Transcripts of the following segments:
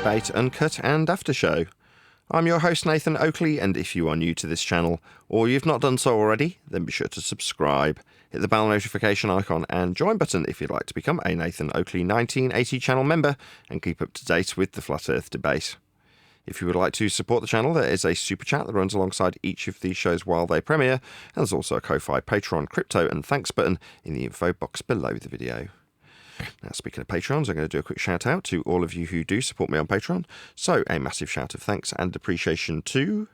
debate, uncut and after show. I'm your host Nathan Oakley, and if you are new to this channel, or you've not done so already, then be sure to subscribe, hit the bell notification icon and join button if you'd like to become a Nathan Oakley 1980 channel member and keep up to date with the Flat Earth debate. If you would like to support the channel, there is a super chat that runs alongside each of these shows while they premiere, and there's also a Ko-Fi, Patreon, crypto and thanks button in the info box below the video. Now, speaking of Patrons, I'm going to do a quick shout out to all of you who do support me on Patreon. So, a massive shout of thanks and appreciation to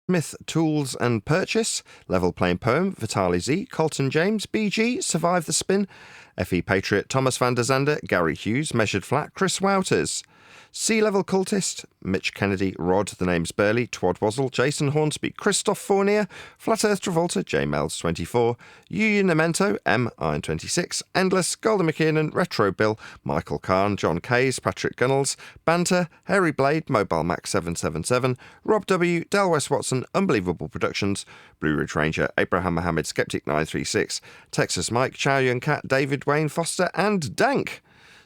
Smith Tools and Purchase, Level Playing Poem, Vitali Z, Colton James, BG, Survive the Spin, FE Patriot, Thomas van der Zander, Gary Hughes, Measured Flat, Chris Wouters, Sea Level Cultist, Mitch Kennedy, Rod, The Name's Burley, Twad Wazzle, Jason Hornsby, Christoph Fournier, Flat Earth Travolta, JMels24, Yu Namento, M Iron 26, Endless, Golden McKiernan, Retro Bill, Michael Kahn, John Kays, Patrick Gunnels, Banter, Harry Blade, Mobile Mac 777, Rob W, Del West Watson, Unbelievable Productions, Blue Ridge Ranger, Abraham Mohammed, Skeptic 936, Texas Mike, Chow Yun Cat, David Wayne Foster, and Dank.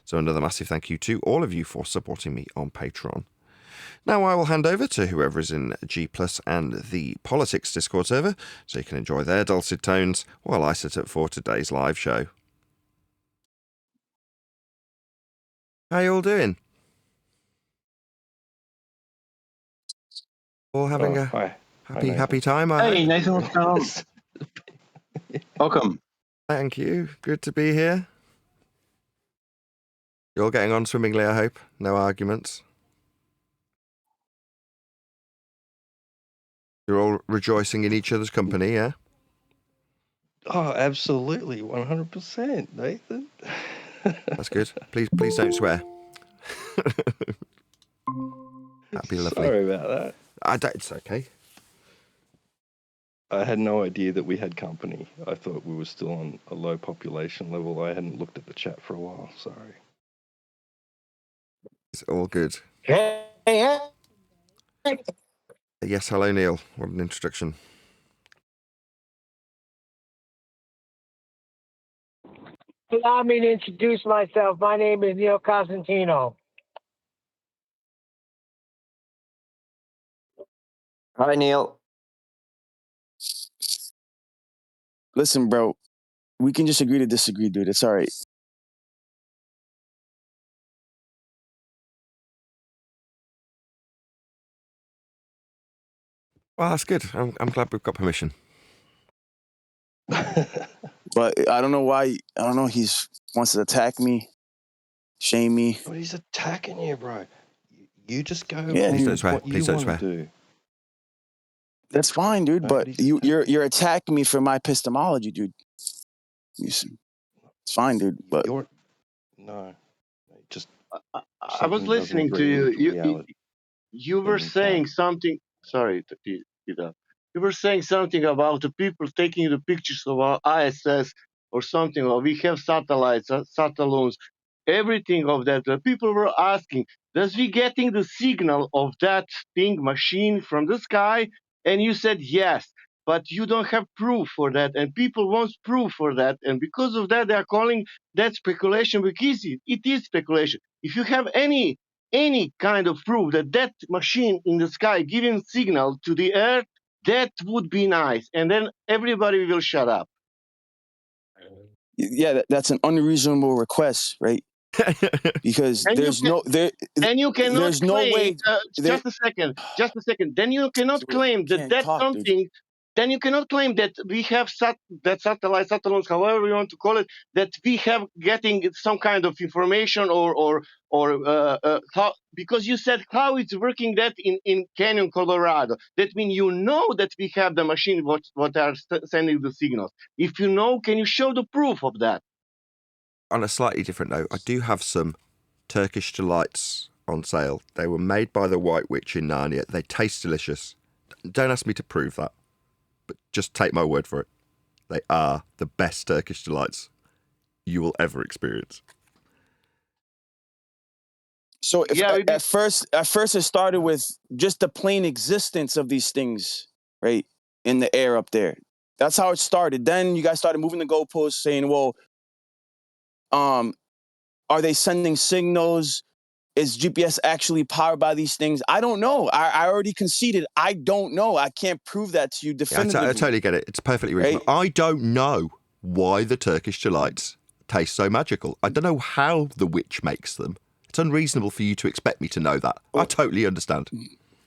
So another massive thank you to all of you for supporting me on Patreon. Now I will hand over to whoever is in G+ and the Politics Discord server, so you can enjoy their dulcet tones while I set up for today's live show. How you all doing? All having a happy time? Hey, Nathan, what's going on? Welcome. Thank you. Good to be here. You're all getting on swimmingly, I hope. No arguments. You're all rejoicing in each other's company, yeah? Oh, absolutely, 100%, Nathan. That's good. Please don't swear. That'd be lovely. Sorry about that. It's okay. I had no idea that we had company. I thought we were still on a low population level. I hadn't looked at the chat for a while. Sorry. It's all good. Hey. Yes, hello, Neil. What an introduction. Allow me to introduce myself. My name is Neil Cosentino. Hi, Neil. Listen, bro, we can just agree to disagree, dude. It's all right. Well, that's good. I'm glad we've got permission. But I don't know why. I don't know. He wants to attack me, shame me. But he's attacking you, bro. You just go. Yeah, please don't swear. What Please you don't swear. Do. That's fine, dude. But you're attacking me for my epistemology, dude. It's fine, dude. But just. I was listening to you. You were saying something. Sorry, Peter. You were saying something about the people taking the pictures of our ISS or something. Or we have satellites, satelloons, everything of that. The people were asking, "Does we getting the signal of that thing machine from the sky?" And you said yes, but you don't have proof for that, and people want proof for that, and because of that, they are calling that speculation. Because it is speculation. If you have any kind of proof that that machine in the sky giving signal to the earth, that would be nice, and then everybody will shut up. Yeah, that's an unreasonable request, right? Because and there's no cannot there's claim, no way. Just a second. Then you cannot claim that that's something. Dude. Then you cannot claim that we have that satellites, however you want to call it, that we have getting some kind of information or how, because you said how it's working that in Canyon, Colorado. That means you know that we have the machine what are sending the signals. If you know, can you show the proof of that? On a slightly different note, I do have some Turkish delights on sale. They were made by the White Witch in Narnia. They taste delicious. Don't ask me to prove that, but just take my word for it. They are the best Turkish delights you will ever experience. So at first it started with just the plain existence of these things, right, in the air up there. That's how it started. Then you guys started moving the goalposts, saying, well, are they sending signals? Is GPS actually powered by these things? I don't know. I already conceded. I don't know. I can't prove that to you Yeah, definitively. I totally get it. It's perfectly reasonable. Right? I don't know why the Turkish delights taste so magical. I don't know how the witch makes them. It's unreasonable for you to expect me to know that. I totally understand.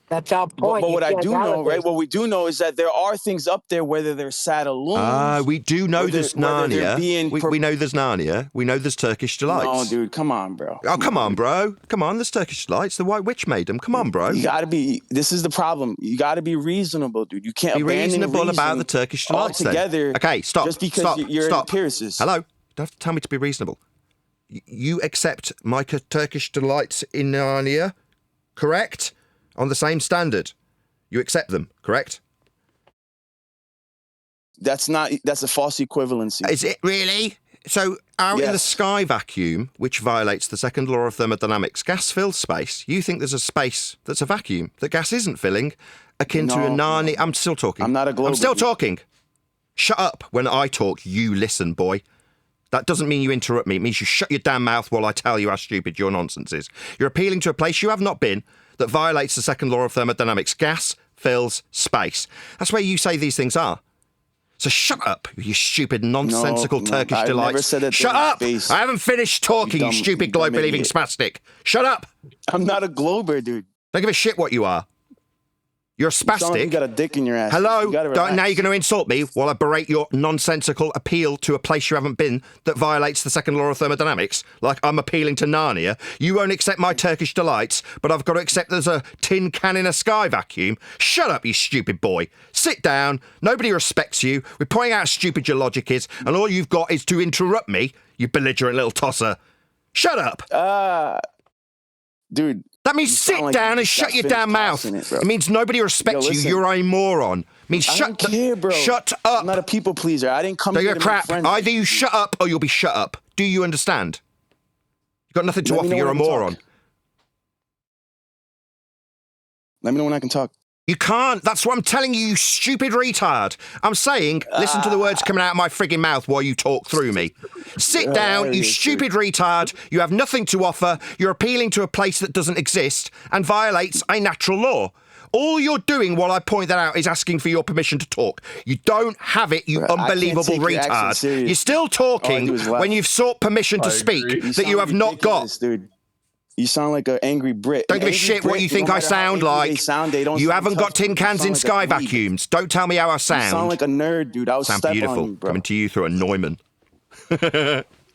That's our point. But what I You do can't know, validate. right? What we do know is that there are things up there, whether they're Satelloons. We do know whether- there's whether they're Narnia. being We know there's Narnia. We know there's Turkish delights. No, dude, come on, bro. Oh, come on, bro. Come on, there's Turkish delights. The White Witch made them. Come on, bro. You gotta be. This is the problem. You gotta be reasonable, dude. You can't Be abandon reasonable about reason the Turkish delights altogether. then. Okay, stop. Just because stop, you're stop. an empiricist. Hello? You don't have to tell me to be reasonable. You accept my Turkish delights in Narnia, correct? On the same standard. You accept them, correct? That's a false equivalency. Is it really? So out in the Yes. sky vacuum, which violates the second law of thermodynamics, gas fills space. You think there's a space that's a vacuum that gas isn't filling, akin to a No, Narnia. I'm still talking. I'm not a globe. I'm still talking. Shut up. When I talk, you listen, boy. That doesn't mean you interrupt me. It means you shut your damn mouth while I tell you how stupid your nonsense is. You're appealing to a place you have not been that violates the second law of thermodynamics. Gas fills space. That's where you say these things are. So shut up, you stupid, nonsensical No, Turkish I've delights. never said that Shut they're in up! space. I haven't finished talking, you dumb- stupid you dumb globe-believing idiot. spastic. Shut up! I'm not a glober, dude. Don't give a shit what you are. You're a You sound like you spastic. got a dick in your ass. Hello? You gotta Now relax. you're going to insult me while I berate your nonsensical appeal to a place you haven't been that violates the second law of thermodynamics, like I'm appealing to Narnia. You won't accept my Turkish delights, but I've got to accept there's a tin can in a sky vacuum. Shut up, you stupid boy. Sit down. Nobody respects you. We're pointing out how stupid your logic is, and all you've got is to interrupt me, you belligerent little tosser. Shut up. Dude. That means You sound sit like down you and just shut got your finished damn mouth. tossing it, bro. It means nobody respects you. listen. You're a moron. It means I don't care, bro. Shut up. I'm not a people pleaser. I didn't come So here you're to crap. make friends. Either you shut up or you'll be shut up. Do you understand? You've got nothing to Let me offer. know You're a when I can moron. talk. Let me know when I can talk. You can't. That's what I'm telling you, you stupid retard. I'm saying, listen to the words coming out of my frigging mouth while you talk through me. Sit down, you Hilarious, stupid retard. You have nothing to offer. You're appealing to a place that doesn't exist and violates a natural law. All you're doing while I point that out is asking for your permission to talk. You don't have it, you Bro, I can't unbelievable take your accent retard. serious. You're still talking do is laugh. when you've sought permission to I speak agree. that you have not got. Ridiculous, dude. You sound like an angry Brit. Don't An give a angry shit what Brit, you think no I matter how sound angry like. They sound, they don't You sound haven't got tough, tin dude. You cans sound in like a sky dweeb. vacuums. Don't tell me how I You sound. sound like a nerd, dude. I was Sound step beautiful. on you, bro. Coming to you through a Neumann.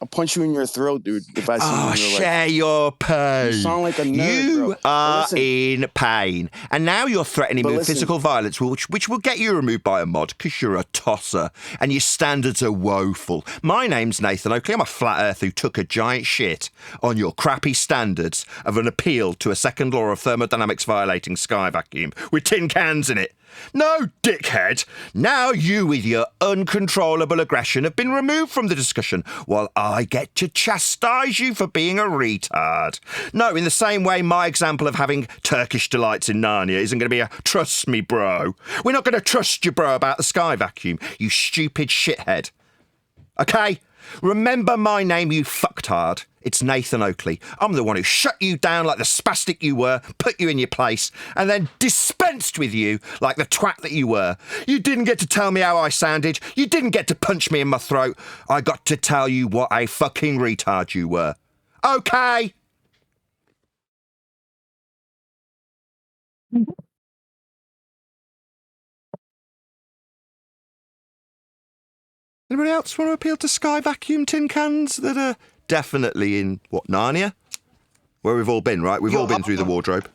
I'll punch you in your throat, dude. If I see you Oh, in real life. share your pain. You sound like a nerd, You bro. But are listen. in pain. And now you're threatening But me with listen. physical violence, which will get you removed by a mod because you're a tosser and your standards are woeful. My name's Nathan Oakley. I'm a flat earth who took a giant shit on your crappy standards of an appeal to a second law of thermodynamics violating sky vacuum with tin cans in it. No, dickhead. Now you, with your uncontrollable aggression, have been removed from the discussion, while I get to chastise you for being a retard. No, in the same way my example of having Turkish delights in Narnia isn't going to be a trust me, bro. We're not going to trust you, bro, about the sky vacuum, you stupid shithead. Okay? Remember my name, you fucktard. It's Nathan Oakley. I'm the one who shut you down like the spastic you were, put you in your place, and then dispensed with you like the twat that you were. You didn't get to tell me how I sounded. You didn't get to punch me in my throat. I got to tell you what a fucking retard you were. Okay? Anybody else want to appeal to sky vacuum tin cans that are definitely in, what, Narnia? Where we've all been, right? We've all been through the wardrobe.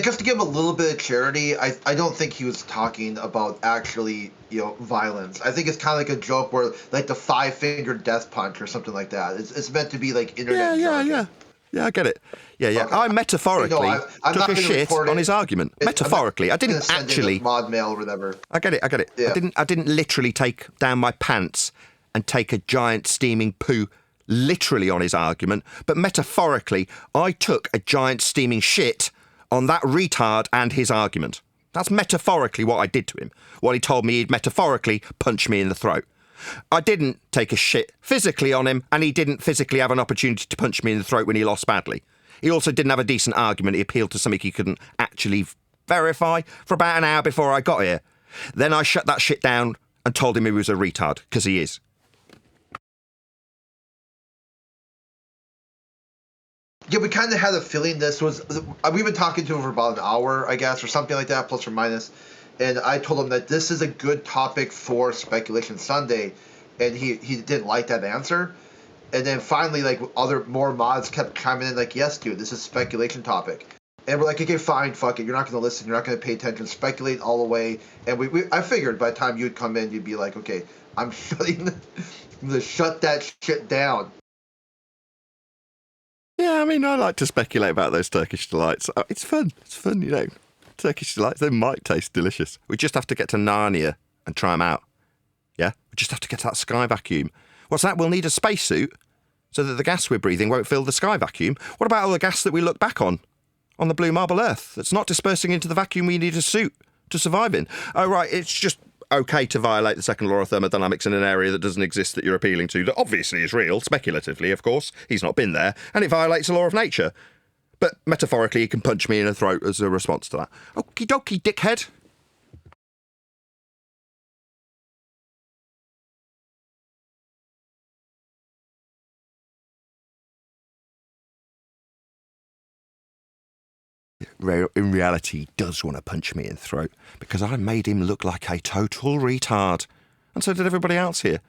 Just to give a little bit of charity, I don't think he was talking about actually, violence. I think it's kind of like a joke where, like, the 5-finger death punch or something like that. It's meant to be, like, internet jargon. Yeah, I get it. Yeah. Okay. I metaphorically I'm took not a gonna shit report on it. his argument. I'm Metaphorically. I not gonna didn't send in actually... a mod mail or whatever. I get it. Yeah. I didn't literally take down my pants and take a giant steaming poo literally on his argument, but metaphorically, I took a giant steaming shit on that retard and his argument. That's metaphorically what I did to him, while he told me he'd metaphorically punch me in the throat. I didn't take a shit physically on him, and he didn't physically have an opportunity to punch me in the throat when he lost badly. He also didn't have a decent argument. He appealed to something he couldn't actually verify for about an hour before I got here. Then I shut that shit down and told him he was a retard, because he is. Yeah, we kind of had a feeling this was... We've been talking to him for about an hour, I guess, or something like that, plus or minus. And I told him that this is a good topic for Speculation Sunday, and he didn't like that answer. And then finally, like, more mods kept chiming in, like, yes, dude, this is a speculation topic. And we're like, okay, fine, fuck it. You're not going to listen. You're not going to pay attention. Speculate all the way. And I figured by the time you'd come in, you'd be like, okay, I'm going to shut that shit down. Yeah, I mean, I like to speculate about those Turkish delights. It's fun. It's fun, you know. Turkish delights, they might taste delicious. We just have to get to Narnia and try them out. Yeah? We just have to get to that sky vacuum. What's that? We'll need a spacesuit so that the gas we're breathing won't fill the sky vacuum. What about all the gas that we look back on the blue marble Earth that's not dispersing into the vacuum we need a suit to survive in? Oh, right, it's just okay to violate the second law of thermodynamics in an area that doesn't exist that you're appealing to, that obviously is real, speculatively, of course. He's not been there, and it violates the law of nature. But metaphorically, he can punch me in the throat as a response to that. Okie dokie, dickhead. In reality, he does want to punch me in the throat because I made him look like a total retard. And so did everybody else here.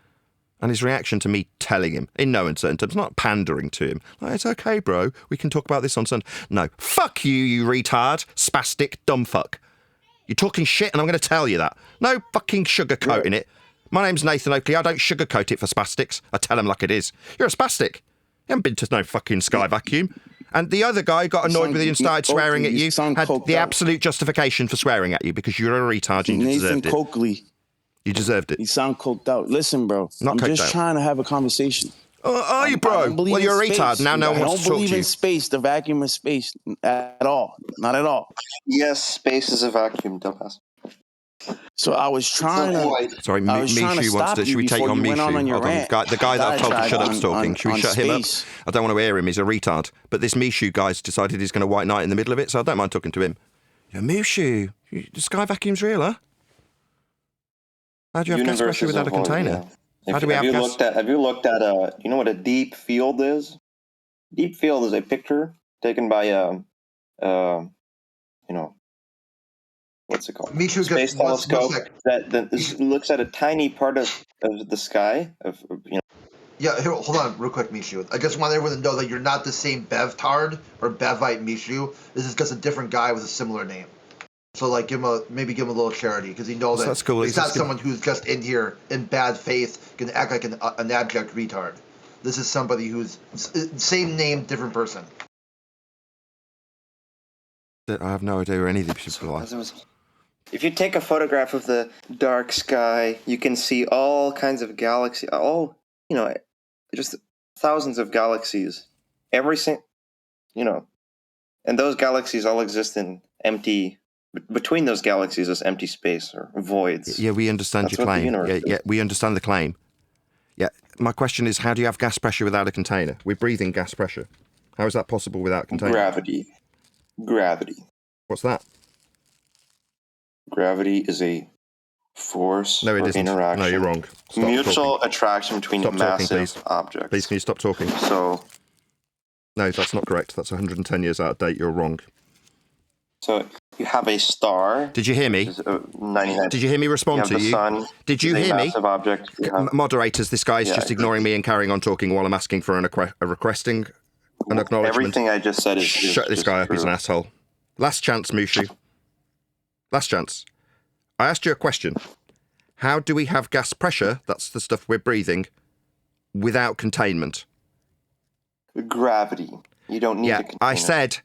And his reaction to me telling him, in no uncertain terms, not pandering to him, like, it's okay, bro, we can talk about this on Sunday. No, fuck you, you retard, spastic, dumb fuck. You're talking shit and I'm going to tell you that. No fucking sugarcoating it. My name's Nathan Oakley, I don't sugarcoat it for spastics. I tell them like it is. You're a spastic. You haven't been to no fucking sky vacuum. And the other guy got annoyed with you and started swearing at you, had the absolute justification for swearing at you because you're a retard and you deserved it. Nathan Oakley. You deserved it. You sound coked out. Listen, bro. Not I'm just trying to have a conversation. Are you, bro? Well, you're a retard. Now no one wants to talk to you. I don't believe in space, the vacuum of space, at all. Not at all. Yes, space is a vacuum, dumbass. So I was trying to... Sorry, Mishu wants to... Should we take on Mishu? Hold on. The guy that I've told to shut up's talking. Should we shut him up? I don't want to hear him. He's a retard. But this Mishu guy's decided he's going to white knight in the middle of it, so I don't mind talking to him. Yeah, Mishu, the sky vacuum's real, huh? How do you have gas pressure without a container? Yeah. How do we have gas? Have you looked at you know what a deep field is? Deep field is a picture taken by you know, what's it called? Space telescope that looks at a tiny part of the sky Yeah, here, hold on real quick, Mishu. I just want everyone to know that you're not the same Bevtard or Bevite Mishu. This is just a different guy with a similar name. So, like, maybe give him a little charity, because he knows that cool. He's not someone who's just in here in bad faith, going to act like an abject retard. This is somebody who's same name, different person. I have no idea who any of these people are. If you take a photograph of the dark sky, you can see all kinds of galaxies. Just thousands of galaxies. And those galaxies all exist in empty. Between those galaxies is empty space or voids. Yeah, we understand your claim. Yeah, we understand the claim. Yeah, my question is, how do you have gas pressure without a container? We're breathing gas pressure. How is that possible without a container? Gravity. What's that? Gravity is a force or interaction. No, you're wrong. Stop Mutual talking. attraction between massive objects. Please, can you stop talking? So... No, that's not correct. That's 110 years out of date. You're wrong. So you have a star. Did you hear me? Did you hear me respond to you? Sun, Did you hear me? Object. Moderators, this guy is just ignoring me and carrying on talking while I'm asking for requesting an acknowledgement. Everything I just said is shut this guy up. He's an asshole. Last chance, Mushu. Last chance. I asked you a question. How do we have gas pressure, that's the stuff we're breathing, without containment? Gravity. You don't need a container. I said...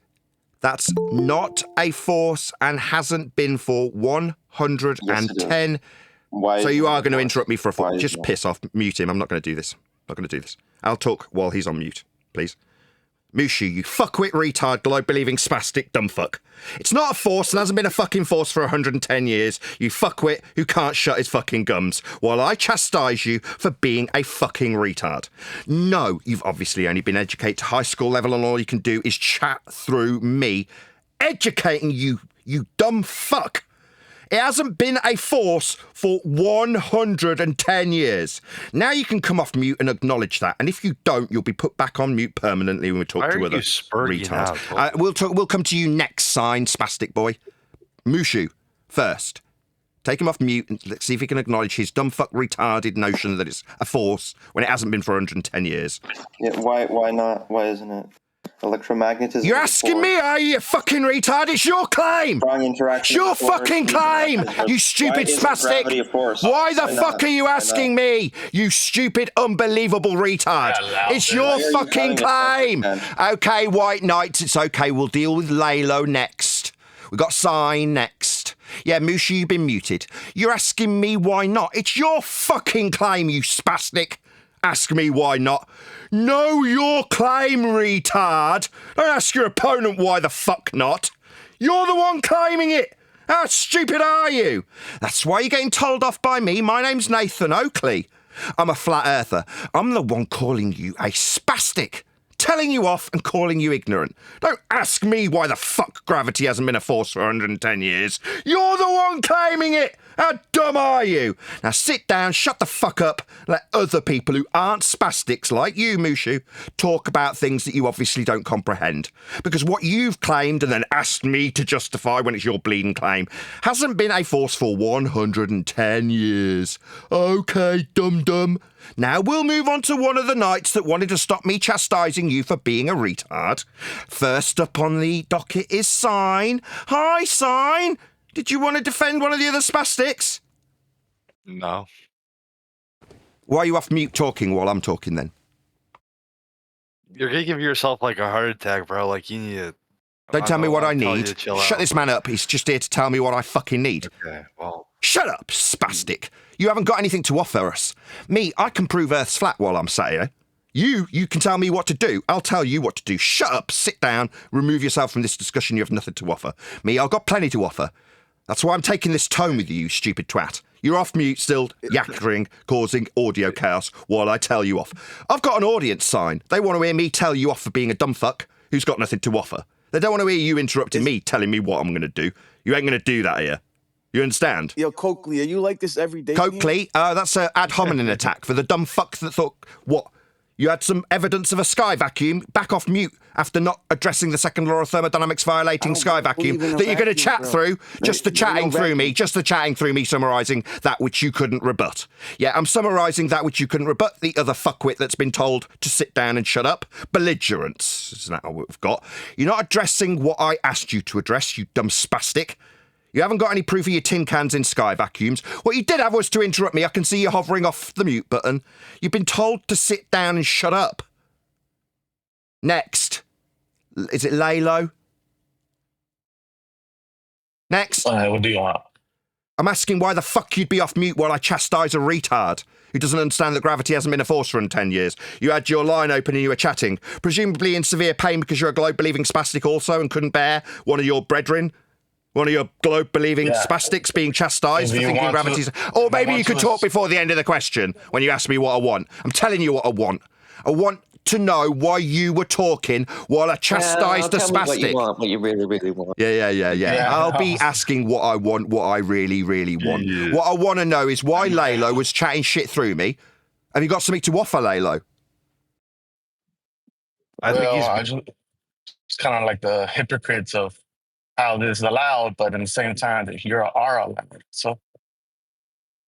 That's not a force and hasn't been for 110. So you are going to interrupt me for a thought. Just piss off. Mute him. I'm not going to do this. I'll talk while he's on mute, please. Mushu, you fuckwit, retard, globe-believing, spastic dumbfuck. It's not a force and hasn't been a fucking force for 110 years, you fuckwit who can't shut his fucking gums, while I chastise you for being a fucking retard. No, you've obviously only been educated to high school level and all you can do is chat through me educating you, you dumb fuck. It hasn't been a force for 110 years. Now you can come off mute and acknowledge that. And if you don't, you'll be put back on mute permanently when we talk to other retards. We'll come to you next, sign, spastic boy. Mushu, first. Take him off mute and let's see if he can acknowledge his dumb fuck retarded notion that it's a force when it hasn't been for 110 years. Yeah, why not? Why isn't it? Electromagnetism. You're asking me, are you fucking retard? It's your claim. Strong interaction. It's your fucking claim, you stupid spastic. Why the fuck are you asking me, you stupid, unbelievable retard? It's your fucking claim. Okay, White Knights, it's okay. We'll deal with Lalo next. We got Sign next. Yeah, Mushu, you've been muted. You're asking me why not? It's your fucking claim, you spastic. Ask me why not. Know your claim, retard. Don't ask your opponent why the fuck not. You're the one claiming it. How stupid are you? That's why you're getting told off by me. My name's Nathan Oakley. I'm a flat earther. I'm the one calling you a spastic. Telling you off and calling you ignorant. Don't ask me why the fuck gravity hasn't been a force for 110 years. You're the one claiming it. How dumb are you? Now sit down, shut the fuck up, let other people who aren't spastics like you, Mushu, talk about things that you obviously don't comprehend. Because what you've claimed and then asked me to justify when it's your bleeding claim hasn't been a force for 110 years. Okay, dum-dum. Now we'll move on to one of the knights that wanted to stop me chastising you for being a retard. First up on the docket is Sign. Hi, Sign. Did you want to defend one of the other spastics? No. Why are you off mute talking while I'm talking then? You're going to give yourself like a heart attack, bro. Like you need to... Don't tell me what I need. Shut this man up. He's just here to tell me what I fucking need. Okay, well... Shut up, spastic. You haven't got anything to offer us. Me, I can prove Earth's flat while I'm sat here. You can tell me what to do. I'll tell you what to do. Shut up, sit down, remove yourself from this discussion. You have nothing to offer. Me, I've got plenty to offer. That's why I'm taking this tone with you, you stupid twat. You're off mute still, yackering, causing audio chaos while I tell you off. I've got an audience sign. They want to hear me tell you off for being a dumb fuck who's got nothing to offer. They don't want to hear you interrupting me, telling me what I'm going to do. You ain't going to do that here. You understand? Yo, Coakley, are you like this every day? Coakley? That's an ad hominem attack for the dumb fuck that thought, what? You had some evidence of a sky vacuum. Back off mute after not addressing the second law of thermodynamics violating sky vacuum that you're going to chat through. Just the chatting through me, summarising that which you couldn't rebut. Yeah, I'm summarising that which you couldn't rebut. The other fuckwit that's been told to sit down and shut up. Belligerence. Isn't that what we've got? You're not addressing what I asked you to address, you dumb spastic. You haven't got any proof of your tin cans in sky vacuums. What you did have was to interrupt me. I can see you hovering off the mute button. You've been told to sit down and shut up. Next. Is it Lalo? Next. What do you want? I'm asking why the fuck you'd be off mute while I chastise a retard who doesn't understand that gravity hasn't been a force for 10 years. You had your line open and you were chatting, presumably in severe pain because you're a globe-believing spastic also and couldn't bear one of your brethren. One of your globe-believing spastics being chastised for thinking gravity's... Or maybe you could talk before the end of the question when you ask me what I want. I'm telling you what I want. I want to know why you were talking while I chastised the spastic. What you really, really want. Yeah. I'll be asking what I want, what I really, really want. Yeah. What I want to know is why Lalo was chatting shit through me. Have you got something to offer, Lalo? I think it's kind of like the hypocrites of how this is allowed, but at the same time that you are allowed. So,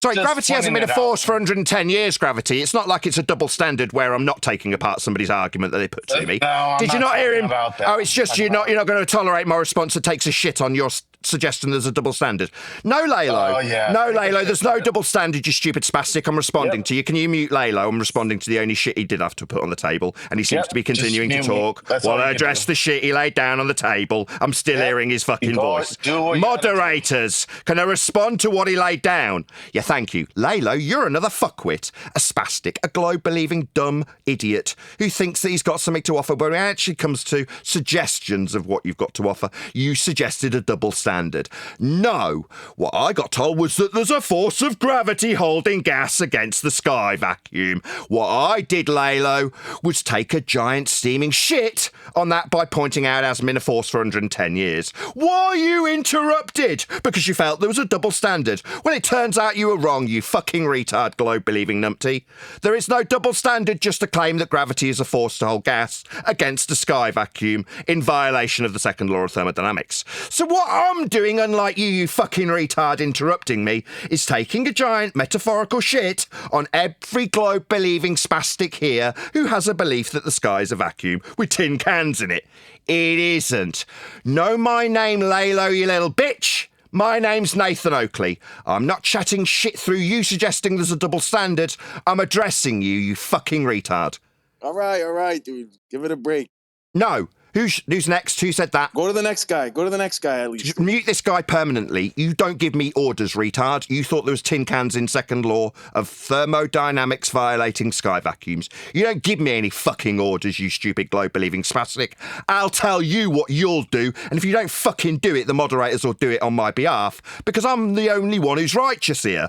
sorry, gravity hasn't been a force for 110 years, gravity. It's not like it's a double standard where I'm not taking apart somebody's argument that they put to me. No, Did you not hear him? About that. Oh, it's just you're not going to tolerate my response that takes a shit on your suggesting there's a double standard. No, Lalo. Oh, yeah. No, Lalo, there's no double standard, you stupid spastic. I'm responding Yep. to you. Can you mute Lalo? I'm responding to the only shit he did have to put on the table, and he seems Yep, to be just continuing to mute me. talk That's while all you I can address do. the shit he laid down on the table. I'm still hearing his fucking voice. Do what you gotta do. Moderators, can I respond to what he laid down? Yeah, thank you. Lalo, you're another fuckwit, a spastic, a globe-believing dumb idiot who thinks that he's got something to offer, but when it actually comes to suggestions of what you've got to offer, you suggested a double standard. No, what I got told was that there's a force of gravity holding gas against the sky vacuum. What I did, Lalo, was take a giant steaming shit on that by pointing out it hasn't been a force for 110 years. Why you interrupted? Because you felt there was a double standard. Well, it turns out you were wrong, you fucking retard globe-believing numpty. There is no double standard, just a claim that gravity is a force to hold gas against a sky vacuum in violation of the second law of thermodynamics. So what I'm doing, unlike you fucking retard interrupting me, is taking a giant metaphorical shit on every globe-believing spastic here who has a belief that the sky is a vacuum with tin cans in it. It isn't. Know my name, Lalo, you little bitch. My name's Nathan Oakley. I'm not chatting shit through you suggesting there's a double standard. I'm addressing you, you fucking retard. All right, dude. Give it a break. No. Who's next? Who said that? Go to the next guy. At least. Just mute this guy permanently. You don't give me orders, retard. You thought there was tin cans in second law of thermodynamics violating sky vacuums. You don't give me any fucking orders, you stupid globe-believing spastic. I'll tell you what you'll do, and if you don't fucking do it, the moderators will do it on my behalf, because I'm the only one who's righteous here.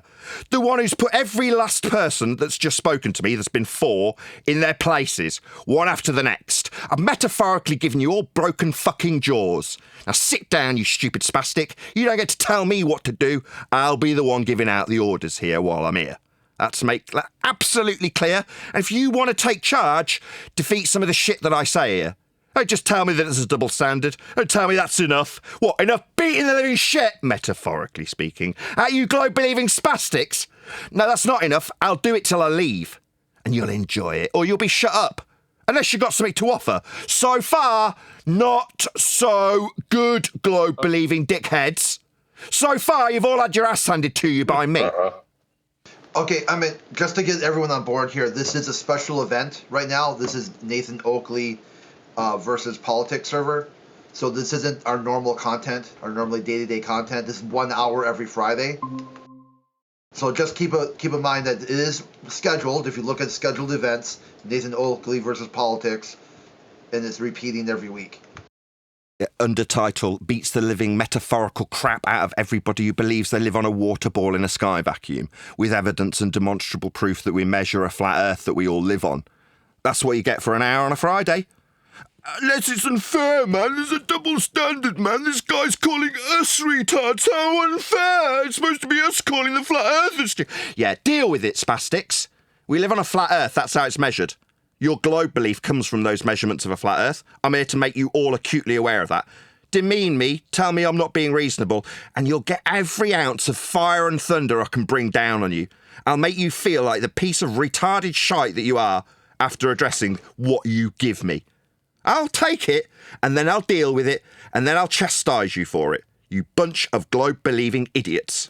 The one who's put every last person that's just spoken to me, there's been 4, in their places, one after the next. I've metaphorically given you all broken fucking jaws. Now sit down, you stupid spastic. You don't get to tell me what to do. I'll be the one giving out the orders here while I'm here. That's make that absolutely clear. And if you want to take charge, defeat some of the shit that I say here. Don't just tell me that there's a double standard. Don't tell me that's enough. What, enough beating the living shit, metaphorically speaking, at you globe-believing spastics? No, that's not enough. I'll do it till I leave. And you'll enjoy it, or you'll be shut up. Unless you've got something to offer. So far, not so good, globe-believing dickheads. So far, you've all had your ass handed to you by me. Okay, I mean, just to get everyone on board here, this is a special event right now. This is Nathan Oakley versus Politics server. So this isn't our normal content, our normally day-to-day content. This is 1 hour every Friday. So just keep in mind that it is scheduled. If you look at scheduled events, Nathan Oakley versus Politics, and it's repeating every week. Undertitle beats the living metaphorical crap out of everybody who believes they live on a water ball in a sky vacuum, with evidence and demonstrable proof that we measure a flat earth that we all live on. That's what you get for an hour on a Friday. Unless it's unfair, man. There's a double standard, man. This guy's calling us retards. How unfair. It's supposed to be us calling the flat earthers. Yeah, deal with it, spastics. We live on a flat earth. That's how it's measured. Your globe belief comes from those measurements of a flat earth. I'm here to make you all acutely aware of that. Demean me, tell me I'm not being reasonable, and you'll get every ounce of fire and thunder I can bring down on you. I'll make you feel like the piece of retarded shite that you are after addressing what you give me. I'll take it, and then I'll deal with it, and then I'll chastise you for it, you bunch of globe-believing idiots.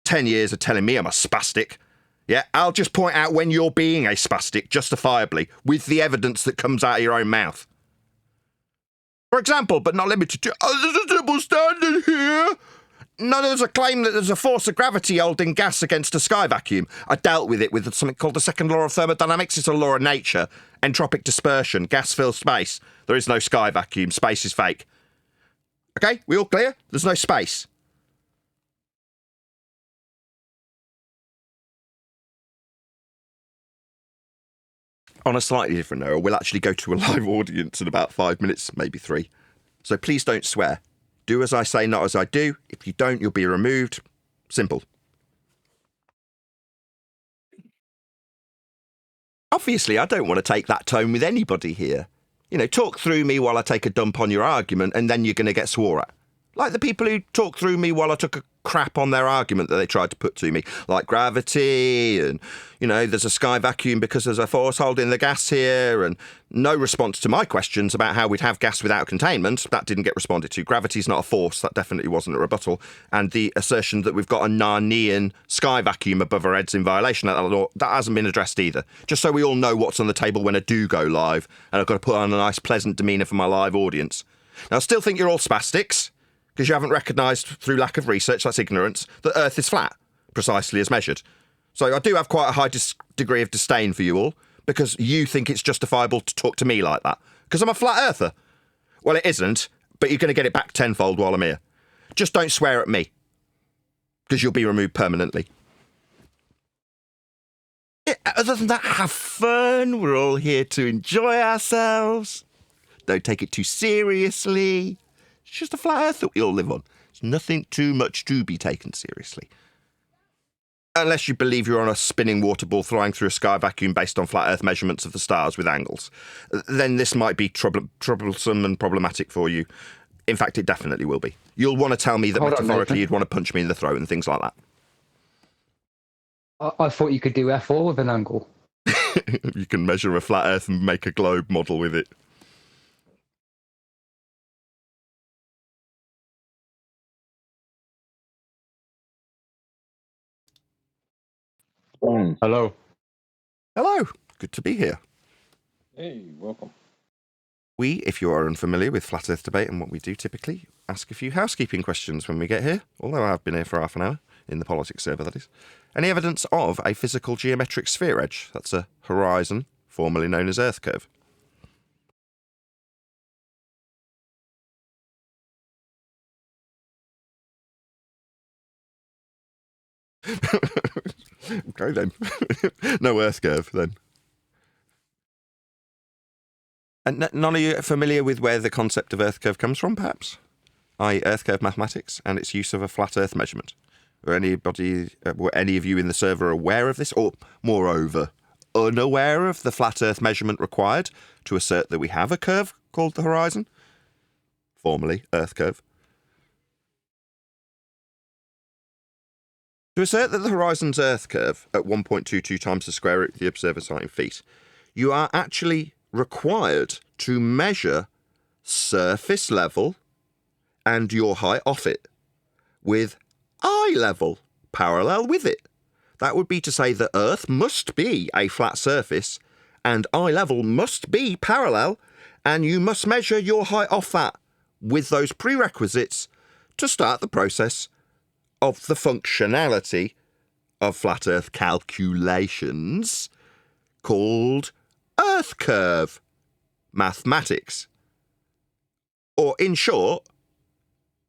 10 years of telling me I'm a spastic. Yeah, I'll just point out when you're being a spastic, justifiably, with the evidence that comes out of your own mouth. For example, but not limited to, there's a double standard here. No, there's a claim that there's a force of gravity holding gas against a sky vacuum. I dealt with it with something called the second law of thermodynamics. It's a law of nature. Entropic dispersion. Gas fills space. There is no sky vacuum. Space is fake. Okay, we all clear? There's no space. On a slightly different note, we'll actually go to a live audience in about 5 minutes, maybe 3. So please don't swear. Do as I say, not as I do. If you don't, you'll be removed. Simple. Obviously, I don't want to take that tone with anybody here. You know, talk through me while I take a dump on your argument, and then you're going to get swore at. Like the people who talked through me while I took a crap on their argument that they tried to put to me, like gravity and, there's a sky vacuum because there's a force holding the gas here, and no response to my questions about how we'd have gas without containment. That didn't get responded to. Gravity's not a force. That definitely wasn't a rebuttal. And the assertion that we've got a Narnian sky vacuum above our heads in violation of that law, that hasn't been addressed either. Just so we all know what's on the table when I do go live, and I've got to put on a nice, pleasant demeanour for my live audience. Now, I still think you're all spastics, because you haven't recognised, through lack of research, that's ignorance, that Earth is flat, precisely as measured. So I do have quite a high degree of disdain for you all, because you think it's justifiable to talk to me like that. Because I'm a flat earther. Well, it isn't, but you're going to get it back tenfold while I'm here. Just don't swear at me, because you'll be removed permanently. Yeah, other than that, have fun. We're all here to enjoy ourselves. Don't take it too seriously. It's just a flat earth that we all live on. It's nothing too much to be taken seriously. Unless you believe you're on a spinning water ball flying through a sky vacuum based on flat earth measurements of the stars with angles. Then this might be troublesome and problematic for you. In fact, it definitely will be. You'll want to tell me that metaphorically you'd want to punch me in the throat and things like that. I thought you could do F4 with an angle. You can measure a flat earth and make a globe model with it. Hello. Hello. Good to be here. Hey, welcome. We, if you are unfamiliar with Flat Earth debate and what we do typically, ask a few housekeeping questions when we get here, although I've been here for half an hour, in the politics server that is. Any evidence of a physical geometric sphere edge? That's a horizon, formerly known as Earth curve. Okay then. No Earth curve then. And none of you are familiar with where the concept of Earth curve comes from, perhaps? I.e. Earth curve mathematics and its use of a flat Earth measurement. Were any of you in the server aware of this, or moreover, unaware of the flat Earth measurement required to assert that we have a curve called the horizon? Formerly Earth curve. To assert that the horizon's Earth curve at 1.22 times the square root of the observer site in feet, you are actually required to measure surface level and your height off it with eye level parallel with it. That would be to say that Earth must be a flat surface and eye level must be parallel, and you must measure your height off that with those prerequisites to start the process of the functionality of flat Earth calculations called Earth curve mathematics. Or in short,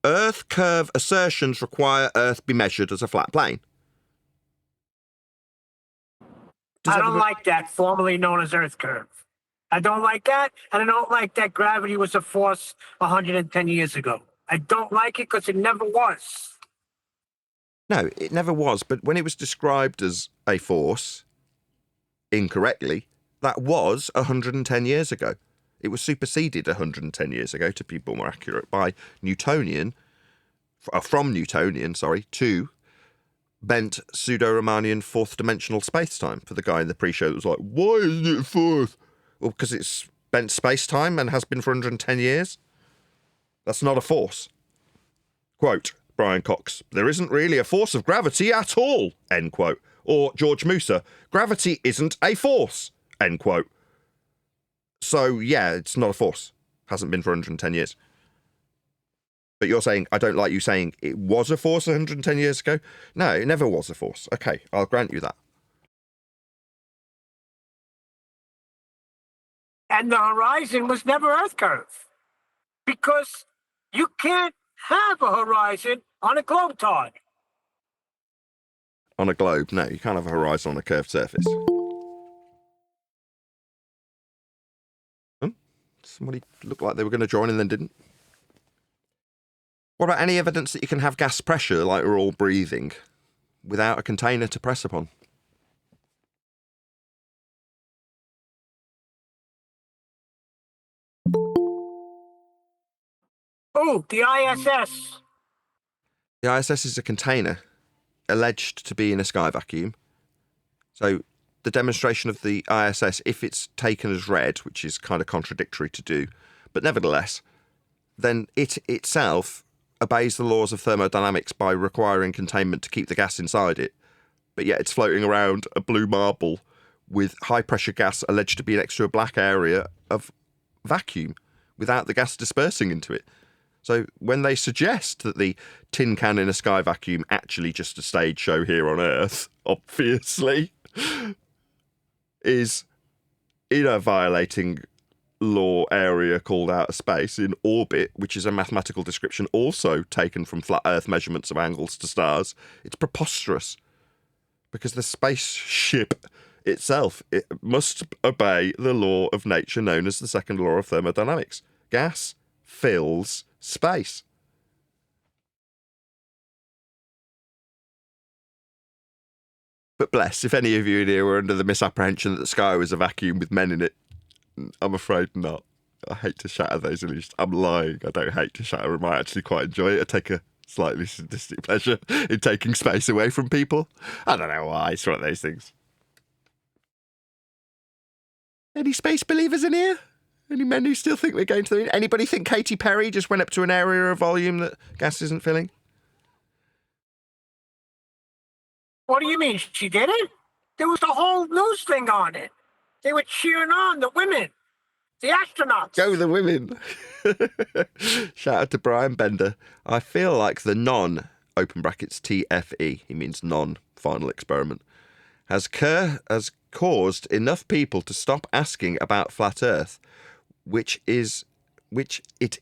Earth curve assertions require Earth be measured as a flat plane. I don't like that, formerly known as Earth curve. I don't like that, and I don't like that gravity was a force 110 years ago. I don't like it because it never was. No, it never was, but when it was described as a force, incorrectly, that was 110 years ago. It was superseded 110 years ago, to be more accurate, by from Newtonian, to bent pseudo-Riemannian fourth-dimensional space-time for the guy in the pre-show that was like, why isn't it fourth? Well, because it's bent space-time and has been for 110 years. That's not a force. Quote, Brian Cox, there isn't really a force of gravity at all, end quote. Or George Musa, gravity isn't a force, end quote. So, yeah, it's not a force. Hasn't been for 110 years. But you're saying, I don't like you saying it was a force 110 years ago. No, it never was a force. Okay, I'll grant you that. And the horizon was never Earth curve. Because you can't have a horizon on a globe-tard. On a globe, no, you can't have a horizon on a curved surface. Somebody looked like they were going to join and then didn't. What about any evidence that you can have gas pressure, like we're all breathing, without a container to press upon? Who? The ISS. The ISS is a container alleged to be in a sky vacuum. So the demonstration of the ISS, if it's taken as read, which is kind of contradictory to do, but nevertheless, then it itself obeys the laws of thermodynamics by requiring containment to keep the gas inside it. But yet it's floating around a blue marble with high-pressure gas alleged to be next to a black area of vacuum without the gas dispersing into it. So when they suggest that the tin can in a sky vacuum actually just a stage show here on Earth, obviously, is in a violating law area called outer space in orbit, which is a mathematical description also taken from flat Earth measurements of angles to stars, it's preposterous. Because the spaceship itself, it must obey the law of nature known as the second law of thermodynamics. Gas fills space. But bless, if any of you in here were under the misapprehension that the sky was a vacuum with men in it, I'm afraid not. I hate to shatter those illusions. I'm lying. I don't hate to shatter them. I actually quite enjoy it. I take a slightly sadistic pleasure in taking space away from people. I don't know why. It's one of those things. Any space believers in here? Any men who still think we're going to the moon? Anybody think Katy Perry just went up to an area of volume that gas isn't filling? What do you mean? She did it? There was a whole news thing on it. They were cheering on the women, the astronauts. Go the women. Shout out to Brian Bender. I feel like the open brackets TFE, he means non-final experiment, has caused enough people to stop asking about flat Earth, which it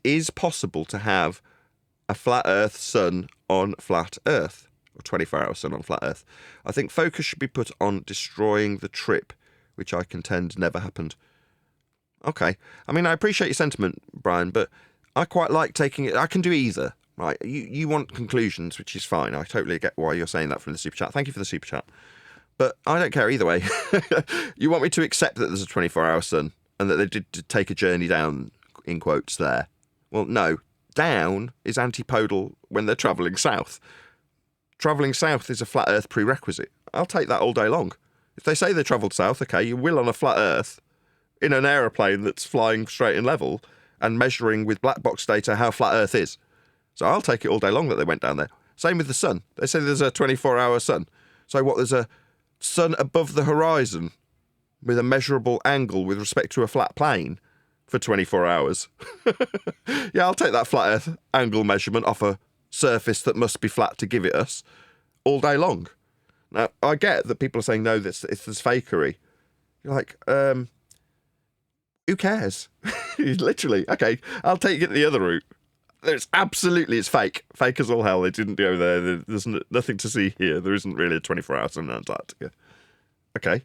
is possible to have a flat Earth sun on flat Earth, or 24-hour sun on flat Earth. I think focus should be put on destroying the trip, which I contend never happened. Okay. I mean, I appreciate your sentiment, Brian, but I quite like taking it. I can do either, right? You want conclusions, which is fine. I totally get why you're saying that from the super chat. Thank you for the super chat. But I don't care either way. You want me to accept that there's a 24-hour sun and that they did take a journey down, in quotes, there? Well, no. Down is antipodal when they're travelling south. Travelling south is a flat Earth prerequisite. I'll take that all day long. If they say they travelled south, okay, you will on a flat Earth in an aeroplane that's flying straight and level and measuring with black box data how flat Earth is. So I'll take it all day long that they went down there. Same with the sun. They say there's a 24-hour sun. So what, there's a sun above the horizon with a measurable angle with respect to a flat plane for 24 hours. Yeah, I'll take that flat Earth angle measurement off a surface that must be flat to give it us all day long. Now, I get that people are saying, no, it's fakery. You're like, who cares? Literally, okay, I'll take it the other route. It's fake. Fake as all hell. They didn't go there. There's nothing to see here. There isn't really a 24-hour sun in Antarctica. Okay.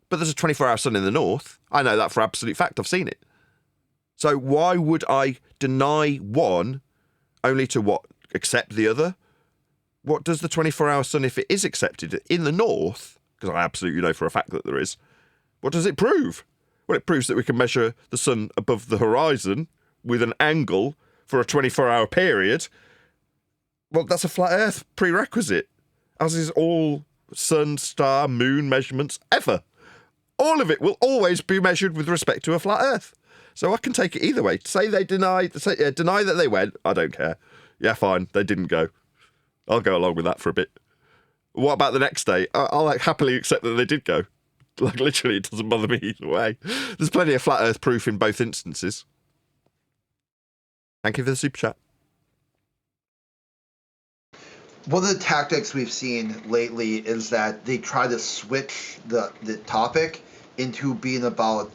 But there's a 24-hour sun in the north. I know that for absolute fact. I've seen it. So why would I deny one only to accept the other? What does the 24-hour sun, if it is accepted in the north, because I absolutely know for a fact that there is, what does it prove? Well, it proves that we can measure the sun above the horizon with an angle for a 24-hour period. Well, that's a flat Earth prerequisite, as is all sun, star, moon measurements ever. All of it will always be measured with respect to a flat Earth. So I can take it either way. Say they deny that they went, I don't care. Yeah, fine, they didn't go. I'll go along with that for a bit. What about the next day? I'll happily accept that they did go. Like, literally, it doesn't bother me either way. There's plenty of flat Earth proof in both instances. Thank you for the super chat. One of the tactics we've seen lately is that they try to switch the topic into being about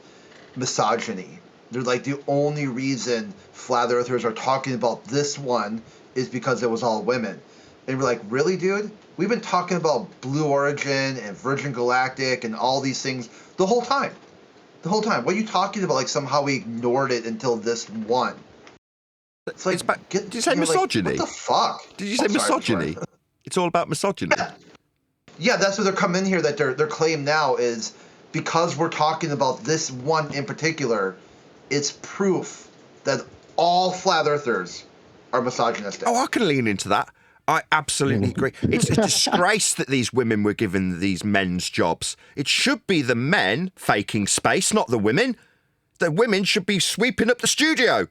misogyny. They're like, the only reason flat earthers are talking about this one is because it was all women. And we're like, really, dude? We've been talking about Blue Origin and Virgin Galactic and all these things the whole time. The whole time. What are you talking about? Like, somehow we ignored it until this one. It's like, did you say misogyny? Like, what the fuck? Did you say misogyny? Sorry. It's all about misogyny. Yeah, that's what they're coming in here, that their claim now is because we're talking about this one in particular, it's proof that all flat earthers are misogynistic. Oh, I can lean into that. I absolutely agree. It's a disgrace that these women were given these men's jobs. It should be the men faking space, not the women. The women should be sweeping up the studio.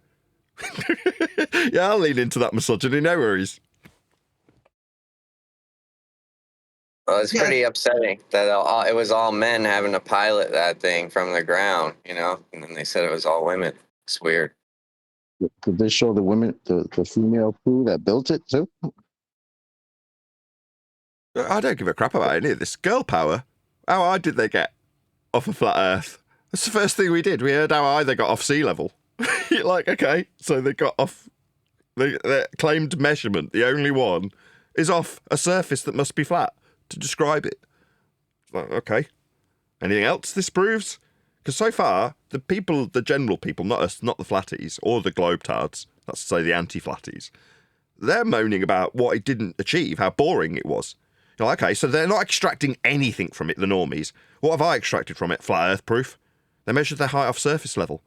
Yeah, I'll lean into that misogyny, no worries. Well, it's pretty upsetting that it was all men having to pilot that thing from the ground, you know, and then they said it was all women. It's weird. Did they show the women, the female crew that built it too? I don't give a crap about any of this. Girl power. How high did they get off a flat Earth? That's the first thing we did. We heard how high they got off sea level. You're like, okay, so they got off their claimed measurement. The only one is off a surface that must be flat to describe it. Like, okay. Anything else this proves? Because so far, the people, the general people, not us, not the flatties or the globetards, that's to say the anti-flatties, they're moaning about what it didn't achieve, how boring it was. You're like, okay, so they're not extracting anything from it, the normies. What have I extracted from it? Flat Earth proof. They measured their height off surface level.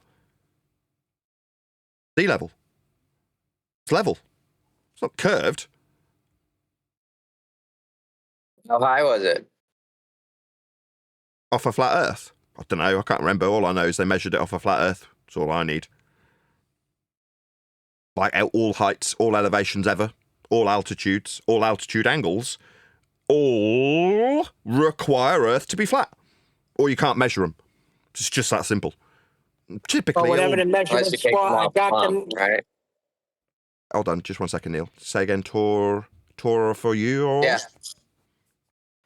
Sea level. It's level. It's not curved. How high was it? Off a flat Earth. I don't know. I can't remember. All I know is they measured it off a flat Earth. That's all I need. Like all heights, all elevations ever, all altitudes, all altitude angles, all require Earth to be flat. Or you can't measure them. It's just that simple. Typically, Or whatever the measurements were, I got them. Right. Hold on, just 1 second, Neil. Say again, Tor for you? Or? Yeah.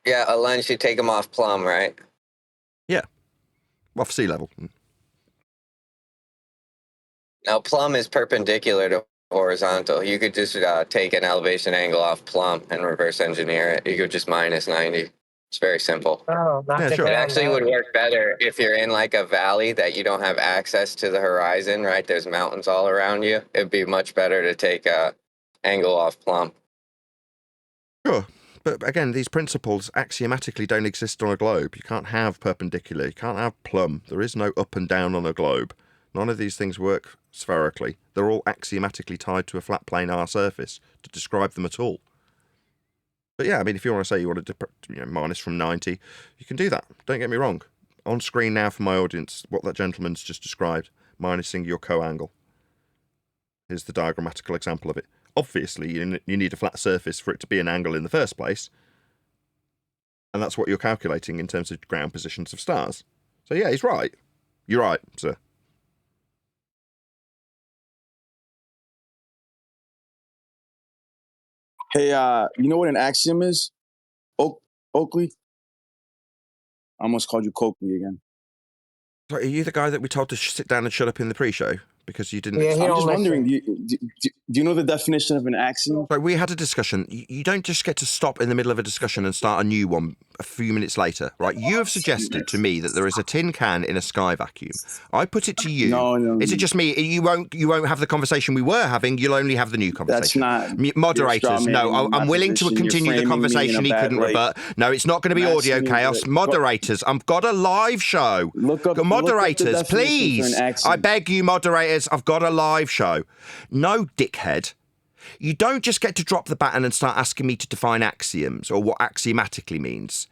Yeah, a lens, you take them off plumb, right? Yeah. Off sea level. Now, plumb is perpendicular to horizontal. You could just take an elevation angle off plumb and reverse engineer it. You could just minus 90. It's very simple. Oh, not Yeah, to sure. It get actually on would that. work better if you're in like a valley that you don't have access to the horizon, right? There's mountains all around you. It'd be much better to take a angle off plumb. Sure. But again, these principles axiomatically don't exist on a globe. You can't have perpendicular. You can't have plumb. There is no up and down on a globe. None of these things work spherically. They're all axiomatically tied to a flat planar surface to describe them at all. But yeah, I mean, if you want to say you want to minus from 90, you can do that. Don't get me wrong. On screen now for my audience, what that gentleman's just described, minusing your co-angle. Here's the diagrammatical example of it. Obviously, you need a flat surface for it to be an angle in the first place. And that's what you're calculating in terms of ground positions of stars. So yeah, he's right. You're right, sir. Hey, you know what an axiom is? Oakley? I almost called you Coakley again. So are you the guy that we told to sit down and shut up in the pre-show? Because you didn't... Yeah, he I'm don't just wondering, listen. do you know the definition of an axiom? So we had a discussion. You don't just get to stop in the middle of a discussion and start a new one a few minutes later, right? You have suggested to me that there is a tin can in a sky vacuum. I put it to you. No. Is it just me? You won't have the conversation we were having. You'll only have the new conversation. That's not... Moderators, no. I'm willing to continue the conversation he couldn't rebut. No, it's not going to be audio chaos. Moderators, I've got a live show. Moderators, please. I beg you, moderators. I've got a live show. No, dickhead. You don't just get to drop the baton and start asking me to define axioms or what axiomatically means.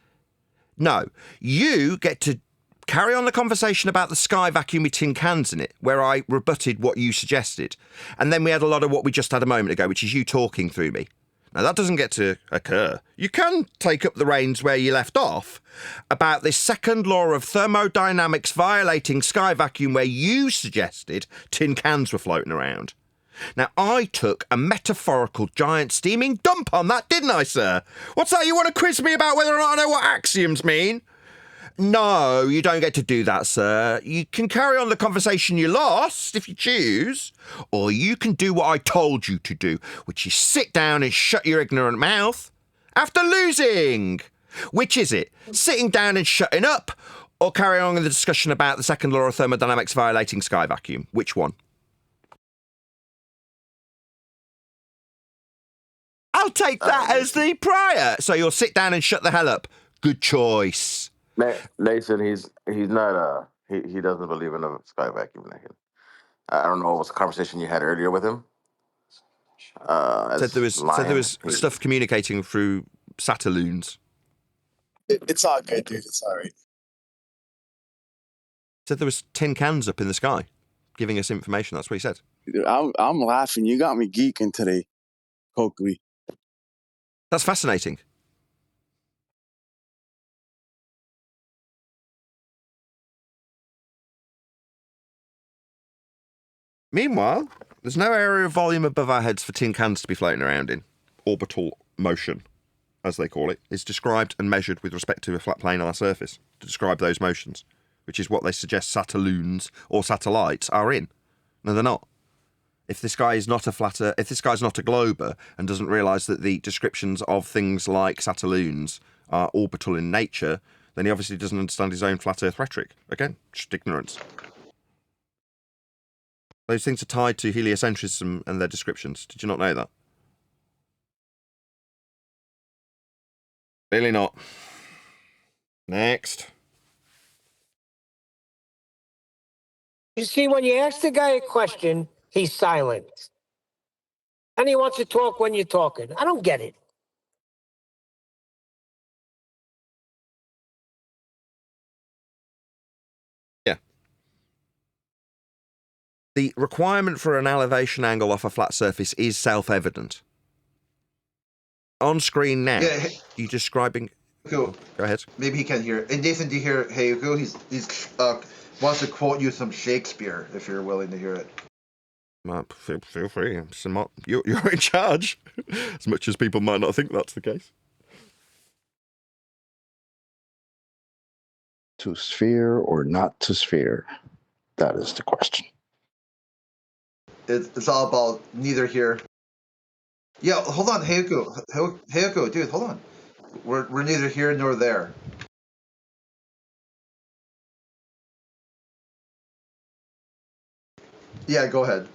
No, you get to carry on the conversation about the sky vacuum with tin cans in it, where I rebutted what you suggested. And then we had a lot of what we just had a moment ago, which is you talking through me. Now, that doesn't get to occur. You can take up the reins where you left off about this second law of thermodynamics violating sky vacuum where you suggested tin cans were floating around. Now, I took a metaphorical giant steaming dump on that, didn't I, sir? What's that? You want to quiz me about whether or not I know what axioms mean? No, you don't get to do that, sir. You can carry on the conversation you lost, if you choose. Or you can do what I told you to do, which is sit down and shut your ignorant mouth after losing. Which is it? Sitting down and shutting up, or carry on with the discussion about the second law of thermodynamics violating sky vacuum? Which one? I'll take that as the prior. So you'll sit down and shut the hell up. Good choice. Nathan, he's not he doesn't believe in a sky vacuum. Nathan, I don't know what was the conversation you had earlier with him, Said there was lying. stuff communicating through satelloons. It's all good, dude. It's all right. Said there was tin cans up in the sky, giving us information. That's what he said. Dude, I'm laughing. You got me geeking today, Oakley. That's fascinating. Meanwhile, there's no area of volume above our heads for tin cans to be floating around in. Orbital motion, as they call it, is described and measured with respect to a flat plane on our surface to describe those motions, which is what they suggest satelloons or satellites are in. No, they're not. If this guy is not if this guy's not a glober and doesn't realise that the descriptions of things like satelloons are orbital in nature, then he obviously doesn't understand his own flat Earth rhetoric. Again, just ignorance. Those things are tied to heliocentrism and their descriptions. Did you not know that? Really not. Next. You see, when you ask the guy a question, he's silent. And he wants to talk when you're talking. I don't get it. Yeah. The requirement for an elevation angle off a flat surface is self-evident. On screen now, you describing... Go ahead. Maybe he can hear. And Nathan, do you hear Heyuko? He's wants to quote you some Shakespeare, if you're willing to hear it. Feel free. You're in charge. As much as people might not think that's the case. To sphere or not to sphere? That is the question. It's all about neither here. Yeah, hold on, Heyuko, dude, hold on. We're neither here nor there. Yeah, go ahead.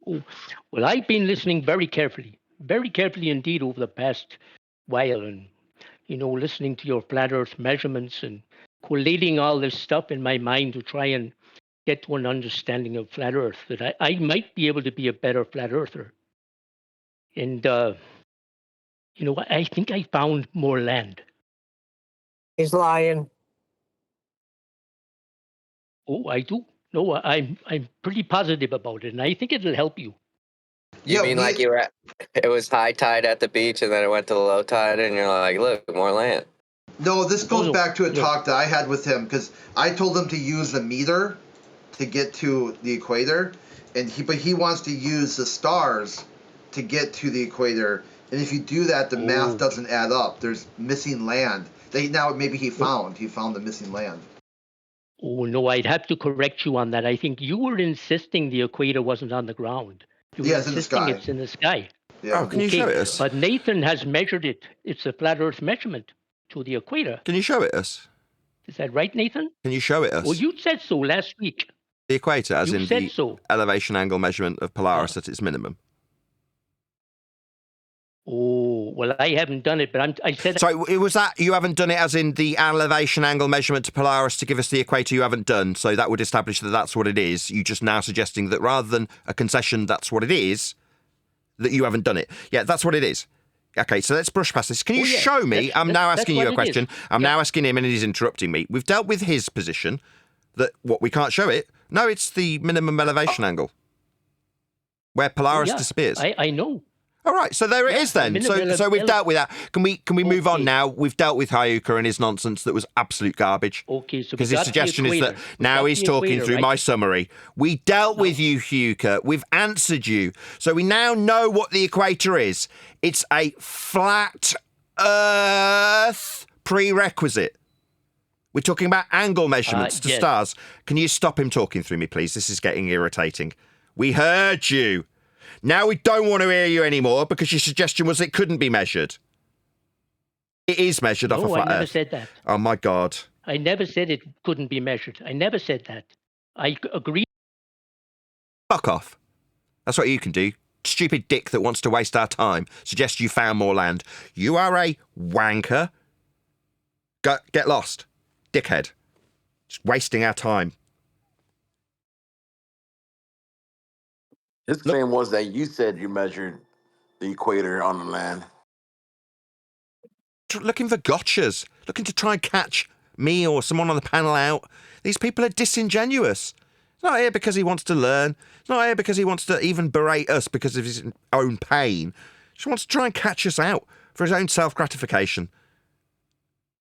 Well, I've been listening very carefully indeed over the past while, and listening to your flat Earth measurements and collating all this stuff in my mind to try and get to an understanding of flat Earth, that I might be able to be a better flat Earther. And I think I found more land. He's lying. Oh, I do. No, I'm pretty positive about it, and I think it'll help you. You mean like you were it was high tide at the beach and then it went to the low tide and you're like, look, more land. No, this goes back to a talk that I had with him, because I told him to use the meter to get to the equator, but he wants to use the stars to get to the equator. And if you do that, the math doesn't add up. There's missing land. Maybe he found the missing land. Oh, no, I'd have to correct you on that. I think you were insisting the equator wasn't on the ground. You were insisting it's in the sky. Yeah. Oh, can you show it us? But Nathan has measured it. It's a flat Earth measurement to the equator. Can you show it us? Is that right, Nathan? Can you show it us? Well, you said so last week. The equator, as in the elevation angle measurement of Polaris at its minimum. Oh, well, I haven't done it, but I said... So it was that you haven't done it as in the elevation angle measurement to Polaris to give us the equator you haven't done, so that would establish that that's what it is. You just now suggesting that rather than a concession that's what it is, that you haven't done it. Yeah, that's what it is. Okay, so let's brush past this. Can you show me? I'm now asking you a question. I'm now asking him and he's interrupting me. We've dealt with his position that we can't show it. No, it's the minimum elevation angle where Polaris disappears. I know. All right, so there it is then. So we've dealt with that. Can we move on now? We've dealt with Hayuka and his nonsense that was absolute garbage. Okay, so because his suggestion is that now he's talking through my summary. We dealt with you, Hayuka. We've answered you. So we now know what the equator is. It's a flat Earth prerequisite. We're talking about angle measurements to stars. Can you stop him talking through me, please? This is getting irritating. We heard you. Now we don't want to hear you anymore because your suggestion was it couldn't be measured. It is measured off a flat Earth. I never said that. Oh, my God. I never said it couldn't be measured. I never said that. I agree. Fuck off. That's what you can do. Stupid dick that wants to waste our time suggests you found more land. You are a wanker. Get lost. Dickhead. Just wasting our time. His claim was that you said you measured the equator on the land. Looking for gotchas, looking to try and catch me or someone on the panel out. These people are disingenuous. He's not here because he wants to learn. He's not here because he wants to even berate us because of his own pain. He just wants to try and catch us out for his own self-gratification.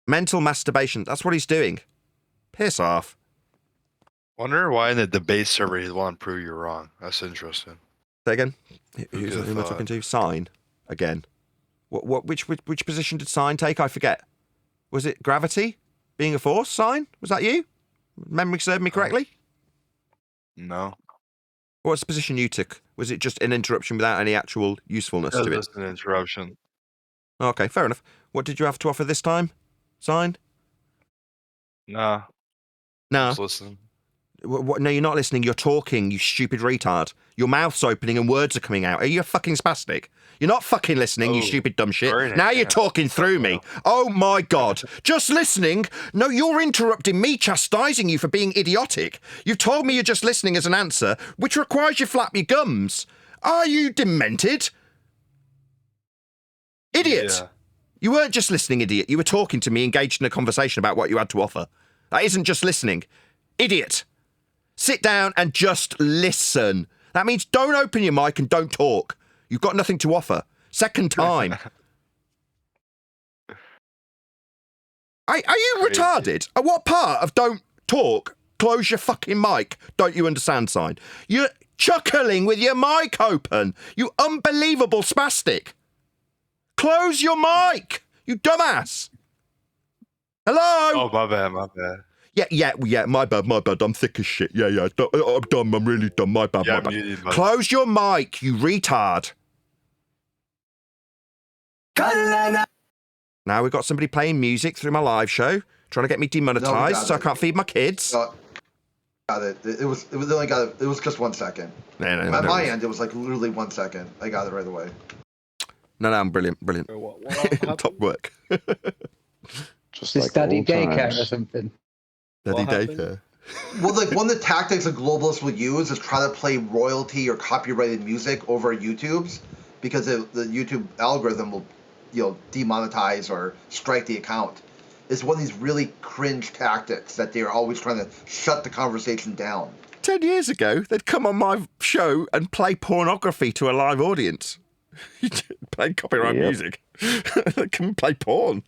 Mental masturbation, that's what he's doing. Piss off. Wonder why in the debate server he'd want to prove you're wrong. That's interesting. Say again? Who could've am I thought? talking to? Sign? Again. Which position did Sign take? I forget. Was it gravity? Being a force? Sign? Was that you? Memory served me correctly? No. What's the position you took? Was it just an interruption without any actual usefulness That to was it? just an interruption. Okay, fair enough. What did you have to offer this time? Sign? Nah. No. Just listen. No, you're not listening. You're talking, you stupid retard. Your mouth's opening and words are coming out. Are you a fucking spastic? You're not fucking listening, you stupid dumb shit. Now you're talking through me. Oh my God. Just listening? No, you're interrupting me, chastising you for being idiotic. You've told me you're just listening as an answer, which requires you flap your gums. Are you demented? Idiot. Yeah. You weren't just listening, idiot. You were talking to me, engaged in a conversation about what you had to offer. That isn't just listening. Idiot. Sit down and just listen. That means don't open your mic and don't talk. You've got nothing to offer. Second time. Are you retarded? At what part of don't talk, close your fucking mic, don't you understand sign? You're chuckling with your mic open. You unbelievable spastic. Close your mic, you dumbass. Hello? Oh, my bad, my bad. Yeah, my bad. I'm thick as shit. Yeah, I'm dumb. I'm really dumb. My bad, Yeah, my I'm bad. muted, buddy. Close your mic, you retard. Now we've got somebody playing music through my live show, trying to get me demonetized so I can't feed my kids. Got it. It was just 1 second. No, At my end, it was like literally 1 second. I got it right away. No, I'm brilliant. Top work. Just Is like Daddy old daycare times. or something? Daddy What happened? daycare. Well, like one of the tactics that globalists will use is try to play royalty or copyrighted music over YouTube's, because the YouTube algorithm will, demonetize or strike the account. It's one of these really cringe tactics that they're always trying to shut the conversation down. 10 years ago, they'd come on my show and play pornography to a live audience. Play copyright music. They come and play porn.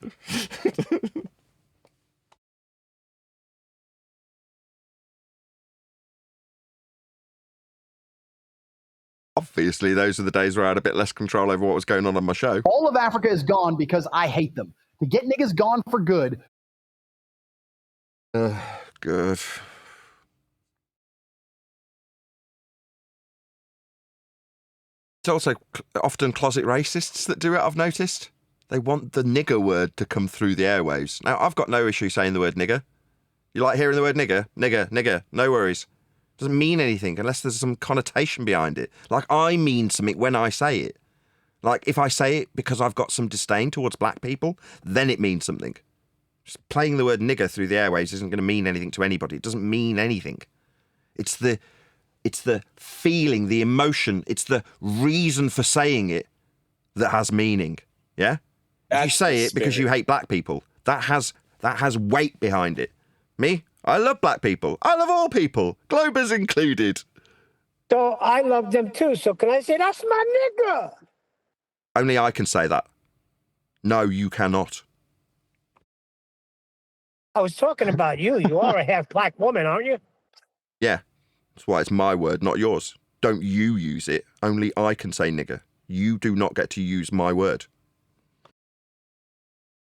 Obviously, those are the days where I had a bit less control over what was going on my show. All of Africa is gone because I hate them. To get niggas gone for good. Good. It's also often closet racists that do it, I've noticed. They want the nigger word to come through the airwaves. Now, I've got no issue saying the word nigger. You like hearing the word nigger? Nigger, no worries. Doesn't mean anything unless there's some connotation behind it. Like, I mean something when I say it. Like, if I say it because I've got some disdain towards black people, then it means something. Just playing the word nigger through the airwaves isn't going to mean anything to anybody. It doesn't mean anything. It's the feeling, the emotion, it's the reason for saying it that has meaning. Yeah? If you say it because you hate black people, that has weight behind it. Me? I love black people. I love all people, Globers included. So I love them too. So can I say, that's my nigga? Only I can say that. No, you cannot. I was talking about you. You are a half black woman, aren't you? Yeah, that's why it's my word, not yours. Don't you use it. Only I can say nigger. You do not get to use my word.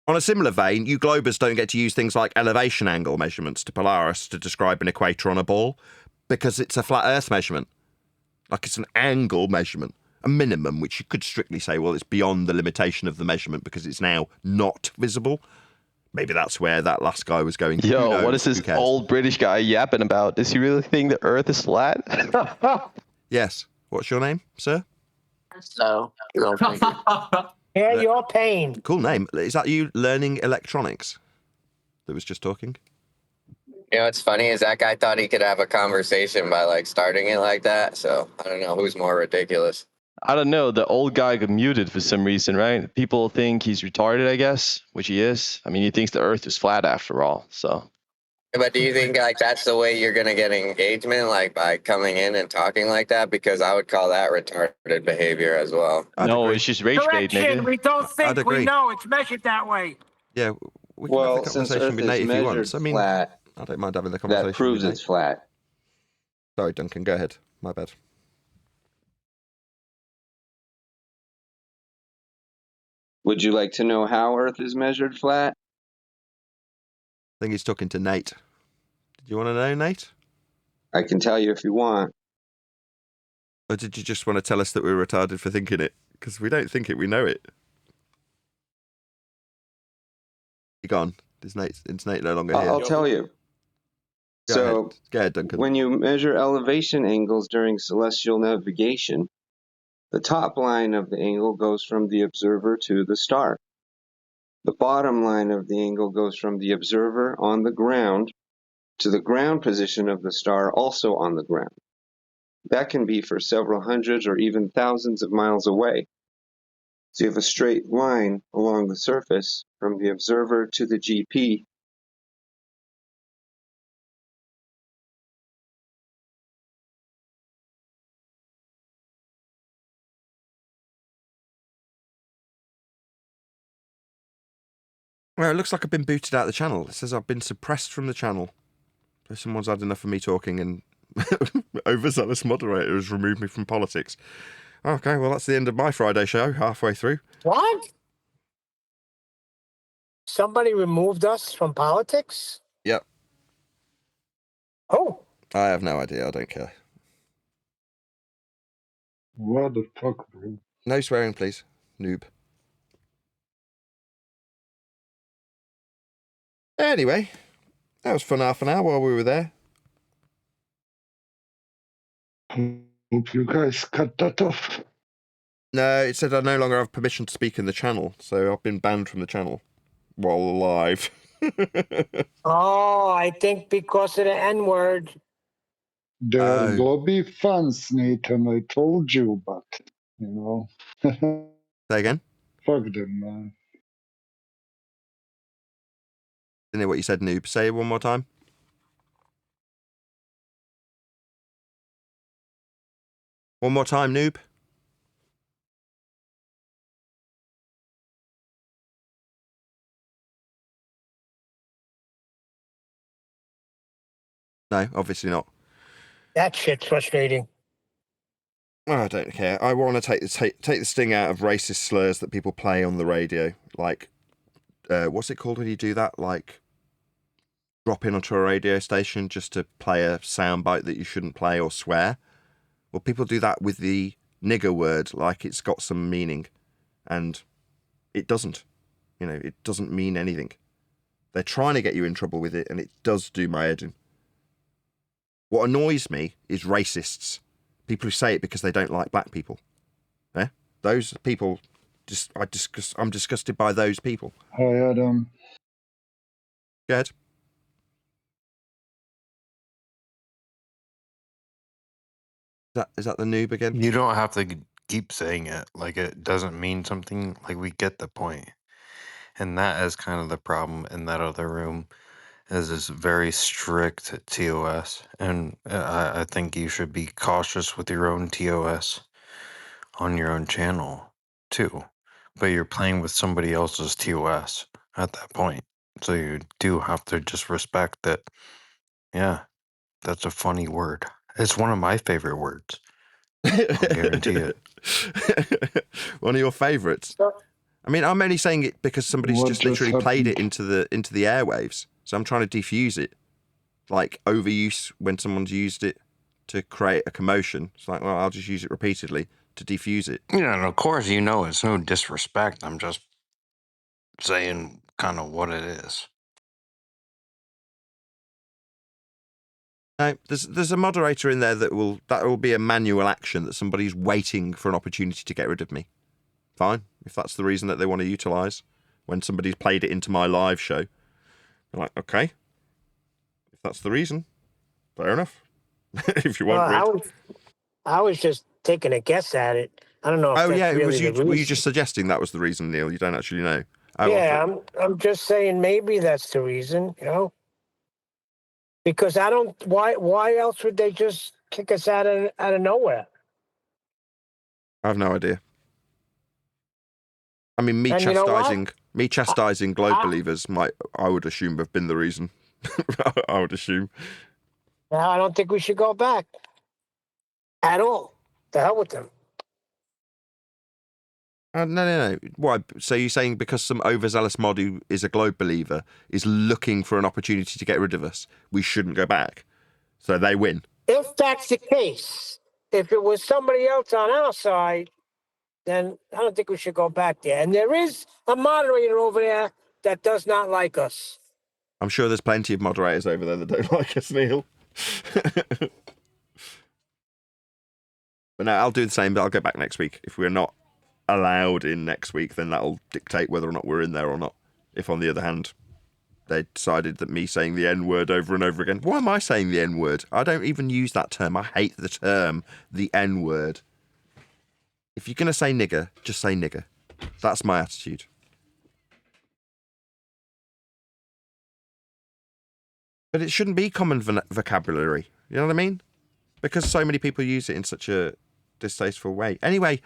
On a similar vein, you Globers don't get to use things like elevation angle measurements to Polaris to describe an equator on a ball because it's a flat Earth measurement. Like, it's an angle measurement, a minimum, which you could strictly say, well, it's beyond the limitation of the measurement because it's now not visible. Maybe that's where that last guy was going. Yo, what is this old British guy yapping about? Does he really think the Earth is flat? Yes. What's your name, sir? No. Yeah, your pain. Cool name. Is that you learning electronics that was just talking? You know what's funny is that guy thought he could have a conversation by like starting it like that. So I don't know who's more ridiculous. I don't know. The old guy got muted for some reason, right? People think he's retarded, I guess, which he is. I mean, he thinks the Earth is flat after all. So. But do you think like that's the way you're gonna get engagement, like by coming in and talking like that? Because I would call that retarded behavior as well. No, it's just rage bait, Correction, nigga. we don't I'd think, we agree. know. It's measured that way. Yeah, we can have the conversation with Nate if he wants. I mean, flat, I don't mind having the conversation that proves with it's Nate. flat. Sorry, Duncan, go ahead. My bad. Would you like to know how Earth is measured flat? I think he's talking to Nate. Did you want to know, Nate? I can tell you if you want. Or did you just want to tell us that we're retarded for thinking it? Because we don't think it, we know it. You're gone. Is Nate no longer here? I'll tell you. Go ahead, Duncan. When you measure elevation angles during celestial navigation, the top line of the angle goes from the observer to the star. The bottom line of the angle goes from the observer on the ground to the ground position of the star also on the ground. That can be for several hundreds or even thousands of miles away. So you have a straight line along the surface from the observer to the GP. Well, it looks like I've been booted out of the channel. It says I've been suppressed from the channel. So someone's had enough of me talking and overzealous moderator has removed me from politics. Okay, well, that's the end of my Friday show, halfway through. What? Somebody removed us from politics? Yep. Oh. I have no idea. I don't care. What the fuck, bro? No swearing, please. Noob. Anyway, that was fun half an hour while we were there. Hope you guys cut that off. No, it said I no longer have permission to speak in the channel, so I've been banned from the channel while alive. Oh, I think because of the N-word. There will be fans, Nathan. I told you, but you know. Say again? Fuck them, man. Didn't hear what you said, noob. Say it one more time. One more time, noob. No, obviously not. That shit's frustrating. I don't care. I want to take the sting out of racist slurs that people play on the radio. Like, what's it called when you do that? Like, drop in onto a radio station just to play a soundbite that you shouldn't play or swear. Well, people do that with the nigger word, like it's got some meaning, and it doesn't. You know, it doesn't mean anything. They're trying to get you in trouble with it, and it does do my head in. What annoys me is racists. People who say it because they don't like black people. Yeah? Those people, I'm disgusted by those people. Hi, Adam. Go ahead. Is that the noob again? You don't have to keep saying it. Like, it doesn't mean something. Like, we get the point. And that is kind of the problem in that other room, is this very strict TOS. And I think you should be cautious with your own TOS on your own channel, too. But you're playing with somebody else's TOS at that point. So you do have to just respect that, yeah, that's a funny word. It's one of my favorite words. I'll guarantee it. One of your favourites. I mean, I'm only saying it because somebody's What just just literally played it happened? into the airwaves. So I'm trying to defuse it. Like overuse when someone's used it to create a commotion. It's like, well, I'll just use it repeatedly to defuse it. Yeah, and of course, you know, it's no disrespect. I'm just saying kind of what it is. No, there's a moderator in there that will be a manual action that somebody's waiting for an opportunity to get rid of me. Fine, if that's the reason that they want to utilise when somebody's played it into my live show. I'm like, okay, that's the reason, fair enough. If you want Well, grid. I was just taking a guess at it. I don't know if Oh that's yeah, it really was the you. reason. Were you just suggesting that was the reason, Neil? You don't actually know. Oh, Yeah, I'm just saying maybe that's the reason, because I don't. Why else would they just kick us out of nowhere? I have no idea. I mean, me And you know what? chastising globe believers I would assume, have been the reason. I would assume. Now I don't think we should go back at all. The hell with them. No. Why? So you're saying because some overzealous mod who is a globe believer is looking for an opportunity to get rid of us, we shouldn't go back? So they win. If that's the case, if it was somebody else on our side, then I don't think we should go back there. And there is a moderator over there that does not like us. I'm sure there's plenty of moderators over there that don't like us, Neil. But no, I'll do the same, but I'll go back next week. If we're not allowed in next week, then that'll dictate whether or not we're in there or not. If, on the other hand, they decided that me saying the N-word over and over again... Why am I saying the N-word? I don't even use that term. I hate the term, the N-word. If you're going to say nigger, just say nigger. That's my attitude. But it shouldn't be common vocabulary. You know what I mean? Because so many people use it in such a distasteful way. Anyway,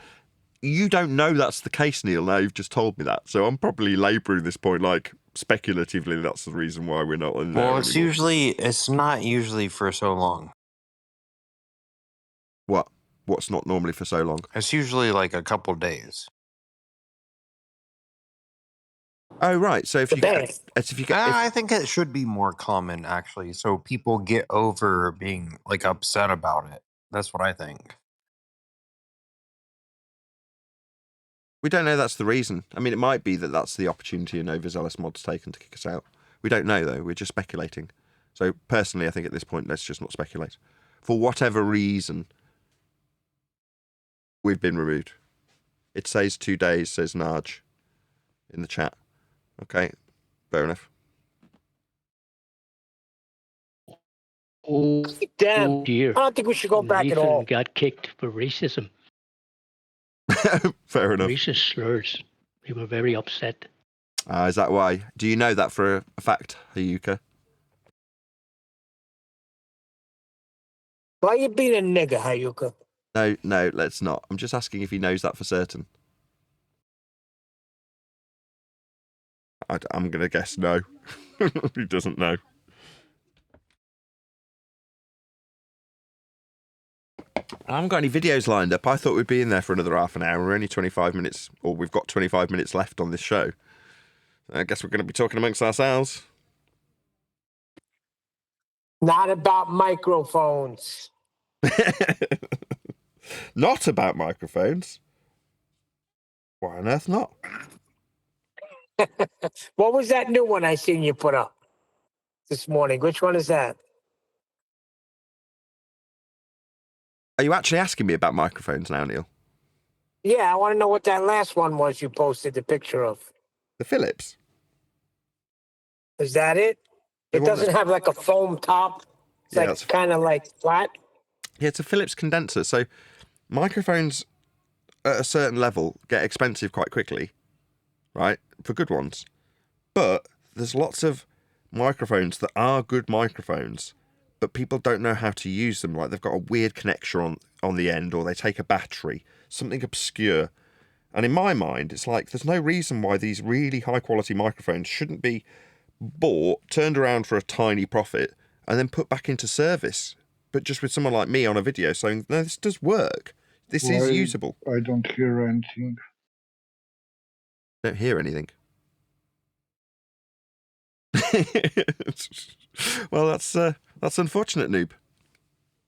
you don't know that's the case, Neil. Now you've just told me that. So I'm probably labouring this point like speculatively that's the reason why we're not in there Well, anymore. it's not usually for so long. What? What's not normally for so long? It's usually like a couple days. Oh, right. So if you get... I think it should be more common, actually, so people get over being, like, upset about it. That's what I think. We don't know that's the reason. I mean, it might be that that's the opportunity an overzealous mod's taken to kick us out. We don't know, though. We're just speculating. So, personally, I think at this point, let's just not speculate. For whatever reason, we've been removed. It says 2 days, says Narj in the chat. Okay, fair enough. Oh, Damn. dear. I don't think we should go back at all. Nathan got kicked for racism. Fair enough. Racist slurs. They were very upset. Is that why? Do you know that for a fact, Hayuka? Why you being a nigger, Hayuka? No, let's not. I'm just asking if he knows that for certain. I'm going to guess no. He doesn't know. I haven't got any videos lined up. I thought we'd be in there for another half an hour. We're only 25 minutes, or we've got 25 minutes left on this show. I guess we're going to be talking amongst ourselves. Not about microphones. Not about microphones. Why on earth not? What was that new one I seen you put up this morning? Which one is that? Are you actually asking me about microphones now, Neil? Yeah, I want to know what that last one was you posted the picture of. The Philips. Is that it? It doesn't have like a foam top. It's like kind of like flat. Yeah, it's a Philips condenser. So microphones at a certain level get expensive quite quickly, right? For good ones. But there's lots of microphones that are good microphones, but people don't know how to use them. Like they've got a weird connection on the end, or they take a battery, something obscure. And in my mind, it's like there's no reason why these really high quality microphones shouldn't be bought, turned around for a tiny profit, and then put back into service. But just with someone like me on a video saying, no, this does work. This is usable. I don't hear anything. Don't hear anything. Well, that's unfortunate, noob.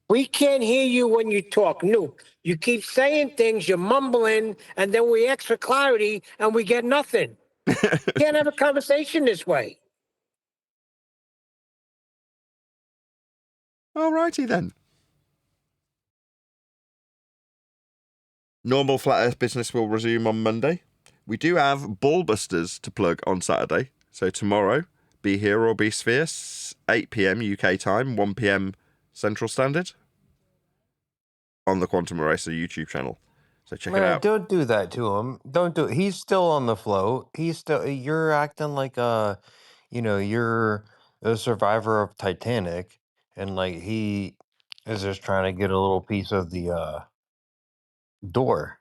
We can't hear you when you talk, noob. You keep saying things, you're mumbling, and then we ask for clarity, and we get nothing. Can't have a conversation this way. Alrighty then. Normal Flat Earth business will resume on Monday. We do have Ballbusters to plug on Saturday. So tomorrow, be here or be sphere, 8 p.m. UK time, 1 p.m. Central Standard, on the Quantum Eraser YouTube channel. So check it out. Don't do that to him. Don't do it. He's still on the float. You're acting like you're a survivor of Titanic, and like he is just trying to get a little piece of the door.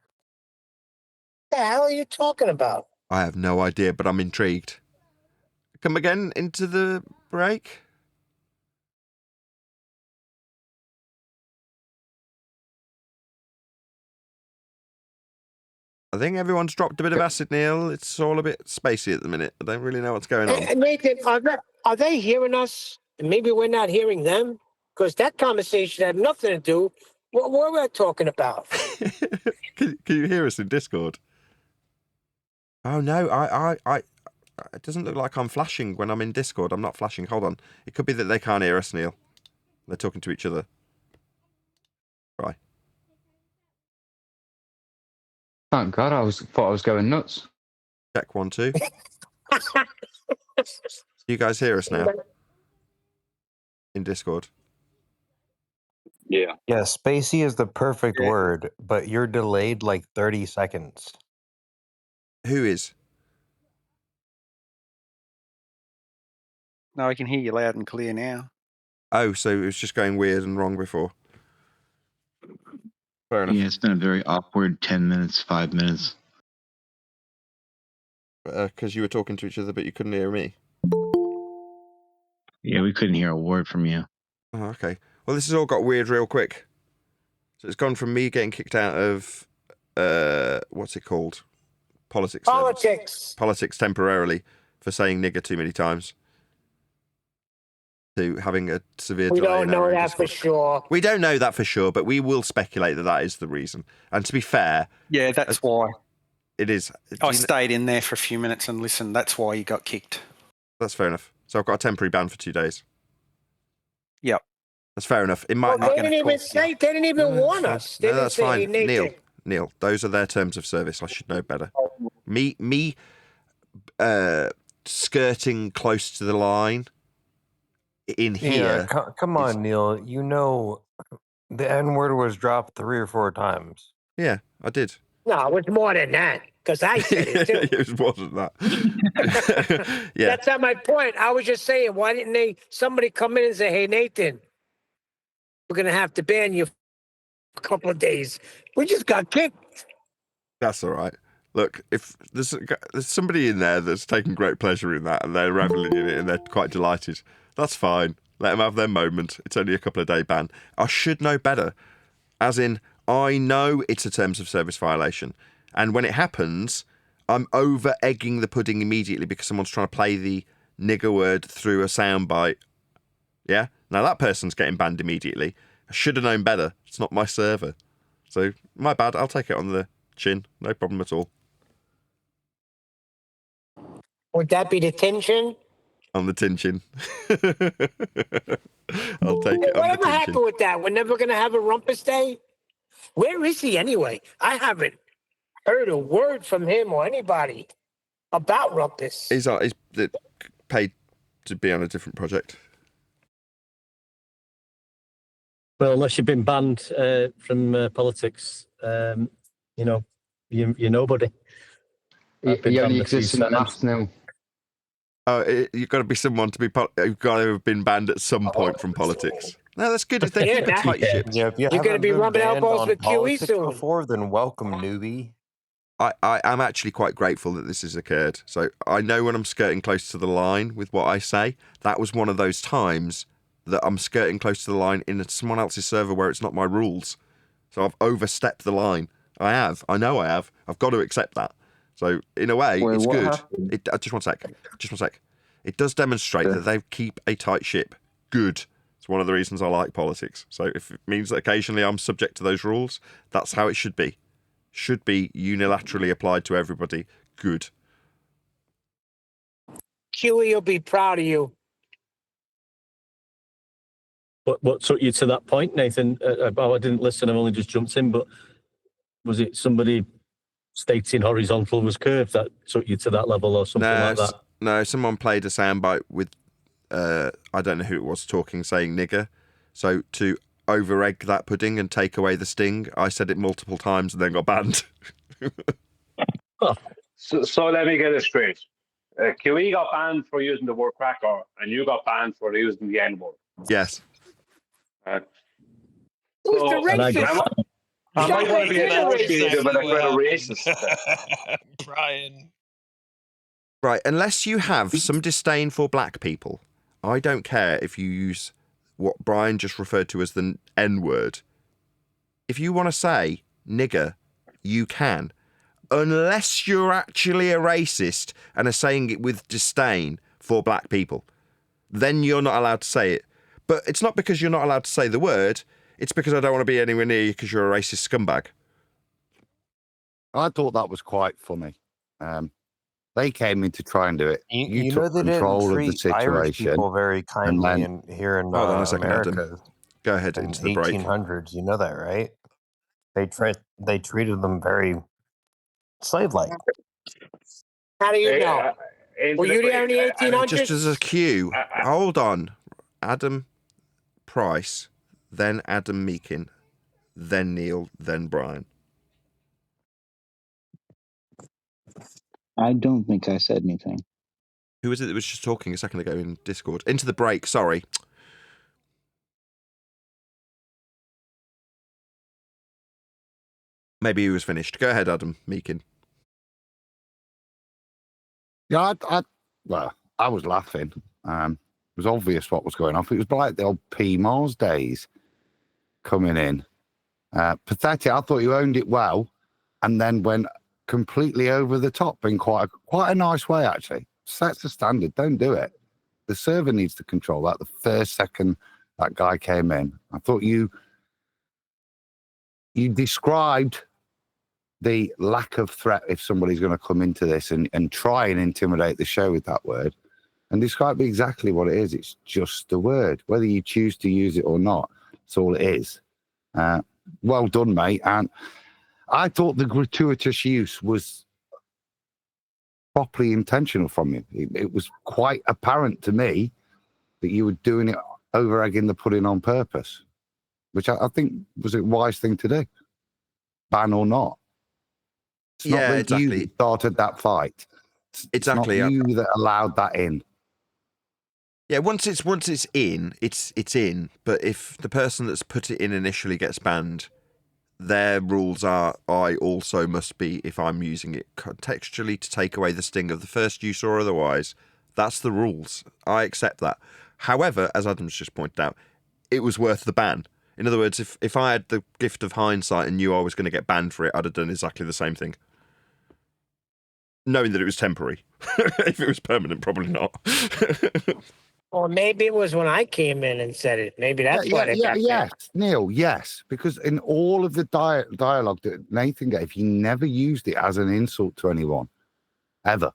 What the hell are you talking about? I have no idea, but I'm intrigued. Come again into the break? I think everyone's dropped a bit of acid, Neil. It's all a bit spacey at the minute. I don't really know what's going on. Nathan, are they hearing us? And maybe we're not hearing them? Because that conversation had nothing to do with what we're talking about. Can you hear us in Discord? Oh no, it doesn't look like I'm flashing when I'm in Discord. I'm not flashing. Hold on. It could be that they can't hear us, Neil. They're talking to each other. Right. Thank God, thought I was going nuts. Check 1, 2. You guys hear us now? In Discord. Yeah. Yeah, spacey is the perfect word, but you're delayed like 30 seconds. Who is? No, I can hear you loud and clear now. Oh, so it was just going weird and wrong before. Fair enough. Yeah, it's been a very awkward 10 minutes, 5 minutes. Because you were talking to each other, but you couldn't hear me. Yeah, we couldn't hear a word from you. Oh, okay. Well, this has all got weird real quick. So it's gone from me getting kicked out of, what's it called? Politics. Politics temporarily for saying nigger too many times. To having a severe We delay don't in know our that for Discord. sure. We don't know that for sure, but we will speculate that that is the reason. And to be fair... Yeah, that's why. It is. I stayed in there for a few minutes and listened. That's why you got kicked. That's fair enough. So I've got a temporary ban for 2 days. Yep. That's fair enough. It might They didn't even say. They didn't even warn us. They No, didn't that's say, fine. "Hey, Nathan." Neil, those are their terms of service. I should know better. Me, skirting close to the line in here. Yeah, come on, Neil. You know the N-word was dropped 3 or 4 times. Yeah, I did. No, it was more than that. Because I said it too. It was more than that. Yeah. That's not my point. I was just saying, why didn't somebody come in and say, "Hey, Nathan, we're gonna have to ban you for a couple of days." We just got kicked. That's all right. Look, if there's somebody in there that's taking great pleasure in that and they're reveling in it and they're quite delighted, that's fine. Let them have their moment. It's only a couple of day ban. I should know better. As in, I know it's a terms of service violation. And when it happens, I'm over egging the pudding immediately because someone's trying to play the nigger word through a soundbite. Yeah? Now that person's getting banned immediately. I should have known better. It's not my server. So, my bad. I'll take it on the chin. No problem at all. Would that be the tension? On the tin chin. I'll take it on the Whatever tin happened chin. with that? We're never gonna have a Rumpus Day. Where is he anyway? I haven't heard a word from him or anybody about Rumpus. He's paid to be on a different project. Well, unless you've been banned from politics, you're nobody. He only exists in the maths now. You've got to be someone to be. You've got to have been banned at some point from politics. No, that's good. They keep a tight ship. Yeah, if You're going to be rubbing elbows with QE soon. Before, then welcome, newbie. I am actually quite grateful that this has occurred. So I know when I'm skirting close to the line with what I say. That was one of those times that I'm skirting close to the line in someone else's server where it's not my rules. So I've overstepped the line. I have. I know I have. I've got to accept that. So in a way, it's good. Just one sec. It does demonstrate that they keep a tight ship. Good. It's one of the reasons I like politics. So if it means that occasionally I'm subject to those rules, that's how it should be. Should be unilaterally applied to everybody. Good. QE will be proud of you. What took you to that point, Nathan? I didn't listen. I've only just jumped in. But was it somebody stating horizontal was curved that took you to that level, or something like that? No, someone played a soundbite with, I don't know who it was talking, saying nigger. So to over-egg that pudding and take away the sting, I said it multiple times and then got banned. So let me get it straight. QE got banned for using the word cracker, and you got banned for using the N-word. Yes. Who's the racist? I might want to be associated with a Exactly what racist. Brian. Right, unless you have some disdain for black people, I don't care if you use what Brian just referred to as the N-word. If you want to say nigger, you can. Unless you're actually a racist and are saying it with disdain for black people, then you're not allowed to say it. But it's not because you're not allowed to say the word, it's because I don't want to be anywhere near you because you're a racist scumbag. I thought that was quite funny. They came in to try and do it. You took know they didn't control of the treat Irish situation. people very kindly here in Hold on a second, America. Adam. Go ahead in into the break. 1800s, you know that, right? They treated them very slave-like. How do you know? Were you there in the 1800s? Just as a cue, hold on. Adam Price, then Adam Meakin, then Neil, then Brian. I don't think I said anything. Who was it that was just talking a second ago in Discord? Into the break, sorry. Maybe he was finished. Go ahead, Adam Meakin. Yeah, I was laughing. It was obvious what was going on. It was like the old P. Mars days coming in. Pathetic. I thought you owned it well, and then went completely over the top in quite a nice way, actually. Sets the standard. Don't do it. The server needs to control that. The first second that guy came in, I thought you described the lack of threat if somebody's going to come into this and try and intimidate the show with that word, and describe exactly what it is. It's just a word. Whether you choose to use it or not, that's all it is. Well done, mate. And I thought the gratuitous use was properly intentional from you. It was quite apparent to me that you were doing it, over-egging the pudding on purpose, which I think was a wise thing to do, ban or not. It's not that exactly. you that started that fight. Exactly. It's not you that allowed that in. Yeah, once it's in, it's in. But if the person that's put it in initially gets banned, their rules are I also must be, if I'm using it contextually to take away the sting of the first use or otherwise. That's the rules. I accept that. However, as Adam's just pointed out, it was worth the ban. In other words, if I had the gift of hindsight and knew I was going to get banned for it, I'd have done exactly the same thing. Knowing that it was temporary. If it was permanent, probably not. Or maybe it was when I came in and said it. Maybe that's why they got banned. Yes, Neil, yes. Because in all of the dialogue that Nathan gave, he never used it as an insult to anyone, ever.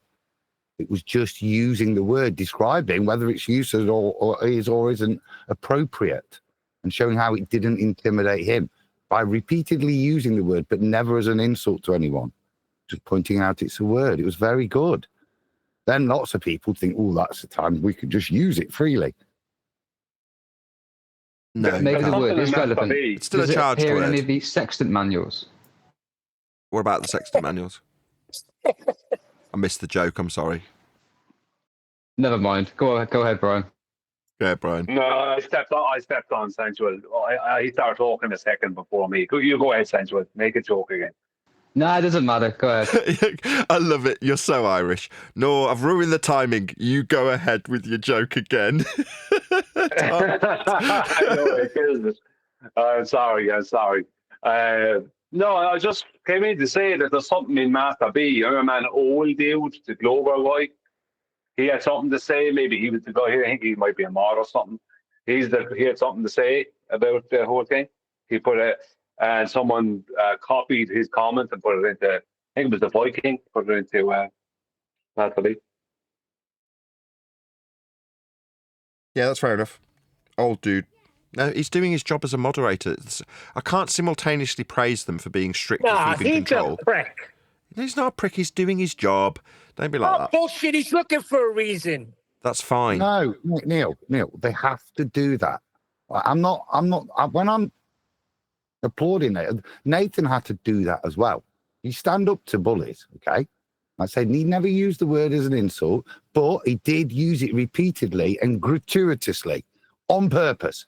It was just using the word, describing whether its use or is or isn't appropriate, and showing how it didn't intimidate him by repeatedly using the word, but never as an insult to anyone. Just pointing out it's a word. It was very good. Then lots of people think, oh, that's the time we could just use it freely. No, maybe the word is relevant. It's still Does a charged it appear word. in any of the sextant manuals? What about the sextant manuals? I missed the joke, I'm sorry. Never mind. Go ahead, Brian. Go ahead, Brian. No, I stepped on Sensual. He started talking a second before me. You go ahead, Sensual. Make a joke again. Nah, it doesn't matter. Go ahead. I love it. You're so Irish. No, I've ruined the timing. You go ahead with your joke again. I know it is. I'm sorry. No, I just came in to say that there's something in Master B. You know, man, old dude, the global guy. He had something to say. Maybe he was the guy here. I think he might be a mod or something. He had something to say about the whole thing. He put it, and someone copied his comment and put it into, I think it was the Viking, put it into Master B. Yeah, that's fair enough. Old dude. No, he's doing his job as a moderator. I can't simultaneously praise them for being strict and keeping control. He's a prick. He's not a prick. He's doing his job. Don't be like that. Bullshit. He's looking for a reason. That's fine. No, Neil, they have to do that. When I'm applauding it, Nathan had to do that as well. You stand up to bullies, okay? I said he never used the word as an insult, but he did use it repeatedly and gratuitously on purpose.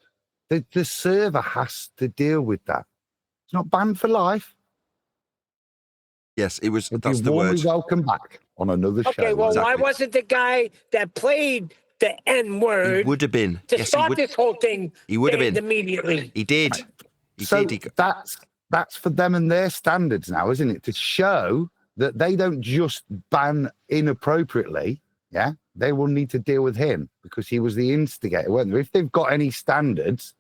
The server has to deal with that. It's not banned for life. Yes, it was. But That's you're the word. warmly welcome back on another show. Okay, well, Exactly. why wasn't the guy that played the N word He would have been. to Yes, start he would. this whole thing? He would have banned been immediately. He did. That's for them and their standards now, isn't it? To show that they don't just ban inappropriately. Yeah, they will need to deal with him because he was the instigator, weren't they? If they've got any standards,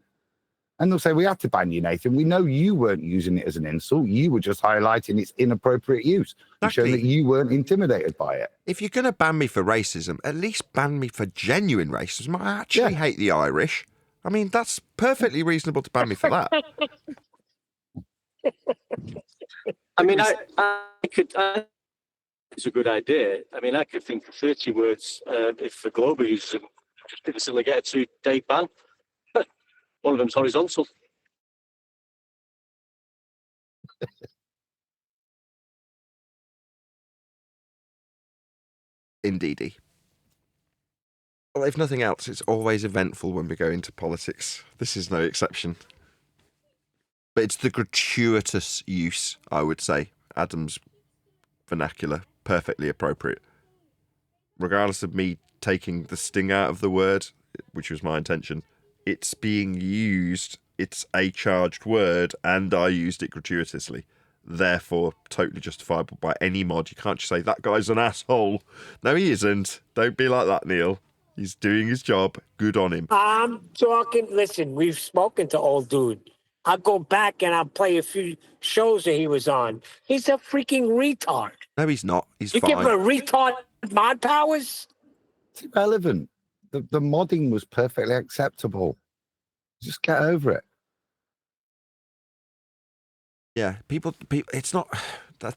and they'll say, we had to ban you, Nathan. We know you weren't using it as an insult. You were just highlighting its inappropriate use and showing that you weren't intimidated by it. If you're going to ban me for racism, at least ban me for genuine racism. I actually hate the Irish. I mean, that's perfectly reasonable to ban me for that. I mean, it's a good idea. I mean, I could think of 30 words if the Global uses them, just instantly get a 2-day ban. One of them's horizontal. Indeedy. Well, if nothing else, it's always eventful when we go into politics. This is no exception. But it's the gratuitous use, I would say. Adam's vernacular, perfectly appropriate. Regardless of me taking the sting out of the word, which was my intention, it's being used, it's a charged word, and I used it gratuitously. Therefore, totally justifiable by any mod. You can't just say, that guy's an asshole. No, he isn't. Don't be like that, Neil. He's doing his job. Good on him. I'm talking, listen, we've spoken to old dude. I'll go back and I'll play a few shows that he was on. He's a freaking retard. No, he's not. He's you fine. give him a retard mod powers? It's irrelevant. The modding was perfectly acceptable. Just get over it. Yeah, people. It's not.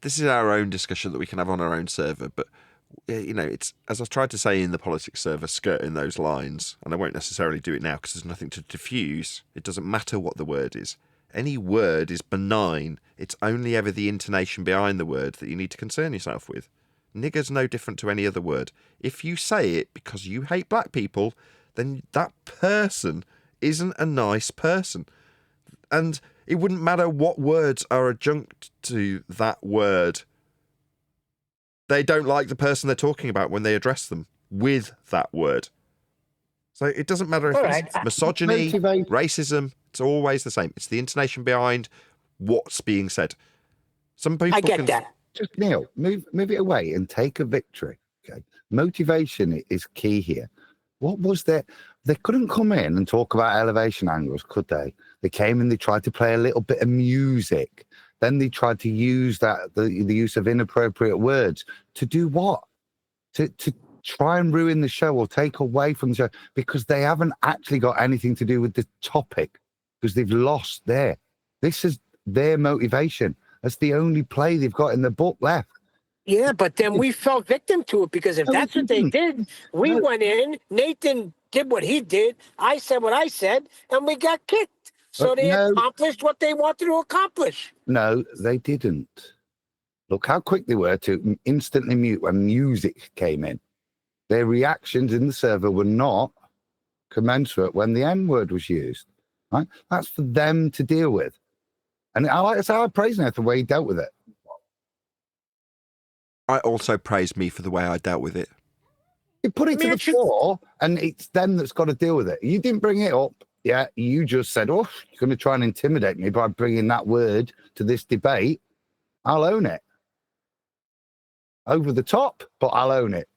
This is our own discussion that we can have on our own server. But you know, it's as I've tried to say in the politics server, skirting those lines, and I won't necessarily do it now because there's nothing to diffuse. It doesn't matter what the word is. Any word is benign. It's only ever the intonation behind the word that you need to concern yourself with. Nigger's no different to any other word. If you say it because you hate black people, then that person isn't a nice person. And it wouldn't matter what words are adjunct to that word. They don't like the person they're talking about when they address them with that word. So it doesn't matter if it's misogyny, racism, it's always the same. It's the intonation behind what's being said. Some people I get that. Just Neil, move it away and take a victory. Okay, motivation is key here. What was that? They couldn't come in and talk about elevation angles, could they? They came and they tried to play a little bit of music. Then they tried to use the use of inappropriate words to do what? To try and ruin the show or take away from the show because they haven't actually got anything to do with the topic because they've lost there. This is their motivation. That's the only play they've got in the book left. Yeah, but then we fell victim to it because if that's what they did, we went in, Nathan did what he did, I said what I said, and we got kicked. So they accomplished what they wanted to accomplish. No, they didn't. Look how quick they were to instantly mute when music came in. Their reactions in the server were not commensurate when the N word was used. Right? That's for them to deal with. And I praise Nathan the way he dealt with it. I also praise me for the way I dealt with it. You put it to the floor, and it's them that's got to deal with it. You didn't bring it up. Yeah, you just said, oh, you're going to try and intimidate me by bringing that word to this debate. I'll own it. Over the top, but I'll own it.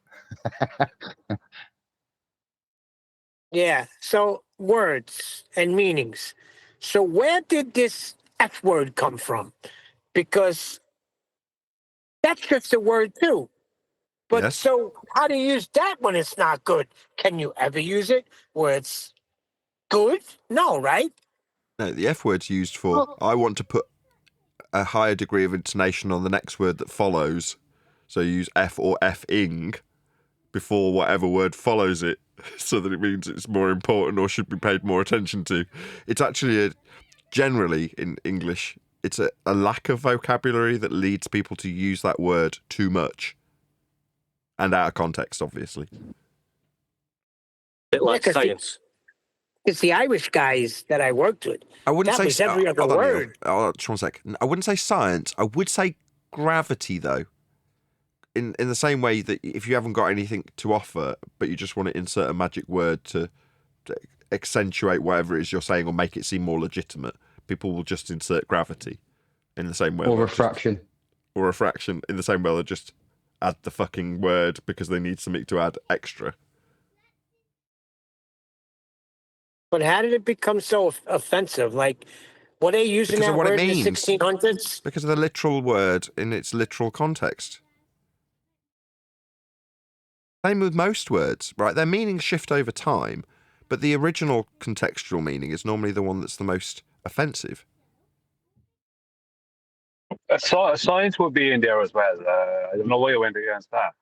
Yeah, so words and meanings. So where did this F word come from? Because that's just a word too. But so how do you use that when it's not good? Can you ever use it where it's good? No, right? No, the F word's used for, I want to put a higher degree of intonation on the next word that follows. So you use F or F-ing before whatever word follows it, so that it means it's more important or should be paid more attention to. It's actually generally in English, it's a lack of vocabulary that leads people to use that word too much. And out of context, obviously. Bit like science. It's the Irish guys that I worked with. I wouldn't that say was every other hold on, Neil. word. Just 1 sec. I wouldn't say science. I would say gravity, though. In the same way that if you haven't got anything to offer, but you just want to insert a magic word to accentuate whatever it is you're saying or make it seem more legitimate, people will just insert gravity in the same way. Or refraction. Or refraction in the same way they'll just add the fucking word because they need something to add extra. But how did it become so offensive? Like, were they using Because that of what word it in the means. 1600s? Because of the literal word in its literal context. Same with most words, right? Their meanings shift over time, but the original contextual meaning is normally the one that's the most offensive. Science would be in there as well. I don't know why I went against that.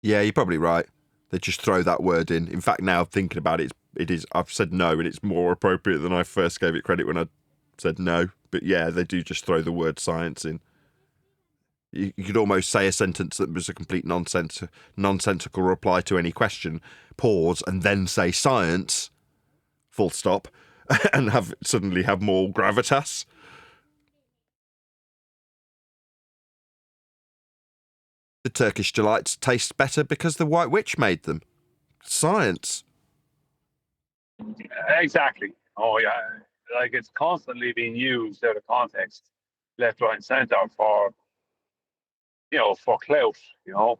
Yeah, you're probably right. They just throw that word in. In fact, now thinking about it, it is. I've said no, and it's more appropriate than I first gave it credit when I said no. But yeah, they do just throw the word science in. You could almost say a sentence that was a complete nonsensical reply to any question, pause, and then say science, full stop, and suddenly have more gravitas. The Turkish delights taste better because the White Witch made them. Science. Exactly. Oh yeah, like it's constantly being used out of context, left, right, and center for clout. Yeah,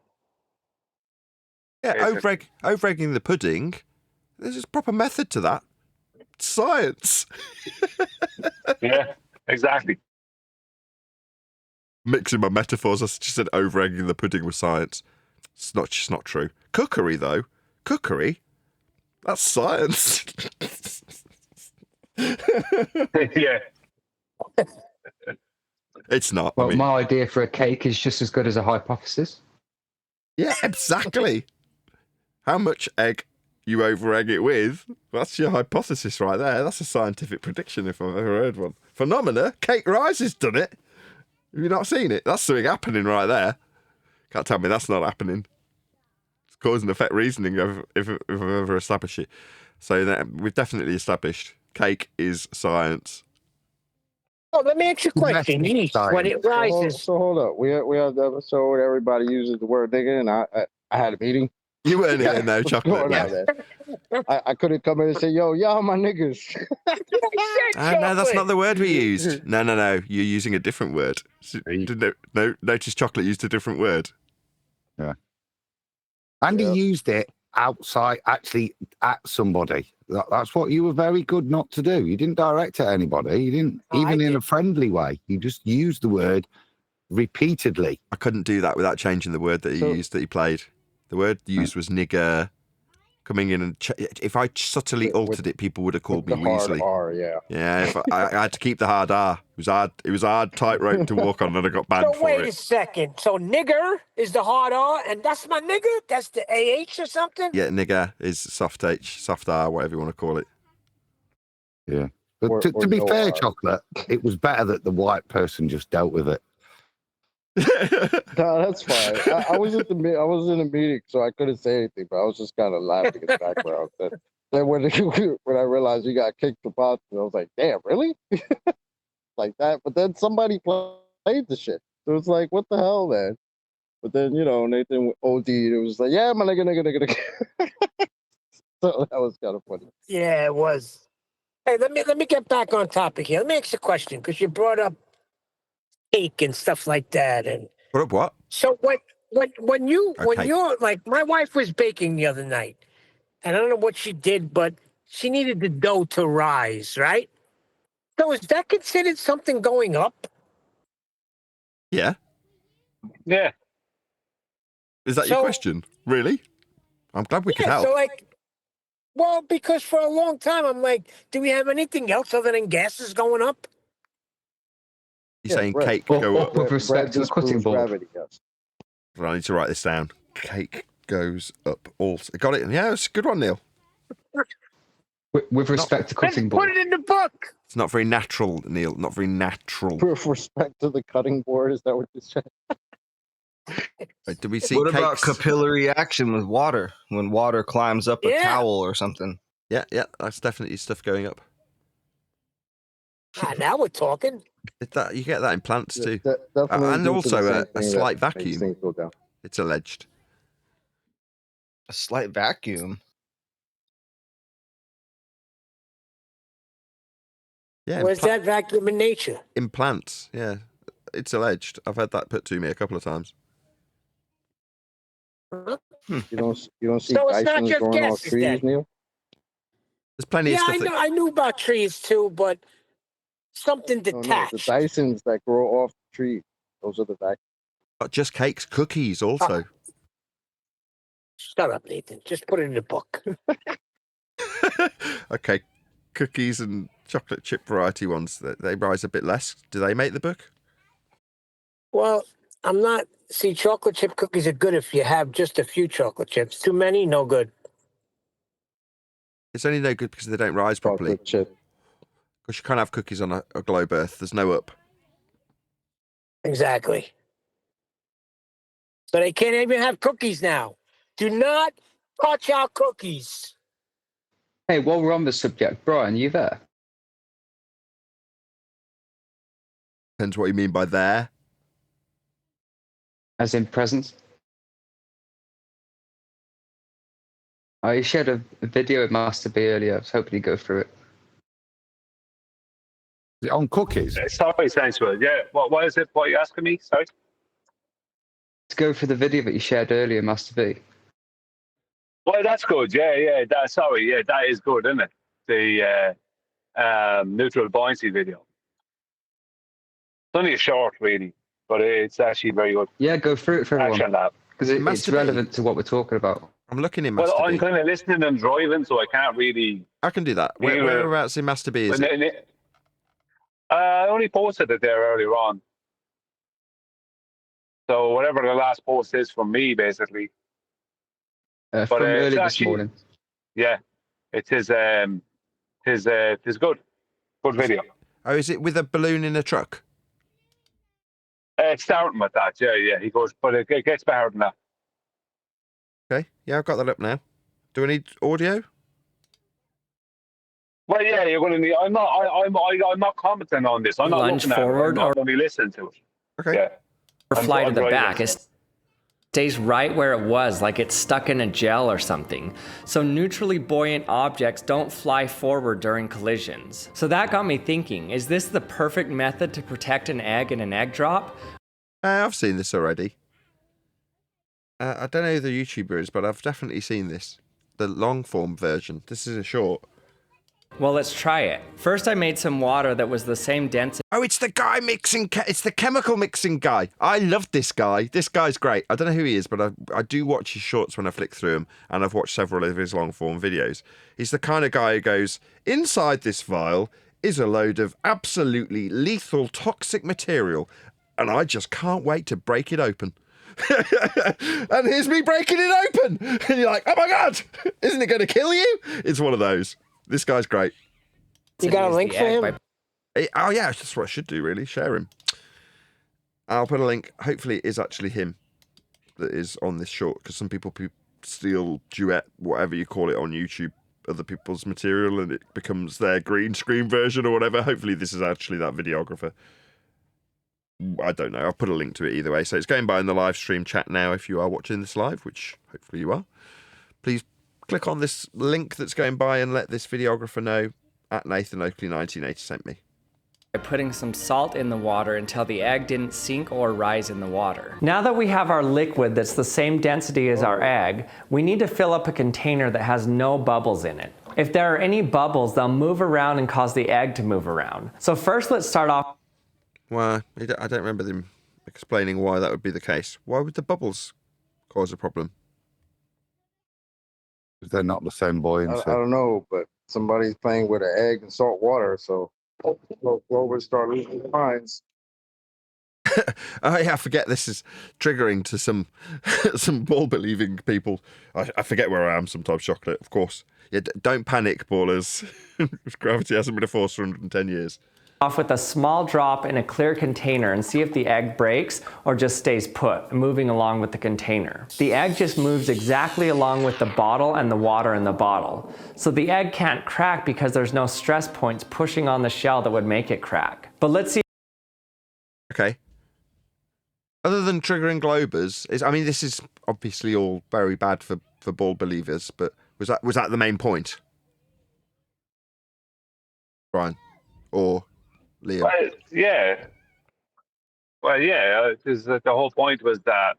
over-egging the pudding. There's a proper method to that. Science. Yeah, exactly. Mixing my metaphors, I just said over-egging the pudding with science. It's just not true. Cookery, though. Cookery? That's science. Yeah. It's not. Well, my idea for a cake is just as good as a hypothesis. Yeah, exactly. How much egg you over-egg it with, that's your hypothesis right there. That's a scientific prediction if I've ever heard one. Phenomena, Kate Rice has done it. Have you not seen it? That's something happening right there. Can't tell me that's not happening. It's cause and effect reasoning if I've ever established it. So we've definitely established cake is science. Oh, let me ask you a question. When it rises... So hold up. We had the episode where everybody uses the word nigga, and I had a meeting. You weren't here, no, chocolate. Yeah. I couldn't come in and say, yo, y'all my niggas. No, that's not the word we used. No. You're using a different word. No, notice chocolate used a different word. Yeah. And he used it outside, actually, at somebody. That's what you were very good not to do. You didn't direct at anybody. You didn't, even in a friendly way. You just used the word repeatedly. I couldn't do that without changing the word that he used that he played. The word used was nigger. Coming in and if I subtly altered it, people would have called me Weasley. R, yeah. Yeah, if I had to keep the hard R. It was a hard tightrope to walk on, and I got banned for it. So wait a second. So nigger is the hard R, and that's my nigger? That's the AH or something? Yeah, nigger is soft H, soft R, whatever you want to call it. Yeah. But to be fair, Chocolate, it was better that the white person just dealt with it. No, that's fine. I was in a meeting, so I couldn't say anything, but I was just kind of laughing in the background. Then when I realized you got kicked about, I was like, damn, really? Like that. But then somebody played the shit. So it's like, what the hell, man? But then, Nathan OD'd. It was like, yeah, my nigga. So that was kind of funny. Yeah, it was. Hey, let me get back on topic here. Let me ask you a question, because you brought up cake and stuff like that. And what? So when you're like, my wife was baking the other night, and I don't know what she did, but she needed the dough to rise, right? So is that considered something going up? Yeah. Yeah. Is that your question? Really? I'm glad we could help. So like, Well, because for a long time, I'm like, do we have anything else other than gases going up? You're saying bread. cake Or- go or up. with respect to the cutting disproves board. gravity, yes. I need to write this down. Cake goes up also. Got it? Yeah, it's a good one, Neil. With respect to Let's cutting put board. it in the book. It's not very natural, Neil. Not very natural. With respect to the cutting board, is that what you said? Wait, did we see What about cakes? capillary action with water? When water climbs up a towel or something? Yeah, that's definitely stuff going up. Now we're talking. You get that in plants too. definitely And due to the also same a thing slight that makes vacuum. things go down. It's alleged. A slight vacuum. Yeah, Where's that vacuum in nature? in plants? Yeah, it's alleged. I've had that put to me a couple of times. You don't see So it's not Dysons just growing off gases trees, then? Neil? There's plenty Yeah, of stuff. I know. I knew about trees too, but something No, detached. the Dysons that grow off trees, those are the vacuums. Not just cakes, cookies also. Shut up, Nathan. Just put it in the book. Okay, cookies and chocolate chip variety ones, they rise a bit less. Do they make the book? Well, I'm not. See, chocolate chip cookies are good if you have just a few chocolate chips. Too many, no good. It's only no good because they don't rise properly. Because you can't have cookies on a globe Earth. There's no up. Exactly. So they can't even have cookies now. Do not touch our cookies. Hey, while we're on the subject, Brian, you there? Depends what you mean by there. As in present? I shared a video with Master B earlier. I was hoping you'd go through it. On cookies? Sorry, Sensual. Yeah, what is it? What are you asking me? Sorry? To go through the video that you shared earlier, Master B. Well, that's good. Yeah. That is good, isn't it? The neutral buoyancy video. It's only a short, really, but it's actually very good. Yeah, go through it for everyone. Action lab. Because it's relevant to what we're talking about. I'm looking in Well, Master I'm B. kind of listening and driving, so I can't really. I can do that. Whereabouts in Master B is it? I only posted it there earlier on. So whatever the last post is from me, basically. From early this morning. Yeah, it is. It's good. Good video. Oh, is it with a balloon in a truck? It's starting with that. Yeah. He goes, but it gets better than that. Okay. Yeah, I've got that up now. Do I need audio? Well, yeah, you're going to need. I'm not commenting on this. I'm not Lunge looking forward at it. I'm going to be listening to it. Okay. Yeah. Or fly to the driving. back. It stays right where it was, like it's stuck in a gel or something. So neutrally buoyant objects don't fly forward during collisions. So that got me thinking, is this the perfect method to protect an egg in an egg drop? I've seen this already. I don't know who the YouTuber is, but I've definitely seen this. The long form version. This is a short. Well, let's try it. First, I made some water that was the same density. Oh, it's the guy mixing. It's the chemical mixing guy. I love this guy. This guy's great. I don't know who he is, but I do watch his shorts when I flick through them, and I've watched several of his long form videos. He's the kind of guy who goes, inside this vial is a load of absolutely lethal toxic material, and I just can't wait to break it open. And here's me breaking it open. And you're like, oh my God, isn't it going to kill you? It's one of those. This guy's great. You got a link for him? Oh, yeah, that's what I should do, really. Share him. I'll put a link. Hopefully it is actually him that is on this short, because some people steal, duet, whatever you call it on YouTube, other people's material, and it becomes their green screen version or whatever. Hopefully this is actually that videographer. I don't know. I'll put a link to it either way. So it's going by in the live stream chat now if you are watching this live, which hopefully you are. Please click on this link that's going by and let this videographer know at Nathan Oakley 1980 sent me. By putting some salt in the water until the egg didn't sink or rise in the water. Now that we have our liquid that's the same density as our egg, we need to fill up a container that has no bubbles in it. If there are any bubbles, they'll move around and cause the egg to move around. So first, let's start off. Well, I don't remember them explaining why that would be the case. Why would the bubbles cause a problem? because they're not the same buoyancy. I don't know, but somebody's playing with an egg and salt water, so Clovers start losing their minds. Oh yeah, I forget this is triggering to some some ball believing people. I forget where I am sometimes. Chocolate, of course. Yeah, don't panic, ballers. Gravity hasn't been a force for 110 years. Off with a small drop in a clear container and see if the egg breaks or just stays put, moving along with the container. The egg just moves exactly along with the bottle and the water in the bottle. So the egg can't crack because there's no stress points pushing on the shell that would make it crack. But let's see. Okay. Other than triggering globers, I mean, this is obviously all very bad for ball believers, but was that the main point? Brian? Or Liam? Well, yeah. Well, yeah, because the whole point was that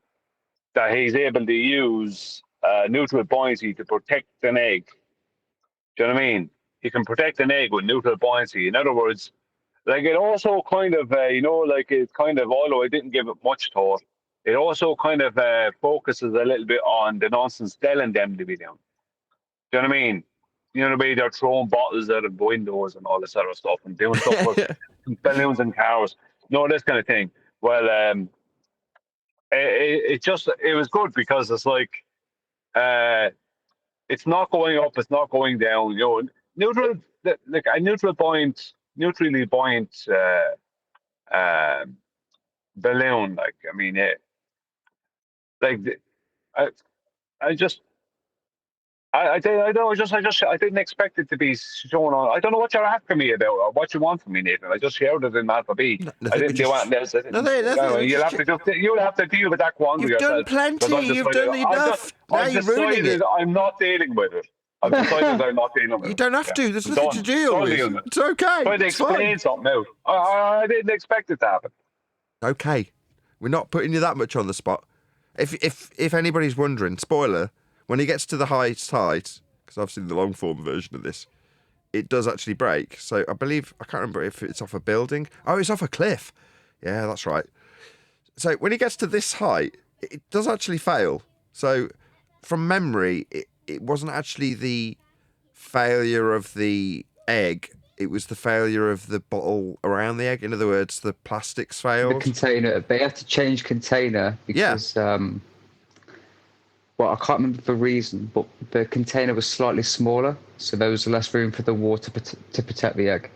he's able to use neutral buoyancy to protect an egg. Do you know what I mean? He can protect an egg with neutral buoyancy. In other words, like it also kind of, like it kind of, although I didn't give it much thought, it also kind of focuses a little bit on the nonsense telling them to be doing. Do you know what I mean? You know the way they're throwing bottles out of windows and all this other stuff and doing stuff with balloons and cars. No, this kind of thing. Well, it was good because it's like, it's not going up, it's not going down. You know, like a neutrally buoyant balloon. Like, I mean, I didn't expect it to be shown on. I don't know what you're asking me about or what you want from me, Nathan. I just shared it in Alpha B. I didn't do anything else. You'll have to deal with that quandary yourself. You've done plenty. You've done enough. Now you're ruining it. I'm not dealing with it. I've decided I'm not dealing with it. You don't have to. There's nothing to deal with. It's okay. Trying to explain something out. I didn't expect it to happen. Okay. We're not putting you that much on the spot. If anybody's wondering, spoiler, when he gets to the highest height, because I've seen the long form version of this, it does actually break. So I believe, I can't remember if it's off a building. Oh, it's off a cliff. Yeah, that's right. So when he gets to this height, it does actually fail. So from memory, it wasn't actually the failure of the egg. It was the failure of the bottle around the egg. In other words, the plastics failed. The container. They have to change container because, well, I can't remember the reason, but the container was slightly smaller, so there was less room for the water to protect the egg.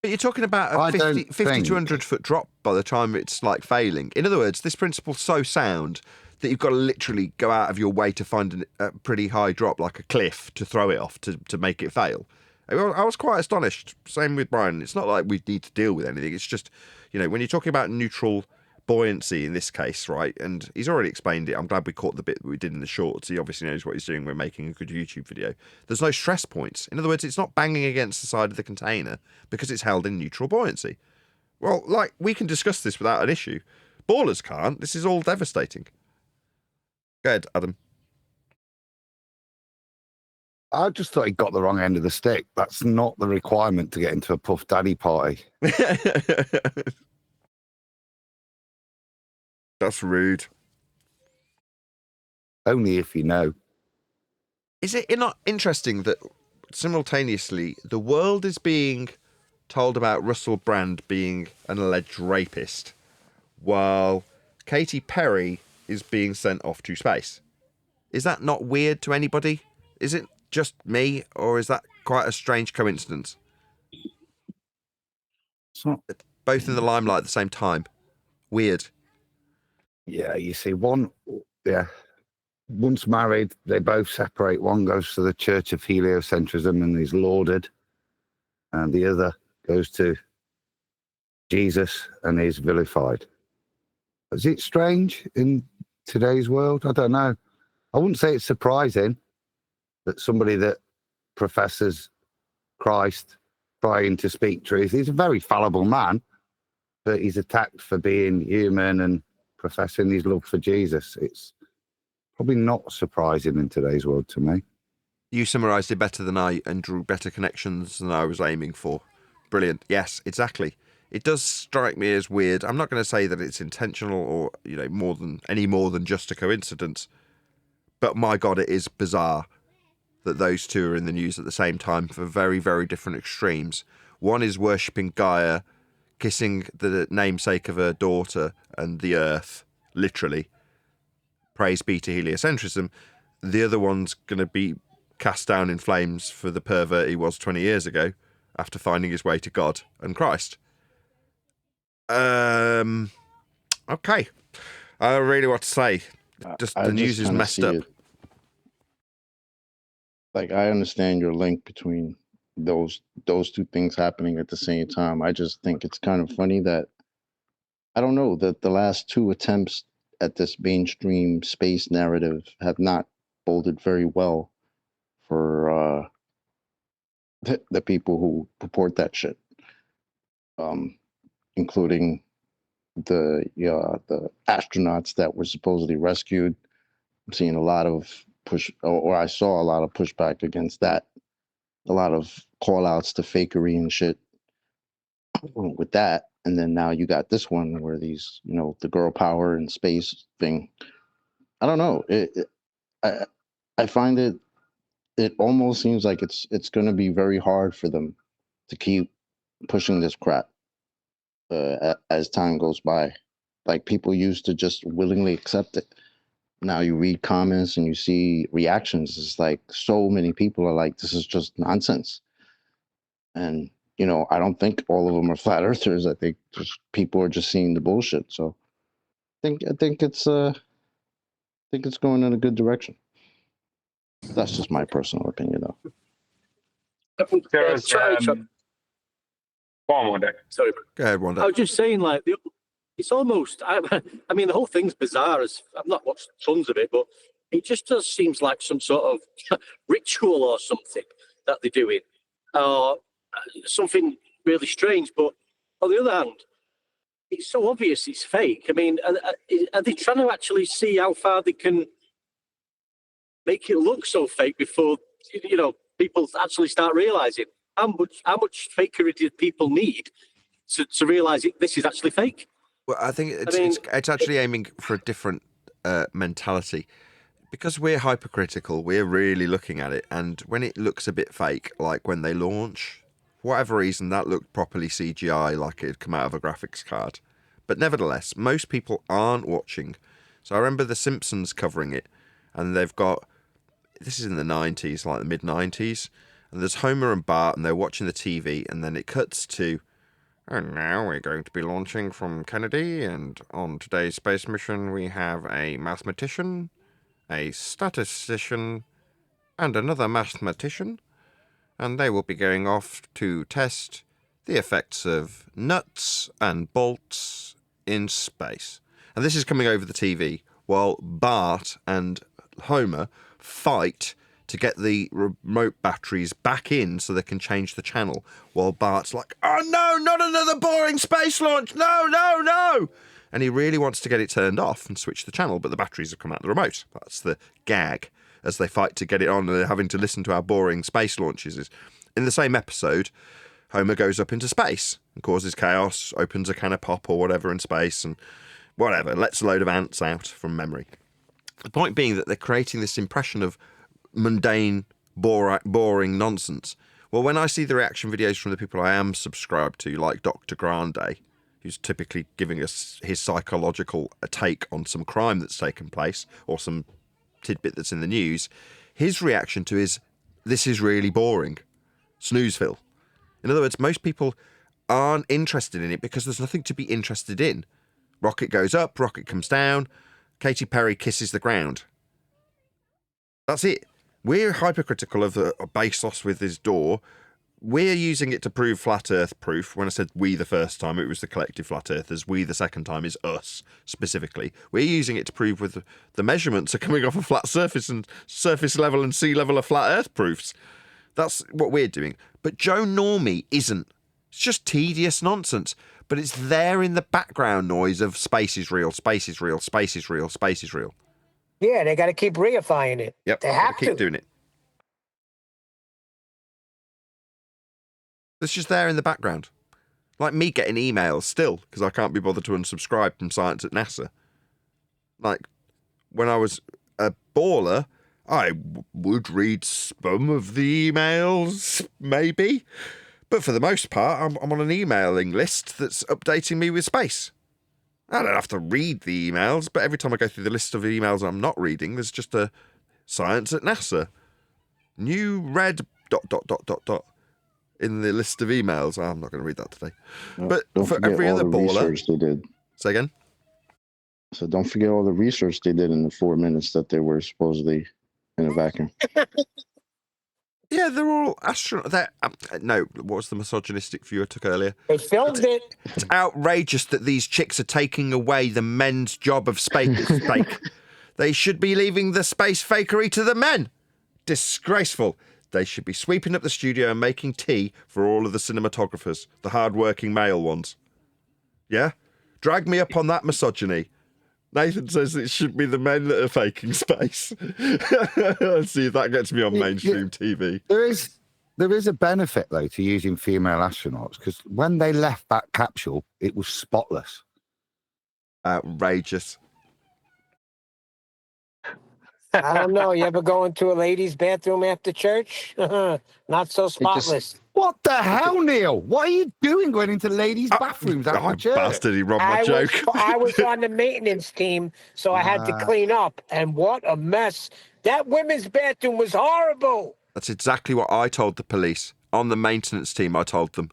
But you're talking about a 50 to 100 foot drop by the time it's like failing. In other words, this principle's so sound that you've got to literally go out of your way to find a pretty high drop, like a cliff, to throw it off to make it fail. I was quite astonished. Same with Brian. It's not like we need to deal with anything. It's just, when you're talking about neutral buoyancy in this case, right? And he's already explained it. I'm glad we caught the bit that we did in the shorts. He obviously knows what he's doing when making a good YouTube video. There's no stress points. In other words, it's not banging against the side of the container because it's held in neutral buoyancy. Well, like, we can discuss this without an issue. Ballers can't. This is all devastating. Go ahead, Adam. I just thought he got the wrong end of the stick. That's not the requirement to get into a Puff Daddy party. That's rude. Only if you know. Is it not interesting that simultaneously the world is being told about Russell Brand being an alleged rapist, while Katy Perry is being sent off to space? Is that not weird to anybody? Is it just me, or is that quite a strange coincidence? Both in the limelight at the same time. Weird. Yeah, you see, once married, they both separate. One goes to the Church of Heliocentrism and is lauded, and the other goes to Jesus and is vilified. Is it strange in today's world? I don't know. I wouldn't say it's surprising that somebody that professes Christ trying to speak truth, he's a very fallible man, but he's attacked for being human and professing his love for Jesus. It's probably not surprising in today's world to me. You summarised it better than I and drew better connections than I was aiming for. Brilliant. Yes, exactly. It does strike me as weird. I'm not going to say that it's intentional or, more than just a coincidence, but my God, it is bizarre. that those two are in the news at the same time for very, very different extremes. One is worshipping Gaia, kissing the namesake of her daughter and the earth, literally. Praise be to heliocentrism. The other one's going to be cast down in flames for the pervert he was 20 years ago after finding his way to God and Christ. Okay. I don't really what to say. Just the news is messed up. Like, I understand your link between those two things happening at the same time. I just think it's kind of funny that, I don't know, that the last two attempts at this mainstream space narrative have not folded very well for the people who purport that shit, including the astronauts that were supposedly rescued. I'm seeing a lot of or I saw a lot of pushback against that. A lot of call outs to fakery and shit with that. And then now you got this one where these, the girl power and space thing. I don't know. I find it almost seems like it's going to be very hard for them to keep pushing this crap as time goes by. Like, people used to just willingly accept it. Now you read comments and you see reactions. It's like so many people are like, this is just nonsense. And, I don't think all of them are flat earthers. I think just people are just seeing the bullshit. So I think it's going in a good direction. That's just my personal opinion, though. There's Sorry. go on, one day. Sorry. Go ahead, Wanda. I was just saying, like, it's almost, I mean, the whole thing's bizarre. I've not watched tons of it, but it just does seems like some sort of ritual or something that they're doing, or something really strange. But on the other hand, it's so obvious it's fake. I mean, are they trying to actually see how far they can make it look so fake before, people actually start realizing how much fakery did people need to realize this is actually fake? Well, I think it's actually aiming for a different mentality. Because we're hypercritical, we're really looking at it, and when it looks a bit fake, like when they launch, for whatever reason, that looked properly CGI, like it had come out of a graphics card. But nevertheless, most people aren't watching. So I remember The Simpsons covering it, and they've got, this is in the 90s, like the mid-90s, and there's Homer and Bart, and they're watching the TV, and then it cuts to, and now we're going to be launching from Kennedy, and on today's space mission we have a mathematician, a statistician, and another mathematician, and they will be going off to test the effects of nuts and bolts in space. And this is coming over the TV while Bart and Homer fight to get the remote batteries back in so they can change the channel, while Bart's like, oh no, not another boring space launch, no. And he really wants to get it turned off and switch the channel, but the batteries have come out the remote. That's the gag as they fight to get it on, and they're having to listen to our boring space launches. In the same episode, Homer goes up into space and causes chaos, opens a can of pop or whatever in space, and whatever, lets a load of ants out from memory. The point being that they're creating this impression of mundane, boring nonsense. Well, when I see the reaction videos from the people I am subscribed to, like Dr. Grande, who's typically giving us his psychological take on some crime that's taken place or some tidbit that's in the news, his reaction to is, this is really boring. Snoozeville. In other words, most people aren't interested in it because there's nothing to be interested in. Rocket goes up, rocket comes down, Katy Perry kisses the ground. That's it. We're hypercritical of the Bezos with his door. We're using it to prove flat earth proof. When I said we the first time, it was the collective flat earthers. We the second time is us, specifically. We're using it to prove with the measurements are coming off a flat surface, and surface level and sea level are flat earth proofs. That's what we're doing. But Joe Normie isn't. It's just tedious nonsense. But it's there in the background noise of space is real, space is real, space is real, space is real. Yeah, they got to keep reifying it. Yep, they have keep to doing it. It's just there in the background. Like me getting emails still, because I can't be bothered to unsubscribe from Science at NASA. Like, when I was a baller, I would read some of the emails, maybe. But for the most part, I'm on an emailing list that's updating me with space. I don't have to read the emails, but every time I go through the list of emails I'm not reading, there's just a science at NASA. New red ... in the list of emails. I'm not going to read that today. But Don't for forget every all other the baller... research they did. Say again? So don't forget all the research they did in the 4 minutes that they were supposedly in a vacuum. Yeah, they're all astronauts. No, what was the misogynistic view I took earlier? They filmed it. It's outrageous that these chicks are taking away the men's job of space fake. They should be leaving the space fakery to the men. Disgraceful. They should be sweeping up the studio and making tea for all of the cinematographers, the hard-working male ones. Yeah? Drag me up on that misogyny. Nathan says it should be the men that are faking space. Let's see if that gets me on mainstream TV. There is a benefit, though, to using female astronauts, because when they left that capsule, it was spotless. Outrageous. I don't know. You ever go into a ladies' bathroom after church? Not so spotless. What the hell, Neil? What are you doing going into ladies' bathrooms after church? Bastard, he robbed my joke. I was on the maintenance team, so I had to clean up. And what a mess. That women's bathroom was horrible. That's exactly what I told the police. On the maintenance team, I told them.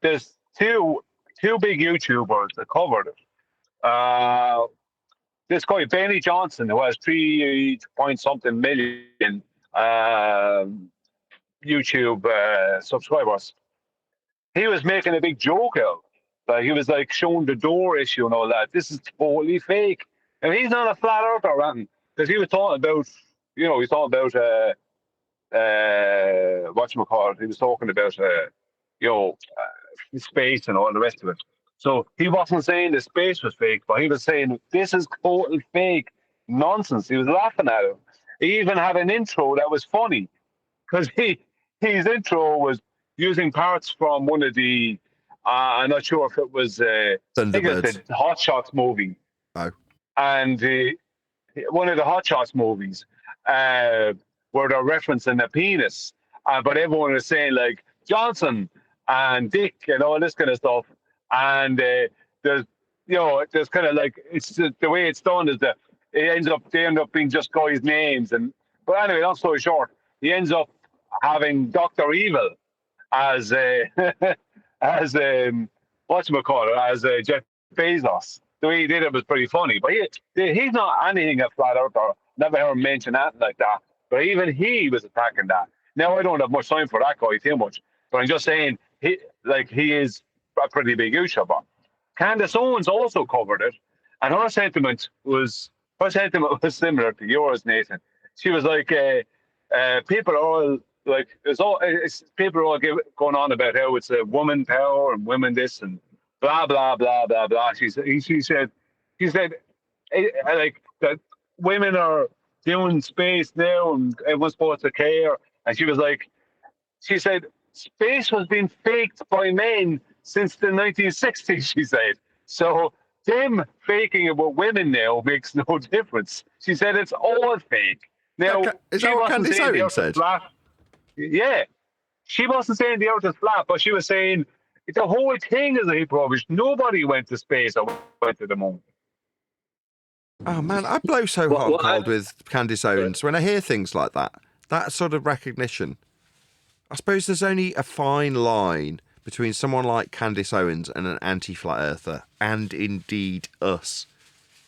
There's two big YouTubers that covered it. This guy, Benny Johnson, who has 3-point-something million YouTube subscribers, he was making a big joke out. Like, he was like showing the door issue and all that. This is totally fake. And he's not a flat earther or anything. Because he was talking about, whatchamacallit, he was talking about, space and all the rest of it. So he wasn't saying the space was fake, but he was saying this is total fake nonsense. He was laughing at it. He even had an intro that was funny because his intro was using parts from one of the I'm not sure if it was I think it was the Hot Shots movie. Oh. And one of the Hot Shots movies where they're referencing a penis, but everyone was saying like Johnson and Dick and all this kind of stuff. And there's kind of like it's the way it's done is that they end up being just guys' names. But anyway, long story short, he ends up having Dr. Evil as as Jeff Bezos. The way he did it was pretty funny. But he's not anything a flat earther. Never heard him mention that like that. But even he was attacking that. Now I don't have much time for that guy too much. But I'm just saying he is a pretty big YouTuber. Candace Owens also covered it, and her sentiment was similar to yours, Nathan. She was like, people are all like, people are all going on about how it's a woman power and women this and blah blah blah blah blah. She said like that women are doing space now and everyone's supposed to care, and she said space was being faked by men since the 1960s, she said. So them faking it with women now makes no difference. She said it's all fake. Now, is that what Candace Owens said? Yeah. She wasn't saying the earth is flat, but she was saying the whole thing is a heap of rubbish. Nobody went to space or went to the moon. Oh, man, I blow so hot and cold with Candace Owens when I hear things like that. That sort of recognition. I suppose there's only a fine line between someone like Candace Owens and an anti-flat earther, and indeed us,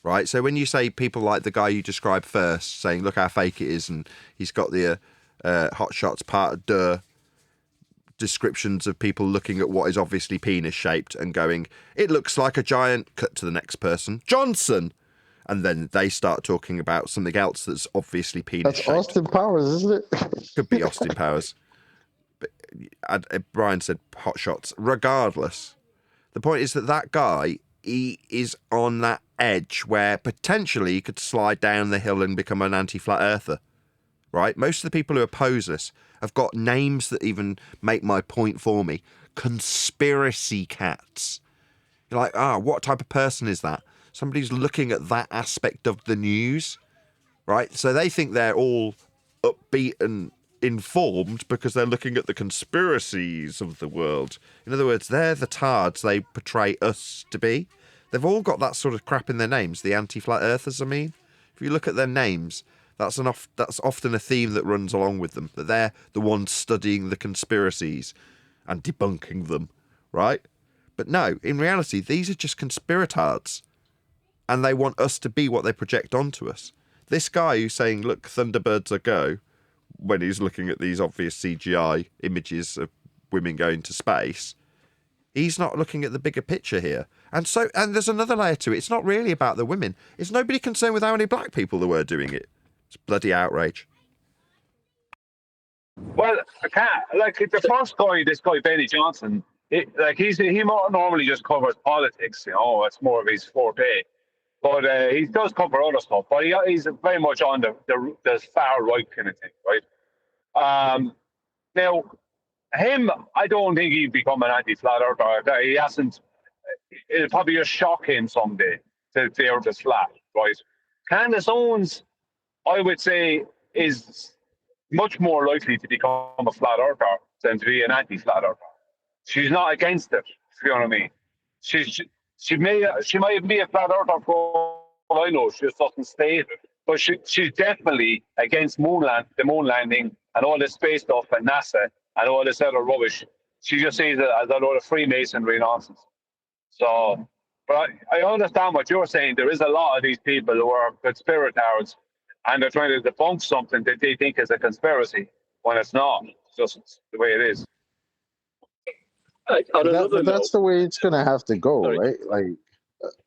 right? So when you say people like the guy you described first, saying, look how fake it is, and he's got the Hot Shots part of descriptions of people looking at what is obviously penis-shaped and going, it looks like a giant, cut to the next person, Johnson. And then they start talking about something else that's obviously penis-shaped. That's Austin Powers, isn't it? Could be Austin Powers. Brian said Hot Shots. Regardless, the point is that guy, he is on that edge where potentially he could slide down the hill and become an anti-flat earther, right? Most of the people who oppose this have got names that even make my point for me. Conspiracy cats. You're like, what type of person is that? Somebody's looking at that aspect of the news, right? So they think they're all upbeat and informed because they're looking at the conspiracies of the world. In other words, they're the tards they portray us to be. They've all got that sort of crap in their names, the anti-flat earthers, I mean. If you look at their names, that's often a theme that runs along with them, that they're the ones studying the conspiracies and debunking them, right? But no, in reality, these are just conspiratards, and they want us to be what they project onto us. This guy who's saying, look, Thunderbirds are go, when he's looking at these obvious CGI images of women going to space, he's not looking at the bigger picture here. And there's another layer to it. It's not really about the women. Is nobody concerned with how many black people there were doing it? It's bloody outrage. Well, I can't, like the first guy, this guy Benny Johnson, he normally just covers politics. You know, it's more of his forte. But he does cover other stuff. But he's very much on the far right kind of thing, right? Now, him, I don't think he'd become an anti-flat earther. He hasn't. It'll probably just shock him someday to the earth is flat, right? Candace Owens, I would say, is much more likely to become a flat earther than to be an anti-flat earther. She's not against it, if you know what I mean. She might be a flat earther for all I know. She just doesn't state it. But she's definitely against the moon landing and all this space stuff and NASA and all this other rubbish. She just sees it as a lot of Freemasonry nonsense. So, but I understand what you're saying. There is a lot of these people who are conspirators and they're trying to debunk something that they think is a conspiracy when it's not. It's just the way it is. But that's the way it's gonna have to go, right? Like,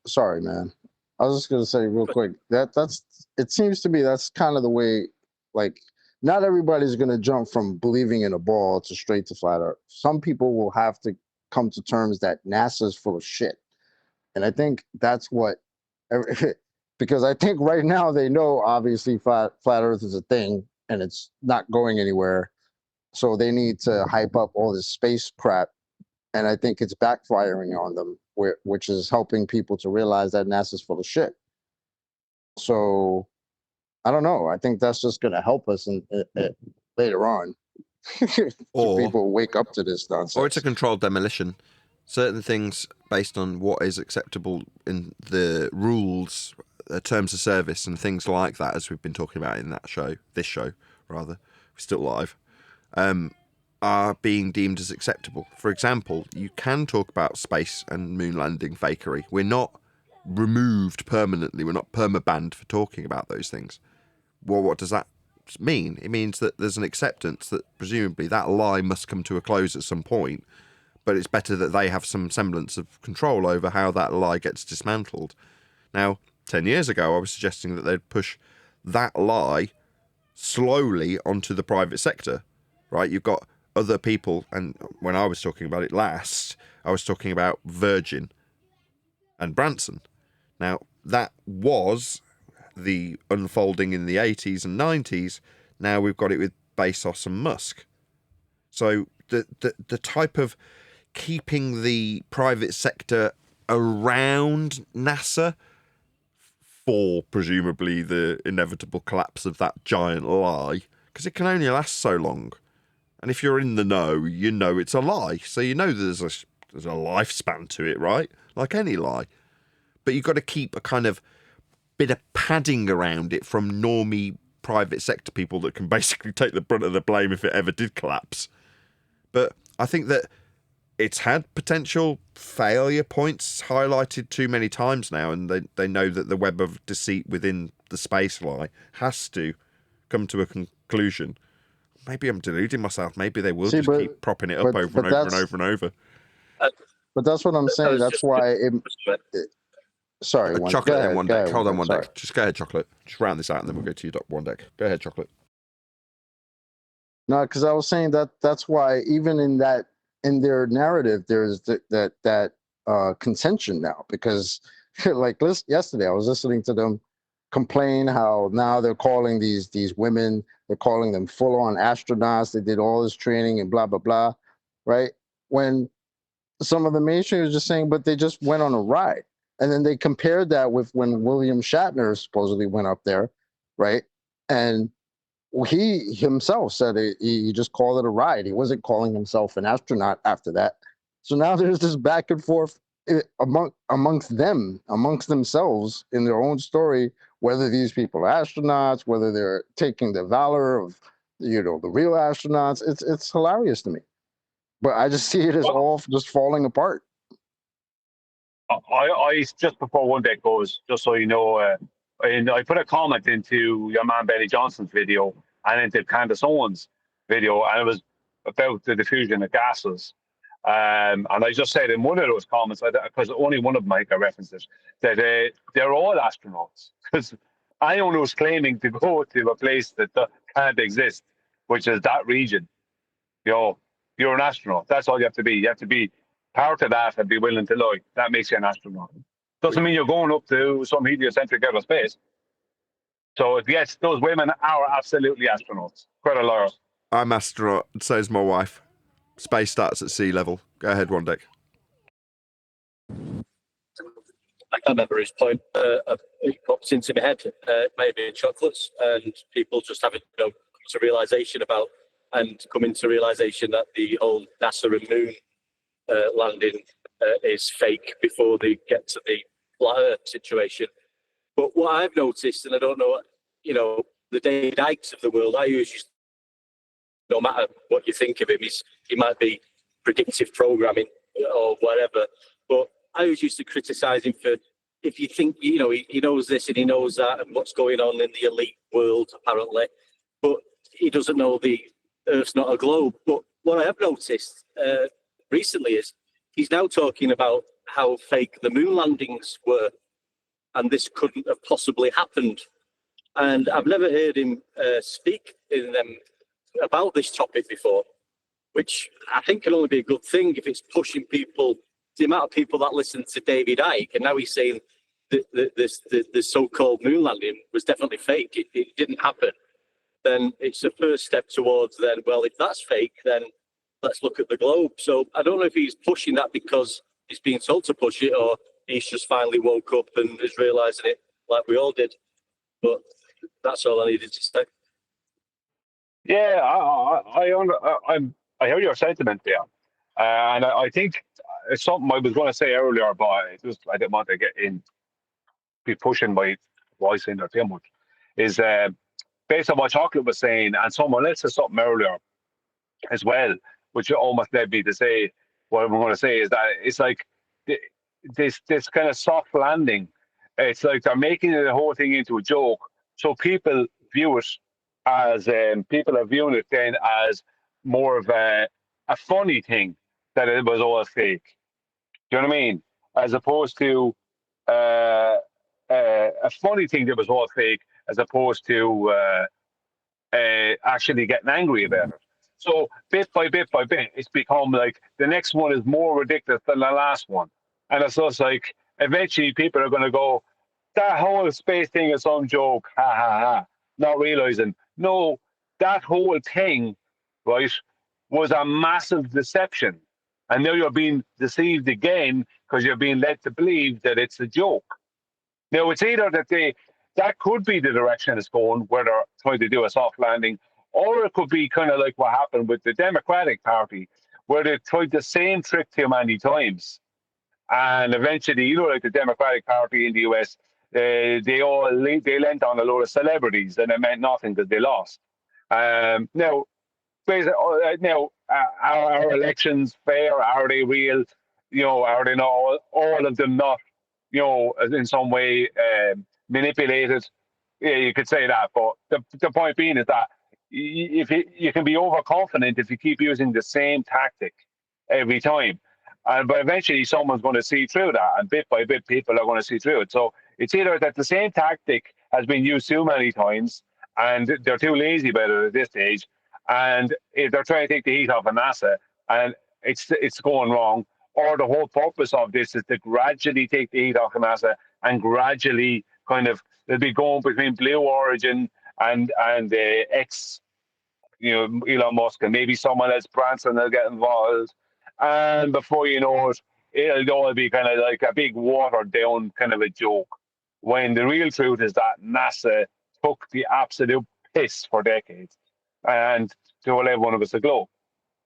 sorry, man. I was just gonna say real quick it seems to me that's kind of the way. Like, not everybody's gonna jump from believing in a ball to straight to flat Earth. Some people will have to come to terms that NASA's full of shit, and I think that's what. Because I think right now they know obviously flat Earth is a thing and it's not going anywhere, so they need to hype up all this space crap. And I think it's backfiring on them, which is helping people to realize that NASA's full of shit. So, I don't know. I think that's just going to help us later on. So people wake up to this nonsense. Or it's a controlled demolition. Certain things based on what is acceptable in the rules, terms of service, and things like that, as we've been talking about in this show, rather, we're still live, are being deemed as acceptable. For example, you can talk about space and moon landing fakery. We're not removed permanently. We're not perma-banned for talking about those things. Well, what does that mean? It means that there's an acceptance that presumably that lie must come to a close at some point, but it's better that they have some semblance of control over how that lie gets dismantled. Now, 10 years ago, I was suggesting that they'd push that lie slowly onto the private sector, right? You've got other people, and when I was talking about it last, I was talking about Virgin and Branson. Now, that was the unfolding in the 80s and 90s. Now we've got it with Bezos and Musk. So the type of keeping the private sector around NASA for presumably the inevitable collapse of that giant lie, because it can only last so long. And if you're in the know, you know it's a lie. So you know there's a lifespan to it, right? Like any lie. But you've got to keep a kind of bit of padding around it from normie private sector people that can basically take the brunt of the blame if it ever did collapse. But I think that it's had potential failure points highlighted too many times now, and they know that the web of deceit within the space lie has to come to a conclusion. Maybe I'm deluding myself. Maybe they will just keep propping it up over and over and over and over. But that's what I'm saying. That's why sorry, Chocolate, then one deck. Hold on, one deck. Just go ahead, Chocolate. Just round this out, and then we'll go to you, one deck. Go ahead, Chocolate. No, because I was saying that's why even in their narrative, there's that contention now. Because like yesterday, I was listening to them complain how now they're calling these women, they're calling them full-on astronauts. They did all this training and blah blah blah, right? When some of the mainstream was just saying, but they just went on a ride. And then they compared that with when William Shatner supposedly went up there, right? And he himself said he just called it a ride. He wasn't calling himself an astronaut after that. So now there's this back and forth amongst themselves in their own story, whether these people are astronauts, whether they're taking the valor of, the real astronauts. It's hilarious to me. But I just see it as all just falling apart. I just before one day goes, just so you know, and I put a comment into your man Benny Johnson's video and into Candace Owens' video, and it was about the diffusion of gases. And I just said in one of those comments, because only one of them I think I referenced it, that they're all astronauts. Because anyone who's claiming to go to a place that can't exist, which is that region, you're an astronaut. That's all you have to be. You have to be part of that and be willing to lie. That makes you an astronaut. Doesn't mean you're going up to some heliocentric outer space. So yes, those women are absolutely astronauts. Quite a liar. I'm astronaut, so is my wife. Space starts at sea level. Go ahead, Wandek. I can't remember his point. It pops into my head. Maybe chocolates, and people just having come to realization about and coming to realization that the whole NASA and moon landing is fake before they get to the flat Earth situation. But what I've noticed, and I don't know, the David Icke's of the world, I usually, no matter what you think of him, he might be predictive programming or whatever, but I always used to criticize him for, if you think, he knows this and he knows that and what's going on in the elite world, apparently, but he doesn't know the Earth's not a globe. But what I have noticed recently is he's now talking about how fake the moon landings were, and this couldn't have possibly happened. And I've never heard him speak in them about this topic before, which I think can only be a good thing if it's pushing people, the amount of people that listen to David Icke, and now he's saying that the so-called moon landing was definitely fake. It didn't happen. Then it's the first step towards then, well, if that's fake, then let's look at the globe. So I don't know if he's pushing that because he's being told to push it, or he's just finally woke up and is realising it like we all did. But that's all I needed to say. Yeah, I hear your sentiment there, and I think it's something I was going to say earlier, but I didn't want to be pushing my voice in there too much. Is based on what Chocolate was saying, and someone else said something earlier as well, which almost led me to say what I'm going to say is that it's like this kind of soft landing. It's like they're making the whole thing into a joke, so people view it as people are viewing it then as more of a funny thing, that it was all fake. Do you know what I mean? As opposed to a funny thing that was all fake, as opposed to actually getting angry about it. So bit by bit by bit, it's become like the next one is more ridiculous than the last one. And it's just like, eventually people are going to go, that whole space thing is some joke, ha ha ha. Not realizing, no, that whole thing, right, was a massive deception. And now you're being deceived again because you're being led to believe that it's a joke. Now, it's either that could be the direction it's going, where they're trying to do a soft landing, or it could be kind of like what happened with the Democratic Party, where they tried the same trick too many times. And eventually, like the Democratic Party in the US, they lent on a load of celebrities, and it meant nothing because they lost. Now, are elections fair? Are they real? Are they not all of them not, in some way manipulated? Yeah, you could say that. But the point being is that if you can be overconfident if you keep using the same tactic every time. But eventually someone's going to see through that, and bit by bit people are going to see through it. So it's either that the same tactic has been used too many times and they're too lazy about it at this stage, and if they're trying to take the heat off of NASA and it's going wrong, or the whole purpose of this is to gradually take the heat off of NASA and gradually kind of they'll be going between Blue Origin and X, Elon Musk, and maybe someone else, Branson, will get involved. And before you know it, it'll all be kind of like a big watered down kind of a joke. When the real truth is that NASA took the absolute piss for decades and to allow everyone of us a globe.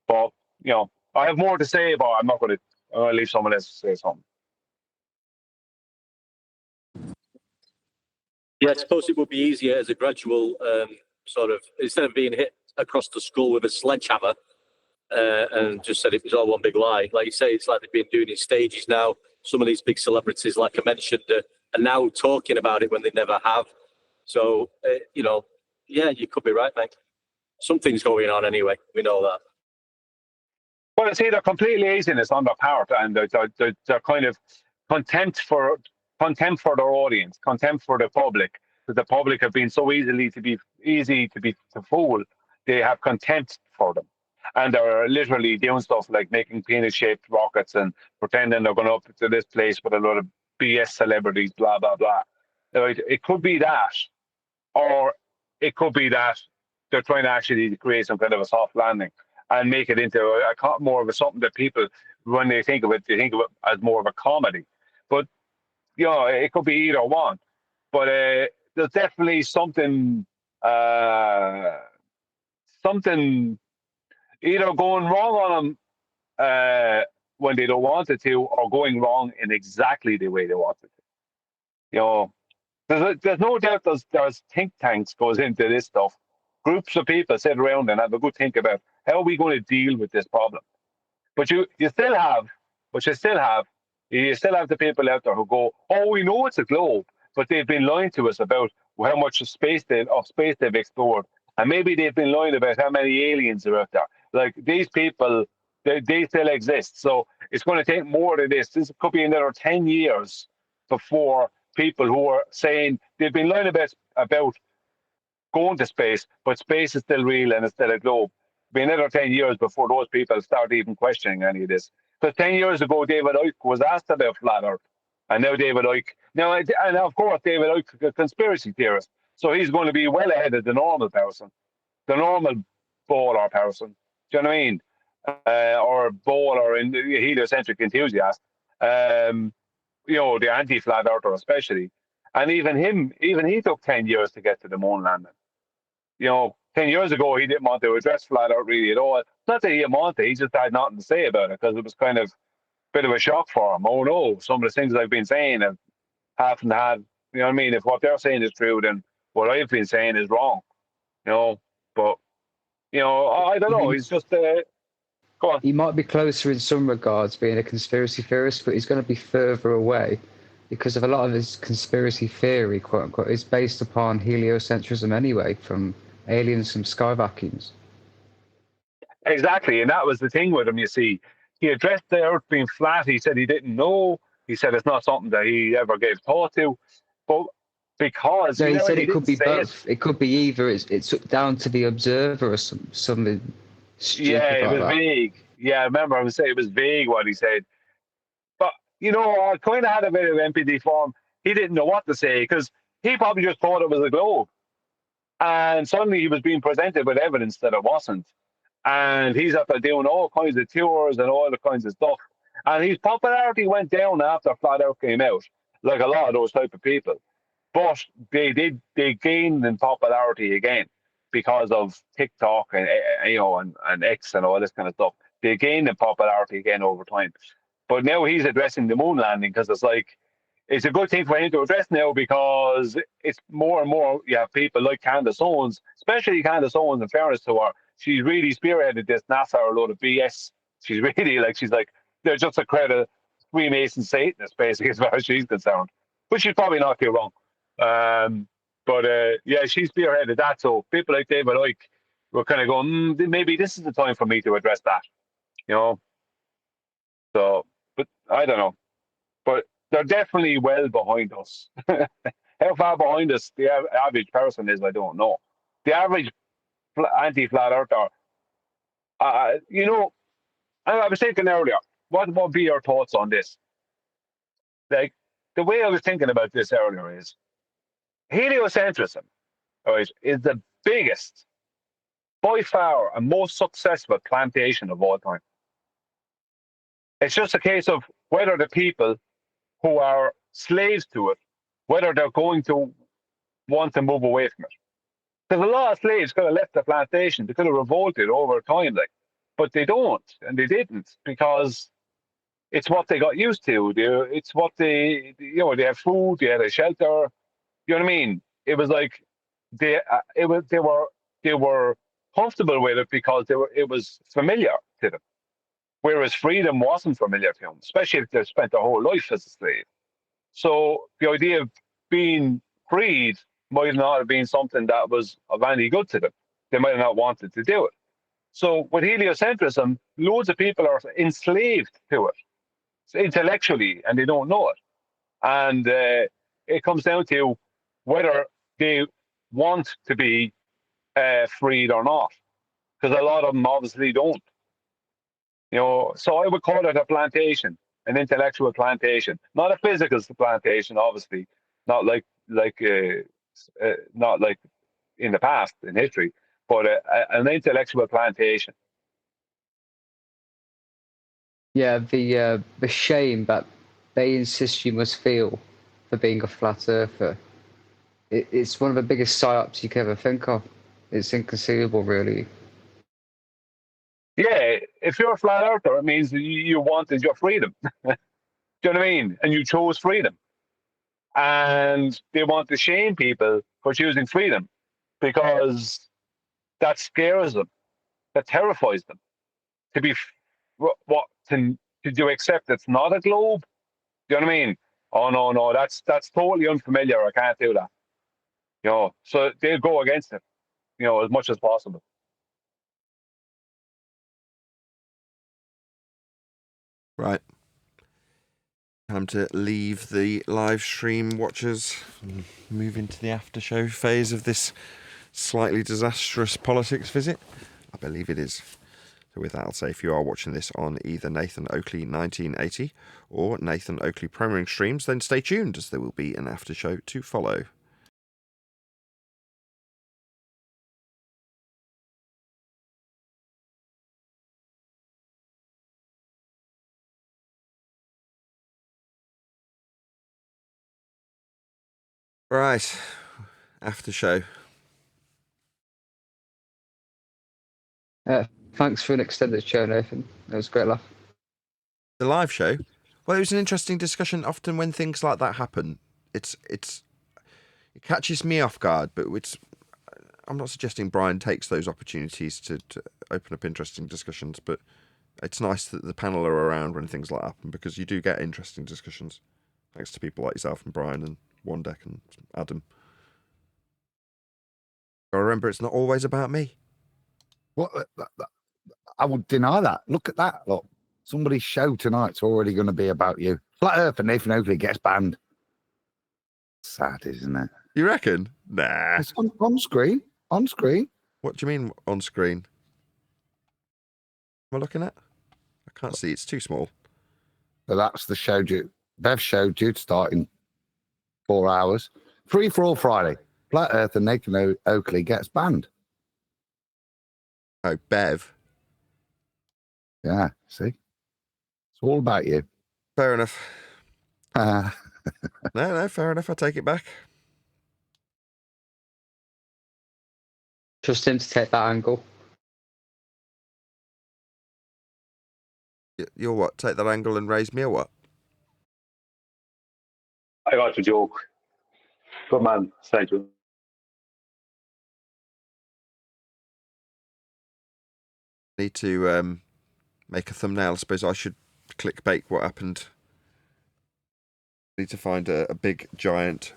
But, you know, I have more to say, but I'm not going to leave someone else to say something. Yeah, I suppose it would be easier as a gradual sort of, instead of being hit across the skull with a sledgehammer and just said it was all one big lie. Like you say, it's like they've been doing it in stages now. Some of these big celebrities, like I mentioned, are now talking about it when they never have. So, you know, yeah, you could be right, mate. Something's going on anyway. We know that. Well, it's either complete laziness on their part and they're kind of contempt for their audience, contempt for the public, because the public have been so easy to fool. They have contempt for them, and they're literally doing stuff like making penis-shaped rockets and pretending they're going up to this place with a lot of BS celebrities, blah blah blah. It could be that, or it could be that they're trying to actually create some kind of a soft landing and make it into more of a something that people, when they think of it as more of a comedy. But, you know, it could be either one. But there's definitely something either going wrong on them when they don't want it to, or going wrong in exactly the way they want it to. You know, there's no doubt there's think tanks goes into this stuff. Groups of people sit around and have a good think about how are we going to deal with this problem. But you still have the people out there who go, oh, we know it's a globe, but they've been lying to us about how much space they've explored, and maybe they've been lying about how many aliens are out there. Like these people, they still exist. So it's going to take more than this. This could be another 10 years before people who are saying they've been lying about going to space, but space is still real and it's still a globe. It'll be another 10 years before those people start even questioning any of this. Because 10 years ago, David Icke was asked about flat Earth. And now and of course, David Icke, a conspiracy theorist. So he's going to be well ahead of the normal person, the normal baller person. Do you know what I mean? Or baller and heliocentric enthusiast. You know, the anti-flat earther especially. And even he took 10 years to get to the moon landing. You know, 10 years ago, he didn't want to address flat out really at all. Not that he didn't want to, he just had nothing to say about it because it was kind of a bit of a shock for him. Oh no, some of the things I've been saying haven't had, you know what I mean? If what they're saying is true, then what I've been saying is wrong. You know, but, you know, I don't know. He's just, go on. He might be closer in some regards being a conspiracy theorist, but he's going to be further away because of a lot of his conspiracy theory, quote unquote, is based upon heliocentrism anyway, from aliens from sky vacuums. Exactly, and that was the thing with him, you see. He addressed the Earth being flat. He said he didn't know. He said it's not something that he ever gave thought to. But because... No, he said it could be both. It could be either it's down to the observer or something stupid yeah, it like was that. vague. Yeah, I remember I was saying it was vague what he said. But, you know, I kind of had a bit of empathy for him. He didn't know what to say because he probably just thought it was a globe. And suddenly he was being presented with evidence that it wasn't. And he's up there doing all kinds of tours and all the kinds of stuff. And his popularity went down after Flat Earth came out, like a lot of those type of people. But they gained in popularity again because of TikTok and and X and all this kind of stuff. They gained in popularity again over time. But now he's addressing the moon landing because it's a good thing for him to address now because it's more and more you have people like Candace Owens, especially Candace Owens, in fairness to her. She's really spearheaded this. NASA are a load of BS. She's like, they're just a credit Freemason Satanists, basically, as far as she's concerned. But she's probably not too wrong. But yeah, she's spearheaded that. So people like David Icke were kind of going, maybe this is the time for me to address that, you know. So, but I don't know. But they're definitely well behind us. How far behind us the average person is, I don't know. The average anti-flat earther, you know, I was thinking earlier, what would be your thoughts on this? Like, the way I was thinking about this earlier is heliocentrism, right, is the biggest, by far, and most successful plantation of all time. It's just a case of whether the people who are slaves to it, whether they're going to want to move away from it. Because a lot of slaves could have left the plantation, they could have revolted over time, like, but they don't, and they didn't, because it's what they got used to. It's what they have food, they had a shelter. You know what I mean? It was like they were comfortable with it because it was familiar to them. Whereas freedom wasn't familiar to them, especially if they spent their whole life as a slave. So the idea of being freed might not have been something that was of any good to them. They might have not wanted to do it. So with heliocentrism, loads of people are enslaved to it intellectually, and they don't know it. And it comes down to whether they want to be freed or not, because a lot of them obviously don't. So I would call it a plantation, an intellectual plantation, not a physical plantation, obviously, not like not like in the past in history, but an intellectual plantation. Yeah, the shame that they insist you must feel for being a flat earther. It's one of the biggest psyops you could ever think of. It's inconceivable, really. Yeah, if you're a flat earther, it means you wanted your freedom. Do you know what I mean? And you chose freedom. And they want to shame people for choosing freedom because that scares them, that terrifies them. To be to accept it's not a globe. Do you know what I mean? Oh no, that's totally unfamiliar. I can't do that. So they'll go against it, as much as possible. Right. Time to leave the live stream watchers and move into the after show phase of this slightly disastrous politics visit. I believe it is. So with that, I'll say if you are watching this on either Nathan Oakley 1980 or Nathan Oakley Premiering streams, then stay tuned as there will be an after show to follow. Right, after show. Thanks for an extended show, Nathan. It was a great laugh. The live show? Well, it was an interesting discussion. Often when things like that happen, it catches me off guard, but I'm not suggesting Brian takes those opportunities to open up interesting discussions, but it's nice that the panel are around when things like that happen, because you do get interesting discussions, thanks to people like yourself and Brian and One Deck and Adam. I remember it's not always about me. What? I would deny that. Look at that. Look, somebody's show tonight's already going to be about you. Flat Earth and Nathan Oakley gets banned. Sad, isn't it? You reckon? Nah. It's on screen. On screen. What do you mean on screen? Am I looking at? I can't see. It's too small. So that's the show Bev's show due to start in 4 hours. Free for all Friday. Flat Earth and Nathan Oakley gets banned. Oh, Bev. Yeah, see? It's all about you. Fair enough. No, fair enough. I take it back. Trust him to take that angle. You'll what? Take that angle and raise me or what? I got your joke. Good man. Thank you. Need to make a thumbnail. I suppose I should clickbait what happened. Need to find a big giant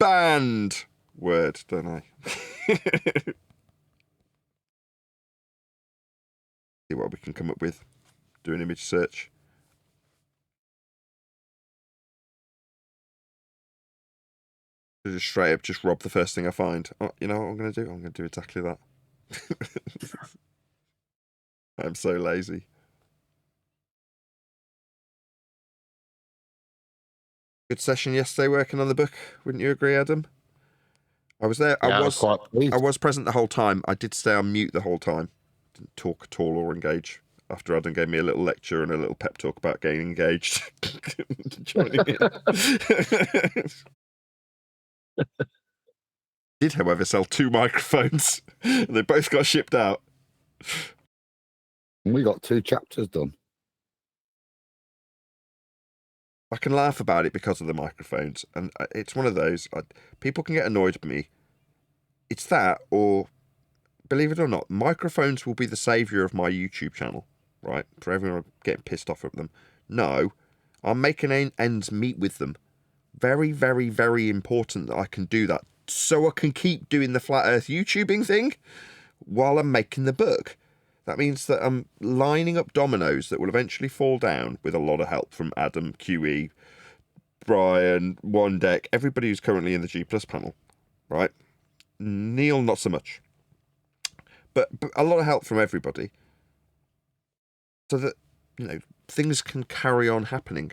banned word, don't I? See what we can come up with. Do an image search. Just straight up, just rob the first thing I find. Oh, you know what I'm going to do? I'm going to do exactly that. I'm so lazy. Good session yesterday working on the book. Wouldn't you agree, Adam? I was there. Yeah, I was present the whole time. I did stay on mute the whole time. Didn't talk at all or engage after Adam gave me a little lecture and a little pep talk about getting engaged. Joining in. Did, however, sell 2 microphones. They both got shipped out. And we got 2 chapters done. I can laugh about it because of the microphones, and it's one of those. People can get annoyed with me. It's that, or believe it or not, microphones will be the saviour of my YouTube channel, right? For everyone getting pissed off at them. No, I'm making ends meet with them. Very, very, very important that I can do that, so I can keep doing the flat Earth YouTubing thing while I'm making the book. That means that I'm lining up dominoes that will eventually fall down with a lot of help from Adam, QE, Brian, One Deck, everybody who's currently in the G Plus panel, right? Neil, not so much. But a lot of help from everybody. So that, things can carry on happening.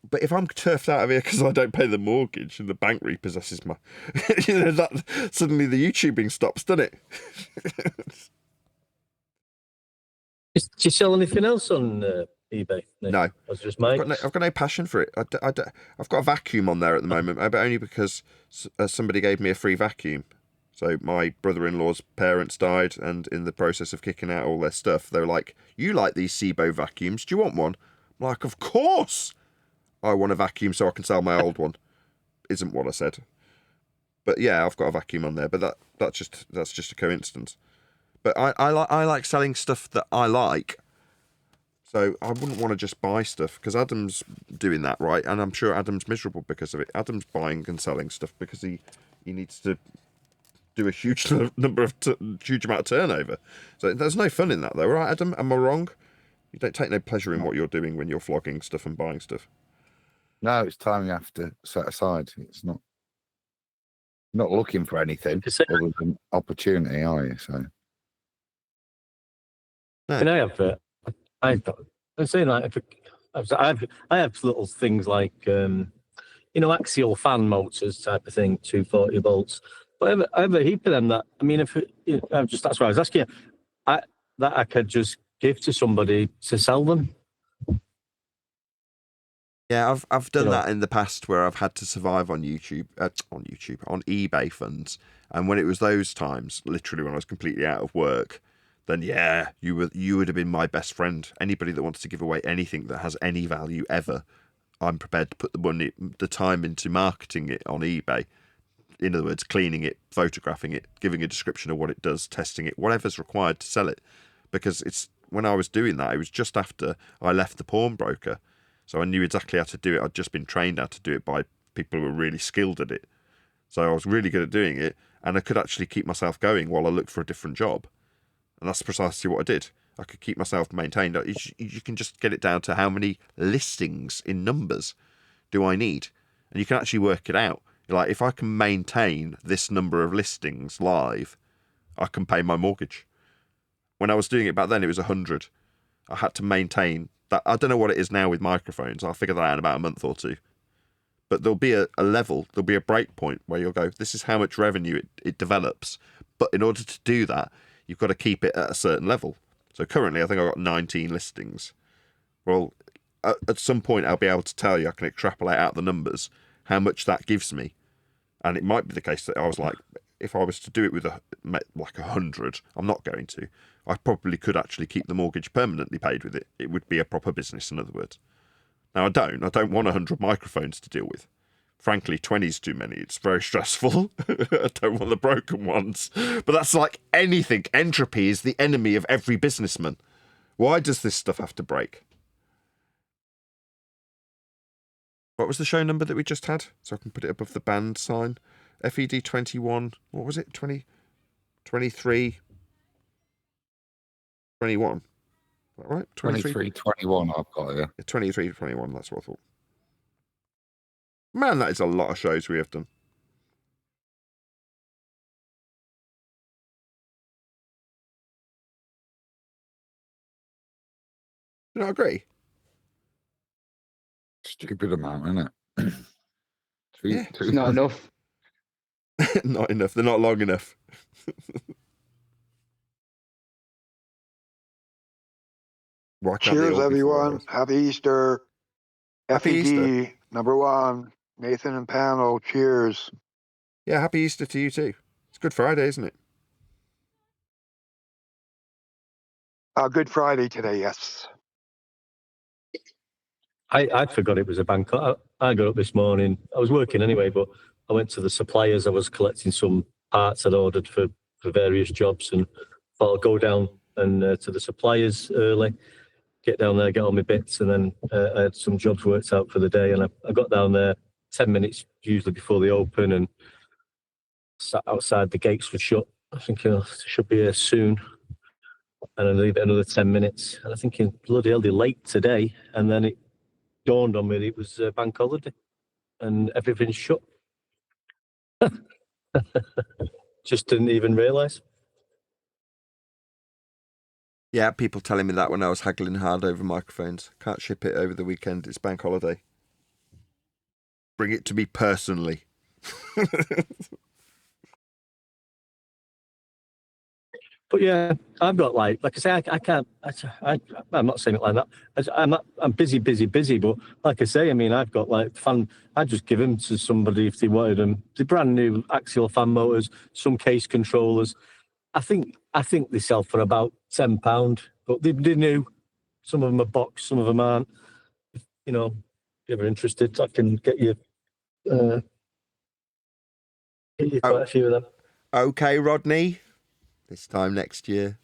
But if I'm turfed out of here because I don't pay the mortgage and the bank repossesses my... that suddenly the YouTubing stops, doesn't it? Do you sell anything else on eBay? No. Or just mics? I've got no passion for it. I've got a vacuum on there at the moment, but only because somebody gave me a free vacuum. So my brother-in-law's parents died, and in the process of kicking out all their stuff, they were like, "You like these SIBO vacuums? Do you want one?" I'm like, "Of course! I want a vacuum so I can sell my old one." Isn't what I said. But yeah, I've got a vacuum on there, but that's just a coincidence. But I like selling stuff that I like. So I wouldn't want to just buy stuff, because Adam's doing that, right? And I'm sure Adam's miserable because of it. Adam's buying and selling stuff because he needs to do a huge amount of turnover. So there's no fun in that, though, right, Adam? Am I wrong? You don't take no pleasure in what you're doing when you're flogging stuff and buying stuff. No, it's time you have to set aside. It's not looking for anything other than opportunity, are you? So. No. Can I have I'm saying like I have little things like axial fan motors type of thing, 240 volts. But I have a heap of them that, I mean, that's why I was asking you, that I could just give to somebody to sell them. Yeah, I've done that in the past where I've had to survive on on eBay funds, and when it was those times, literally when I was completely out of work, then yeah, you would have been my best friend. Anybody that wants to give away anything that has any value ever, I'm prepared to put the time into marketing it on eBay. In other words, cleaning it, photographing it, giving a description of what it does, testing it, whatever's required to sell it. Because when I was doing that, it was just after I left the pawnbroker. So I knew exactly how to do it. I'd just been trained how to do it by people who were really skilled at it. So I was really good at doing it, and I could actually keep myself going while I looked for a different job. And that's precisely what I did. I could keep myself maintained. You can just get it down to how many listings in numbers do I need. And you can actually work it out. Like, if I can maintain this number of listings live, I can pay my mortgage. When I was doing it back then, it was 100. I had to maintain that. I don't know what it is now with microphones. I'll figure that out in about a month or two. But there'll be a level, there'll be a break point where you'll go, this is how much revenue it develops. But in order to do that, you've got to keep it at a certain level. So currently, I think I've got 19 listings. Well, at some point, I'll be able to tell you, I can extrapolate out the numbers, how much that gives me. And it might be the case that I was like, if I was to do it with like 100, I'm not going to. I probably could actually keep the mortgage permanently paid with it. It would be a proper business, in other words. Now, I don't want 100 microphones to deal with. Frankly, 20 is too many. It's very stressful. I don't want the broken ones. But that's like anything. Entropy is the enemy of every businessman. Why does this stuff have to break? What was the show number that we just had? So I can put it above the band sign. FED 21. What was it? 20, 23, 21. Is that right? 23, 21 I've got here. 23, 21. That's what I thought. Man, that is a lot of shows we have done. Do you not agree? Stupid amount, isn't it? Yeah. It's not enough. Not enough. They're not long enough. Why can't they Cheers, all be 4 everyone. hours? Happy Easter. Happy Easter. FED, number one. Nathan and panel, cheers. Yeah, happy Easter to you too. It's Good Friday, isn't it? Good Friday today, yes. I forgot it was a bank. I got up this morning. I was working anyway, but I went to the suppliers. I was collecting some parts I'd ordered for various jobs, and thought I'll go down and to the suppliers early, get down there, get all my bits, and then I had some jobs worked out for the day. And I got down there 10 minutes usually before they open, and sat outside. The gates were shut. I think it should be here soon. And I leave it another 10 minutes. And I'm thinking, bloody hell, they're late today. And then it dawned on me it was a bank holiday and everything's shut. Just didn't even realise. Yeah, people telling me that when I was haggling hard over microphones. Can't ship it over the weekend. It's bank holiday. Bring it to me personally. But yeah, I've got like I say, I can't. I'm not saying it like that. I'm busy. But like I say, I mean, I've got like fan. I just give them to somebody if they wanted them. The brand new axial fan motors, some case controllers. I think they sell for about £10, but they're new. Some of them are boxed, some of them aren't. You know, if you're ever interested, I can get you quite a few of them. Okay, Rodney. This time next year.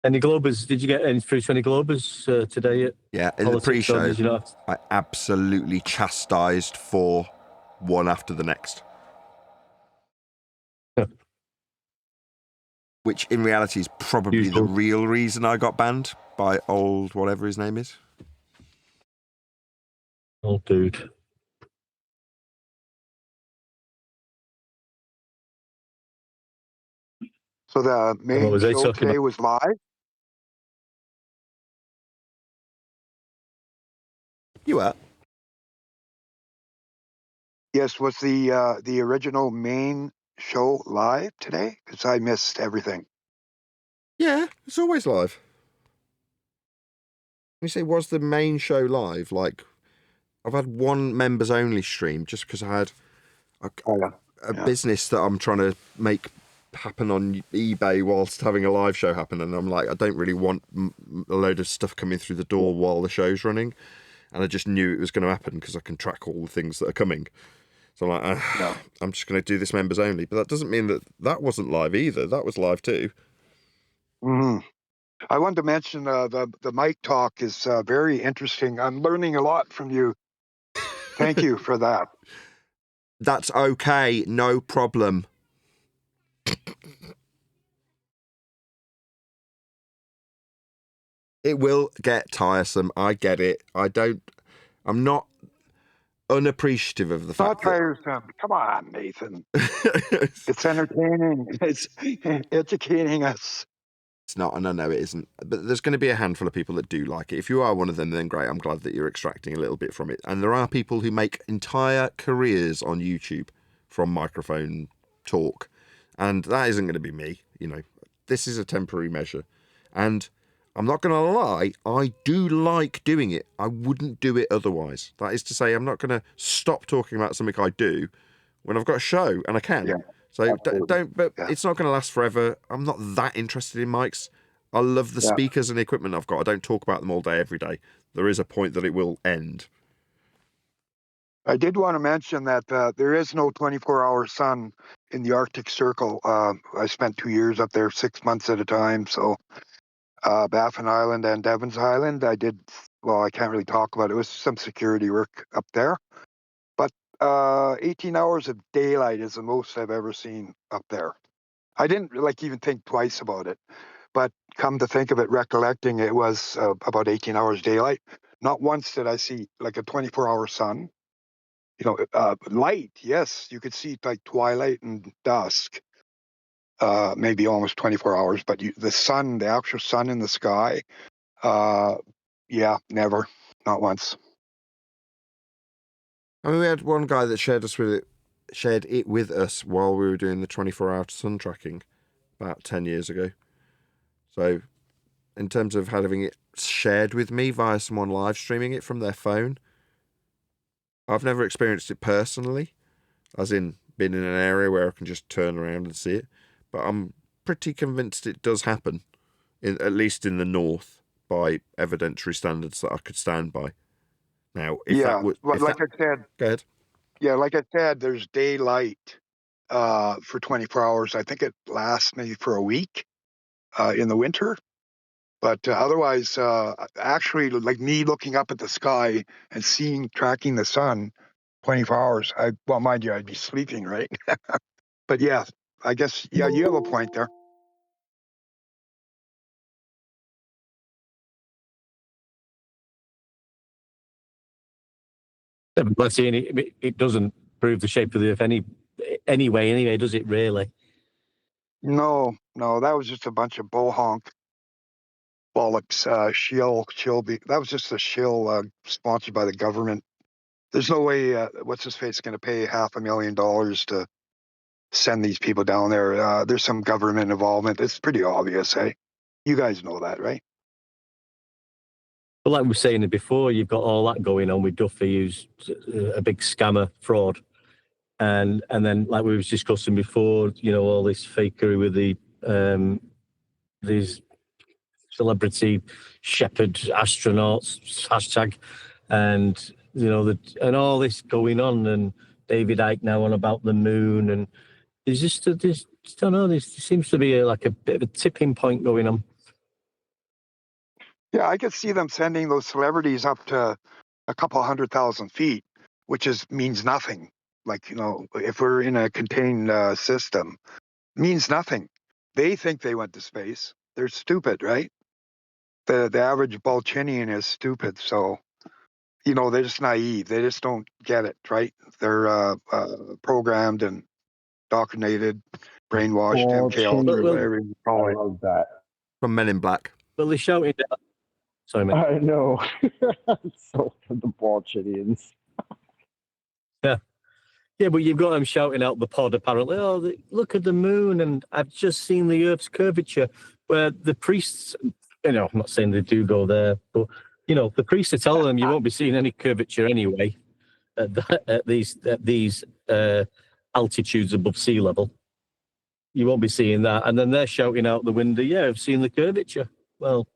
Any Globers? Did you get any through to any Globers today? Yeah, in the pre-show, I absolutely chastised for one after the next. Which in reality is probably the real reason I got banned by old whatever his name is. Old dude. So the main show today was live? You are? Yes, was the original main show live today? Because I missed everything. Yeah, it's always live. When you say was the main show live, like I've had one members only stream just because I had a business that I'm trying to make happen on eBay whilst having a live show happen, and I'm like, I don't really want a load of stuff coming through the door while the show's running, and I just knew it was going to happen because I can track all the things that are coming. So I'm like, I'm just going to do this members only, but that doesn't mean that wasn't live either. That was live too. Mm-hmm. I wanted to mention the mic talk is very interesting. I'm learning a lot from you. Thank you for that. That's okay, no problem. It will get tiresome. I get it. I'm not unappreciative of the fact Not tiresome. Come on, Nathan. It's entertaining. It's educating us. It's not, and I know it isn't. But there's going to be a handful of people that do like it. If you are one of them, then great. I'm glad that you're extracting a little bit from it. And there are people who make entire careers on YouTube from microphone talk. And that isn't going to be me. You know, this is a temporary measure. And I'm not going to lie, I do like doing it. I wouldn't do it otherwise. That is to say, I'm not going to stop talking about something I do when I've got a show, and I can. Yeah. So it's not going to last forever. I'm not that interested in mics. I love the speakers and the equipment I've got. I don't talk about them all day, every day. There is a point that it will end. I did want to mention that there is no 24-hour sun in the Arctic Circle. I spent 2 years up there, 6 months at a time. So Baffin Island and Devon's Island, I can't really talk about it. It was some security work up there. But 18 hours of daylight is the most I've ever seen up there. I didn't even think twice about it. But come to think of it, recollecting it was about 18 hours daylight. Not once did I see like a 24-hour sun. You know, light, yes, you could see like twilight and dusk, maybe almost 24 hours. But the sun, the actual sun in the sky, never, not once. I mean, we had one guy that shared us with it shared it with us while we were doing the 24-hour sun tracking about 10 years ago. So in terms of having it shared with me via someone live streaming it from their phone, I've never experienced it personally, as in being in an area where I can just turn around and see it. But I'm pretty convinced it does happen, at least in the north, by evidentiary standards that I could stand by. Now, if Yeah, that would... like I said, Go ahead. yeah, like I said, there's daylight for 24 hours. I think it lasts maybe for a week in the winter. But otherwise, actually, like me looking up at the sky and tracking the sun 24 hours, well, mind you, I'd be sleeping, right? But yeah, I guess, yeah, you have a point there. Let's see, it doesn't prove the shape of the Earth anyway, does it really? No, that was just a bunch of bull honk bollocks. That was just a shill sponsored by the government. There's no way, what's his face, going to pay $500,000 to send these people down there. There's some government involvement. It's pretty obvious, eh? You guys know that, right? But like we were saying before, you've got all that going on with Duffy, who's a big scammer, fraud. And then, like we was discussing before, all this fakery with these celebrity shepherd astronauts #, and and all this going on, and David Icke now on about the moon, and there's just don't know. There seems to be a bit of a tipping point going on. Yeah, I could see them sending those celebrities up to a couple 100,000 feet, which means nothing. Like, if we're in a contained system, means nothing. They think they went to space. They're stupid, right? The average Balchinian is stupid. So, they're just naive. They just don't get it, right? They're programmed and indoctrinated, brainwashed, MK Ultra, whatever you call it. I love that. From Men in Black. Well, they're shouting down. Sorry, mate. I know. So for the Balchinians. Yeah, but you've got them shouting out the pod, apparently. Oh, look at the moon, and I've just seen the Earth's curvature, where the priests, I'm not saying they do go there, but, the priests are telling them you won't be seeing any curvature anyway at these altitudes above sea level. You won't be seeing that. And then they're shouting out the window, yeah, I've seen the curvature. Well,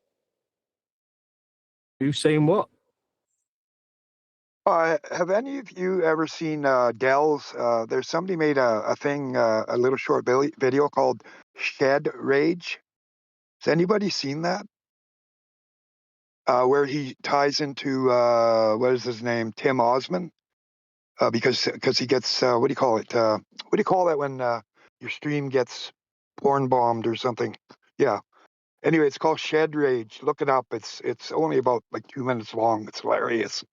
who's saying what? Have any of you ever seen Dell's? There's somebody made a thing, a little short video called Shed Rage. Has anybody seen that? Where he ties into what is his name, Tim Osman, because he gets what do you call it? What do you call that when your stream gets porn bombed or something? Yeah. Anyway, it's called Shed Rage. Look it up. It's only about like 2 minutes long. It's hilarious.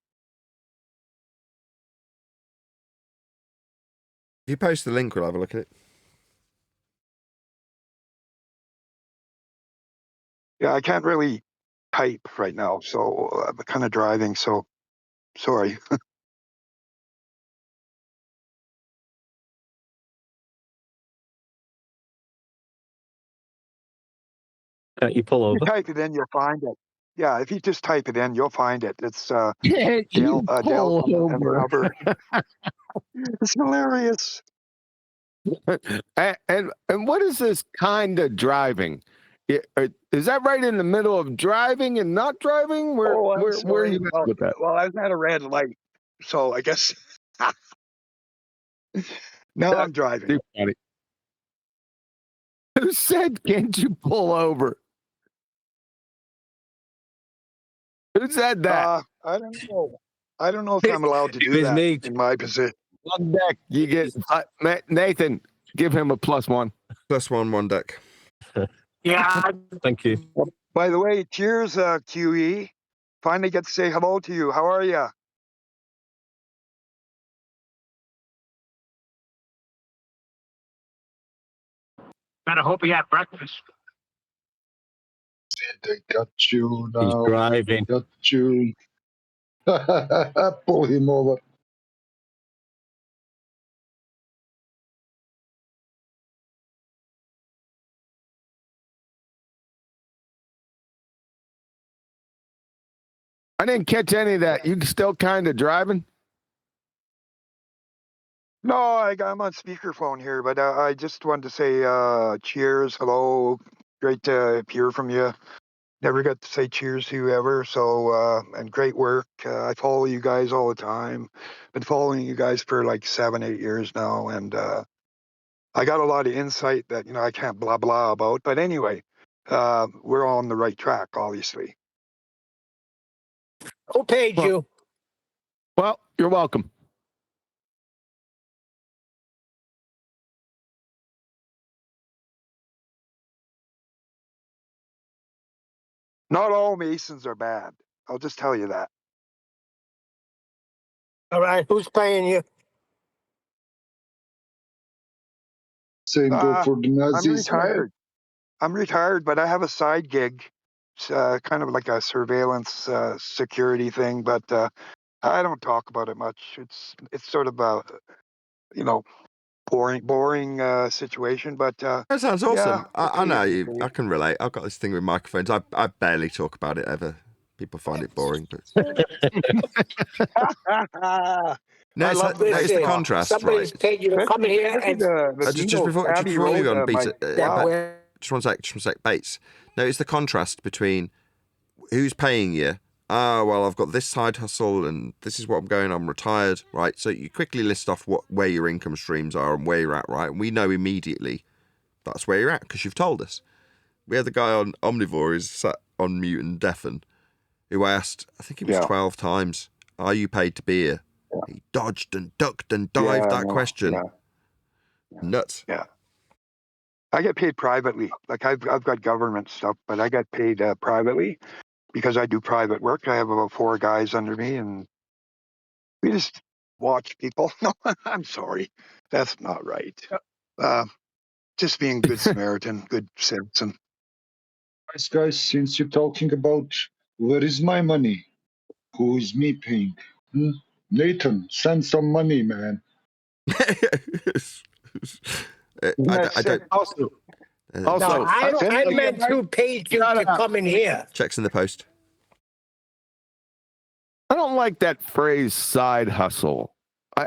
If you post the link, we'll have a look at it. Yeah, I can't really type right now, so I'm kind of driving, so sorry. Can't you pull over? If you type it in, you'll find it. Yeah, if you just type it in, you'll find it. It's Can't you Dell pull over? Hubbard. It's hilarious. And what is this kind of driving? Is that right in the middle of driving and not driving? Where are you at with that? Well, I was at a red light, so I guess now I'm driving. Too funny. Who said, can't you pull over? Who said that? I don't know. I don't know if I'm allowed to do that in my position. One deck. You get Nathan. Give him a +1. +1, one deck. Yeah, thank you. By the way, cheers, QE. Finally get to say hello to you. How are you? Better hope he had breakfast. They got you now. He's driving. Got you. Pull him over. I didn't catch any of that. You still kind of driving? No, I'm on speakerphone here, but I just wanted to say cheers, hello, great to hear from you. Never got to say cheers to you ever, so and great work. I follow you guys all the time. Been following you guys for like 7-8 years now, and I got a lot of insight that I can't blah blah about. But anyway, we're on the right track, obviously. Who paid you? Well, you're welcome. Not all Masons are bad. I'll just tell you that. All right, who's paying you? Same go for the I'm Nazis, man. retired. I'm retired, but I have a side gig. It's kind of like a surveillance security thing, but I don't talk about it much. It's sort of a boring situation, but That sounds yeah, awesome. I know occasionally. you. I can relate. I've got this thing with microphones. I barely talk about it ever. People find it boring, but I love no, it's the talk. contrast, Somebody's right? paid you to come in here Especially and the Just Beatles before Abbey we move Road, on, Peter, that just one sec, Bates. No, it's the contrast between who's paying you. Well, I've got this side hustle, and this is what I'm going. I'm retired, right? So you quickly list off where your income streams are and where you're at, right? And we know immediately that's where you're at because you've told us. We had the guy on Omnivore who's sat on mute and deafen, who I asked, I think it was 12 times, "Are you paid to be here?" Yeah. He dodged and ducked and dived that question. Yeah. Nuts. Yeah. I get paid privately. Like I've got government stuff, but I get paid privately because I do private work. I have about 4 guys under me, and we just watch people. No, I'm sorry, that's not right. Just being good Samaritan, good citizen. Guys, since you're talking about where is my money, who is me paying? Nathan, send some money, man. I don't. Also, no, I meant who paid you to come in here. Checks in the post. I don't like that phrase "side hustle."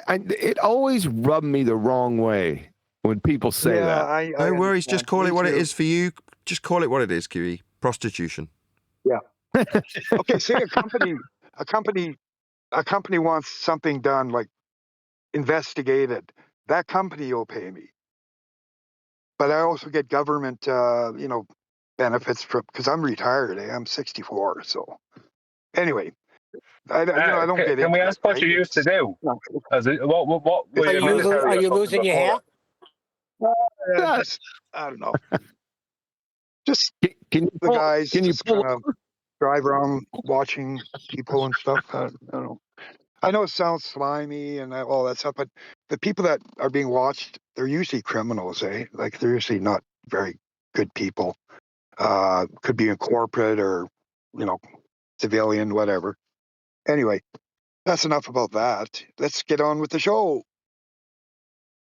It always rubbed me the wrong way when people say that. No worries, just call it what it is for you. Just call it what it is, QE. Prostitution. Yeah. Okay, say a company wants something done, like investigated. That company will pay me. But I also get government, benefits because I'm retired. I'm 64. So anyway, I don't get it. Can we ask what you used to do? What were you military? Are you losing your hair? I don't know. Just can the guys just kind of drive around watching people and stuff. I don't know. I know it sounds slimy and all that stuff, but the people that are being watched, they're usually criminals, eh? Like they're usually not very good people. Could be in corporate or, civilian, whatever. Anyway, that's enough about that. Let's get on with the show.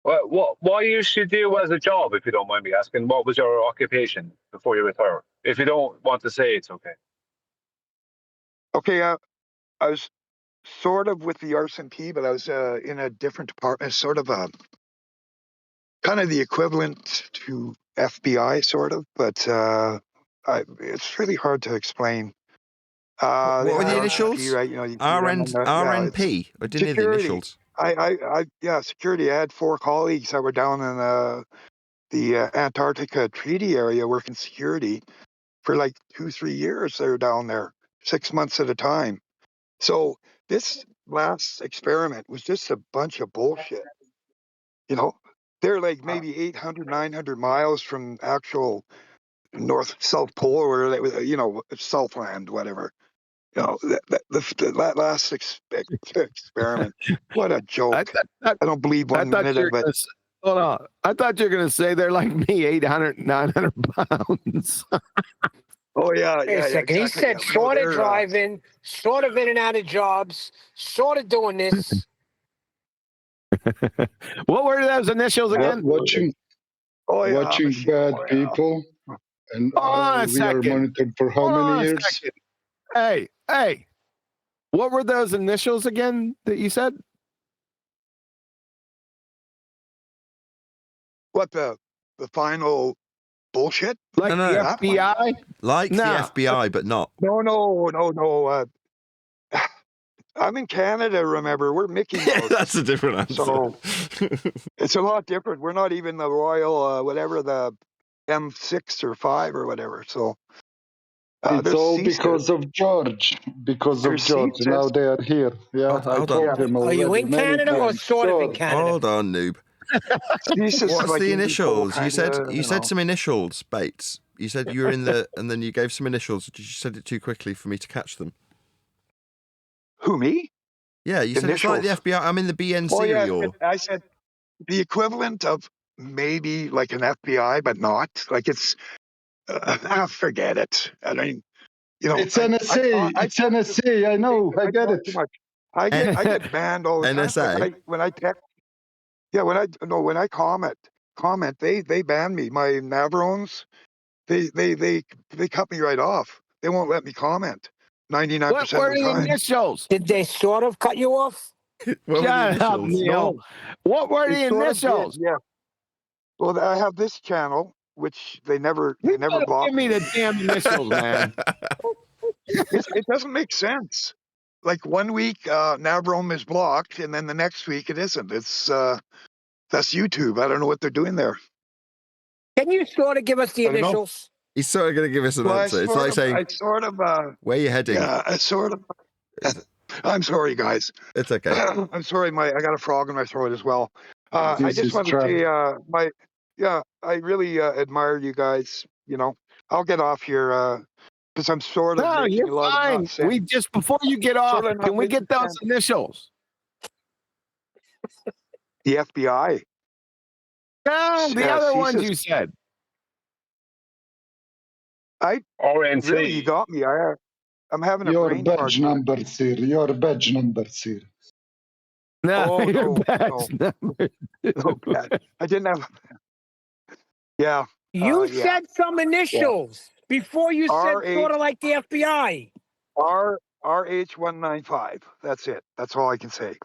What you should do as a job, if you don't mind me asking? What was your occupation before you retired? If you don't want to say, it's okay. Okay, I was sort of with the RCMP, but I was in a different department, sort of kind of the equivalent to FBI, sort of, but it's really hard to explain. What were the initials? Right? RNP. Or didn't hear the initials. Security. I had 4 colleagues that were down in the Antarctica Treaty Area working security for like 2-3 years. They were down there 6 months at a time. So this last experiment was just a bunch of bullshit. They're like maybe 800, 900 miles from actual South Pole or Southland, whatever. That last experiment, what a joke. I don't believe one minute of it. Hold on. I thought you were going to say they're like me, 800, 900 pounds. Oh, yeah. Wait a second. Exactly. He said sort of driving, sort of in and out of jobs, sort of doing this. What were those initials again? Watching bad people. And we are monitored for how many years? Hey, What were those initials again that you said? What the final bullshit? Like No, the no. That one? FBI? Like the No. FBI, but not. No. I'm in Canada, remember? We're Mickey Mouse. That's a different answer. So it's a lot different. We're not even the Royal, whatever, the M6 or 5 or whatever. So It's there's all CSIS. because of George. Because of There's George. CSIS. Now they are here. Yeah, I Hold on. told him Are already. you in many Canada or times. sort of in George. Canada? Hold on, noob. CSIS What's like the Indigo, initials? You said kinda, you said some initials, Bates. You said you were in the, and then you gave some initials. You said it too quickly for me to catch them. Who, me? Yeah, you said it's like the Initials. FBI. I'm in the BNC. Oh, yeah. Or I said the equivalent of maybe like an FBI, but not. Like it's, forget it. I mean, It's NSA. It's NSA. I know. I get talk it. too much. I get banned all the time. NSA? When I text, yeah, when I comment, they ban me. My Navarons, they cut me right off. They won't let me comment 99% What were of the the time. initials? Did they sort of cut you off? what were the Shut up, initials? Neil. No. What were They the sort of did, initials? yeah. Well, I have this channel, which they never You never better blocked give me the damn initials, man. It doesn't make sense. Like 1 week, Navrom is blocked, and then the next week it isn't. It's that's YouTube. I don't know what they're doing there. Can you sort of give us the I don't know. initials? He's sort of going to give us an Well, answer. It's like saying, where are you heading? Yeah, I sort of. I'm sorry, guys. It's okay. I'm sorry. I got a frog in my throat as well. I This just is want to Trav. say, I really admire you guys. You know, I'll get off here because I'm sort of No, making you're a lot of fine. nonsense. We just before you get off, Sort of not can we making get those sense. initials? The FBI. No, the other ones you said. Really, you got me. I'm having a Your brain fart badge here. numbers here. Your badge numbers here. No, Oh, your no, badge number. No, Pat. I didn't have. Yeah. You Yeah. said some initials before you said sort of like the FBI. RH195. That's it. That's all I can say.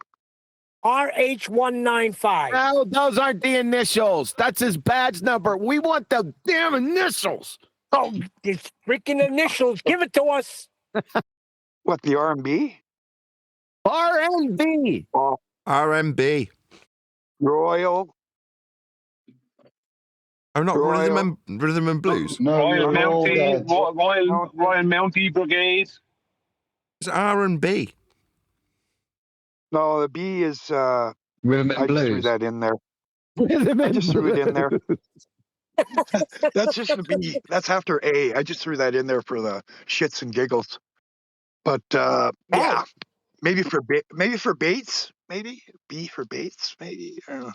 RH195. No, those aren't the initials. That's his badge number. We want the damn initials. Oh, it's freaking initials. Give it to us. What, the RMB? RMB. Oh, RMB. Royal. Oh, not Royal. rhythm and blues. No, Royal you're all Mountie, that. Royal Mountie Brigade. It's R&B. No, the B is. Rhythm and I just threw blues. that in there. Rhythm I and just threw it in there. blues. That's just the B. That's after A. I just threw that in there for the shits and giggles. But yeah, maybe for Bates. Maybe B for Bates. Maybe. I don't know.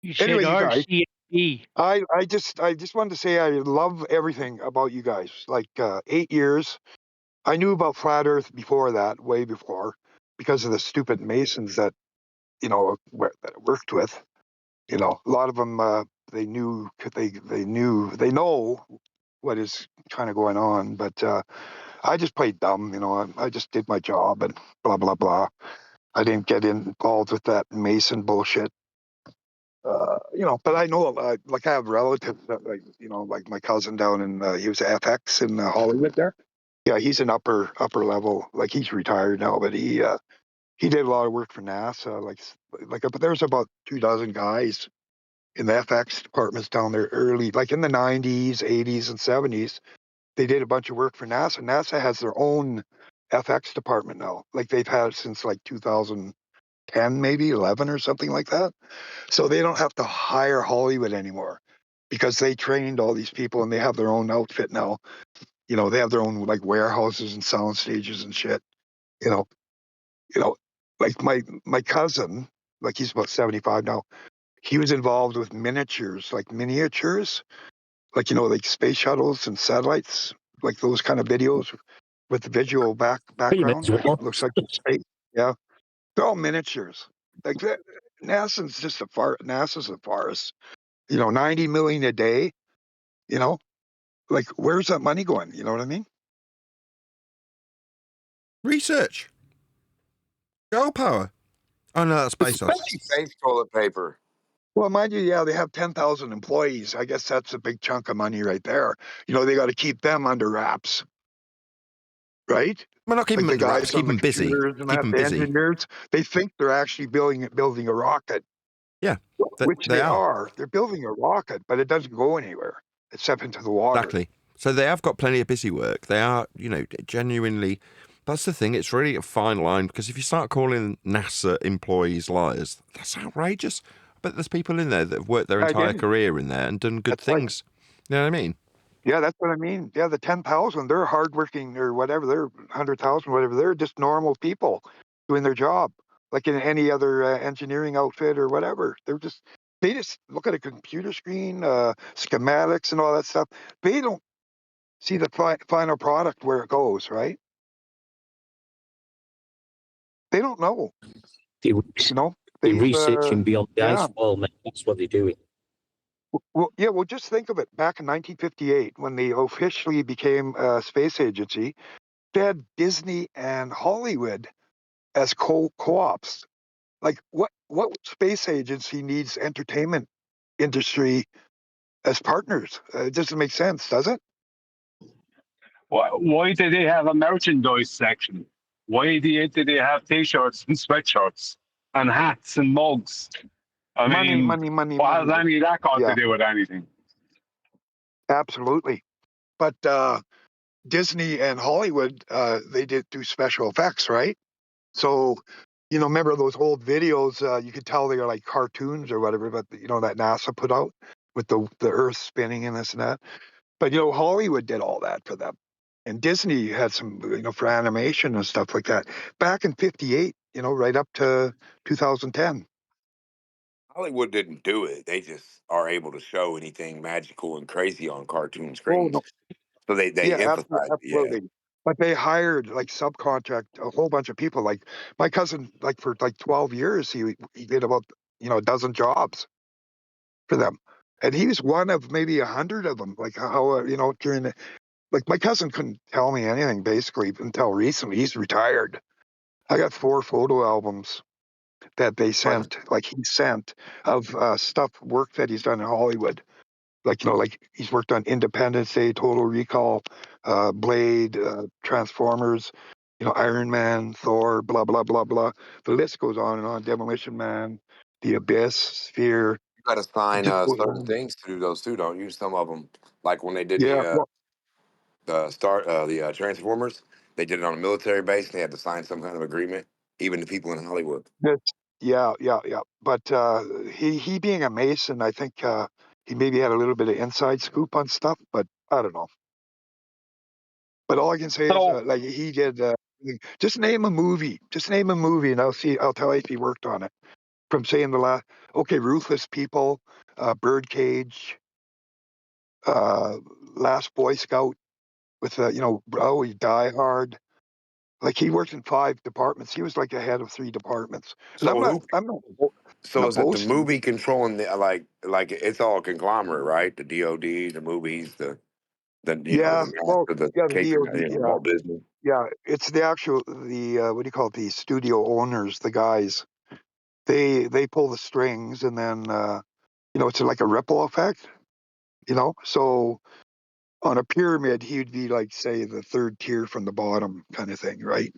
You said Anyway, you guys. RCMP. I just wanted to say I love everything about you guys. Like 8 years. I knew about flat Earth before that, way before, because of the stupid Masons that that I worked with. You know, a lot of them they know what is kind of going on, but I just played dumb. You know, I just did my job and blah blah blah. I didn't get involved with that Mason bullshit. But I know, like I have relatives that, like my cousin down in, he was FX in Hollywood there. Yeah, he's an upper level, like he's retired now, but he did a lot of work for NASA. But there's about 24 guys in the FX departments down there early, like in the 90s, 80s, and 70s. They did a bunch of work for NASA. NASA has their own FX department now, like they've had since like 2010, maybe 11 or something like that. So they don't have to hire Hollywood anymore because they trained all these people and they have their own outfit now. You know, they have their own like warehouses and sound stages and shit. You know, like my cousin, like he's about 75 now. He was involved with miniatures, like like space shuttles and satellites, like those kind of videos with the visual background. Looks like space. Yeah, they're all miniatures. Like that, NASA's the farce. 90 million a day. Like where's that money going? You know what I mean? Research. Girl power. Oh no, that's Bezos. Space toilet paper. Well, mind you, yeah, they have 10,000 employees. I guess that's a big chunk of money right there. You know, they got to keep them under wraps, right? Well, not keep Like them the under wraps. guys Keep on the them busy. computers and Keep that, them the busy. engineers, they think they're actually building a rocket. Yeah, Which they they are. are. They're building a rocket, but it doesn't go anywhere except into the water. Exactly. So they have got plenty of busy work. They are, genuinely. That's the thing. It's really a fine line because if you start calling NASA employees liars, that's outrageous. But there's people in there that have worked their I entire didn't. career in there and done good That's like, things. You know what I mean? yeah, that's what I mean. Yeah, the 10,000, they're hardworking or whatever. They're 100,000, whatever. They're just normal people doing their job, like in any other engineering outfit or whatever. They just look at a computer screen, schematics and all that stuff. They don't see the final product where it goes, right? They don't know. They're researching beyond the ice yeah. wall, mate. That's what they're doing. Well, yeah, well, just think of it. Back in 1958, when they officially became a space agency, they had Disney and Hollywood as co-ops. Like, what space agency needs entertainment industry as partners? It doesn't make sense, does it? Why did they have a merchandise section? Why did they have T-shirts and sweatshirts and hats and mugs? I Money, mean, money, money, what has money. any of that got Yeah, to do with anything? absolutely. But Disney and Hollywood, they did do special effects, right? So, remember those old videos? You could tell they are like cartoons or whatever, but that NASA put out with the Earth spinning and this and that. But Hollywood did all that for them, and Disney had some, for animation and stuff like that. Back in '58, right up to 2010. Hollywood didn't do it. They just are able to show anything magical and crazy on cartoon Oh screens. no, So they yeah, emphasize, yeah. absolutely. But they hired like subcontract a whole bunch of people. Like my cousin, like for like 12 years, he did about a dozen jobs for them. And he was one of maybe 100 of them. Like how during like my cousin couldn't tell me anything basically until recently. He's retired. I got 4 photo albums that they sent, like he sent, of work that he's done in Hollywood. Like he's worked on Independence Day, Total Recall, Blade, Transformers, Iron Man, Thor, blah blah blah blah. The list goes on and on. Demolition Man, The Abyss, Sphere. You got to It sign just goes certain on. things to do those too, don't you? Some of them, like when they did Yeah, well, the Transformers, they did it on a military base. And they had to sign some kind of agreement, even the people in Hollywood. yeah. But he being a Mason, I think he maybe had a little bit of inside scoop on stuff, but I don't know. But all I can say is, So, like he did. Just name a movie. Just name a movie, and I'll tell you if he worked on it. From saying the last, okay, Ruthless People, Birdcage, uh, Last Boy Scout, with Die Hard. Like he worked in 5 departments. He was like the head of 3 departments. And So who? I'm So not is it the boasting. movie controlling the like it's all a conglomerate, right? The DOD, the movies, the Yeah, the well, master, the yeah, the catering, DOD, yeah. Walt Disney. Yeah, it's the what do you call it? The studio owners, the guys. They pull the strings, and then it's like a ripple effect. So on a pyramid, he'd be like, say, the 3rd tier from the bottom, kind of thing, right?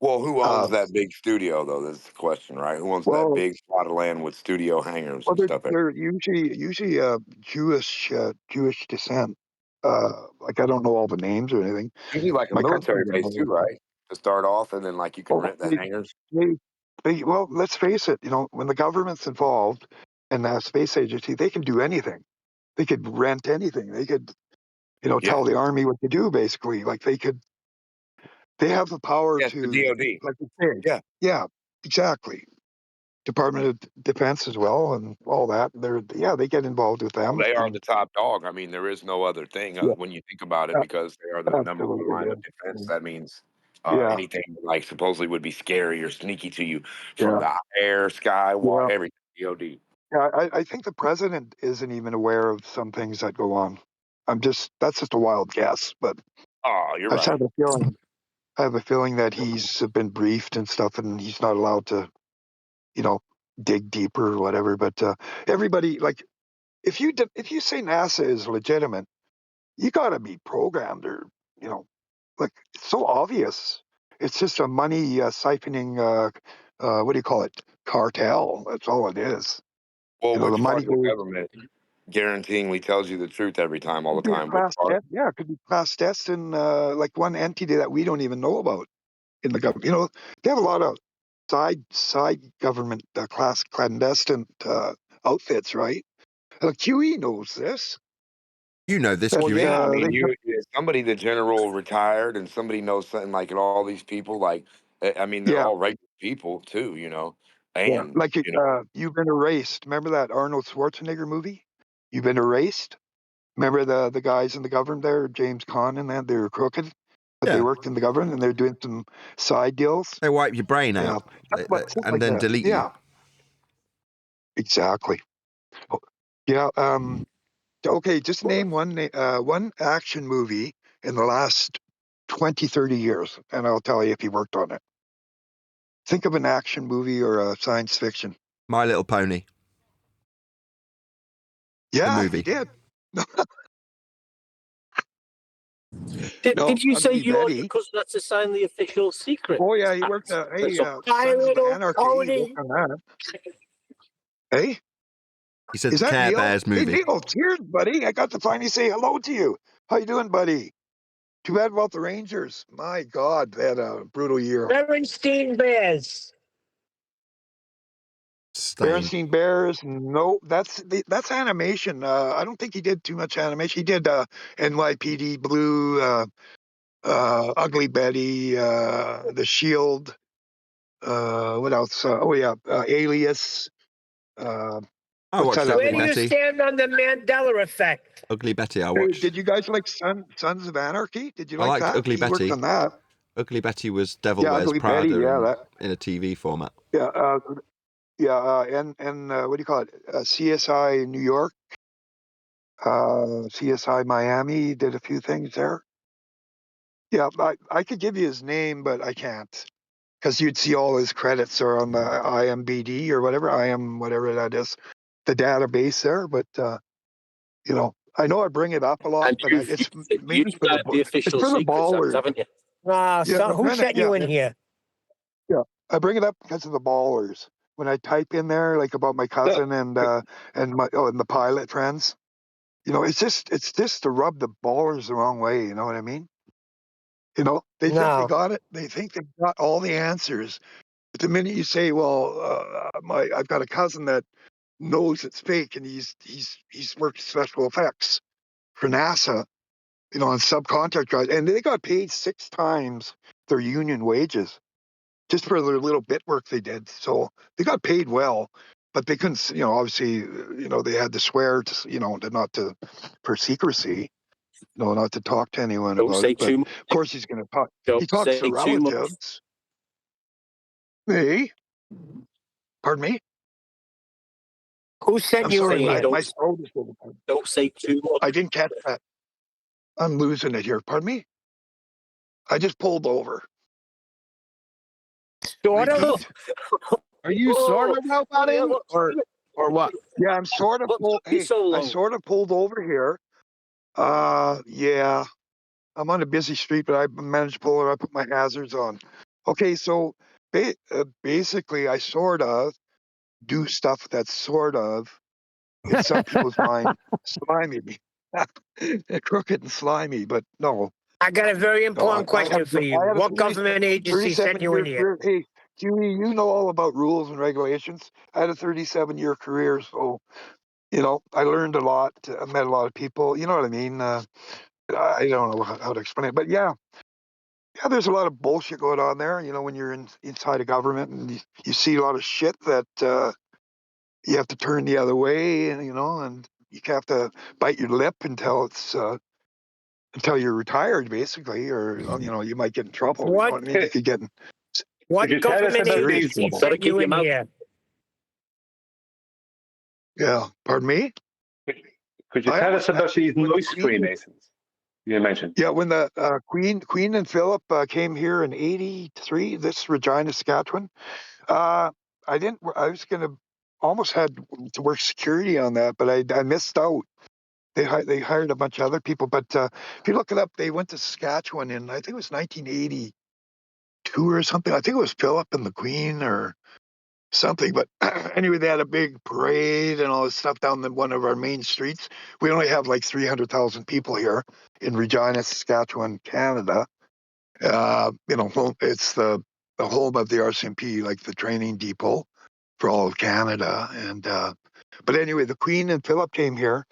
Well, who owns Uh, that big studio though? That's the question, right? Who owns that well, big plot of land with studio hangars well, and stuff? they're usually Jewish descent. Like I don't know all the names or anything. Usually like a My cousin military would base too, know. right? To start off, and then like you can Oh, rent the hangars. well, let's face it. When the government's involved and the space agency, they can do anything. They could rent anything. They could, Yeah, tell the army what to do. Basically, like they have the power yes, the to, DOD. like you say, Yeah, yeah, exactly. Department of Defense as well, and all that. They get involved with well, them. they are And the top dog. I mean, there is no other thing yeah, when you think about it, a- because they are the number one absolutely, line of yeah, defense. That means yeah, anything like supposedly would be scary or sneaky to you from yeah, the air, sky, water, yeah. everything. DOD. Yeah, I think the president isn't even aware of some things that go on. That's just a wild guess, but Oh, you're I just right. have a feeling. I have a feeling that he's been briefed and stuff, and he's not allowed to, dig deeper or whatever. But everybody, like, if you say NASA is legitimate, you got to be programmed, or like, it's so obvious. It's just a money siphoning. What do you call it? Cartel. That's all it is. Well, The which part money of the goes. government guaranteeingly tells you the truth every time, all Could the be a time? Which class part? test. Yeah, it could be class tests in like one entity that we don't even know about in the government. They have a lot of side government class clandestine outfits, right? QE knows this. You know this, But, Well, yeah, I QE. mean, they have, somebody, the general retired, and somebody knows something like all these people. Like, I mean, they're yeah, all regular people too, yeah. and Like You've Been Erased. Remember that Arnold Schwarzenegger movie? You've Been Erased. Remember the guys in the government there, James Caan and that they were crooked, but they Yeah. worked in the government and they're doing some side deals. They wipe your brain Yeah, out stuff and like then that. delete you. Yeah, exactly. Oh, yeah. Okay, just name one action movie in the last 20, 30 years, and I'll tell you if you worked on it. Think of an action movie or a science fiction. My Little Pony. The Yeah, he movie. did. Did you say Ugly you or your Betty. cousin had to sign the official secret? Oh yeah, he worked. Hey, So, My Sons of Little Anarchy. He Pony. worked on that. Hey, He said is the that Care Neil? Bears Hey, movie. Neil, cheers, buddy. I got to finally say hello to you. How you doing, buddy? Too bad about the Rangers. My God, they had a brutal year. Berenstein Bears. Stain. Berenstein Bears. No, that's animation. I don't think he did too much animation. He did NYPD Blue, Ugly Betty, The Shield. What else? Alias. I What's watched that other Where Ugly do one? you Betty. stand on the Mandela effect? Ugly Betty I Hey, watched. did you guys like Sons of Anarchy? Did you I like liked that? Ugly He worked Betty. on that. Ugly Betty was Devil Yeah, Wears Ugly Betty. Prada Yeah, in a TV format. yeah, and what do you call it? CSI New York, CSI Miami did a few things there. Yeah, I could give you his name, but I can't because you'd see all his credits are on the IMBD or whatever, whatever that is, the database there. But I know I bring it up a lot, and but you've it's you've mainly for signed the it's official for the secrets act, ballers. haven't you? Yeah, So who sent you in here? Yeah, I bring it up because of the ballers. When I type in there like about my cousin and the pilot friends, it's just to rub the ballers the wrong way. You know what I mean? They think they No. got it. They think they got all the answers. But the minute you say, "Well, I've got a cousin that knows it's fake, and he's worked special effects for NASA, on subcontract guys, and they got paid 6 times their union wages." Just for their little bit work they did. So they got paid well, but they couldn't, obviously, they had to swear for secrecy, not to talk to anyone Don't about say it. But too much. of course he's going to talk. He Don't talks to say too much. relatives. Pardon me? Who sent I'm you in sorry, here? my throat is Don't say too much. I didn't catch that. I'm losing it here. Pardon me? I just pulled over. Sort of. Repeat. Are you sort of about him or what? Yeah, I'm sort of I sort of pulled over here. Yeah. I'm on a busy street, but I managed to pull it. I put my hazards on. Okay, so basically, I sort of do stuff that's sort of, in some people's mind, slimy, crooked and slimy. But no, I got a very important question for you. I had a What government agency sent you 37-year in here? career. Hey, Julie, you know all about rules and regulations. I had a 37-year career, so I learned a lot. I met a lot of people. You know what I mean? I don't know how to explain it, but yeah, there's a lot of bullshit going on there. When you're inside a government and you see a lot of shit that you have to turn the other way, and and you have to bite your lip until you're retired, basically, or you might get in trouble. You know What? what I mean? You could get in What Could you tell us government about these? agency sent you in here? Yeah, pardon me. Could you tell us about these nice Freemasons? you mentioned. Yeah, when the Queen and Philip came here in '83, this Regina, Saskatchewan. I didn't. I was gonna almost had to work security on that, but I missed out. They hired a bunch of other people, but if you look it up, they went to Saskatchewan in I think it was 1982 or something. I think it was Philip and the Queen or something. But anyway, they had a big parade and all this stuff down one of our main streets. We only have like 300,000 people here in Regina, Saskatchewan, Canada. It's the home of the RCMP, like the training depot for all of Canada. And but anyway, the Queen and Philip came here.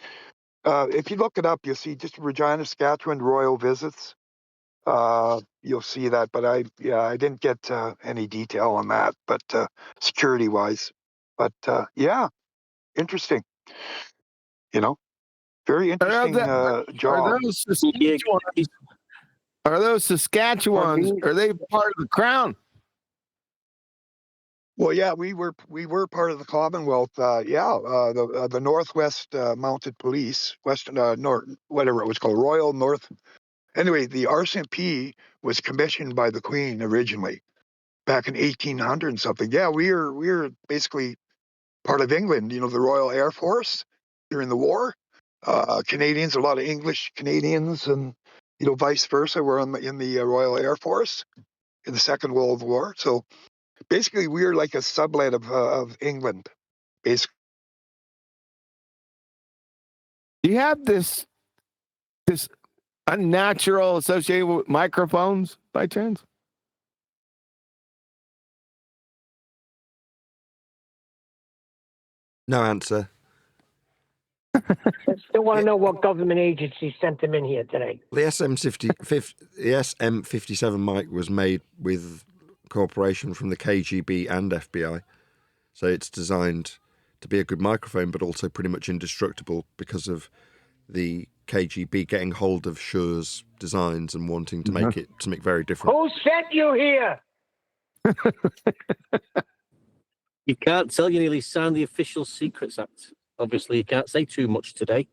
If you look it up, you'll see just Regina, Saskatchewan royal visits. You'll see that, but I didn't get any detail on that, but security wise. But yeah, interesting. Very interesting job. Are those Saskatchewans? Are they part of the Crown? Well, yeah, we were part of the Commonwealth. The Northwest Mounted Police, whatever it was called, Royal North. Anyway, the RCMP was commissioned by the Queen originally, back in 1800 and something. Yeah, we were basically part of England. The Royal Air Force during the war. Canadians, a lot of English Canadians, and vice versa, were in the Royal Air Force in the Second World War. So basically, we're like a sublet of England, basically. Do you have this unnatural associated with microphones by chance? No answer. I still want to know what government agency sent them in here today. The SM57 mic was made with cooperation from the KGB and FBI. So it's designed to be a good microphone, but also pretty much indestructible because of the KGB getting hold of Shure's designs and wanting to make it something very different. Who sent you here? You can't tell. You nearly signed the Official Secrets Act. Obviously, you can't say too much today.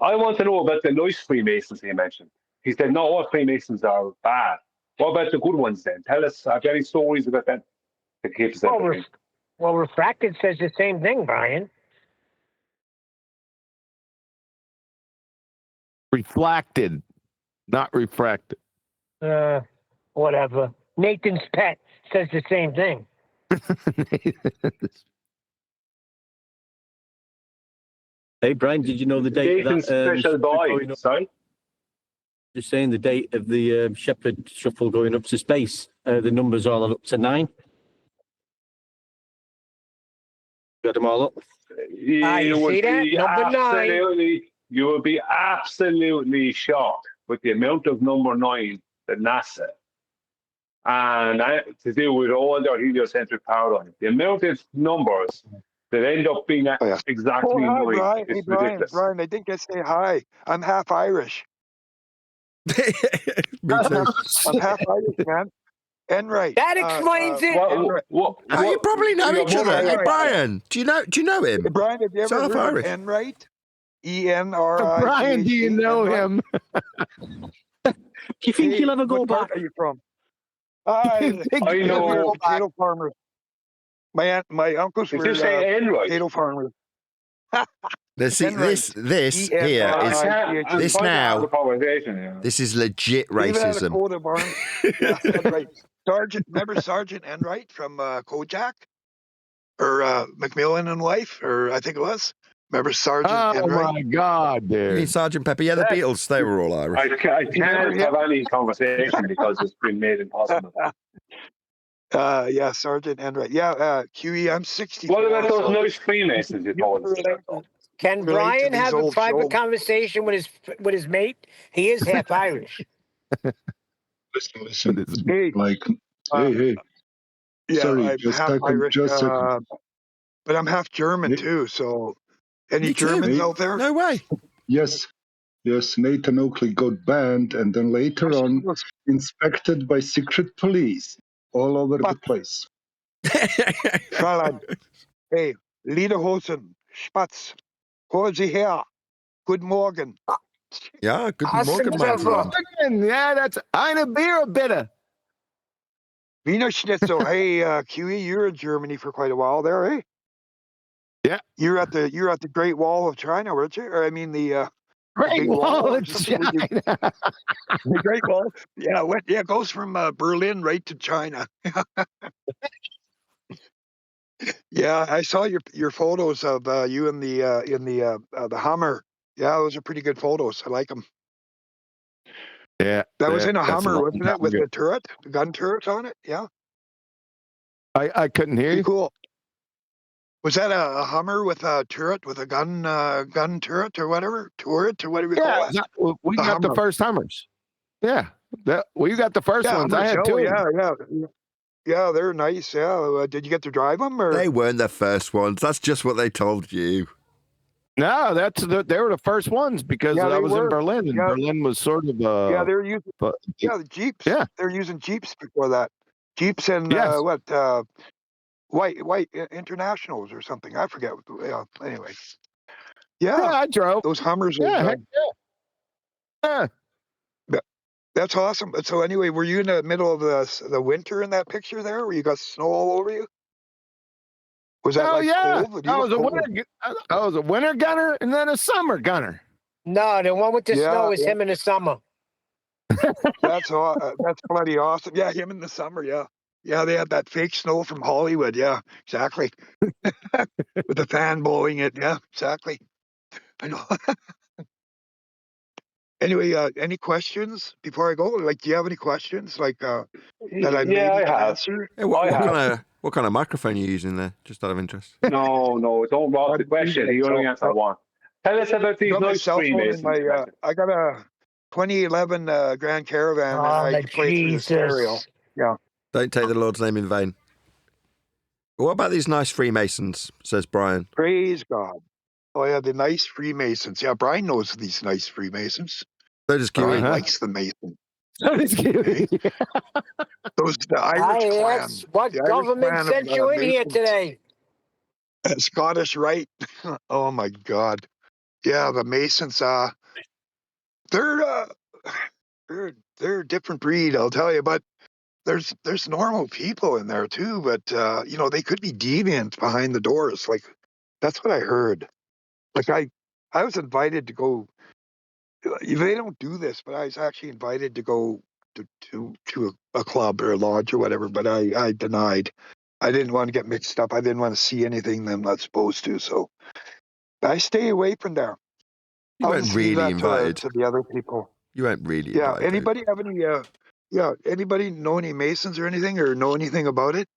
I want to know about the nice Freemasons he mentioned. He said, not all Freemasons are bad. What about the good ones then? Tell us, have you any stories about them? Well, Refracted says the same thing, Brian. Reflected, not refracted. Whatever. Nathan's pet says the same thing. Hey, Brian, did you know the date of that? Special boy, sorry? Just saying the date of the Shepherd Shuffle going up to space. The numbers are all up to 9. Got them all up. You see that? Number 9. You would be absolutely shocked with the amount of number 9 that NASA and to do with all their heliocentric power line. The amount of numbers that end up being exactly 9 Brian. is Hey, ridiculous. Brian, I didn't get to say hi. I'm half Irish. Me too. I'm half Irish, man. Enright. That explains it. You probably know each other. Hey, Brian, do you know him? Brian, have you ever heard of Enright? ENRI. Brian, do you know him? Do you think he'll ever go back? Where are you from? I know potato farmers. My uncles were potato farmers. This here is this now. This is legit racism. Yeah, that's right. Remember Sergeant Enright from Kojak, or Macmillan and Wife, or I think it was. Remember Sergeant Enright? Oh my God, dude! You mean Sergeant Pepper? Yeah, the Beatles. They were all Irish. I can't have any conversation because it's been made impossible. Yeah, Sergeant Enright. Yeah, QE. I'm 64. What about those nice Freemasons you told us about? Can Brian have a private conversation with his mate? He is half Irish. Listen. Hey. Yeah, Sorry, I'm just half Irish, second. but I'm half German too. So, any Germans out there? No way. Yes, Nathan Oakley got banned and then later on inspected by secret police all over the place. Fräulein, hey, Lederhosen, Spatz, hol sie her. Good morgen. Ja, guten Awesome Morgen, mein Trevor. Freund. Yeah, that's eine Bier, bitte. Wiener Schnitzel. Hey, QE, you're in Germany for quite a while there, eh? Yeah. You're at the Great Wall of China, weren't you? Or I mean the Great big Wall or of something. China. The Great Wall. Yeah, it goes from Berlin right to China. Yeah, I saw your photos of you in the Hummer. Yeah, those are pretty good photos. I like them. Yeah. That was in a that's Hummer, long wasn't time it? With ago. the turret, the gun turret on it. Yeah, I couldn't hear pretty you. cool. Was that a Hummer with a turret, with a gun turret or whatever? Turret or whatever you call that? We The got the Hummer. first Hummers. Yeah. We got the first Yeah, ones. I Hummers. had Oh, two. yeah, they're nice. Yeah, did you get to drive them or? They weren't the first ones. That's just what they told you. No, they were the first ones because Yeah, I they was in were. Berlin, and Yeah, Berlin was sort of yeah, they're using. but Yeah, the Jeeps. yeah, They're using Jeeps before that. Jeeps and yes, white internationals or something. I forget. Yeah. Anyway. yeah, Yeah, I drove. those Hummers. Yeah, heck yeah. That's awesome. So anyway, were you in the middle of the winter in that picture there, where you got snow all over you? Was that Oh like yeah, cold? You look cold. I was a winter gunner and then a summer gunner. No, the one with the Yeah, snow is him in the summer. that's bloody awesome. Yeah, him in the summer. Yeah, yeah, they had that fake snow from Hollywood. Yeah, exactly. With the fan blowing it. Yeah, exactly. I know. Anyway, any questions before I go? Like, do you have any questions that I Yeah, maybe I can have. answer? Hey, what kind of microphone are you using there? Just out of interest. No, don't ask the question. You only answer one. Tell us about these Got my nice cell phone in Freemasons. my. I got a 2011 Grand Caravan, and I Oh, can play through the stereo. Jesus. Yeah. Don't take the Lord's name in vain. What about these nice Freemasons? Says Brian. Praise God. Oh yeah, the nice Freemasons. Yeah, Brian knows these nice Freemasons. So does Brian QE. likes the Masons. So does QE. The Irish clan. What The Irish government clan sent of you in here Masons. today? Scottish Rite. Oh my God. Yeah, the Masons. They're a different breed, I'll tell you. But there's normal people in there too. But they could be deviant behind the doors. Like that's what I heard. Like I was invited to go. They don't do this, but I was actually invited to go to a club or a lodge or whatever. But I denied. I didn't want to get mixed up. I didn't want to see anything that I'm not supposed to. So I stay away from there. You I'll weren't just leave really that invited. to the other people. You weren't really Yeah. invited. Anybody have any? Anybody know any Masons or anything, or know anything about it?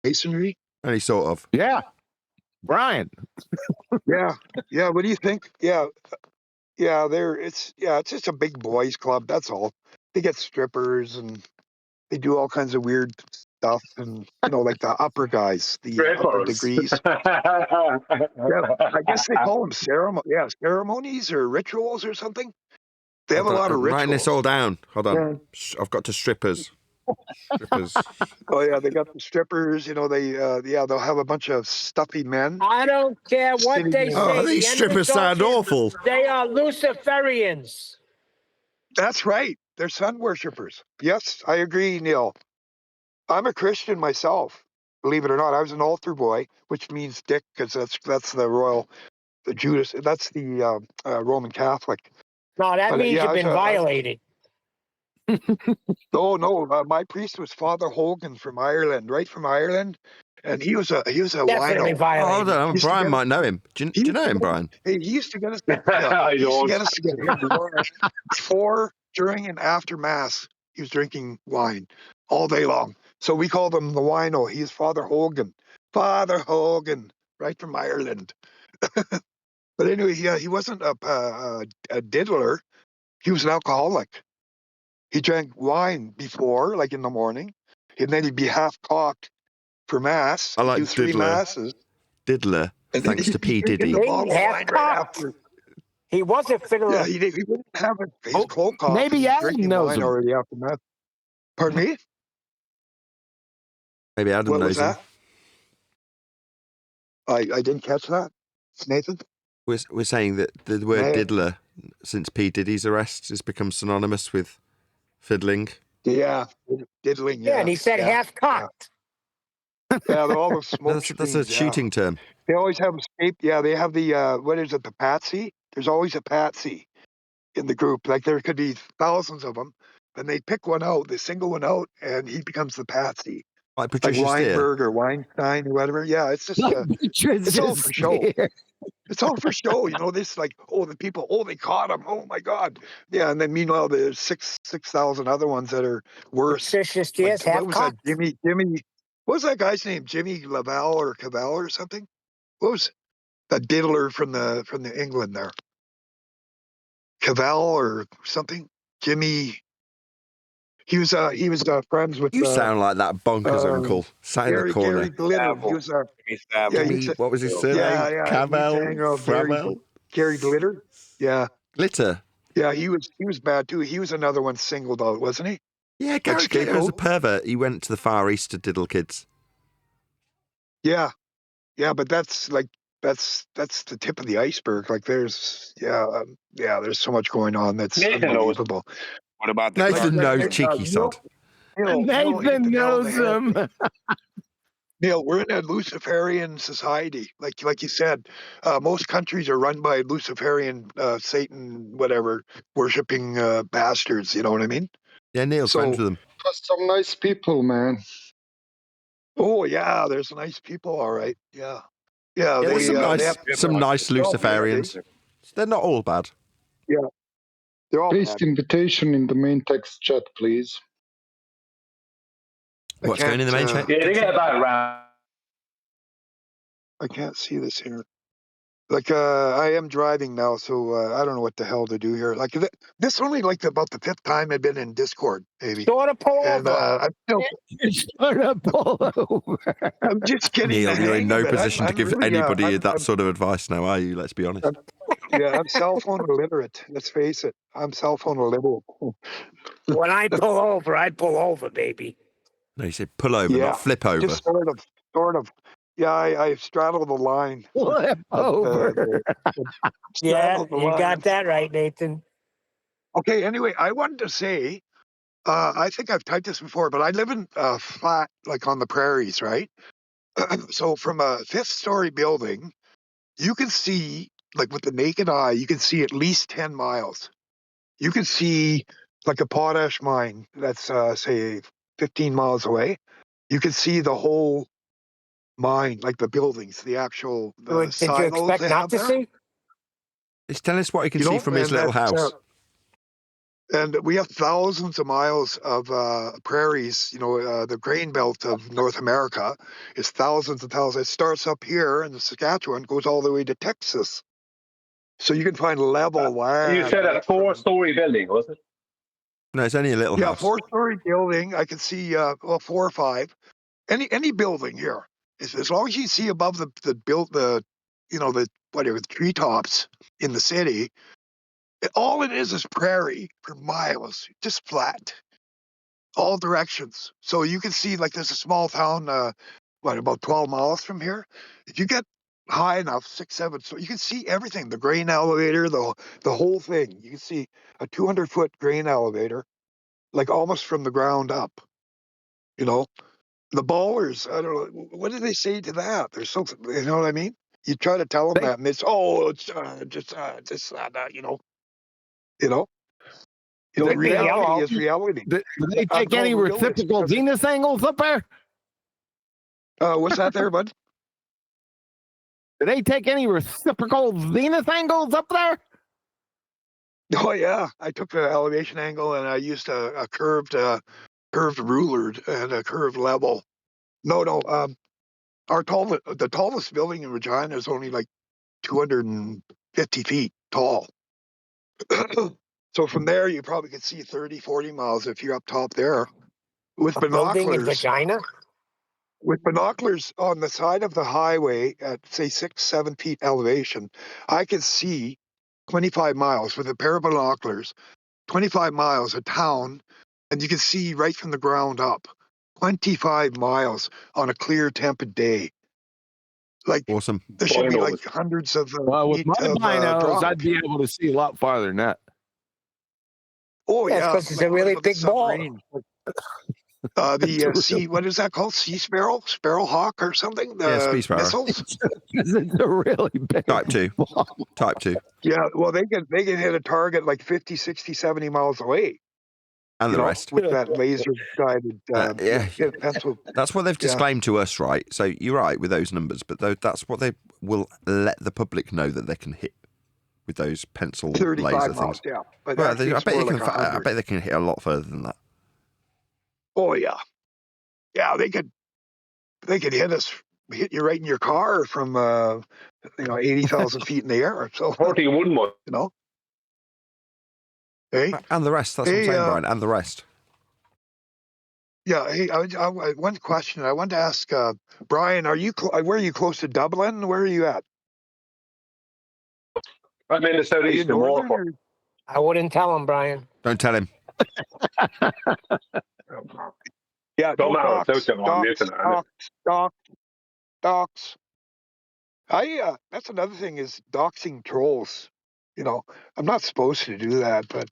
Masonry? Any sort of. Yeah, Brian. Yeah. Yeah. What do you think? Yeah. Yeah. It's just a big boys club. That's all. They get strippers and they do all kinds of weird stuff, and like the upper guys, the upper Strippers. degrees. Yeah, I guess they call them ceremonies or rituals or something. They have a lot of I'm rituals. writing this all down. Hold on. Yeah. I've got to strippers. Strippers. Oh yeah, they got the strippers. They'll have a bunch of stuffy men. I don't care what Sitting they in- say. Oh, The these end strippers result sound is awful. They are Luciferians. That's right. They're sun worshippers. Yes, I agree, Neil. I'm a Christian myself. Believe it or not, I was an altar boy, which means dick, because that's the Judas. That's the Roman Catholic. No, that But, means yeah, you've been violated. No. My priest was Father Hogan from Ireland, right from Ireland, and he was a Definitely wino. violated. Oh, hold on. Brian might know him. Do you know him, Brian? He used to get us. I He used to don't. get us to get him before, during, and after mass. He was drinking wine all day long. So we called him the wino. He's Father Hogan. Father Hogan, right from Ireland. But anyway, he wasn't a diddler. He was an alcoholic. He drank wine before, like in the morning, and then he'd be half cocked for mass. I like do 3 diddler. masses. Diddler, And thanks then to P. he'd drink Diddy. a bottle of Half wine right cocked. after. He was a fiddler. Yeah, he wouldn't have his cloak off. Maybe He was Adam drinking knows wine him. already after mass. Pardon me? Maybe Adam What was knows him. that? I didn't catch that. Nathan? We're saying that the word Hey. diddler since P. Diddy's arrest has become synonymous with fiddling. Yeah, diddling. Yeah, and he said half cocked. Yeah, they're all the smoke That's a screens. shooting term. They always have a scape. Yeah, they have the what is it? The patsy. There's always a patsy in the group. Like there could be thousands of them, and they pick one out. They single one out, and he becomes the patsy. Like Patricia Steere. Weinberg or Weinstein or whatever. Yeah, it's just it's all for show. It's all for show, you know. This like, oh, the people, oh, they caught him. Oh my God, yeah. And then meanwhile, there's 6,000 other ones that are worse. Patricia Steere's half what was that? cocked. Jimmy. What was that guy's name? Jimmy Laval or Cavell or something? What was that diddler from the England there? Cavell or something? Jimmy. He was friends with. You sound like that bonkers uncle sat in the corner. Gary Glitter. He was What was his surname? Yeah. Cavell? Framell? Gary Glitter. Yeah. Glitter. Yeah, he was bad too. He was another one singled out, wasn't he? Yeah, Gary Glitter was a pervert. He went to the Far East to diddle kids. Yeah, but that's the tip of the iceberg. Like there's there's so much going on that's unbelievable. What about the Nathan knows, cheeky sod. Nathan knows him. Neil, we're in a Luciferian society. Like you said, most countries are run by Luciferian, Satan, whatever, worshipping bastards. You know what I mean? Yeah, Neil's friends with them. Some nice people, man. Oh yeah, there's nice people. All right. Yeah. There's some nice Luciferians. They're not all bad. Yeah. They're all Paste invitation in the main text chat, please. What's going in the main chat? Yeah, they get about around. I can't see this here. Like, I am driving now, so I don't know what the hell to do here. Like, this only like about the 5th time I've been in Discord, maybe. Sort of pull over. I'm still. Sort of pull over. I'm just kidding. Neil, you're in no position to give anybody that sort of advice now, are you? Let's be honest. I'm cell phone illiterate. Let's face it. I'm cell phone illiterate. When I pull over, baby. No, you said pull over, not flip over. Just sort of. Yeah, I straddle the line. Flip over. Yeah, you got that right, Nathan. Okay, anyway, I wanted to say, I think I've typed this before, but I live in a flat, like on the prairies, right? So from a 5th-story building, you can see, like with the naked eye, you can see at least 10 miles. You can see like a potash mine that's, say, 15 miles away. You can see the whole mine, like the buildings, the actual Did you expect not to see? He's telling us what he can see from his little house. And we have thousands of miles of prairies. You know, the grain belt of North America is thousands and thousands. It starts up here in the Saskatchewan, goes all the way to Texas. So you can find level land. You said a 4-story building, was it? No, it's only a little house. 4-story building. I can see 4 or 5. Any building here. As long as you see above the treetops in the city, all it is prairie for miles, just flat, all directions. So you can see, like, there's a small town, about 12 miles from here. If you get high enough, 6, 7, so you can see everything, the grain elevator, the whole thing. You can see a 200-foot grain elevator, like almost from the ground up, you know. The ballers, I don't know, what do they say to that? They're so, you know what I mean? You try to tell them that, and it's just you know. Reality is reality. Do they take any reciprocal Venus angles up there? What's that there, bud? Do they take any reciprocal Venus angles up there? Oh yeah, I took the elevation angle and I used a curved ruler and a curved level. No, the tallest building in Regina is only like 250 feet tall. So from there, you probably could see 30, 40 miles if you're up top there with binoculars. Building in Regina? With binoculars on the side of the highway at, say, 6, 7 feet elevation, I could see 25 miles with a pair of binoculars, 25 miles, a town, and you can see right from the ground up, 25 miles on a clear, tempered day. Like awesome. there should be like hundreds of Well, with feet my of binos, drop. I'd be able to see a lot farther than that. Oh Yeah, yeah, because it's like a what really about the big ball. submarine? The sea, what is that called? Sea sparrow, sparrow hawk, or something? The Yeah, Space Sparrow. missiles. It's a really big Type 2. Type 2. Yeah, well, they can hit a target like 50, 60, 70 miles away. And the rest. With that laser guided yeah. pencil. That's what they've Yeah. disclaimed to us, right? So you're right with those numbers, but that's what they will let the public know that they can hit with those pencil 35 laser miles, things. yeah. But Well, actually, I it's bet more they like can. I 100. bet they can hit a lot further than that. Oh yeah, yeah. They could hit you right in your car from 80,000 feet in the air. So 41 miles. Hey, and the rest. That's what I'm saying, Brian. And the rest. Yeah. Hey, one question I wanted to ask Brian: Are you where are you close to Dublin? Where are you at? I'm in the southeast of Norfolk. I wouldn't tell him, Brian. Don't tell him. Yeah, Don't no matter. docs, docs. That's another thing is doxing trolls. I'm not supposed to do that, but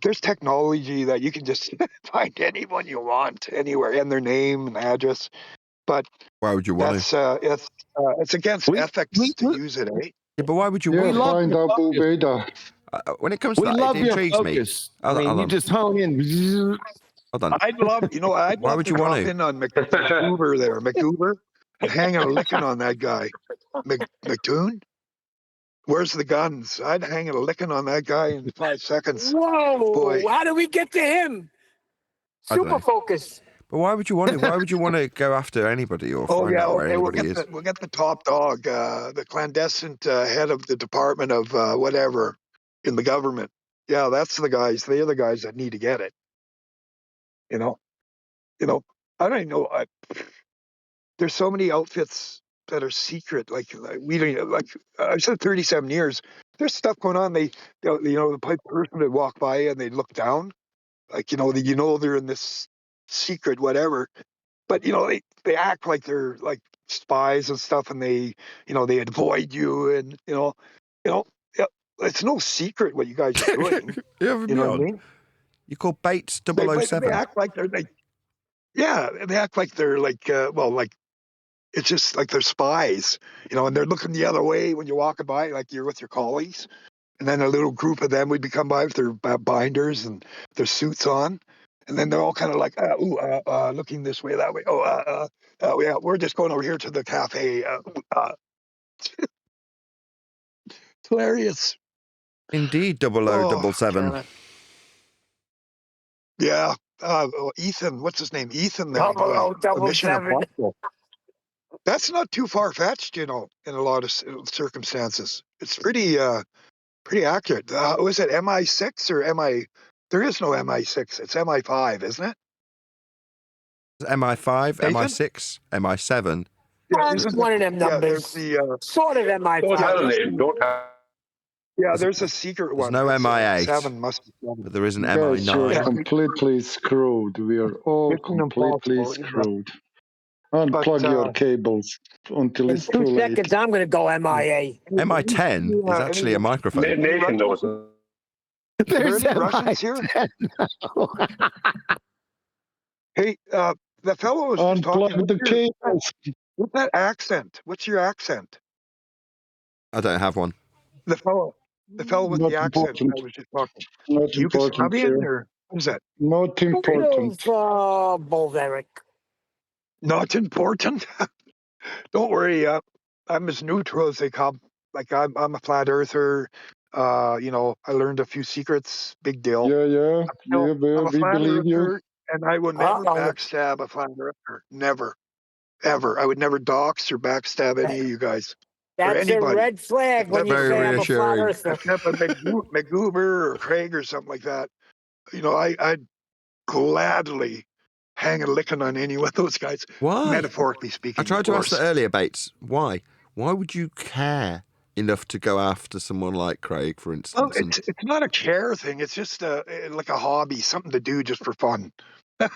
there's technology that you can just find anyone you want anywhere and their name and address. But why would you want to? It's against ethics to use it, eh? Yeah, but why would you Yeah, want find Abu Beda. when it comes to We that, love it your intrigues focus. me. I mean, you just hone in. Hold on. I'd love to want drop to? in on McGoober there, McGoober, and hang a licking on that guy, McToon. Where's the guns? I'd hang a licking on that guy in 5 seconds. Whoa! Boy. How do we get to him? I don't Super know. focus. But why would you want to? Why would you want to go after anybody or Oh find yeah, out where okay. We'll anybody is? get the top dog, the clandestine head of the Department of whatever in the government. Yeah, that's the guys. They're the guys that need to get it. I don't even know. There's so many outfits that are secret. Like we don't. Like I said, 37 years. There's stuff going on. The person would walk by and they'd look down. Like they're in this secret whatever. But they act like they're like spies and stuff, and they avoid you, and yeah, it's no secret what you guys are doing. You know what I mean? You call Bates 007. They act like they're like, yeah, they act like they're like like it's just like they're spies, and they're looking the other way when you're walking by, like you're with your colleagues, and then a little group of them would be come by with their binders and their suits on. And then they're all kind of like, looking this way, that way. Yeah, we're just going over here to the cafe. It's hilarious. Indeed, 0077. Yeah. Ethan, what's his name? Ethan. There. 0077. That's not too far fetched, in a lot of circumstances. It's pretty accurate. Was it MI6 or MI? There is no MI6. It's MI5, isn't it? MI5, MI6, MI7. That's one of them numbers. Sort of MI5. Yeah, there's a secret There's one. no MI8. 7 must be 7. But there is an Guys, you're MI9. completely screwed. We are all completely impossible. screwed. Unplug your cables until In it's 2 too late. seconds, I'm going to go MIA. MI10 is actually a microphone. Nathan knows. There's any Russians here? Hey, the fellow was just talking. Unplug the cables. What's that accent? What's your accent? I don't have one. The fellow with Not the accent important. I was just talking. Not important Yugoslavian here. or what is that? Not important. Bolveric. Not important. Don't worry. I'm as neutral as they come. Like I'm a flat earther. I learned a few secrets. Big deal. Yeah. I'm a We flat believe you. earther, and I would never backstab a flat earther. Never, ever. I would never dox or backstab any of you guys. That's a red flag when you say I'm a flat earther. Except a McGoober or Craig or something like that. I'd gladly hang a licking on any one of those guys. Why? Metaphorically speaking. I tried to ask that earlier, Bates. Why? Why would you care enough to go after someone like Craig, for instance? Well, it's not a care thing. It's just like a hobby, something to do just for fun. No,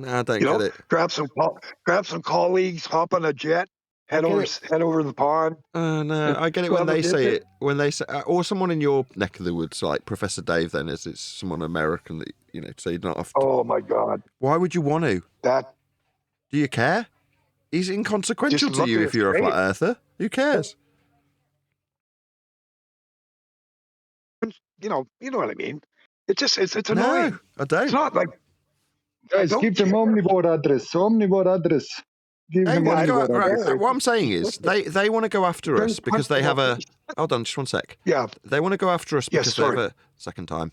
I don't get it. Grab some colleagues, hop on a jet, head over the pond. No, I get it when they say it. When they say, or someone in your neck of the woods, like Professor Dave, then, as it's someone American that so you're not have to. Oh my God! Why would you want to? That. Do you care? He's inconsequential to you if you're a flat earther. Who cares? You know what I mean. It's annoying. No, I don't. It's not like. Guys, give them Omnivore address. Omnivore address. Give them Omnivore address. Right, what I'm saying is, they want to go after us because they have a. Hold on, just one sec. Yeah. They want to go after us because they have a second time.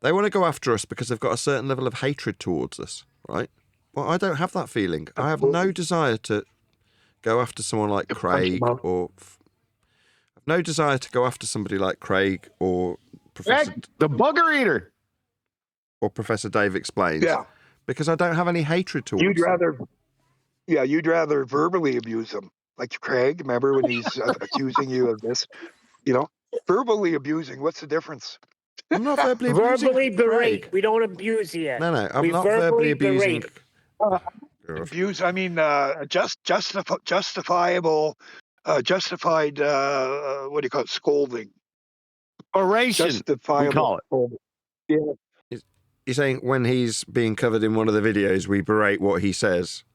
They want to go after us because they've got a certain level of hatred towards us, right? Well, I don't have that feeling. I have no desire to go after someone like Craig or. I've no desire to go after somebody like Craig or Professor the bugger eater or Professor Dave Explains. Yeah. Because I don't have any hatred towards them. You'd rather verbally abuse him, like Craig. Remember when he's accusing you of this? Verbally abusing. What's the difference? I'm not verbally abusing. Verbally berate. We don't abuse here. No, I'm not verbally abusing. Abuse. I mean, justifiable, justified. What do you call it? Scolding. Oration. Justifiable. We call it. Yeah. You're saying when he's being covered in one of the videos, we berate what he says.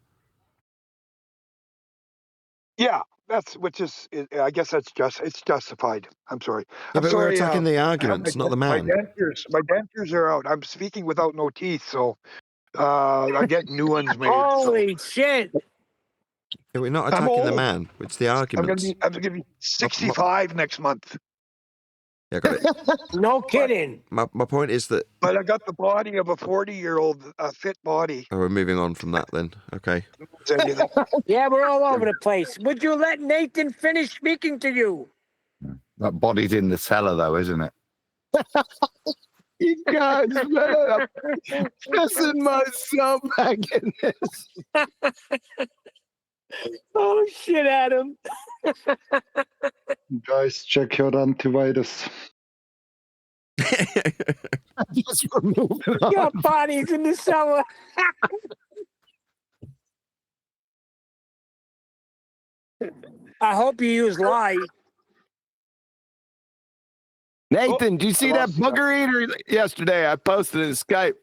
Yeah, I guess it's justified. I'm sorry. Yeah, but we're attacking the arguments, not the man. My dentures are out. I'm speaking without no teeth, so I'm getting new ones made. Holy shit! Yeah, we're not attacking the man. It's the arguments. I'm gonna be 65 next month. Yeah, got it. No kidding. My point is that. But I got the body of a 40-year-old, fit body. Oh, we're moving on from that then. Okay. Yeah, we're all over the place. Would you let Nathan finish speaking to you? That body's in the cellar, though, isn't it? You guys, man, I'm pissing myself back in this. Oh, shit, Adam. Guys, check your antivirus. Just remove it. Your body's in the cellar. I hope you use Lite. Nathan, do you see that bugger eater yesterday? I posted in Skype.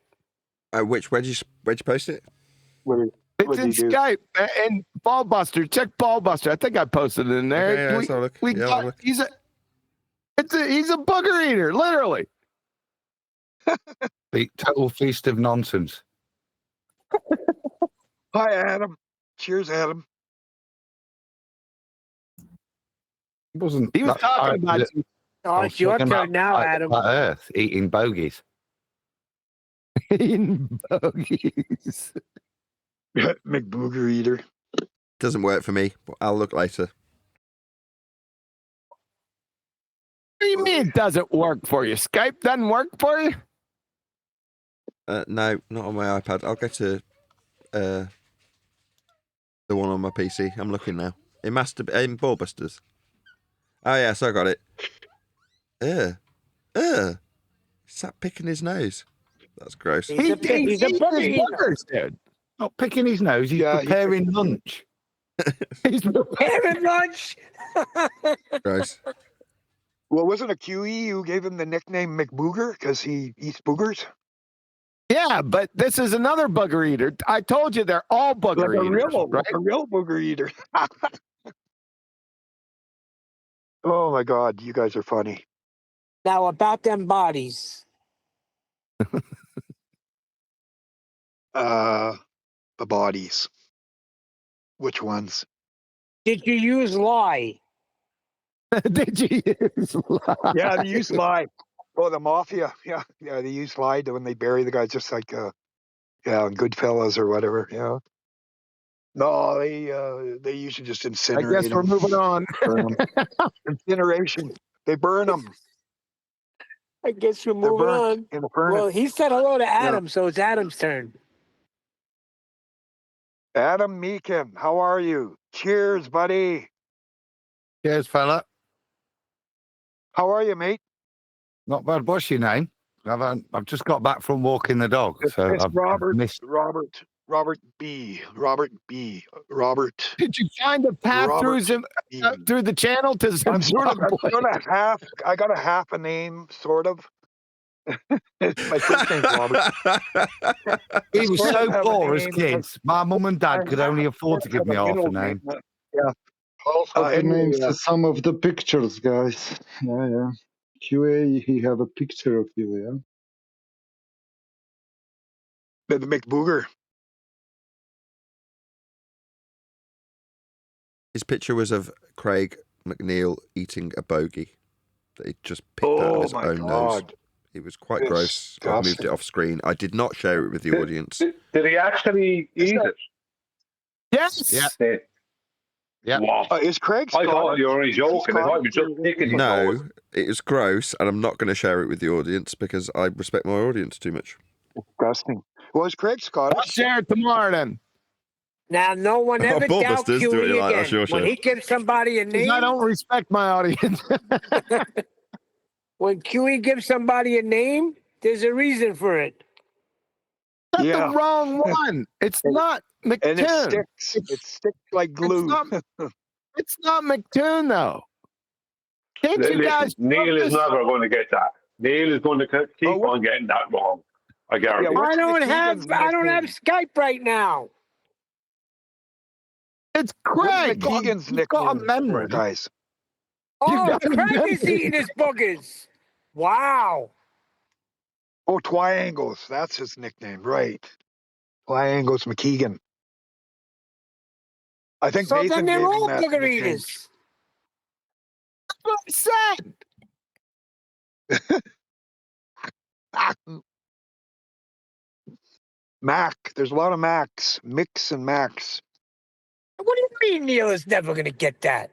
Where'd you post it? It's in Skype and Ballbuster. Check Ballbuster. I think I posted it in there. Okay, he's a bugger eater, literally. The total feast of nonsense. Hi, Adam. Cheers, Adam. He wasn't. He was talking about you. Oh, it's your turn now, Adam. Earth eating bogies. Eating bogies. McBooger eater. Doesn't work for me, but I'll look later. What do you mean it doesn't work for you? Skype doesn't work for you? No, not on my iPad. I'll go to the one on my PC. I'm looking now. It must have been Ballbusters. Oh, yes, I got it. He's sat picking his nose. That's gross. He's a bugger, dude. Not picking his nose. He's preparing lunch. He's preparing lunch. Gross. Well, wasn't it QE who gave him the nickname McBooger because he eats boogers? Yeah, but this is another bugger eater. I told you they're all bugger eaters. A real booger eater. Oh my God, you guys are funny. Now about them bodies. The bodies. Which ones? Did you use Lite? Did you use Lite? Yeah, they use Lite. Oh, the mafia. Yeah, they use Lite when they bury the guy, just like on Goodfellas or whatever. Yeah. No, they usually just incinerate. I guess we're moving on. Incineration. They burn them. I guess we're moving on. Well, he said hello to Adam, so it's Adam's turn. Adam Meekin, how are you? Cheers, buddy. Cheers, fella. How are you, mate? Not bad. What's your name? I've just got back from walking the dog, so it's I've Robert. missed. Robert. Robert B. Robert. Did you find a path through through the channel to Zimbabwe? I got a half a name, sort of. My first name's Robert. He was Sort of so have a poor as name, kids. My mum and dad could only afford to give me half a name. Yeah. Half of the Anyway, names to some of the pictures, guys. Yeah. QA, he have a picture of you, yeah? the McBooger. His picture was of Craig McNeil eating a bogey that he just picked out of his own nose. It was quite gross. I've moved it off screen. I did not share it with the audience. Did he actually eat it? Yes. Yeah. Yeah. Wow. Is Craig I thought Scottish? you were only joking. I thought you were just picking his nose. No, it is gross, and I'm not going to share it with the audience because I respect my audience too much. Disgusting. Well, is Craig Scottish? I'll share it tomorrow then. Now, no one ever doubt Ballbusters, do what you QE like, that's again. your When show. he gives somebody a name, I don't respect my audience. when QE gives somebody a name, there's a reason for it. That's the wrong one. It's not McToon. And it sticks. It sticks like glue. It's not McToon, though. Can't you guys? Neil is never going to get that. Neil is going to keep on getting that wrong. I guarantee. I don't have Skype right now. It's Craig. McKeegan's You've got a memory, guys. Oh, Craig is eating his boogers. Wow. Oh, Twiangles. That's his nickname, right? Twiangles McKeegan. I think So Nathan then they're gave him all that booger nickname. eaters. That's what I said. Mac. There's a lot of Macs. Mix and Max. What do you mean Neil is never going to get that?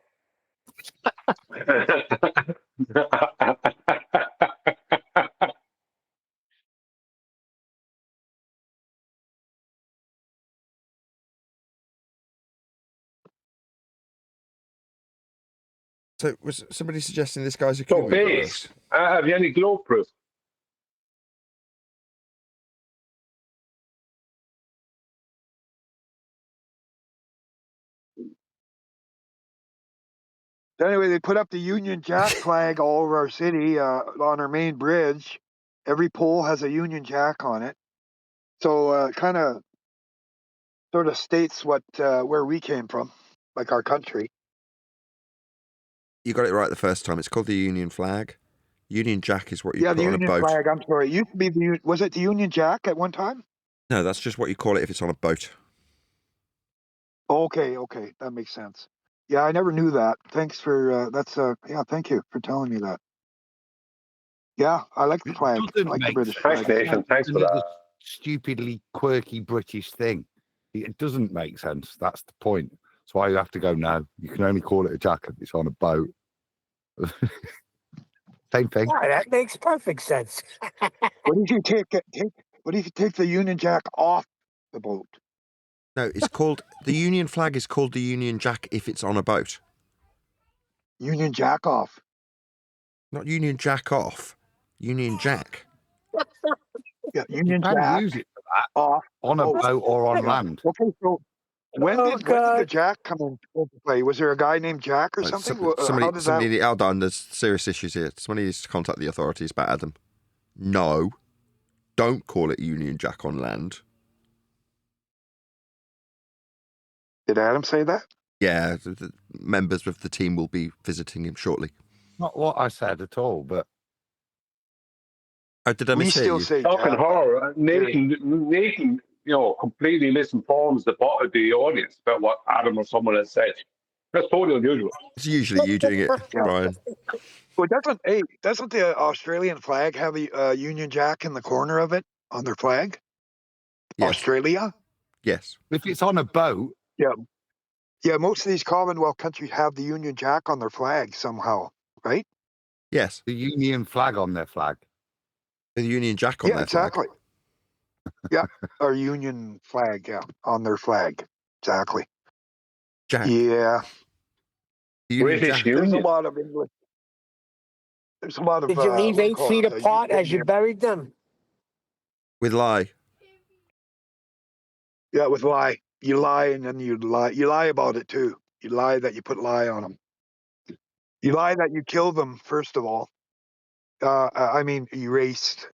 So was somebody suggesting this guy's a So, QE? base. Have you any globe proof? Anyway, they put up the Union Jack flag all over our city on our main bridge. Every pole has a Union Jack on it. So kind of sort of states what where we came from, like our country. You got it right the first time. It's called the Union flag. Union Jack is what you Yeah, put the on Union a boat. flag. I'm sorry. It used to be was it the Union Jack at one time? No, that's just what you call it if it's on a boat. Okay, that makes sense. Yeah, I never knew that. Thanks for thank you for telling me that. Yeah, I like the flag. I like the British flag. Thanks, Nathan. Thanks for Another that. stupidly quirky British thing. It doesn't make sense. That's the point. That's why you have to go, no, you can only call it a jack if it's on a boat. Same thing. Yeah, that makes perfect sense. What if you take the Union Jack off the boat? No, it's called the Union flag is called the Union Jack if it's on a boat. Union Jack off. Not Union Jack off. Union Jack. Yeah, Union You can Jack use it for that off on a boat or on land. Okay, so when did the Jack come into play? Was there a guy named Jack or something? How does that? Hold on, there's serious issues here. Somebody needs to contact the authorities about Adam. No, don't call it Union Jack on land. Did Adam say that? Yeah, the members of the team will be visiting him shortly. Not what I said at all, but did I mishear you? Talking horror. Nathan, completely misinforms the audience about what Adam or someone has said. That's totally unusual. It's usually you doing it, Brian. Well, doesn't the Australian flag have a Union Jack in the corner of it on their flag? Yes. Australia? Yes. If it's on a boat. Yeah, most of these Commonwealth countries have the Union Jack on their flag somehow, right? Yes. The Union flag on their flag. The Union Jack on their exactly. flag. Yeah, or Union flag, on their flag. Exactly. Jack. Yeah. British Union. There's a lot of English. There's a lot of. Did you leave 8 feet apart as you buried them? With lie. Yeah, with lie. You lie and then you lie. You lie about it too. You lie that you put lie on them. You lie that you killed them, first of all. I mean, erased.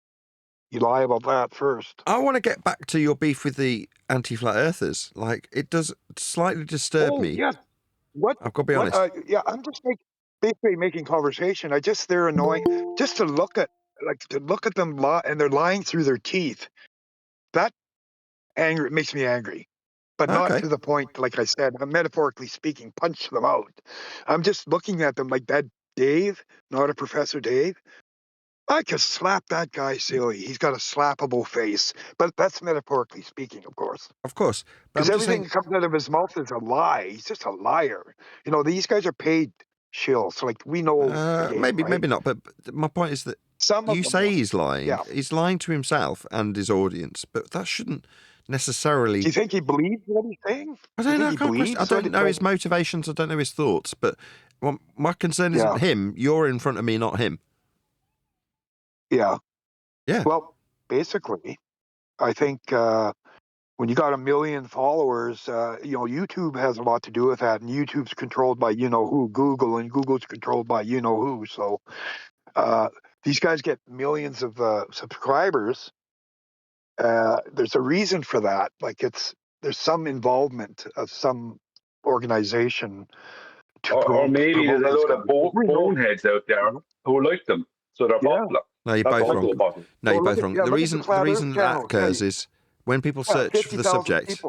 You lie about that first. I want to get back to your beef with the anti-flat earthers. Like, it does slightly disturb me. Yeah. What? I've got to be honest. Yeah, I'm just basically making conversation. They're annoying. Just to look at them lie, and they're lying through their teeth. That makes me angry, but not to the point. Like I said, I'm metaphorically speaking, punch them out. I'm just looking at them like that. Dave, not a Professor Dave. I could slap that guy silly. He's got a slappable face, but that's metaphorically speaking, of course. Of course. Because everything that comes out of his mouth is a lie. He's just a liar. You know, these guys are paid shills. Like, we know the game, maybe, right? maybe not. But my point is that you say he's lying. Yeah. He's lying to himself and his audience, but that shouldn't necessarily. Do you think he believes what he's saying? I don't know. I don't know his motivations. I don't know his thoughts. But my concern isn't him. You're in front of me, not him. Yeah. Yeah. Well, basically, I think when you got 1 million followers, YouTube has a lot to do with that, and YouTube's controlled by who, Google, and Google's controlled by who. So these guys get millions of subscribers. There's a reason for that. Like, there's some involvement of some organization. Or maybe there's a load of boneheads out there who like them, so they're popular. No, you're both wrong. No, you're both wrong. The reason that occurs is when people search for the subject.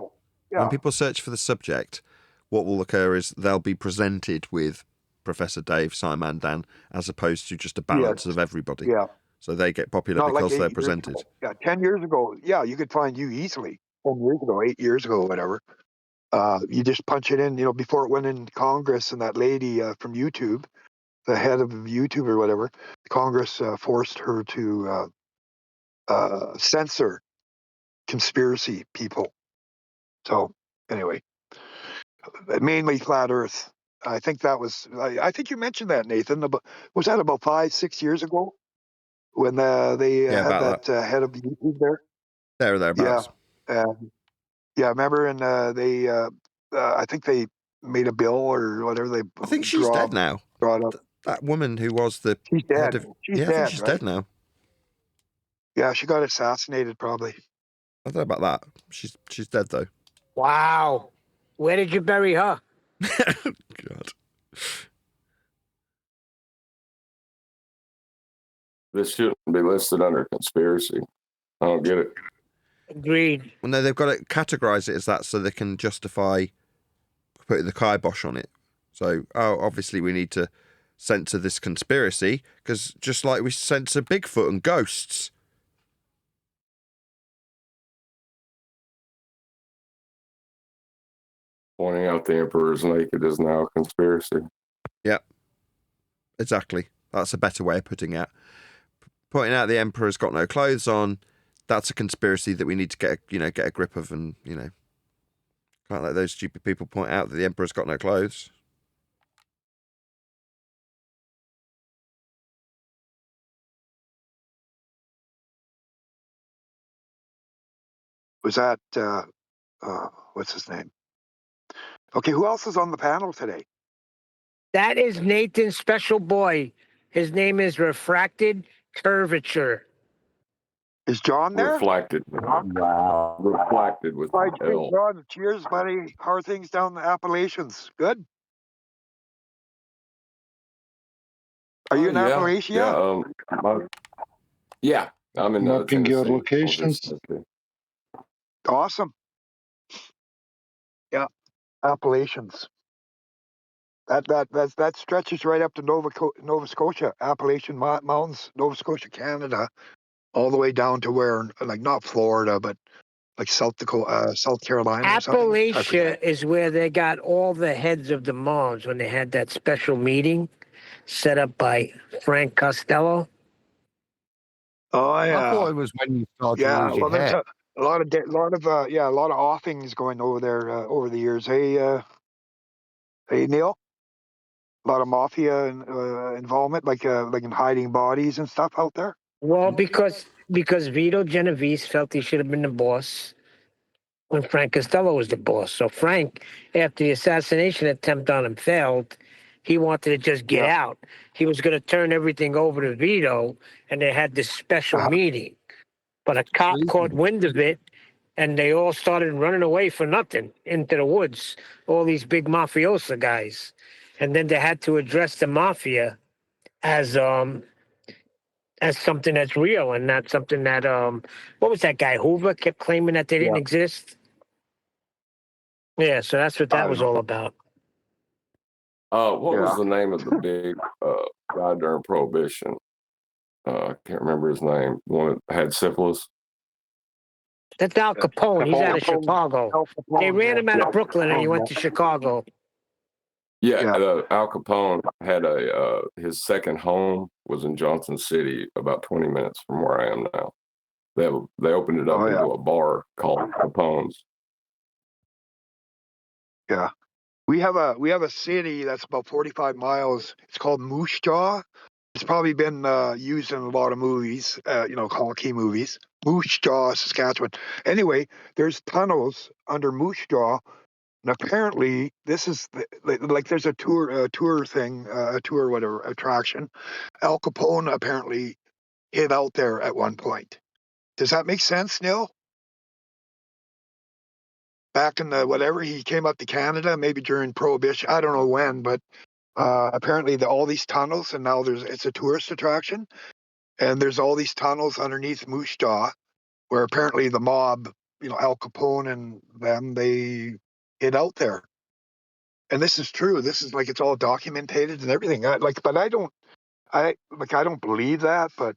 When people search for the subject, what will occur is they'll be presented with Professor Dave, Simon, Dan, as opposed to just a balance of everybody. Yeah. So they get popular because they're presented. Yeah, 10 years ago, you could find you easily. 10 years ago, 8 years ago, whatever. You just punch it in, before it went in Congress, and that lady from YouTube, the head of YouTube or whatever, Congress forced her to censor conspiracy people. So anyway, mainly flat Earth. I think that was. I think you mentioned that, Nathan. Was that about 5-6 years ago when they had that head of YouTube there? Thereabouts. Yeah, remember, and they. I think they made a bill or whatever. I think she's dead now. That woman who was the head of. She's dead. I think she's dead now. Yeah, she got assassinated probably. I don't know about that. She's dead though. Wow. Where did you bury her? God. This shouldn't be listed under conspiracy. I don't get it. Agreed. Well, no, they've got to categorize it as that so they can justify putting the kibosh on it. So, obviously we need to censor this conspiracy because just like we censor Bigfoot and ghosts. Pointing out the emperor's naked is now a conspiracy. Yep. Exactly. That's a better way of putting it. Pointing out the emperor's got no clothes on, that's a conspiracy that we need to get a grip of, and can't let those stupid people point out that the emperor's got no clothes. Was that what's his name? Okay, who else is on the panel today? That is Nathan's special boy. His name is Refracted Curvature. Is John there? Reflected. Wow. Reflected with L. John, cheers, buddy. How are things down the Appalachians? Good? Are you in Appalachia? Yeah, I'm in Marking your locations. Awesome. Yeah, Appalachians. That stretches right up to Nova Scotia, Appalachian Mountains, Nova Scotia, Canada, all the way down to where, like, not Florida, but like South Carolina. Appalachia is where they got all the heads of the moms when they had that special meeting set up by Frank Costello. Oh yeah, I thought it was when you started to lose your hair. A lot of offings going over there over the years. Hey Neil, a lot of mafia involvement, like in hiding bodies and stuff out there. Well, because Vito Genovese felt he should have been the boss, when Frank Costello was the boss. So Frank, after the assassination attempt on him failed, he wanted to just get out. He was going to turn everything over to Vito, and they had this special meeting. But a cop caught wind of it, and they all started running away for nothing into the woods, all these big mafiosa guys. And then they had to address the mafia as something that's real and not something that what was that guy Hoover kept claiming that they didn't exist. Yeah, so that's what that was all about. What was the name of the big guy during Prohibition? I can't remember his name. The one that had syphilis. That's Al Capone. He's out of Chicago. They ran him out of Brooklyn and he went to Chicago. Yeah, Al Capone had his second home was in Johnson City, about 20 minutes from where I am now. They opened it up into a bar called Capone's. Yeah. We have a city that's about 45 miles. It's called Moose Jaw. It's probably been used in a lot of movies, hockey movies. Moose Jaw, Saskatchewan. Anyway, there's tunnels under Moose Jaw, and apparently this is like there's a tour thing, a tour whatever attraction. Al Capone apparently hid out there at one point. Does that make sense, Neil? Back in the whatever, he came up to Canada, maybe during Prohibition. I don't know when, but apparently all these tunnels, and now it's a tourist attraction, and there's all these tunnels underneath Moose Jaw, where apparently the mob, Al Capone and them, they hid out there. And this is true. This is like it's all documented and everything. But I don't believe that. But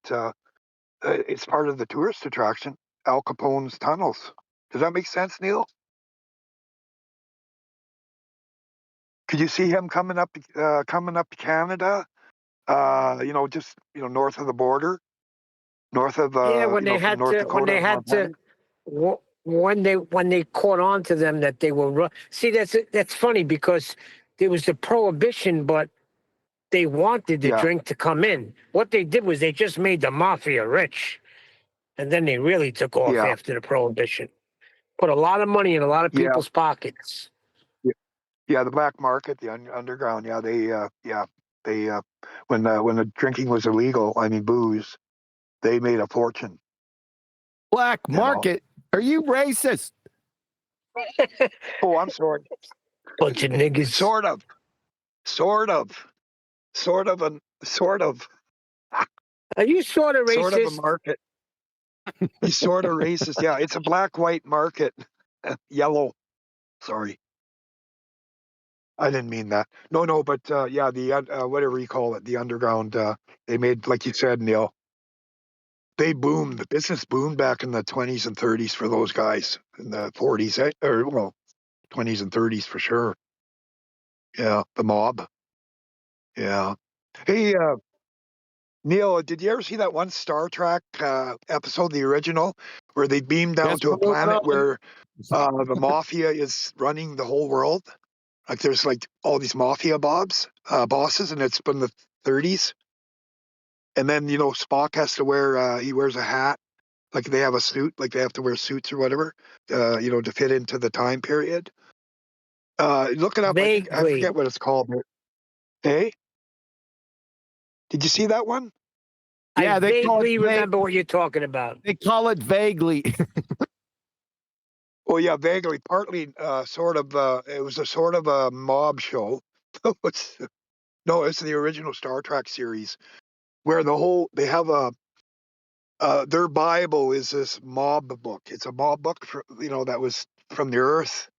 it's part of the tourist attraction. Al Capone's tunnels. Does that make sense, Neil? Could you see him coming up to Canada? Just north of the border, north of when they from had North to, Dakota. when they caught on to them that they were see that's funny because there was the prohibition, but they wanted the drink to come in. What they did was they just made the mafia rich, and then they really took off after the prohibition. Put a lot of money in a lot of people's pockets. Yeah, the black market, the underground. Yeah, they when the drinking was illegal, I mean booze, they made a fortune. Black market? Are you racist? Oh, I'm sorry. Bunch of niggas. Sort of. Are you sort of racist? Sort of a market. He's sort of racist. Yeah, it's a black-white market. Yellow. Sorry. I didn't mean that. No, but the whatever you call it, the underground. They made, like you said, Neil. They boomed. The business boomed back in the 20s and 30s for those guys. In the 40s, or 20s and 30s for sure. Yeah, the mob. Yeah. Hey, Neil, did you ever see that one Star Trek episode, the original, where they beam down to a planet where the mafia is running the whole world? Like there's like all these mafia bosses, and it's from the 30s. And then Spock has to wear he wears a hat, like they have a suit, like they have to wear suits or whatever, to fit into the time period. Look it up. I forget what it's called. Hey, did you see that one? Yeah, I vaguely remember what you're talking about. They call it vaguely. Oh yeah, vaguely. Partly, sort of. It was a sort of a mob show. It's the original Star Trek series where they have their Bible is this mob book. It's a mob book that was from the Earth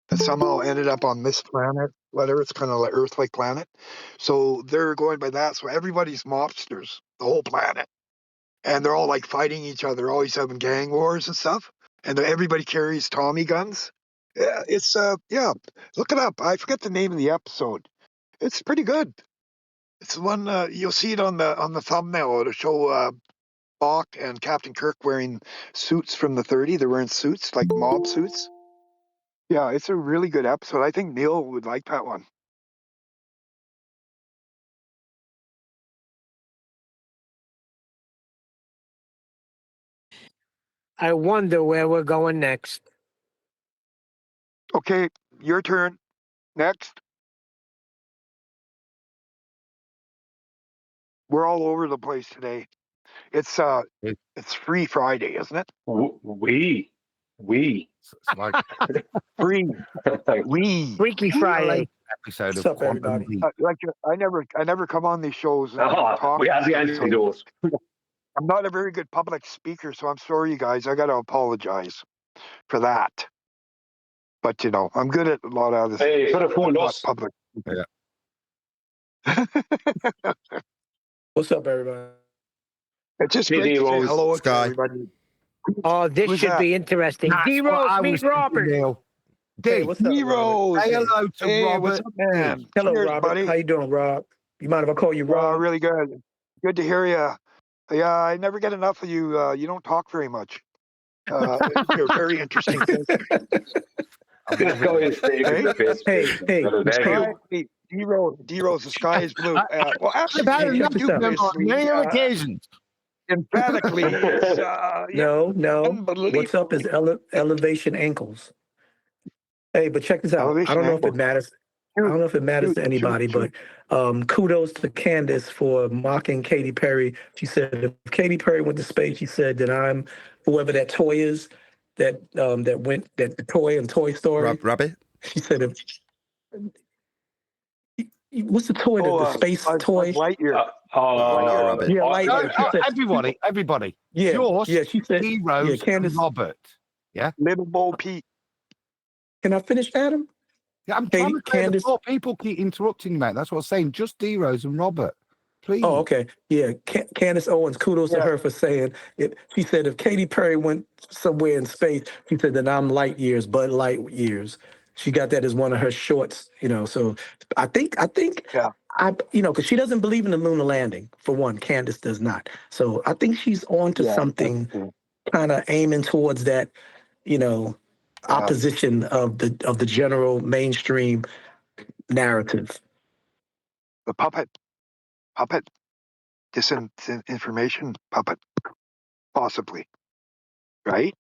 that somehow ended up on this planet. Whatever, it's kind of like Earth-like planet. So they're going by that. So everybody's mobsters, the whole planet, and they're all like fighting each other, always having gang wars and stuff. And everybody carries Tommy guns. Yeah, it's look it up. I forget the name of the episode. It's pretty good. It's the one you'll see it on the thumbnail. It'll show Spock and Captain Kirk wearing suits from the 30s. They're wearing suits like mob suits. Yeah, it's a really good episode. I think Neil would like that one. I wonder where we're going next. Okay, your turn. Next. We're all over the place today. It's Free Friday, isn't it? We. It's like Free. We. Freaky Friday. Episode What's of up, Quantum everybody? Leap. I never come on these shows and talk. We have the and stuff, so antidote. I'm not a very good public speaker, so I'm sorry, you guys. I got to apologize for that. But I'm good at a lot of other things. Hey, could have fooled not us. public. Yeah. What's up, everybody? It's just great to say Rose. hello to Sky. everybody. Oh, this Who's should that? be interesting. That's what D-Rose, I meet was thinking, Robert. Neil. Hey, D, what's up, Robert? Heroes. say hello to Hey, Robert. what's up, man? Hello, Cheers, Robert. buddy. How you doing, Rob? You mind if I call you Rob? Really good. Good to hear you. Yeah, I never get enough of you. You don't talk very much. You're a very interesting person. This guy is taking the piss. Hey, D-Rose, the sky is blue. Well, actually, I've had you enough do of them on many occasions. emphatically. It's, No. unbelievable. What's up is elevation ankles. Hey, but check this out. Elevation I don't know if ankles. it matters. I don't know if it matters to anybody, shoot. but kudos to Candace for mocking Katy Perry. She said if Katy Perry went to space, she said that I'm whoever that toy is that the toy in Toy Story. Rabbit? She said if what's the toy? The space toy? Lightyear. Lightyear Rabbit. Yeah, Lightyear. She said, Everybody. Yeah, Josh, yeah. She said, Heroes, Candace. and Robert. Yeah. Little Bo Peep. Can I finish, Adam? Yeah, I'm trying to clear the Candace. floor. People keep interrupting, mate. That's what I'm saying. Just D-Rose and Robert. Please. Oh, okay. Yeah, Candace Owens, kudos to her for saying it. She said if Katy Perry went somewhere in space, she said that I'm light years, Bud Light years. She got that as one of her shorts, So I think, Yeah. because she doesn't believe in the lunar landing. For one, Candace does not. So I think she's on to something, kind of aiming towards that, opposition of the general mainstream narrative. The puppet. Disinformation puppet. Possibly. Right?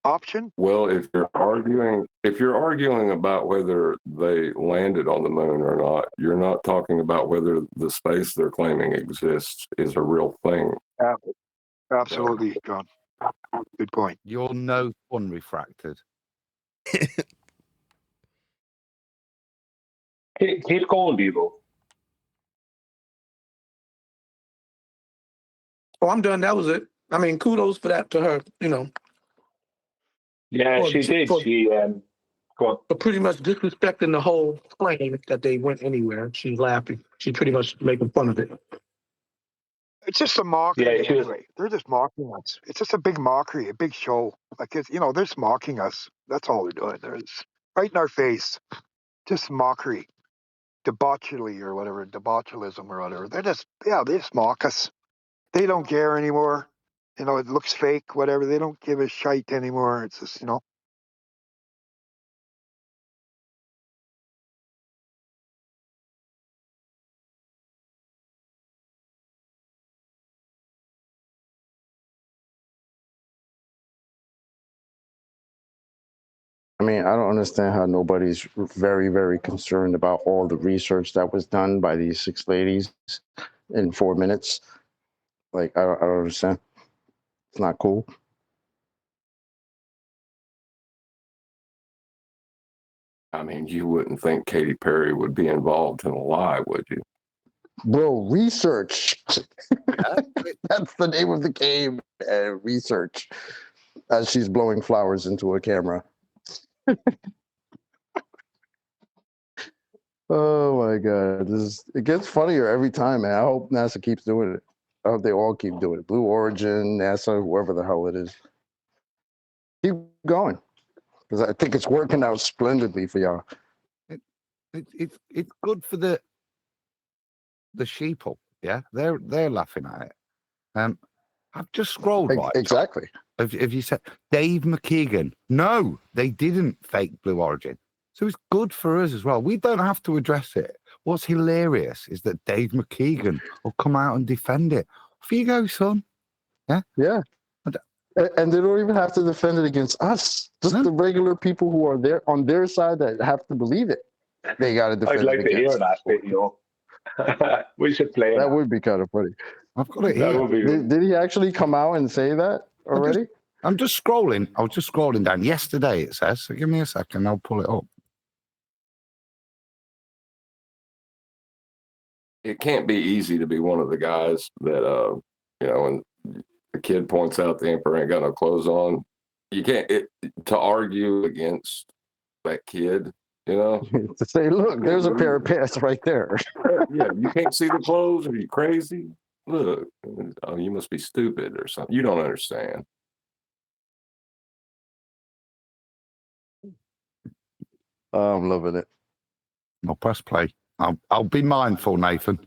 Option? Well, if you're arguing about whether they landed on the moon or not, you're not talking about whether the space they're claiming exists is a real thing. Absolutely, John. Good point. You're no fun refracted. Keep going, Devo. Oh, I'm done. That was it. I mean, kudos for that to her, Yeah, she did. She go on. But pretty much disrespecting the whole claim that they went anywhere. She's laughing. She's pretty much making fun of it. It's just a mockery Yeah, anyway. They're just mocking us. It's just a big mockery, a big show. Like they're just mocking us. That's all they're doing. They're just right in our face. Just mockery. Debauchery or whatever, debaucherism or whatever. They just mock us. They don't care anymore. It looks fake, whatever. They don't give a shite anymore. It's just, I mean, I don't understand how nobody's very, very concerned about all the research that was done by these 6 ladies in 4 minutes. Like, I don't understand. It's not cool. I mean, you wouldn't think Katy Perry would be involved in a lie, would you? Bro, research. That's the name of the game. Research. As she's blowing flowers into a camera. Oh my God. It gets funnier every time, man. I hope NASA keeps doing it. I hope they all keep doing it. Blue Origin, NASA, whoever the hell it is. Keep going. Because I think it's working out splendidly for y'all. It's good for the sheeple. Yeah, they're laughing at it. I've just scrolled right. Exactly. Have you said Dave McKeegan? No, they didn't fake Blue Origin. So it's good for us as well. We don't have to address it. What's hilarious is that Dave McKeegan will come out and defend it. Off you go, son. Yeah? Yeah. And they don't even have to defend it against us. Just the regular people who are there on their side that have to believe it. They got to defend I'd like it to hear against that bit, we should play that. Would be kind of funny. I've got it That here. would be Did he actually come out and say that already? I'm just scrolling. I was just scrolling down. Yesterday, it says. So give me a second. I'll pull it up. It can't be easy to be one of the guys that, when the kid points out the emperor ain't got no clothes on, you can't, to argue against that kid, To say, look, there's a pair of pants right there. Yeah, you can't see the clothes? Are you crazy? Look, oh, you must be stupid or something. You don't understand. I'm loving it. I'll press play. I'll be mindful, Nathan.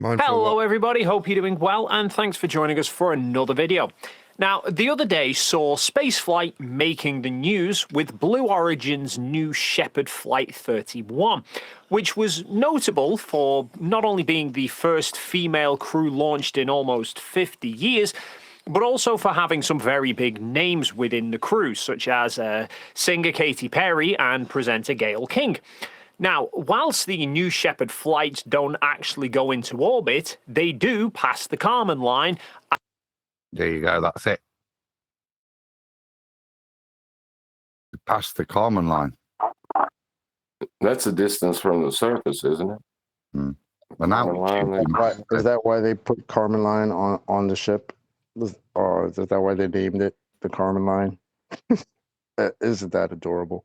Hello, everybody. Hope you're doing well, and thanks for joining us for another video. Now, the other day saw spaceflight making the news with Blue Origin's new Shepard Flight 31, which was notable for not only being the first female crew launched in almost 50 years, but also for having some very big names within the crew, such as singer Katy Perry and presenter Gayle King. Now, whilst the new Shepard flights don't actually go into orbit, they do pass the Kármán line. There you go. That's it. Past the Kármán line. That's a distance from the surface, isn't it? But now, is that why they put Kármán line on the ship? Or is that why they named it the Kármán line? Isn't that adorable?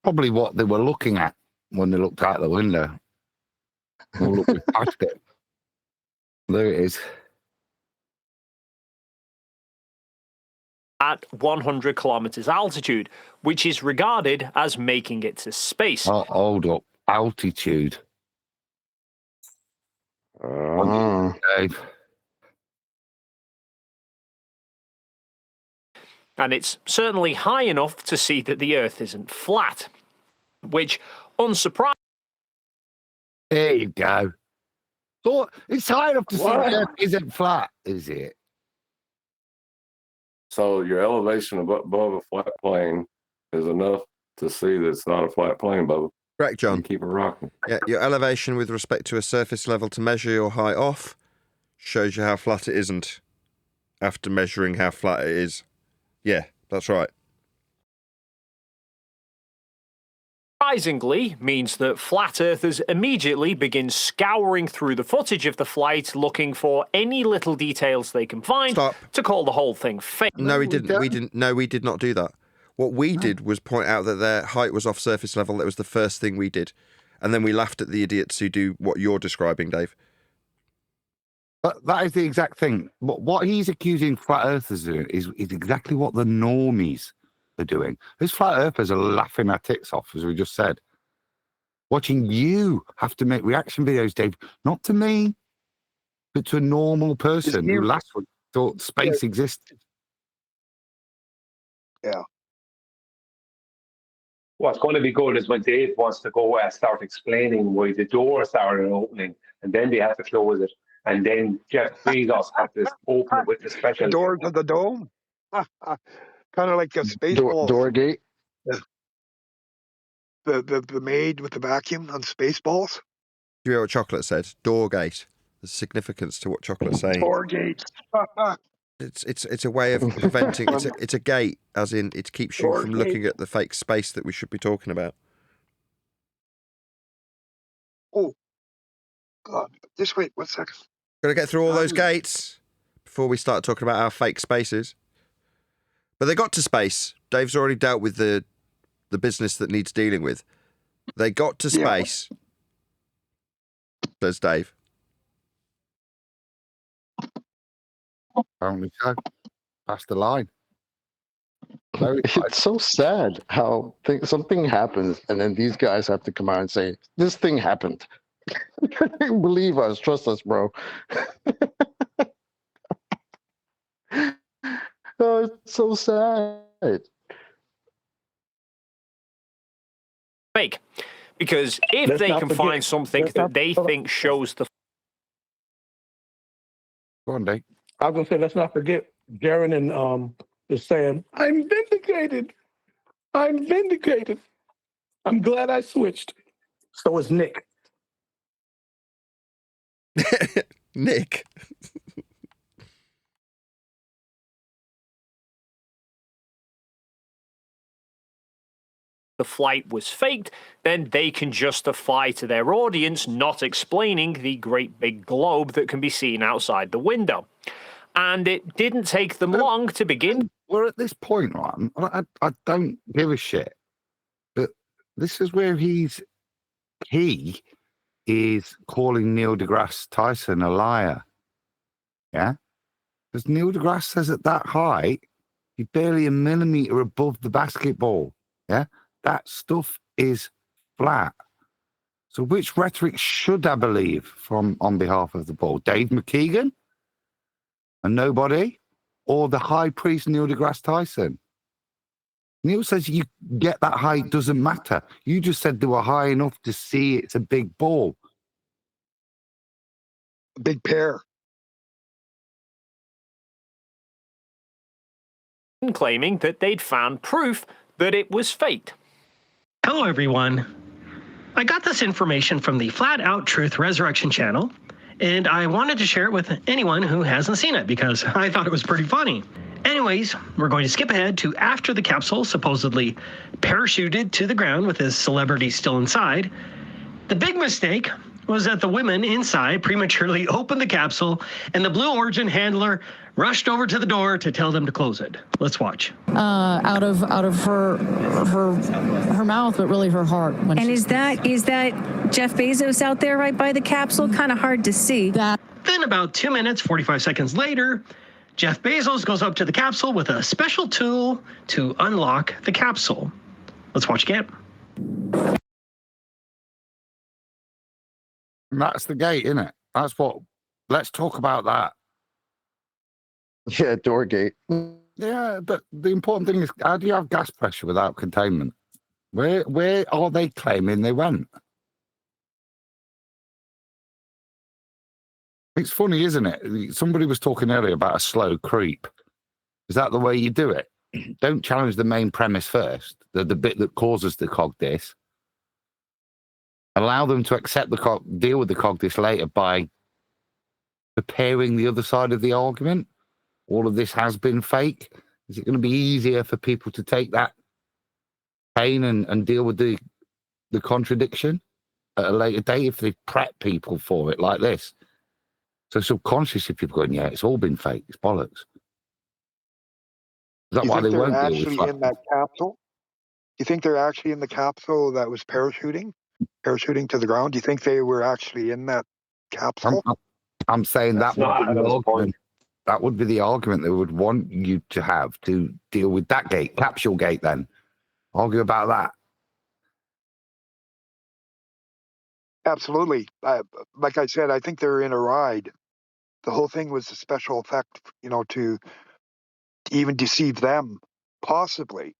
Probably what they were looking at when they looked out the window. We'll look past it. There it is. At 100 kilometers altitude, which is regarded as making it to space. Oh, hold up. Altitude. Dave. And it's certainly high enough to see that the Earth isn't flat, which, unsurprisingly... There you go. So it's high enough to see the Earth isn't flat, is it? So your elevation above a flat plane is enough to see that it's not a flat plane, Bubba. Correct, John. You keep it rocking. Yeah, your elevation with respect to a surface level to measure your height off shows you how flat it isn't after measuring how flat it is. Yeah, that's right. Surprisingly means that flat earthers immediately begin scouring through the footage of the flight looking for any little details they can find to call the whole thing fake. No, we didn't. No, we did not do that. What we did was point out that their height was off surface level. That was the first thing we did. And then we laughed at the idiots who do what you're describing, Dave. But that is the exact thing. What he's accusing flat earthers of doing is exactly what the normies are doing. Those flat earthers are laughing their tits off, as we just said. Watching you have to make reaction videos, Dave, not to me, but to a normal person who last week thought space existed. Yeah. What's going to be good is when Dave wants to go and start explaining why the door started opening, and then they have to close it, and then Jeff Bezos has to open it with the special door to the dome. Kind of like a space door gate. Yeah. The maid with the vacuum on Spaceballs. Do you hear what Chocolate said? Door gate. There's significance to what Chocolate's saying. Door gate. It's a way of preventing. It's a gate, as in it keeps you from looking at the fake space that we should be talking about. Oh, God! Just wait 1 second. Got to get through all those gates before we start talking about our fake spaces. But they got to space. Dave's already dealt with the business that needs dealing with. They got to space. Says Dave. Apparently so. Past the line. It's so sad how something happens and then these guys have to come out and say, this thing happened. Believe us. Trust us, bro. Oh, it's so sad. Fake. Because if they can find something that they think shows the... Go on, Dave. I was gonna say, let's not forget Jaron and is saying, "I'm vindicated. I'm vindicated. I'm glad I switched." So is Nick. Nick. The flight was faked, then they can justify to their audience not explaining the great big globe that can be seen outside the window. And it didn't take them long to begin. We're at this point, right? I don't give a shit. But this is where he is calling Neil deGrasse Tyson a liar. Yeah? Because Neil deGrasse says at that height, you're barely a millimeter above the basketball. Yeah? That stuff is flat. So which rhetoric should I believe from on behalf of the ball? Dave McKeegan? A nobody? Or the high priest Neil deGrasse Tyson? Neil says you get that height doesn't matter. You just said they were high enough to see it's a big ball. Big pair. Claiming that they'd found proof that it was faked. Hello, everyone. I got this information from the Flat Out Truth Resurrection channel, and I wanted to share it with anyone who hasn't seen it because I thought it was pretty funny. Anyways, we're going to skip ahead to after the capsule supposedly parachuted to the ground with his celebrity still inside. The big mistake was that the women inside prematurely opened the capsule and the Blue Origin handler rushed over to the door to tell them to close it. Let's watch. Out of her mouth, but really her heart. And is that Jeff Bezos out there right by the capsule? Kind of hard to see. Then about 2 minutes, 45 seconds later, Jeff Bezos goes up to the capsule with a special tool to unlock the capsule. Let's watch again. And that's the gate, isn't it? That's what. Let's talk about that. Yeah, door gate. Yeah, but the important thing is, how do you have gas pressure without containment? Where are they claiming they went? It's funny, isn't it? Somebody was talking earlier about a slow creep. Is that the way you do it? Don't challenge the main premise first, the bit that causes the cog diss. Allow them to accept deal with the cog diss later by preparing the other side of the argument. All of this has been fake. Is it going to be easier for people to take that pain and deal with the contradiction at a later date if they prep people for it like this? So subconsciously people going, yeah, it's all been fake. It's bollocks. Is that why they won't deal with actually in that capsule? You think they're actually in the capsule that was parachuting to the ground? Do you think they were actually in that capsule? I'm saying that would be the argument they would want you to have to deal with that gate, capsule gate. Then argue about that. Absolutely. Like I said, I think they're in a ride. The whole thing was a special effect, to even deceive them, possibly.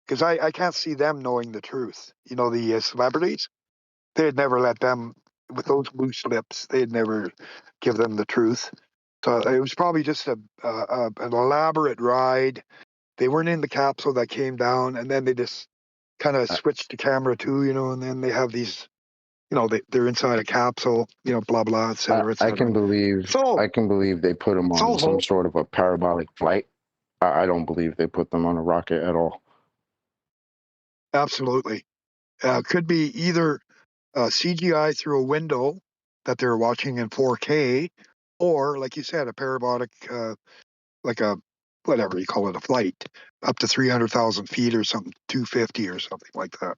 Because I can't see them knowing the truth. The celebrities, they'd never let them, with those loose lips, they'd never give them the truth. So it was probably just an elaborate ride. They weren't in the capsule that came down, and then they just kind of switched the camera too, and then they have these, they're inside a capsule, blah, blah, et cetera, et cetera. I can believe they put them on some sort of a parabolic flight. I don't believe they put them on a rocket at all. Absolutely. Could be either CGI through a window that they're watching in 4K, or, like you said, a parabolic, like a, whatever you call it, a flight, up to 300,000 feet or something, 250 or something like that.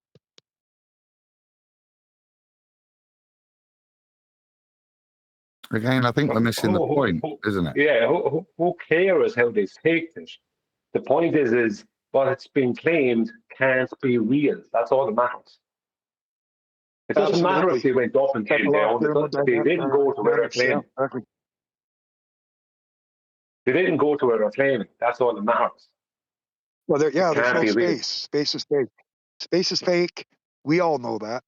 Again, I think they're missing the point, isn't it? Yeah, who cares how they faked it? The point is what's been claimed can't be real. That's all that matters. It doesn't matter if they went up and came down. They didn't go to where they're claiming. They didn't go to where they're claiming. That's all that matters. Well, there's no space. Space is fake. Space is fake. We all know that.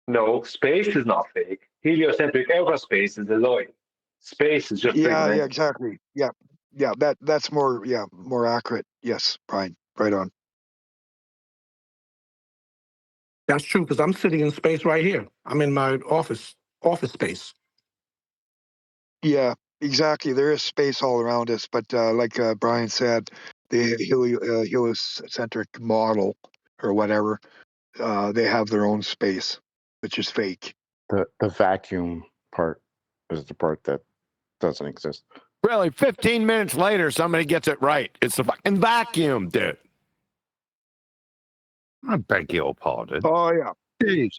No, space is not fake. Heliocentric outer space is a lie. Space is just big Yeah, length. exactly. Yeah, that's more accurate. Yes, Brian, right on. That's true because I'm sitting in space right here. I'm in my office space. Yeah, exactly. There is space all around us, but like Brian said, the heliocentric model or whatever, they have their own space, which is fake. The vacuum part is the part that doesn't exist. Really, 15 minutes later, somebody gets it right. It's the fucking vacuum, dude. I beg your pardon. Oh yeah. Jeez.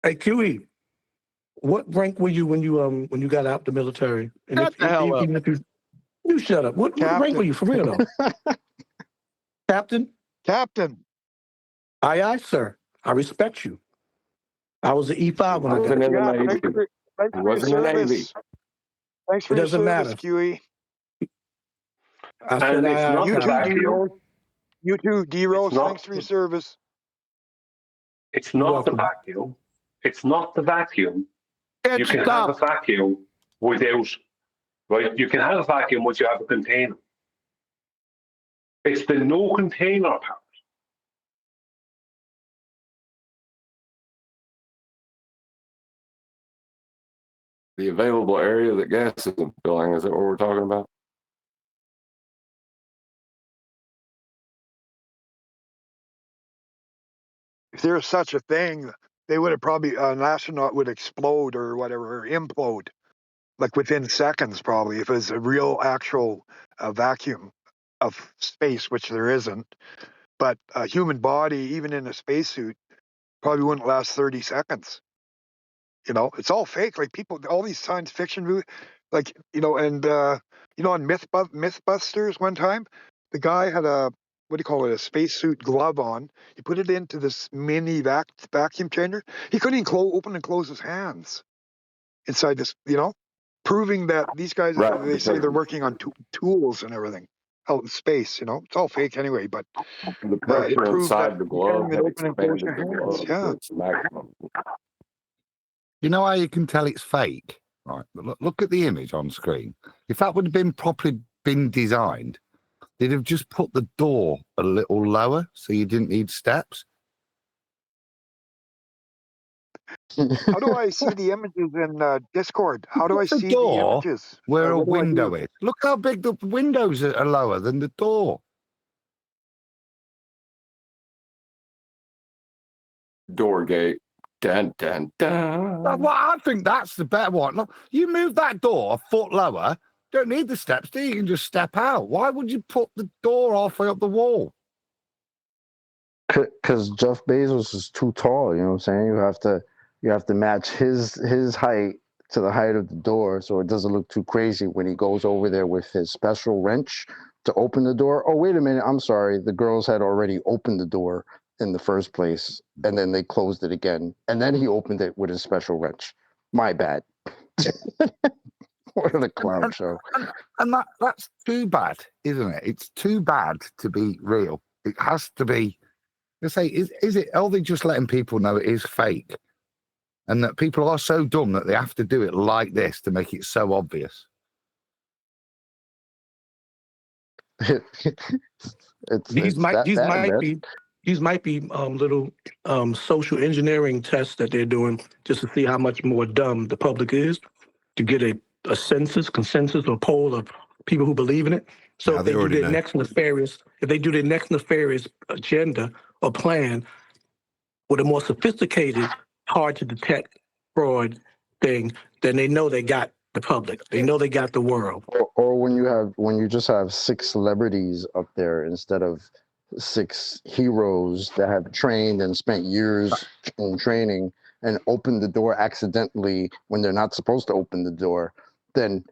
Hey, QE, what rank were you when you got out the military? And Shut the hell up. even if you shut up. What rank were you for real though? Captain? Captain. Aye, sir. I respect you. I was an E5 when I got Wasn't in the out. Navy. Thanks He for your wasn't in the Navy. service. Thanks for It your doesn't service, matter. QE. I said And it's aye, not You the too, Captain. vacuum. You too, D-Rose. It's not- Thanks for your service. It's You're not the welcome. vacuum. It's not the vacuum. You It's can have a stuff. vacuum without, right? You can have a vacuum once you have a container. It's the no container part. The available area that gas isn't filling, is that what we're talking about? If there was such a thing, they would have probably an astronaut would explode or whatever, or implode, like within seconds, probably, if it was a real actual vacuum of space, which there isn't. But a human body, even in a spacesuit, probably wouldn't last 30 seconds. You know, it's all fake. Like people, all these science fiction movies, like, and on Mythbusters one time, the guy had what do you call it, a spacesuit glove on. He put it into this mini vacuum chamber. He couldn't even open and close his hands inside this, proving that these guys, Right. they say Because they're working on tools and everything out in space. It's all fake anyway, but the it pressure proved that inside the you can't glove even had open and close expanded your the hands. glove Yeah. to its maximum. You know how you can tell it's fake? Right. Look at the image on screen. If that would have been properly been designed, they'd have just put the door a little lower so you didn't need steps. How do I see the images in Discord? How do I The see the door images? where a What do I window do? is. Look how big the windows are lower than the door. Door gate. Dun, dun, dun. Well, I think that's the better one. Look, you move that door a foot lower, don't need the steps, do you? You can just step out. Why would you put the door halfway up the wall? Because Jeff Bezos is too tall. You know what I'm saying? You have to match his height to the height of the door, so it doesn't look too crazy when he goes over there with his special wrench to open the door. Oh, wait a minute! I'm sorry. The girls had already opened the door in the first place, and then they closed it again, and then he opened it with his special wrench. My bad. What a clown show! And that's too bad, isn't it? It's too bad to be real. It has to be. Let's say, is it? Are they just letting people know it is fake, and that people are so dumb that they have to do it like this to make it so obvious? These might be little social engineering tests that they're doing just to see how much more dumb the public is, to get a consensus or poll of people who believe in it. So if they do their next nefarious agenda or plan with a more sophisticated, hard to detect fraud thing, then they know they got the public. They know they got the world. Or when you just have 6 celebrities up there instead of 6 heroes that have trained and spent years in training and opened the door accidentally when they're not supposed to open the door, then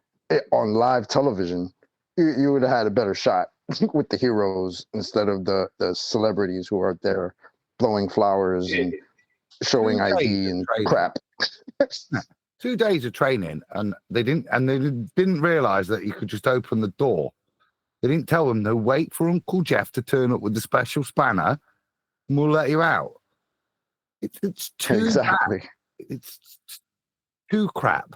on live television, you would have had a better shot with the heroes instead of the celebrities who are there blowing flowers and showing ID and crap. 2 days of training, and they didn't realize that you could just open the door. They didn't tell them, no, wait for Uncle Jeff to turn up with the special spanner and we'll let you out. It's too Exactly. bad. It's too crap.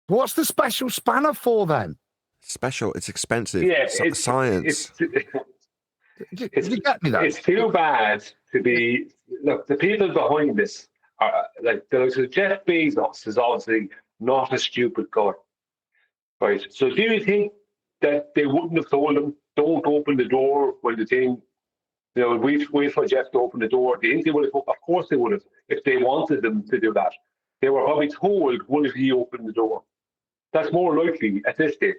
What's the special spanner for then? Special. It's expensive. Yeah, Science. It's too bad to be. Look, the people behind this are like Jeff Bezos is obviously not a stupid guy, right? So do you think that they wouldn't have told him, don't open the door when the thing, wait for Jeff to open the door? Do you think they would have? Of course they would have, if they wanted them to do that. They were probably told, what if he opened the door? That's more likely at this stage,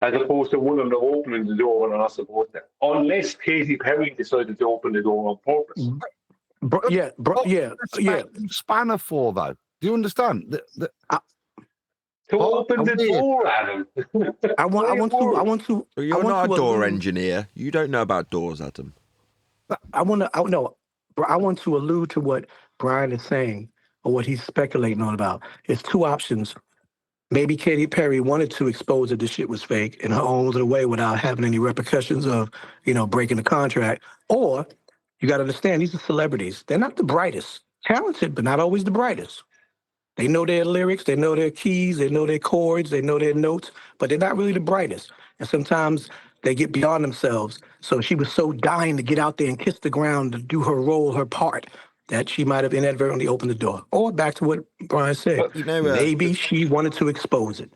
as opposed to one of them opening the door when they're not supposed to. Unless Katy Perry decided to open the door on purpose. Spanner for though. Do you understand? To open the door, Adam. I want to. Well, you're not a door engineer. You don't know about doors, Adam. I want to allude to what Brian is saying, or what he's speculating on about. It's two options. Maybe Katy Perry wanted to expose that this shit was fake in her own little way without having any repercussions of, breaking the contract. Or you got to understand, these are celebrities. They're not the brightest. Talented, but not always the brightest. They know their lyrics, they know their keys, they know their chords, they know their notes, but they're not really the brightest. And sometimes they get beyond themselves. So she was so dying to get out there and kiss the ground to do her role, her part, that she might have inadvertently opened the door. Or back to what Brian said, maybe she wanted to expose it.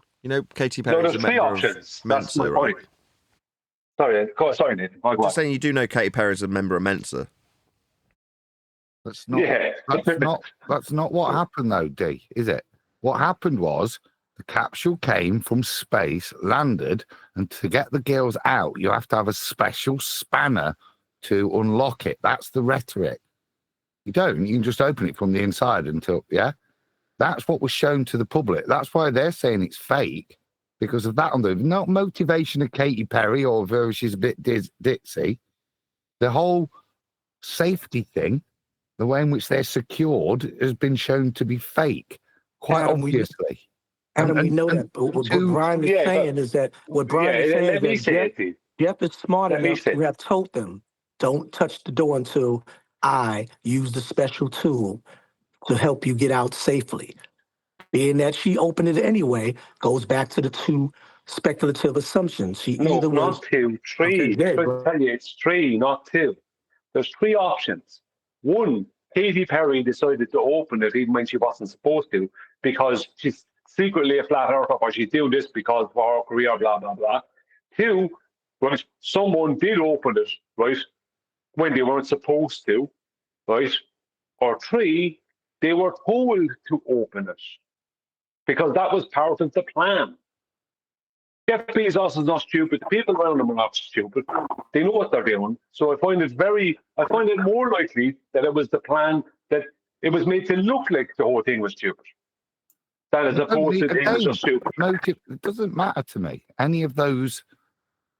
Katy Perry's a member of Mensa, right? Sorry, Nathan. Just saying, you do know Katy Perry's a member of Mensa. That's not what happened though, D, is it? What happened was the capsule came from space, landed, and to get the girls out, you have to have a special spanner to unlock it. That's the rhetoric. You don't. You can just open it from the inside until, That's what was shown to the public. That's why they're saying it's fake, because of that. Not motivation of Katy Perry or whether she's a bit ditzy. The whole safety thing, the way in which they're secured, has been shown to be fake, quite obviously. We know that. But what Brian is saying is that Jeff is smart enough to have told them, don't touch the door until I use the special tool to help you get out safely. Being that she opened it anyway, goes back to the two speculative assumptions. Three. It's three, not two. There's three options. One, Katy Perry decided to open it even when she wasn't supposed to, because she's secretly a flat earther, or she's doing this because of her career, blah, blah, blah. Two, right, someone did open it, right, when they weren't supposed to, right? Or three, they were told to open it because that was part of the plan. Jeff Bezos is not stupid. The people around him are not stupid. They know what they're doing. So I find it more likely that it was the plan, that it was made to look like the whole thing was stupid, than as opposed to things are stupid. It doesn't matter to me. Any of those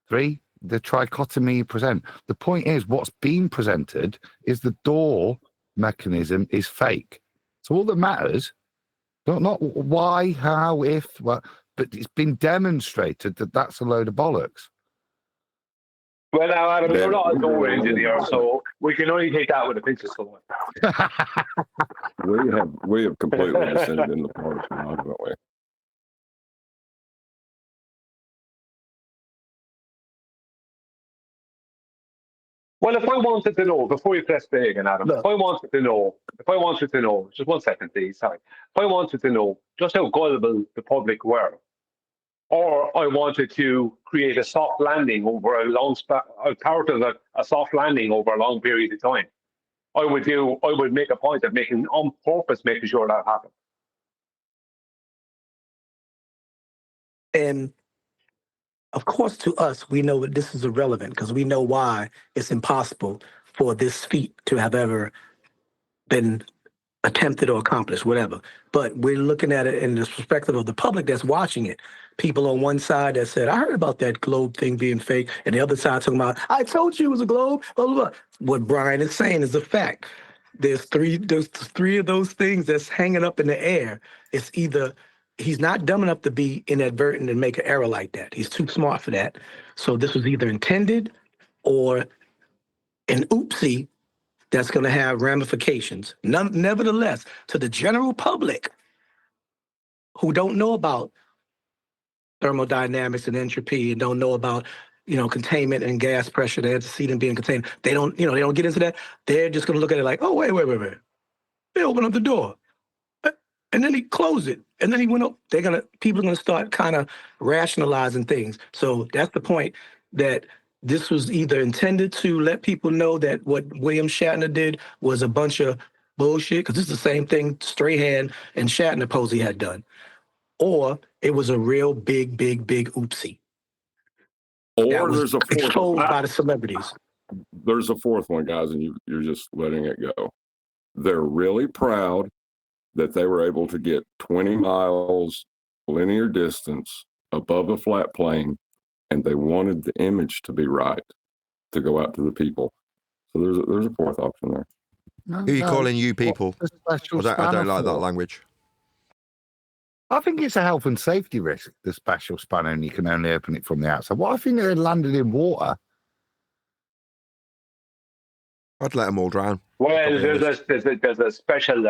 three, the trichotomy you present. The point is, what's being presented is the door mechanism is fake. So all that matters, not why, how, if, what, but it's been demonstrated that that's a load of bollocks. Well, now, Adam, you're not a door engineer, so we can only take that with a pinch of salt. we have completely descended in the partisan, haven't we? Well, if I wanted to know, before you press play again, Adam, if I wanted to know, just 1 second, please, sorry. If I wanted to know just how gullible the public were, or I wanted to create a soft landing over a soft landing over a long period of time, I would make a point of making sure that happened. And of course, to us, we know that this is irrelevant because we know why it's impossible for this feat to have ever been attempted or accomplished, whatever. But we're looking at it in the perspective of the public that's watching it. People on one side that said, I heard about that globe thing being fake, and the other side talking about, I told you it was a globe, blah, blah, blah. What Brian is saying is a fact. There's three of those things that's hanging up in the air. It's either he's not dumb enough to be inadvertent and make an error like that. He's too smart for that. So this was either intended or an oopsie that's going to have ramifications. Nevertheless, to the general public who don't know about thermodynamics and entropy and don't know about, containment and gas pressure, the antecedent being contained, they don't get into that. They're just going to look at it like, oh, wait. They opened up the door. And then he closed it. And then he went up. People are going to start kind of rationalizing things. So that's the point, that this was either intended to let people know that what William Shatner did was a bunch of bullshit, because this is the same thing Strahan and Shatner Posey had done. Or it was a real big oopsie. Or there's a fourth exposed one. by the celebrities. There's a fourth one, guys, and you're just letting it go. They're really proud that they were able to get 20 miles linear distance above a flat plane, and they wanted the image to be right to go out to the people. So there's a fourth option there. Who are you calling you people? I don't like that language. I think it's a health and safety risk, the special spanner, and you can only open it from the outside. Well, I think they landed in water. I'd let them all drown. Well, there's a special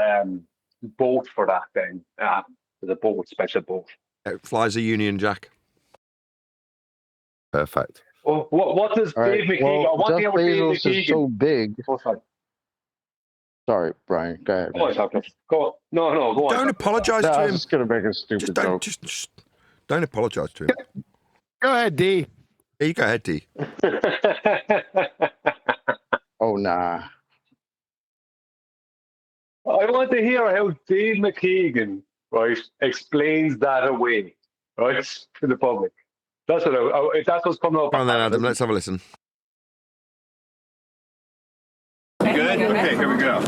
boat for that thing. There's a special boat. It flies a Union Jack. Perfect. Well, what does Dave McKeegan? Well, What Jeff Bezos is so big. Sorry, Brian. Go ahead. Go on. No, go on. Don't apologise to I him. was just going to make a stupid joke. Just don't apologise to him. Go ahead, D. Yeah, you go ahead, D. Oh, nah. I want to hear how Dave McKeegan, right, explains that away, right, to the public. That's what if that's what's coming up. Come on then, Adam. Let's have a listen. Good. Okay, here we go.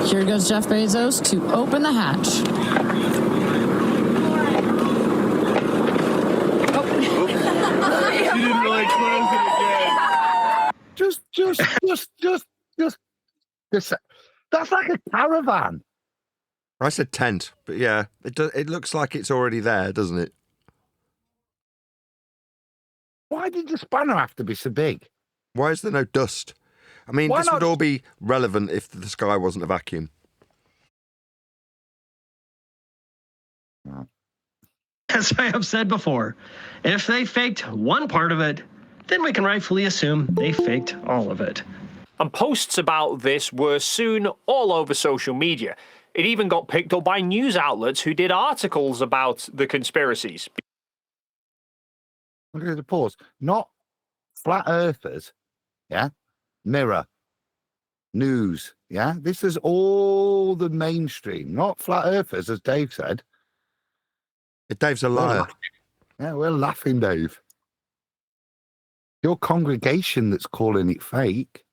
Here goes Jeff Bezos to open the hatch. She didn't really close it again. Just. That's like a caravan. I said tent, but yeah, it looks like it's already there, doesn't it? Why did the spanner have to be so big? Why is there no dust? I mean, this would all be relevant if the sky wasn't a vacuum. As I have said before, if they faked one part of it, then we can rightfully assume they faked all of it. And posts about this were soon all over social media. It even got picked up by news outlets who did articles about the conspiracies. Look at the pause. Not flat earthers, yeah? Mirror, news, yeah? This is all the mainstream, not flat earthers, as Dave said. Dave's a liar. Yeah, we're laughing, Dave. Your congregation that's calling it fake.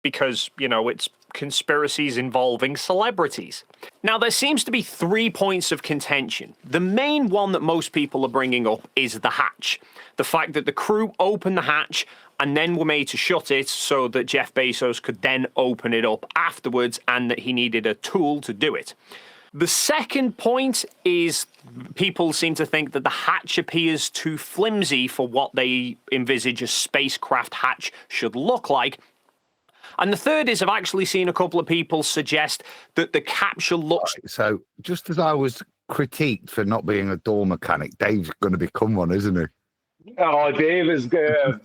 Because, it's conspiracies involving celebrities. Now, there seems to be 3 points of contention. The main one that most people are bringing up is the hatch. The fact that the crew opened the hatch and then were made to shut it so that Jeff Bezos could then open it up afterwards, and that he needed a tool to do it. The second point is people seem to think that the hatch appears too flimsy for what they envisage a spacecraft hatch should look like. And the third is I've actually seen a couple of people suggest that the capsule looks... Right, so just as I was critiqued for not being a door mechanic, Dave's going to become one, isn't he? Oh, Dave is the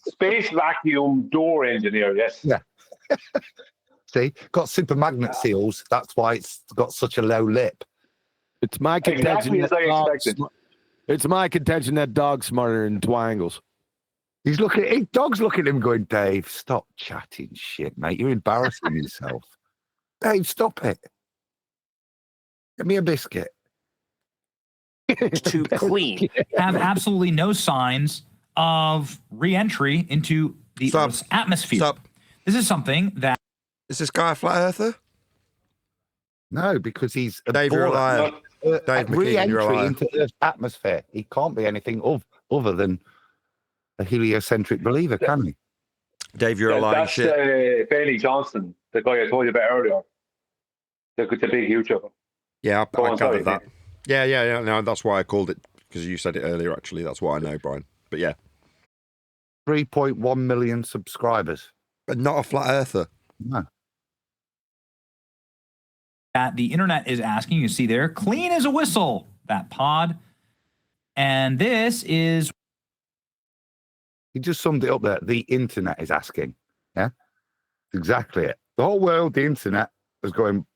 space vacuum door engineer, yes. Yeah. See, got super magnet seals. That's why it's got such a low lip. It's my contention. Exactly as I expected. It's my contention that dog's smarter than twangles. Dog's looking at him going, Dave, stop chatting shit, mate. You're embarrassing yourself. Dave, stop it. Give me a biscuit. too clean. Have absolutely no signs of re-entry into the Earth's atmosphere. Stop. This is something that... Is this guy a flat earther? No, because he's a Dave, you're a liar. Dave McKeegan, you're a liar. Re-entry into Earth's atmosphere. He can't be anything other than a heliocentric believer, can he? Dave, you're a lying shit. That's Bailey Johnson, the guy I told you about earlier. The big YouTuber. Yeah, I covered that. Yeah. No, that's why I called it, because you said it earlier, actually. That's why I know, Brian. But yeah. 3.1 million subscribers. But not a flat earther. No. That the internet is asking, you see there, clean as a whistle, that pod. And this is... He just summed it up there. The internet is asking. Yeah? Exactly it. The whole world, the internet, is going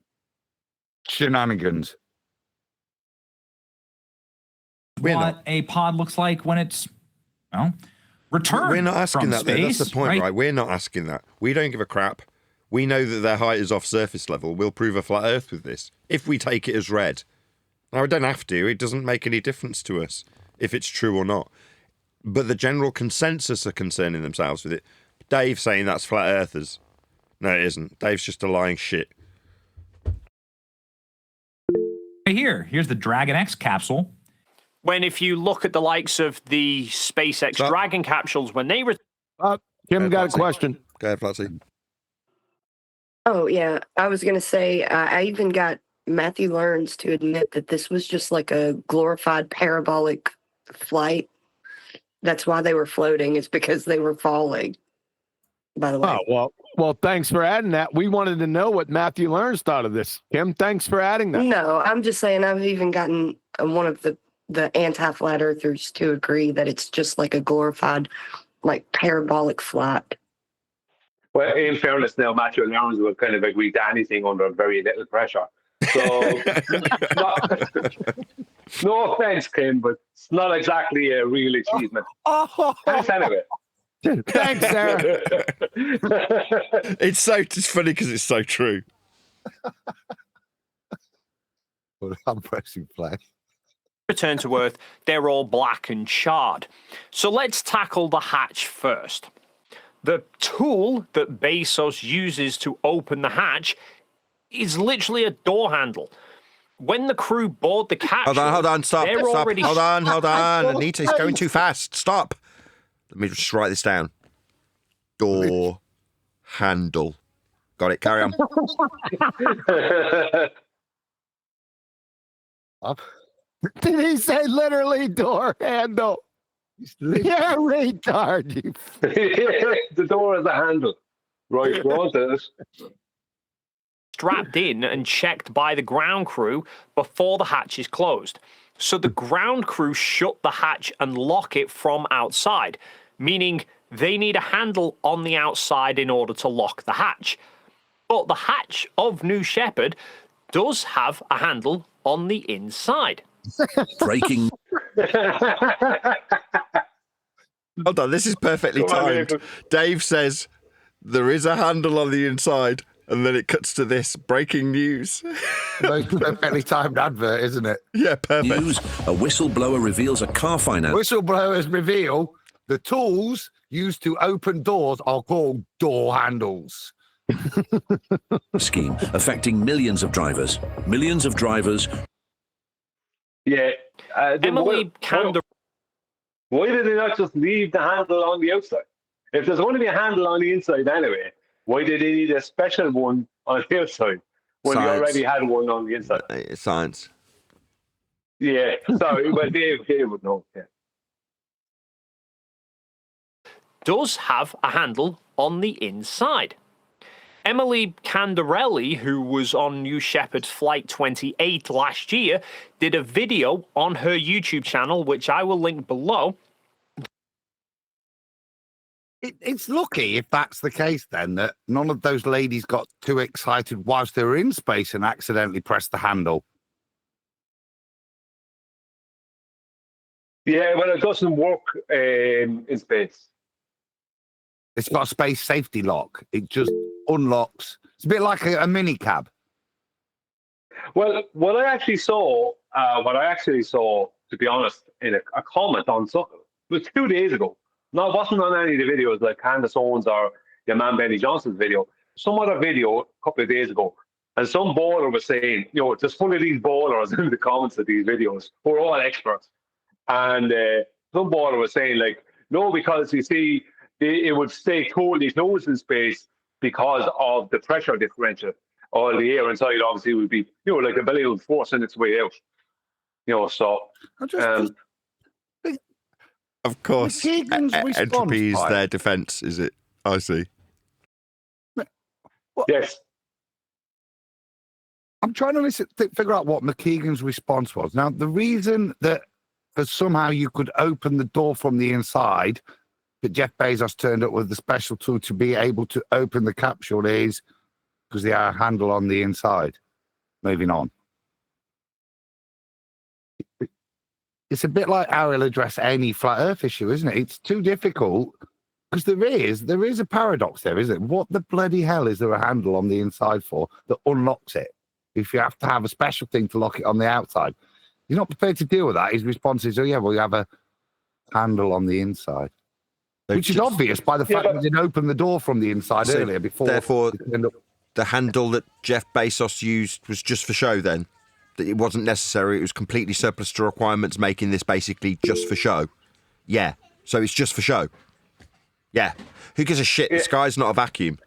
shenanigans. What a pod looks like when it's, well, returned. We're not asking from that. space, That's the point, right? We're not asking that. We don't give a crap. We know that their height is off surface level. We'll prove a flat Earth with this if we take it as read. Now, we don't have to. It doesn't make any difference to us if it's true or not. But the general consensus are concerning themselves with it. Dave saying that's flat earthers. No, it isn't. Dave's just a lying shit. Here's the Dragon X capsule. When if you look at the likes of the SpaceX Dragon capsules, when they... Kim got a question. Go ahead, Flatsy. Oh, yeah. I was going to say, I even got Matthew Learns to admit that this was just like a glorified parabolic flight. That's why they were floating, is because they were falling, by the way. Oh, well, thanks for adding that. We wanted to know what Matthew Learns thought of this. Kim, thanks for adding that. No, I'm just saying I've even gotten one of the anti-flat earthers to agree that it's just like a glorified, like, parabolic flight. Well, in fairness, now Matthew Learns will kind of agree to anything under very little pressure. So, no offense, Kim, but it's not exactly a real achievement. Thanks anyway. Thanks, Sarah. It's funny because it's so true. Well, I'm pressing play. Return to Earth, they're all black and charred. So let's tackle the hatch first. The tool that Bezos uses to open the hatch is literally a door handle. When the crew board the capsule... Hold on, stop. Already... Hold on. Anita, it's going too fast. Stop. Let me just write this down. Door handle. Got it, carry on. Did he say literally door handle? Yeah, retard. The door is a handle. Right, go on to this. Strapped in and checked by the ground crew before the hatch is closed. So the ground crew shut the hatch and lock it from outside, meaning they need a handle on the outside in order to lock the hatch. But the hatch of New Shepard does have a handle on the inside. Breaking. Hold on, this is perfectly timed. Dave says there is a handle on the inside, and then it cuts to this breaking news. Most perfectly timed advert, isn't it? Yeah, perfect. News: a whistleblower reveals a car finance. Whistleblowers reveal the tools used to open doors are called door handles. Scheme affecting millions of drivers. Millions of drivers. Yeah. Emily Kander. Why did they not just leave the handle on the outside? If there's going to be a handle on the inside anyway, why did they need a special one on the outside when Science. they already had one on the inside? Science. Yeah, sorry, but Dave would know. Yeah. Does have a handle on the inside. Emily Candarelli, who was on New Shepard Flight 28 last year, did a video on her YouTube channel, which I will link below. It's lucky if that's the case, then, that none of those ladies got too excited whilst they were in space and accidentally pressed the handle. Yeah, well, it doesn't work in space. It's got a space safety lock. It just unlocks. It's a bit like a mini cab. Well, what I actually saw, to be honest, in a comment on something, it was 2 days ago. No, it wasn't on any of the videos like Candace Owens or your man Benny Johnson's video. Some other video a couple of days ago. And some baller was saying, there's full of these ballers in the comments of these videos who are all experts. And some baller was saying, like, no, because you see, it would stay totally closed in space because of the pressure differential. All the air inside obviously would be, like a balloon forcing its way out. So. Of course, entropy is their defense, is it? I see. Yes. I'm trying to figure out what McKeegan's response was. Now, the reason that somehow you could open the door from the inside, but Jeff Bezos turned up with the special tool to be able to open the capsule is because they have a handle on the inside. Moving on. It's a bit like how he'll address any flat earth issue, isn't it? It's too difficult because there is a paradox there, isn't it? What the bloody hell is there a handle on the inside for that unlocks it? If you have to have a special thing to lock it on the outside. He's not prepared to deal with that. His response is, oh yeah, well, you have a handle on the inside. Which is obvious by the fact that they didn't open the door from the inside earlier before. Therefore, the handle that Jeff Bezos used was just for show then? That it wasn't necessary, it was completely surplus to requirements, making this basically just for show? Yeah. So it's just for show? Yeah. Who gives a shit? The sky's not a vacuum.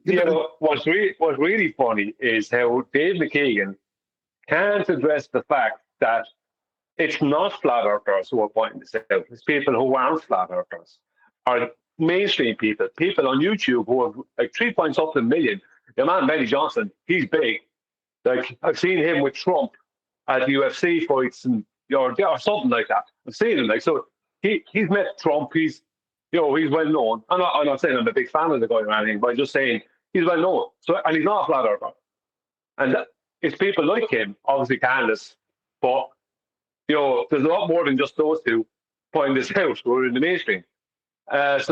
Yeah, but what's really funny is how Dave McKeegan can't address the fact that it's not flat earthers who are pointing this out. It's people who aren't flat earthers, are mainstream people on YouTube who have like 3.something million. Your man Benny Johnson, he's big. Like I've seen him with Trump at UFC fights and or something like that. I've seen him so he's met Trump. He's well known. I'm not saying I'm a big fan of the guy or anything, but I'm just saying he's well known. So and he's not a flat earther. And it's people like him, obviously Candace, but there's a lot more than just those two pointing this out who are in the mainstream. But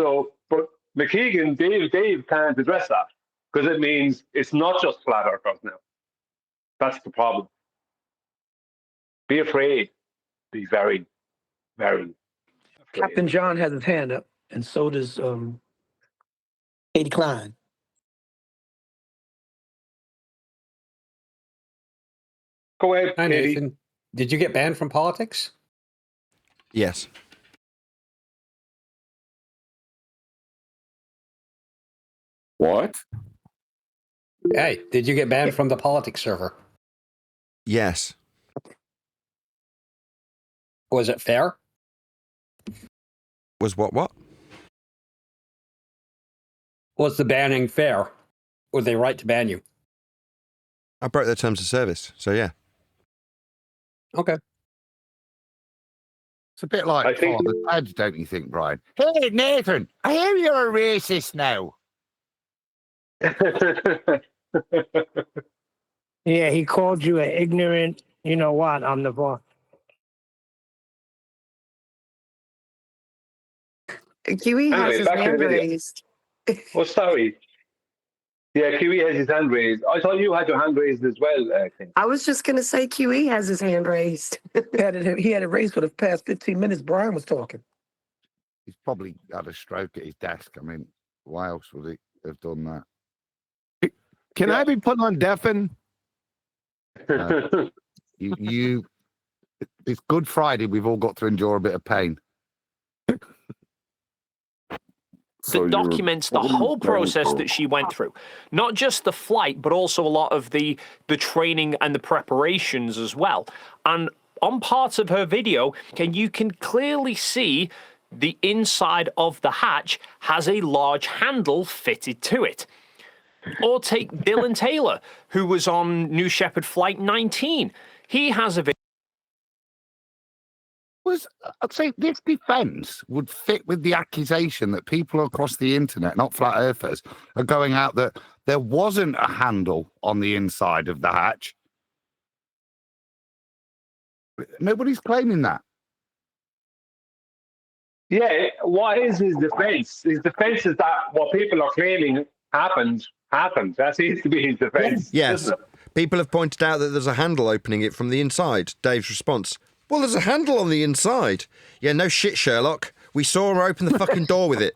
McKeegan, Dave can't address that because it means it's not just flat earthers now. That's the problem. Be afraid. Be very, very afraid. Captain John has his hand up, and so does Katie Klein. Go ahead, Hi, Nathan. Did you get banned from politics? Yes. What? Hey, did you get banned from the politics server? Yes. Was it fair? Was what? Was the banning fair? Were they right to ban you? I broke their terms of service, so yeah. Okay. It's a bit like Father Ted, don't you think, Brian? Hey, Nathan, I hear you're a racist now. Yeah, he called you an ignorant, you know what, omnivore. Kiwi has his hand raised. Oh, sorry. Yeah, Kiwi has his hand raised. I thought you had your hand raised as well, I think. I was just going to say Kiwi has his hand raised. He had it raised for the past 15 minutes. Brian was talking. He's probably had a stroke at his desk. I mean, why else would he have done that? Can I be put on deafen? It's Good Friday. We've all got to endure a bit of pain. That documents the whole process that she went through. Not just the flight, but also a lot of the training and the preparations as well. And on parts of her video, you can clearly see the inside of the hatch has a large handle fitted to it. Or take Dylan Taylor, who was on New Shepard Flight 19. He has a video. I'd say this defense would fit with the accusation that people across the internet, not flat earthers, are going out that there wasn't a handle on the inside of the hatch. Nobody's claiming that. Yeah, what is his defense? His defense is that what people are claiming happened. That seems to be his defense. Yes. People have pointed out that there's a handle opening it from the inside. Dave's response: well, there's a handle on the inside. Yeah, no shit, Sherlock. We saw her open the fucking door with it.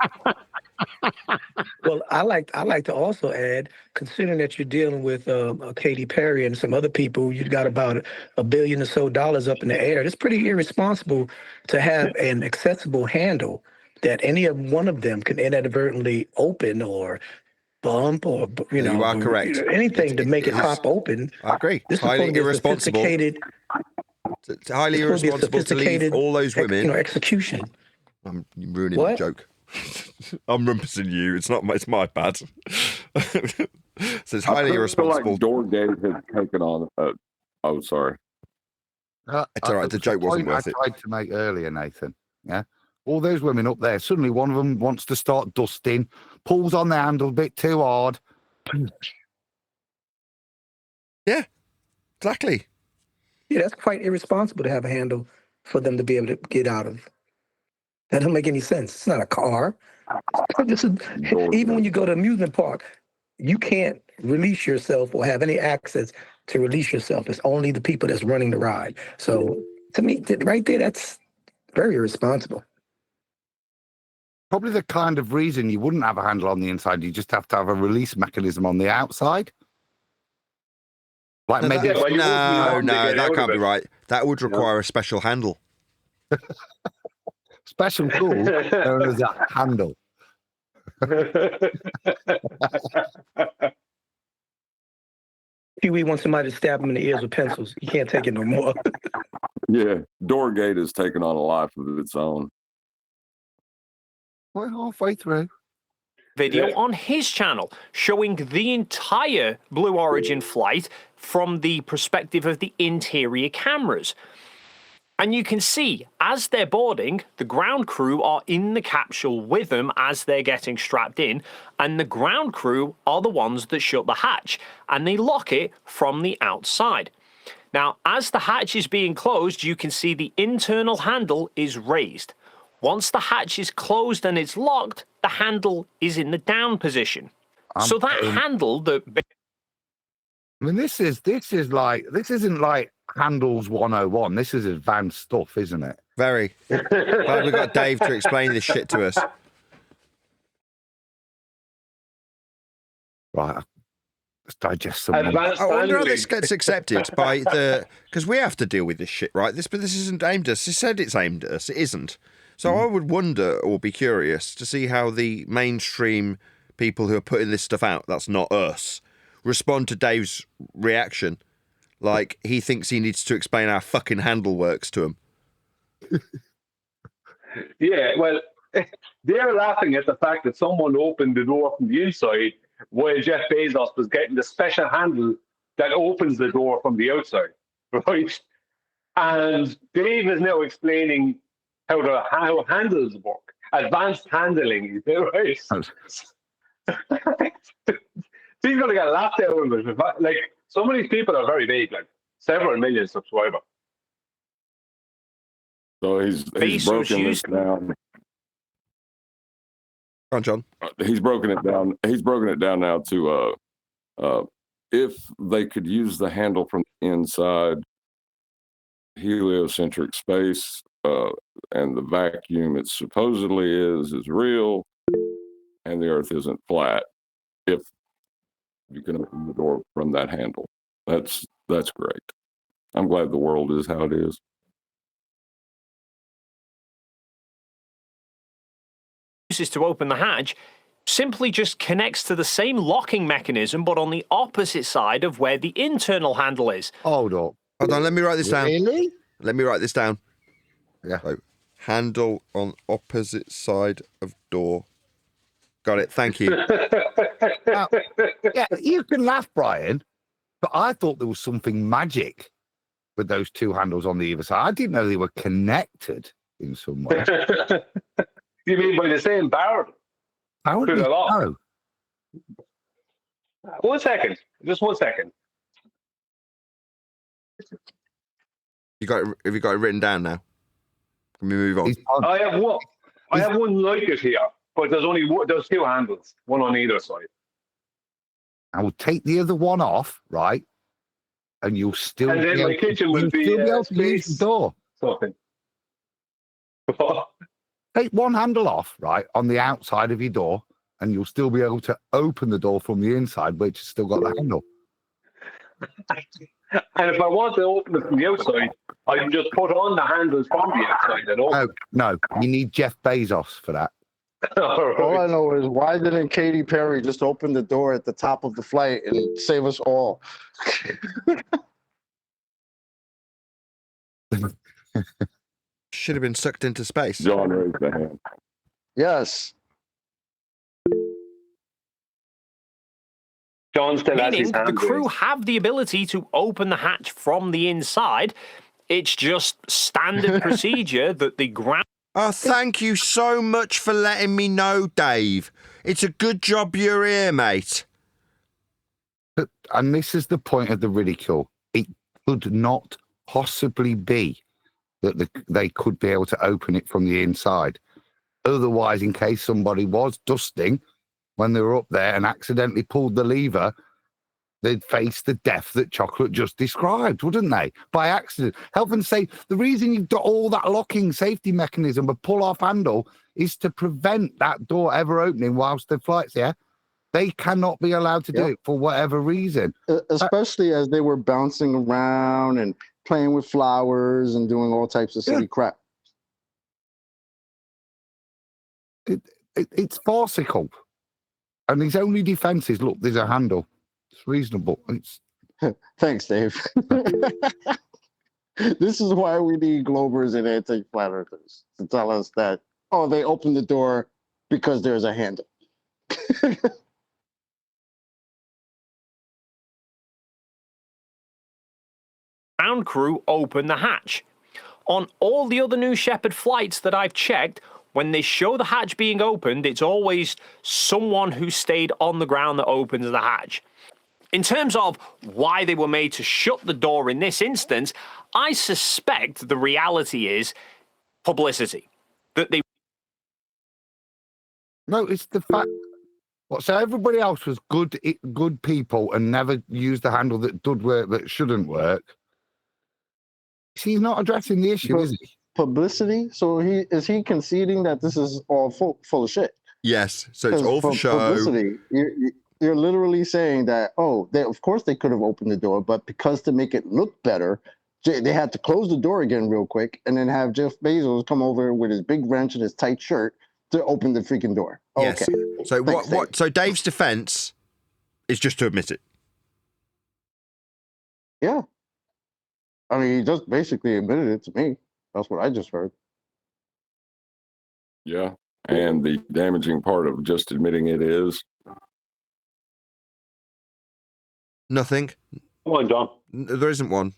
Well, I like to also add, considering that you're dealing with Katy Perry and some other people, you've got about $1 billion or so up in the air. It's pretty irresponsible to have an accessible handle that any of one of them can inadvertently open or bump or you are correct. Anything to make it pop open. I agree. This highly is irresponsible. It's highly irresponsible to leave all those women. Execution. I'm ruining the joke. I'm rumpusing you. It's not. It's my bad. So it's highly irresponsible. Like Doorgate has taken on. Oh, sorry. It's all right. The joke wasn't worth it. I tried to make earlier, Nathan. Yeah. All those women up there. Suddenly, one of them wants to start dusting, pulls on the handle a bit too hard. Yeah. Exactly. Yeah, that's quite irresponsible to have a handle for them to be able to get out of. That doesn't make any sense. It's not a car. This is, even when you go to an amusement park, you can't release yourself or have any access to release yourself. It's only the people that's running the ride. So to me, right there, that's very irresponsible. Probably the kind of reason you wouldn't have a handle on the inside. You just have to have a release mechanism on the outside. Like maybe no, that can't be right. That would require a special handle. Special tool known as a handle. Pee-wee wants somebody to stab him in the ears with pencils. He can't take it no more. Yeah, Doorgate has taken on a life of its own. We're halfway through. Video on his channel showing the entire Blue Origin flight from the perspective of the interior cameras. And you can see, as they're boarding, the ground crew are in the capsule with them as they're getting strapped in, and the ground crew are the ones that shut the hatch, and they lock it from the outside. Now, as the hatch is being closed, you can see the internal handle is raised. Once the hatch is closed and it's locked, the handle is in the down position. So that handle that... I mean, this isn't like Handles 101. This is advanced stuff, isn't it? Very. Glad we got Dave to explain this shit to us. Right. Let's digest some. I wonder how this gets accepted by the... Because we have to deal with this shit, right? But this isn't aimed at us. It said it's aimed at us. It isn't. So I would wonder or be curious to see how the mainstream people who are putting this stuff out, that's not us, respond to Dave's reaction. Like, he thinks he needs to explain how fucking handle works to him. Yeah, well, they're laughing at the fact that someone opened the door from the inside while Jeff Bezos was getting the special handle that opens the door from the outside, right? And Dave is now explaining how handles work, advanced handling, right? He's going to get laughed out of it. Like, some of these people are very big, like several million subscribers. So he's broken this down. Go on, John. He's broken it down. He's broken it down now to if they could use the handle from the inside, heliocentric space, and the vacuum it supposedly is real, and the Earth isn't flat. If you can open the door from that handle, that's great. I'm glad the world is how it is. Uses to open the hatch simply just connects to the same locking mechanism, but on the opposite side of where the internal handle is. Hold up. Hold on, let me write this down. Really? Let me write this down. Yeah. So, handle on opposite side of door. Got it. Thank you. Now, yeah, you can laugh, Brian, but I thought there was something magic with those two handles on the either side. I didn't know they were connected in some way. You mean by the same barrel? How would you know? 1 second. Just 1 second. Have you got it written down now? Can we move on? I have one. I have one like it here, but there's two handles, one on either side. I will take the other one off, right? And you'll still and then my kitchen will be able to use the door. Something. Take one handle off, right, on the outside of your door, and you'll still be able to open the door from the inside, which has still got the handle. And if I want to open it from the outside, I can just put on the handles from the outside and open. No, you need Jeff Bezos for that. All I know is, why didn't Katy Perry just open the door at the top of the flight and save us all? Should have been sucked into space. John raised the hand. Yes. John still has his Meaning the hand crew raised. have the ability to open the hatch from the inside. It's just standard procedure that the ground. Oh, thank you so much for letting me know, Dave. It's a good job you're here, mate. And this is the point of the ridicule. It could not possibly be that they could be able to open it from the inside. Otherwise, in case somebody was dusting when they were up there and accidentally pulled the lever, they'd face the death that Chocolate just described, wouldn't they? By accident. Health and safety. The reason you've got all that locking safety mechanism, a pull-off handle, is to prevent that door ever opening whilst the flight's here. They cannot be allowed to do it for whatever reason. Especially as they were bouncing around and playing with flowers and doing all types of silly crap. It's farcical. And his only defense is, look, there's a handle. It's reasonable. Thanks, Dave. This is why we need Globers and anti-flat earthers to tell us that, oh, they opened the door because there's a handle. Ground crew open the hatch. On all the other New Shepard flights that I've checked, when they show the hatch being opened, it's always someone who stayed on the ground that opens the hatch. In terms of why they were made to shut the door in this instance, I suspect the reality is publicity. That they. No, it's the fact. So everybody else was good people and never used the handle that did work that shouldn't work. He's not addressing the issue, is he? Publicity? So is he conceding that this is all full of shit? Yes. So it's all for show. Publicity. You're literally saying that, of course they could have opened the door, but because to make it look better, they had to close the door again real quick and then have Jeff Bezos come over with his big wrench and his tight shirt to open the freaking door. Yes. Okay. So what? So Dave's defense is just to admit it. Yeah. I mean, he just basically admitted it to me. That's what I just heard. Yeah. And the damaging part of just admitting it is nothing. Come on, John. There isn't one.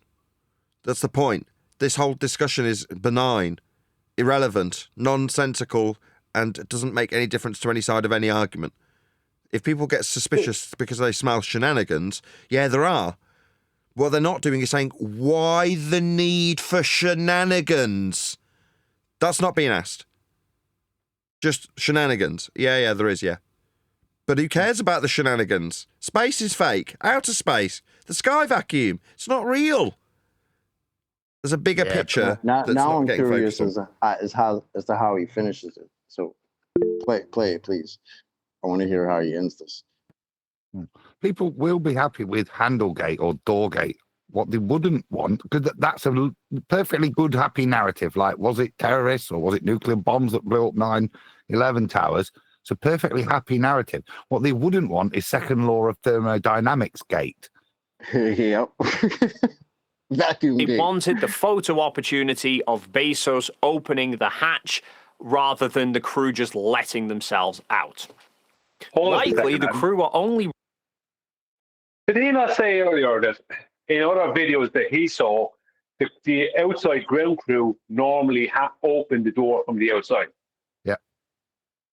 That's the point. This whole discussion is benign, irrelevant, nonsensical, and it doesn't make any difference to any side of any argument. If people get suspicious because they smell shenanigans, yeah, there are. What they're not doing is saying, why the need for shenanigans? That's not being asked. Just shenanigans. Yeah, there is, yeah. But who cares about the shenanigans? Space is fake. Outer space. The sky vacuum. It's not real. There's a bigger picture. Now I'm getting curious as to how he finishes it. So play it, please. I want to hear how he ends this. People will be happy with Handlegate or Doorgate. What they wouldn't want, because that's a perfectly good, happy narrative. Like, was it terrorists or was it nuclear bombs that blew up 9/11 towers? It's a perfectly happy narrative. What they wouldn't want is second law of thermodynamics gate. Yep. Vacuum They gate. wanted the photo opportunity of Bezos opening the hatch rather than the crew just letting themselves out. Likely, the crew are only. Did he not say earlier that in other videos that he saw, the outside ground crew normally open the door from the outside? Yeah.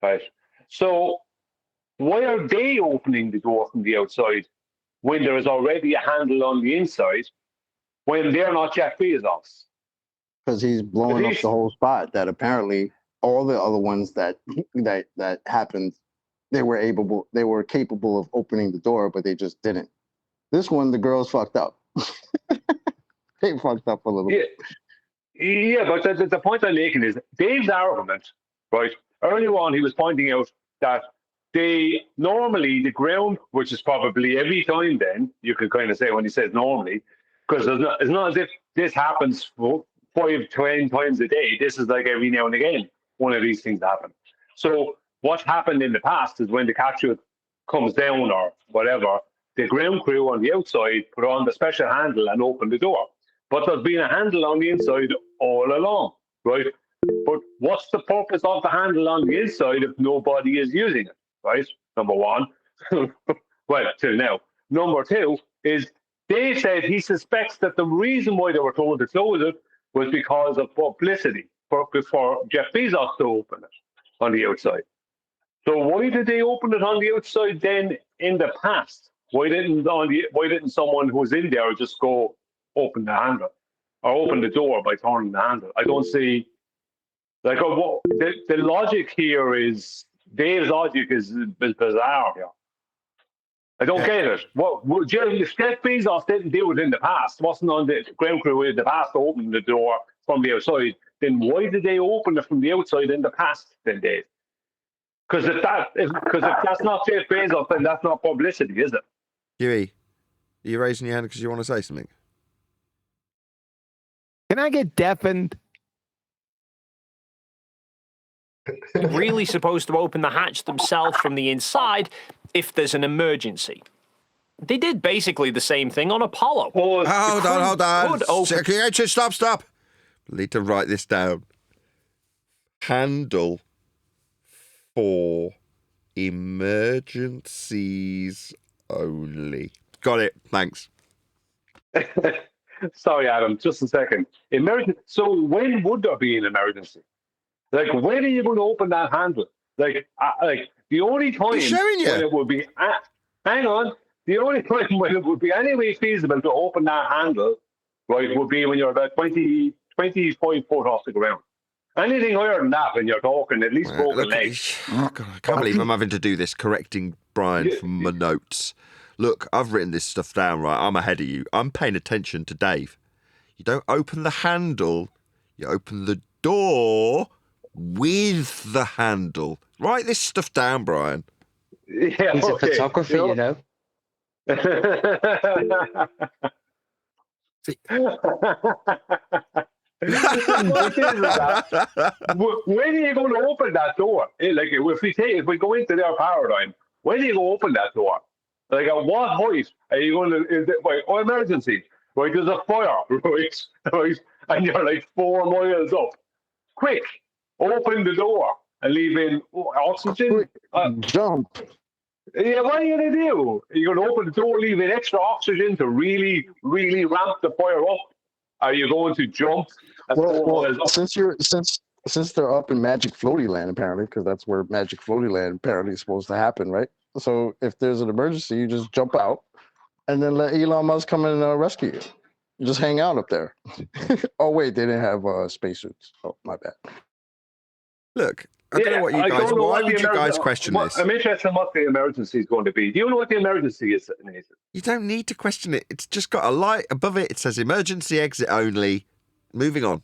Right. So why are they opening the door from the outside when there is already a handle on the inside when they're not Jeff Bezos? Because he's blowing up the whole spot. That apparently all the other ones that happened, they were capable of opening the door, but they just didn't. This one, the girls fucked up. They fucked up a little bit. Yeah, but the point I'm making is Dave's argument, right? Earlier on, he was pointing out that normally the ground, which is probably every time then, you could kind of say when he says normally, because it's not as if this happens 5, 10 times a day. This is like every now and again, one of these things happen. So what's happened in the past is when the catcher comes down or whatever, the ground crew on the outside put on the special handle and open the door. But there's been a handle on the inside all along, right? But what's the purpose of the handle on the inside if nobody is using it, right? Number one. Well, till now. Number two is Dave said he suspects that the reason why they were told to close it was because of publicity for Jeff Bezos to open it on the outside. So why did they open it on the outside then in the past? Why didn't someone who was in there just go open the handle or open the door by turning the handle? I don't see the logic here is Dave's logic is bizarre here. I don't get it. If Jeff Bezos didn't do it in the past, wasn't on the ground crew in the past to open the door from the outside, then why did they open it from the outside in the past then, Dave? Because if that's not Jeff Bezos, then that's not publicity, is it? Huey, are you raising your hand because you want to say something? Can I get deafened? Really supposed to open the hatch themselves from the inside if there's an emergency. They did basically the same thing on Apollo. Hold on. Stop. I need to write this down. Handle for emergencies only. Got it. Thanks. Sorry, Adam. Just a second. So when would there be an emergency? Like, when are you going to open that handle? Like the only time when it would be, hang on, the only time when it would be anyway feasible to open that handle, right, would be when you're about 25 foot off the ground. Anything higher than that, when you're talking at least broken legs. Oh God, I can't believe I'm having to do this, correcting Brian from my notes. Look, I've written this stuff down, right? I'm ahead of you. I'm paying attention to Dave. You don't open the handle, you open the door with the handle. Write this stuff down, Brian. Yeah, he's a photographer, you know. When are you going to open that door? Like, if we go into their paradigm, when do you go open that door? Like, at what height are you going to? Emergency, right? There's a fire, right? And you're like 4 miles up. Quick, open the door and leave in oxygen. Jump. Yeah, what are you going to do? You're going to open the door, leave in extra oxygen to really, really ramp the fire up? Are you going to jump? Since they're up in Magic Floaty Land, apparently, because that's where Magic Floaty Land apparently is supposed to happen, right? So if there's an emergency, you just jump out and then let Elon Musk come and rescue you. You just hang out up there. Oh, wait, they didn't have spacesuits. Oh, my bad. Look, I don't know what you guys... Why would you guys question this? I'm interested in what the emergency is going to be. Do you know what the emergency is, Nathan? You don't need to question it. It's just got a light above it. It says emergency exit only. Moving on.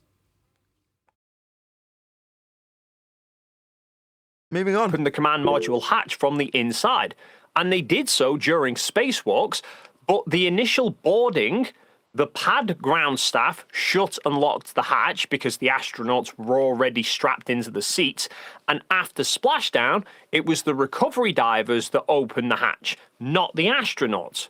Open the command module hatch from the inside. And they did so during spacewalks, but the initial boarding, the pad ground staff shut and locked the hatch because the astronauts were already strapped into the seats. And after splashdown, it was the recovery divers that opened the hatch, not the astronauts.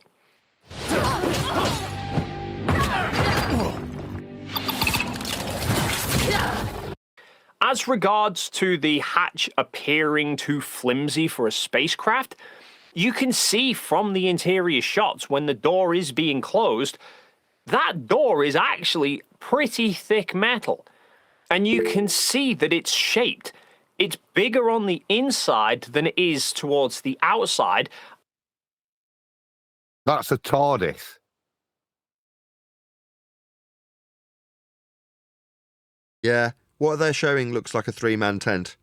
As regards to the hatch appearing too flimsy for a spacecraft, you can see from the interior shots when the door is being closed, that door is actually pretty thick metal. And you can see that it's shaped. It's bigger on the inside than it is towards the outside. That's a TARDIS. Yeah. What they're showing looks like a 3-man tent.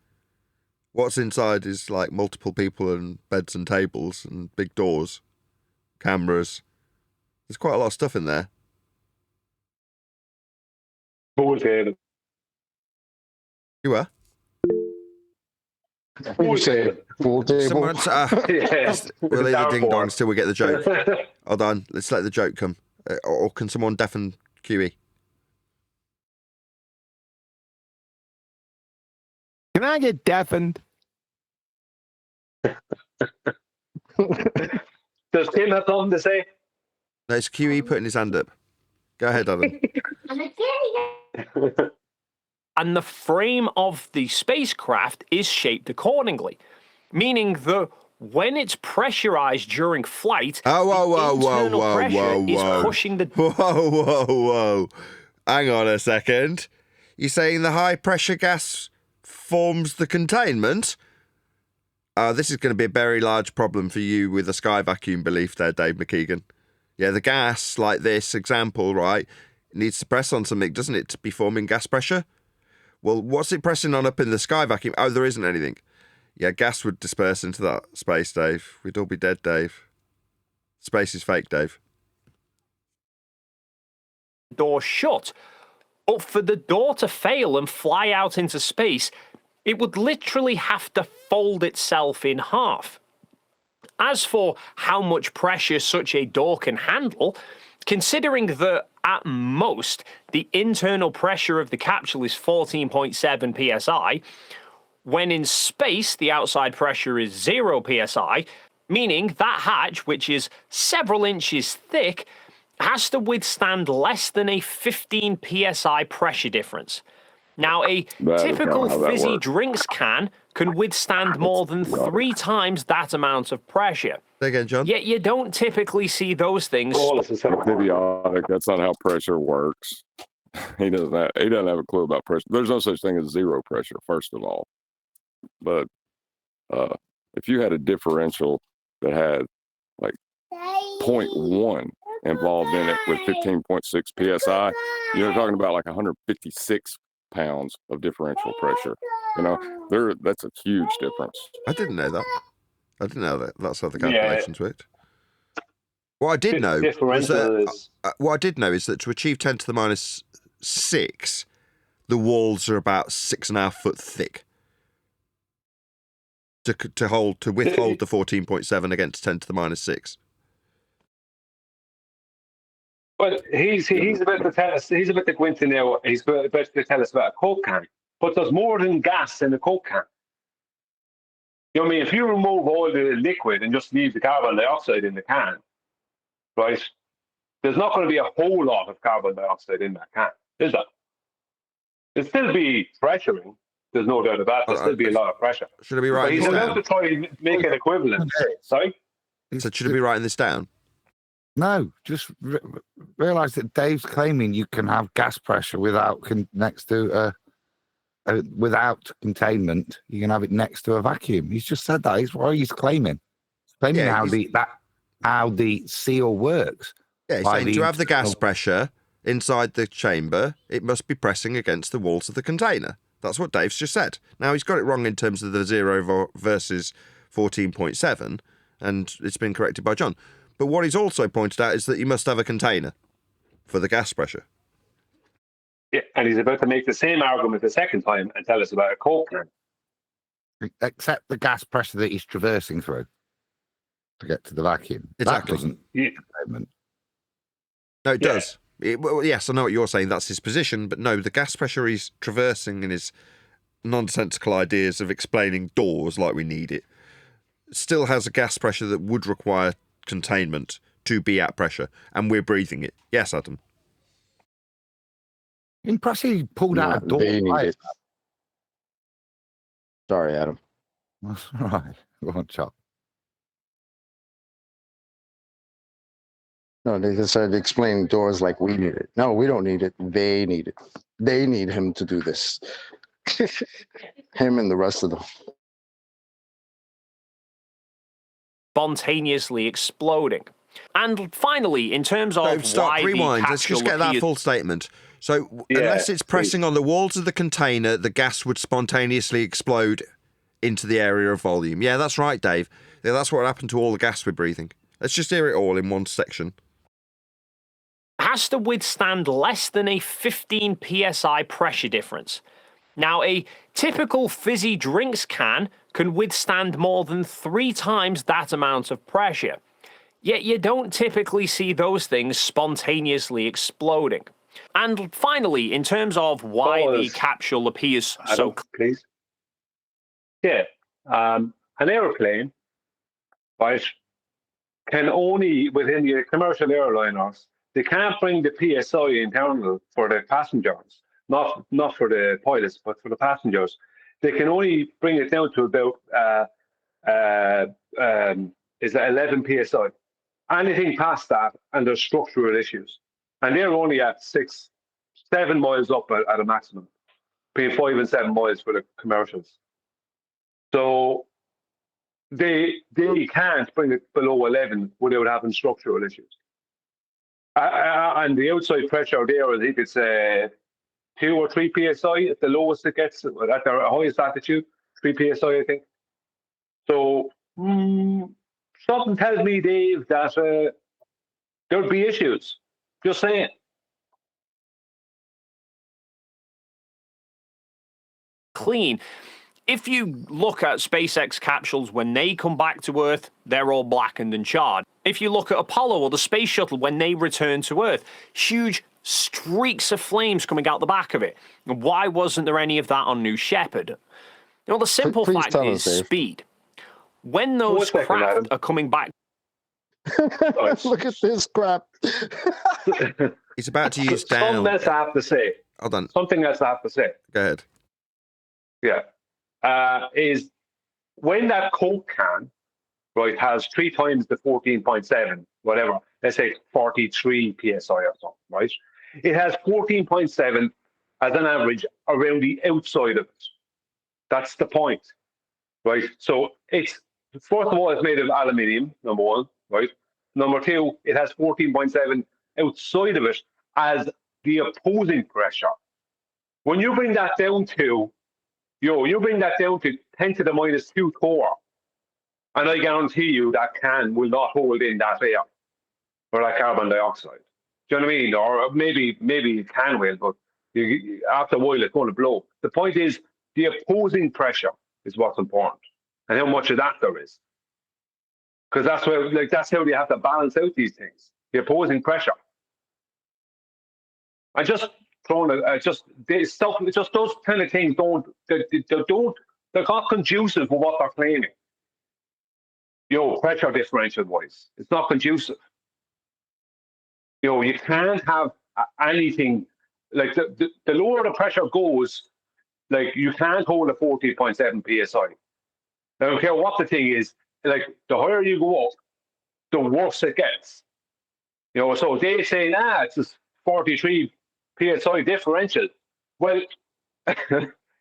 What's inside is like multiple people and beds and tables and big doors, cameras. There's quite a lot of stuff in there. You were? You say full table? We'll leave the ding dongs till we get the joke. Hold on, let's let the joke come. Or can someone deafen QE? Can I get deafened? Does Tim have something to say? No, it's QE putting his hand up. Go ahead, Adam. And the frame of the spacecraft is shaped accordingly, meaning that when it's pressurized during flight, whoa, internal pressure is pushing the... Whoa. Hang on a second. You're saying the high-pressure gas forms the containment? This is going to be a very large problem for you with a sky vacuum belief there, Dave McKeegan. Yeah, the gas, like this example, right, needs to press on something, doesn't it, to be forming gas pressure? Well, what's it pressing on up in the sky vacuum? Oh, there isn't anything. Yeah, gas would disperse into that space, Dave. We'd all be dead, Dave. Space is fake, Dave. Door shut. But for the door to fail and fly out into space, it would literally have to fold itself in half. As for how much pressure such a door can handle, considering that at most the internal pressure of the capsule is 14.7 psi, when in space the outside pressure is 0 psi, meaning that hatch, which is several inches thick, has to withstand less than a 15 psi pressure difference. Now, a typical fizzy drinks can withstand more than 3 times that amount of pressure. Say again, John. Yet you don't typically see those things. That's idiotic. That's not how pressure works. He doesn't have a clue about pressure. There's no such thing as zero pressure, first of all. But if you had a differential that had like 0.1 involved in it with 15.6 psi, you're talking about like 156 pounds of differential pressure. You know, that's a huge difference. I didn't know that. I didn't know that. That's how the calculations worked. What I did know was that, what I did know is that to achieve 10 to the minus 6, the walls are about 6.5 foot thick. To withhold the 14.7 against 10 to the minus 6. But he's about to tell us. He's about to go into now. He's about to tell us about a Coke can. But there's more than gas in a Coke can. You know what I mean? If you remove all the liquid and just leave the carbon dioxide in the can, right? There's not going to be a whole lot of carbon dioxide in that can, is there? There'll still be pressuring. There's no doubt about it. There'll still be a lot of pressure. Should I be writing this down? He's about to try and make an equivalent. Sorry? So should I be writing this down? No, just realise that Dave's claiming you can have gas pressure without without containment. You can have it next to a vacuum. He's just said that. He's what he's claiming. He's claiming how the seal works. Yeah, he's saying to have the gas pressure inside the chamber, it must be pressing against the walls of the container. That's what Dave's just said. Now, he's got it wrong in terms of the 0 versus 14.7, and it's been corrected by John. But what he's also pointed out is that you must have a container for the gas pressure. Yeah, and he's about to make the same argument the second time and tell us about a Coke can. Except the gas pressure that he's traversing through to get to the vacuum. Exactly. That doesn't. No, it does. Well, yes, I know what you're saying. That's his position. But no, the gas pressure he's traversing in his nonsensical ideas of explaining doors like we need it still has a gas pressure that would require containment to be at pressure. And we're breathing it. Yes, Adam. Impressive, he pulled out a door. Right. Sorry, Adam. That's all right. Go on, Chuck. No, they decided to explain doors like we need it. No, we don't need it. They need it. They need him to do this. Him and the rest of them. Spontaneously exploding. And finally, in terms of why rewind. the Let's just get that full statement. So, unless it's pressing on the walls of the container, the gas would spontaneously explode into the area of volume. Yeah, that's right, Dave. Yeah, that's what happened to all the gas we're breathing. Let's just hear it all in one section. Has to withstand less than a 15 psi pressure difference. Now, a typical fizzy drinks can withstand more than 3 times that amount of pressure. Yet you don't typically see those things spontaneously exploding. And finally, in terms of why the capsule appears so... Please. Yeah. An airplane, right, can only, within the commercial airliners, they can't bring the PSI internal for the passengers, not for the pilots, but for the passengers. They can only bring it down to about is at 11 psi. Anything past that, and there's structural issues. And they're only at 6, 7 miles up at a maximum, between 5 and 7 miles for the commercials. So they can't bring it below 11 without having structural issues. And the outside pressure there, I think it's 2 or 3 psi at the lowest it gets, at their highest altitude, 3 psi, I think. So something tells me, Dave, that there'll be issues. Just saying. Clean. If you look at SpaceX capsules, when they come back to Earth, they're all blackened and charred. If you look at Apollo or the space shuttle, when they return to Earth, huge streaks of flames coming out the back of it. Why wasn't there any of that on New Shepard? You know, the simple fact is speed. When those craft are coming back... Look at this crap. He's about to use down. Something else I have to say. Hold on. Something else I have to say. Go ahead. Yeah. Is when that Coke can, right, has 3 times the 14.7, whatever, let's say 43 psi or something, right? It has 14.7 as an average around the outside of it. That's the point, right? So it's, first of all, it's made of aluminium, number one, right? Number two, it has 14.7 outside of it as the opposing pressure. When you bring that down to, you bring that down to 10 to the minus 2 torr, and I guarantee you that can will not hold in that air or that carbon dioxide. Do you know what I mean? Or maybe it can will, but after a while it's going to blow. The point is the opposing pressure is what's important, and how much of that there is. Because that's where, that's how they have to balance out these things. The opposing pressure. I just throwing it. Just those kind of things they're not conducive for what they're claiming. Pressure differential wise, it's not conducive. You can't have anything like the lower the pressure goes, like you can't hold a 14.7 psi. I don't care what the thing is. Like the higher you go up, the worse it gets. So they say, it's just 43 psi differential. Well,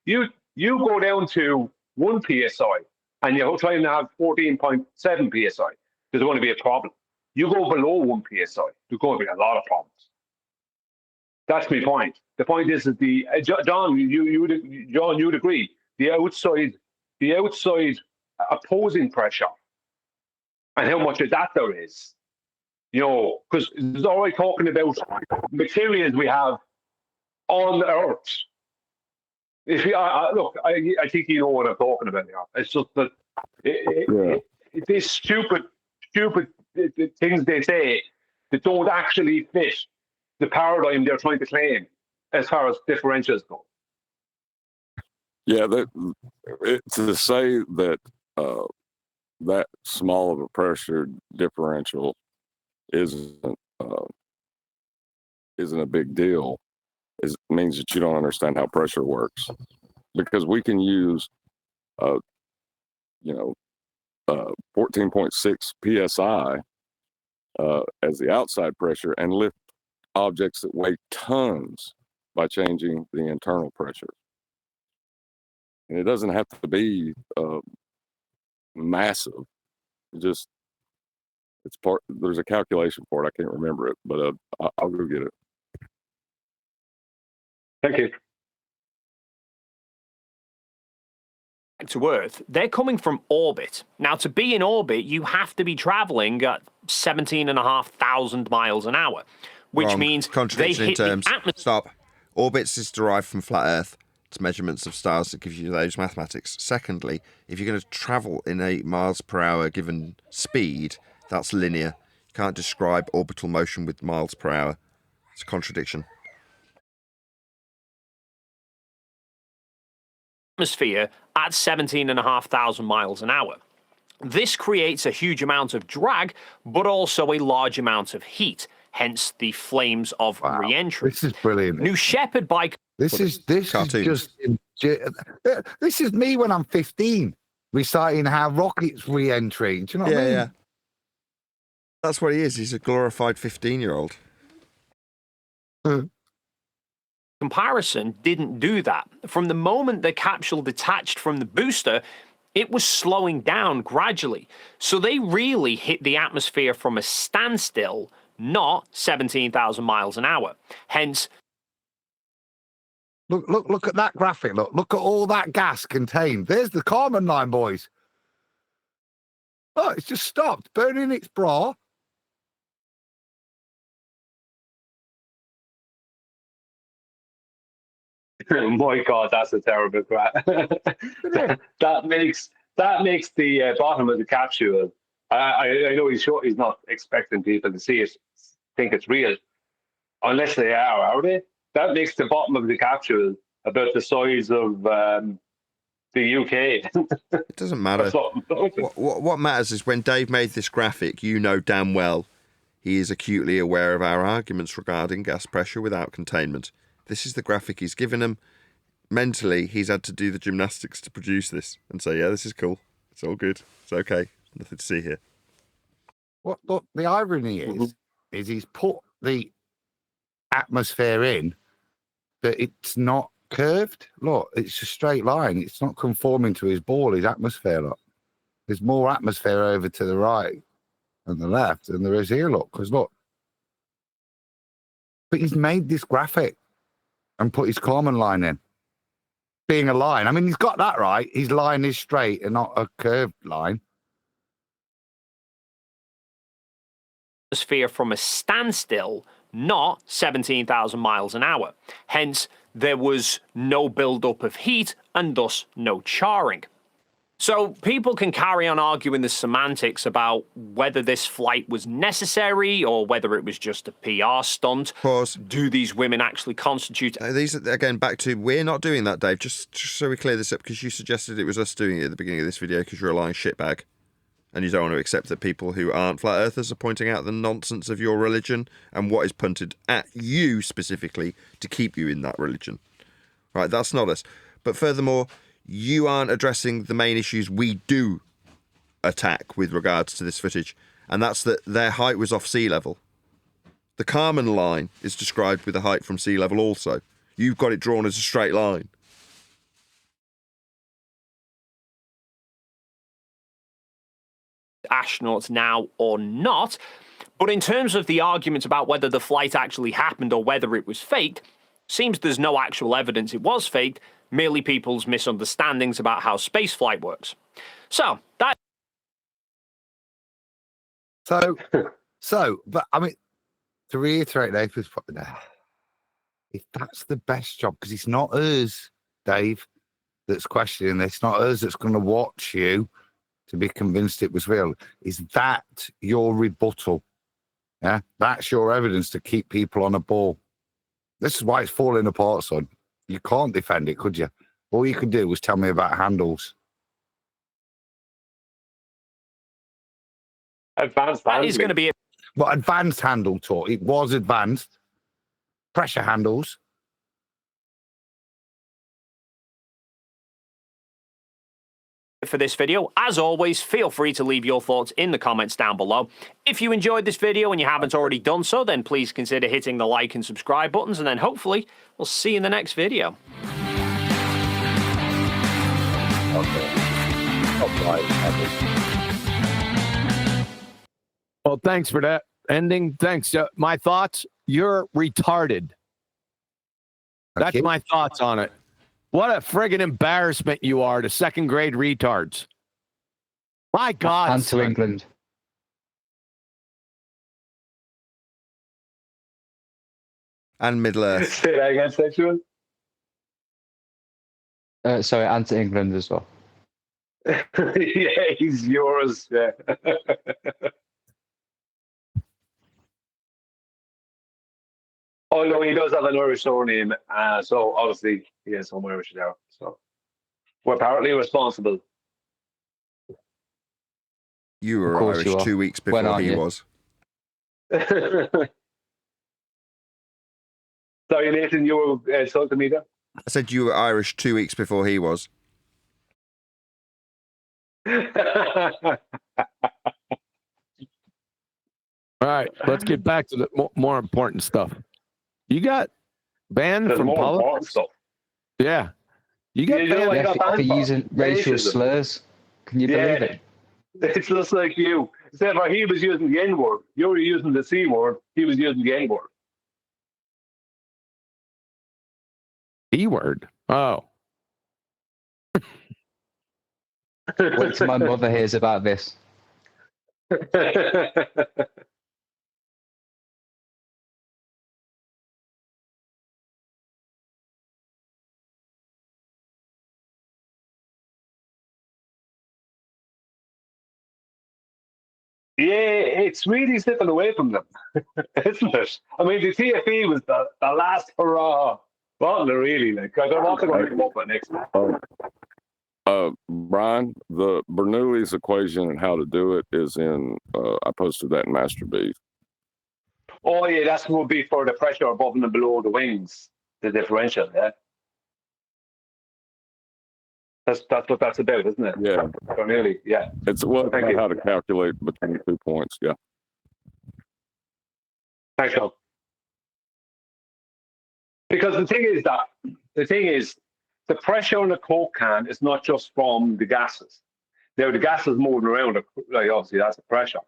you go down to 1 psi and you're trying to have 14.7 psi. There's going to be a problem. You go below 1 psi, there's going to be a lot of problems. That's my point. The point is that John, you'd agree. The outside opposing pressure, and how much of that there is. Because it's already talking about materials we have on Earth. If you, look, I think you know what I'm talking about now. It's just that these stupid things they say that don't actually fit the paradigm they're trying to claim as far as differentials go. Yeah, to say that that small of a pressure differential isn't a big deal means that you don't understand how pressure works, because we can use 14.6 psi as the outside pressure and lift objects that weigh tons by changing the internal pressure. And it doesn't have to be massive. It's part. There's a calculation for it. I can't remember it, but I'll go get it. Thank you. To Earth, they're coming from orbit. Now, to be in orbit, you have to be traveling at 17,500 miles an hour, which means they hit the atmosphere. Stop. Orbits is derived from flat Earth. It's measurements of stars that gives you those mathematics. Secondly, if you're going to travel in 8 miles per hour given speed, that's linear. You can't describe orbital motion with miles per hour. It's a contradiction. Atmosphere at 17,500 miles an hour. This creates a huge amount of drag, but also a large amount of heat, hence the flames of re-entry. This is brilliant. New Shepard by... This is me when I'm 15. reciting how rockets re-entry. Do you know what I mean? Yeah. That's what he is. He's a glorified 15-year-old. Comparison didn't do that. From the moment the capsule detached from the booster, it was slowing down gradually. So they really hit the atmosphere from a standstill, not 17,000 miles an hour. Hence, Look at that graphic. Look at all that gas contained. There's the Kármán line, boys. Oh, it's just stopped burning its bra. My God, that's a terrible crap. that makes the bottom of the capsule. I know he's not expecting people to see it, think it's real, unless they are they? That makes the bottom of the capsule about the size of the UK. It doesn't matter. What matters is when Dave made this graphic, you know damn well he is acutely aware of our arguments regarding gas pressure without containment. This is the graphic he's given him. Mentally, he's had to do the gymnastics to produce this and say, yeah, this is cool. It's all good. It's okay. Nothing to see here. What the irony is he's put the atmosphere in that it's not curved. Look, it's a straight line. It's not conforming to his ball, his atmosphere. Look, there's more atmosphere over to the right and the left than there is here. Look, because look, but he's made this graphic and put his Kármán line in, being a line. I mean, he's got that right. His line is straight and not a curved line. Atmosphere from a standstill, not 17,000 miles an hour. Hence, there was no buildup of heat and thus no charring. So people can carry on arguing the semantics about whether this flight was necessary or whether it was just a PR stunt. Pause. Do these women actually constitute... These are, again, back to, we're not doing that, Dave, just so we clear this up, because you suggested it was us doing it at the beginning of this video because you're a lying shitbag. And you don't want to accept that people who aren't flat earthers are pointing out the nonsense of your religion and what is punted at you specifically to keep you in that religion. Right, that's not us. But furthermore, you aren't addressing the main issues we do attack with regards to this footage, and that's that their height was off sea level. The Kármán line is described with a height from sea level also. You've got it drawn as a straight line. Astronauts now or not, but in terms of the argument about whether the flight actually happened or whether it was faked, seems there's no actual evidence it was faked, merely people's misunderstandings about how spaceflight works. So that. But I mean, to reiterate, Dave was putting there. If that's the best job, because it's not us, Dave, that's questioning this. It's not us that's going to watch you to be convinced it was real. Is that your rebuttal? Yeah, that's your evidence to keep people on a ball. This is why it's falling apart, son. You can't defend it, could you? All you could do was tell me about handles. Advanced that is going to be it. Well, advanced handle talk. It was advanced. Pressure handles. For this video. As always, feel free to leave your thoughts in the comments down below. If you enjoyed this video and you haven't already done so, then please consider hitting the like and subscribe buttons, and then hopefully we'll see you in the next video. Well, thanks for that ending. Thanks. My thoughts, you're retarded. That's my thoughts on it. What a friggin' embarrassment you are to second grade retards. My God. And to England. And Middle Earth. Say that again, sexual? Sorry, and to England as well. Yeah, he's yours. Yeah. Although he does have an Irish surname, so obviously he has some Irish there. So we're apparently responsible. You were Irish 2 weeks before he was. Sorry, Nathan, you were talking to me there? I said you were Irish 2 weeks before he was. All right, let's get back to the more important stuff. You got banned There's from more important politics? stuff. Yeah. You got know what I banned got banned for using racial Racism. slurs. Can you believe it? It's just like you. Except for he was using the N word. You were using the C word. He was using the N word. E word. Oh. Wait till my mother hears about this. Yeah, it's really slipping away from them, isn't it? I mean, the TFE was the last hurrah, wasn't it, really? Like, I don't want to go come up with next. Brian, the Bernoulli's equation and how to do it is in, I posted that in Master Beef. Oh, yeah, that's what would be for the pressure above and below the wings, the differential, yeah? That's what that's about, isn't it? Yeah. Bernoulli, yeah. It's how to calculate between 2 points, yeah. Thanks, Sean. Because the thing is, the pressure on the Coke can is not just from the gases. Now, the gases moving around, like obviously that's the pressure,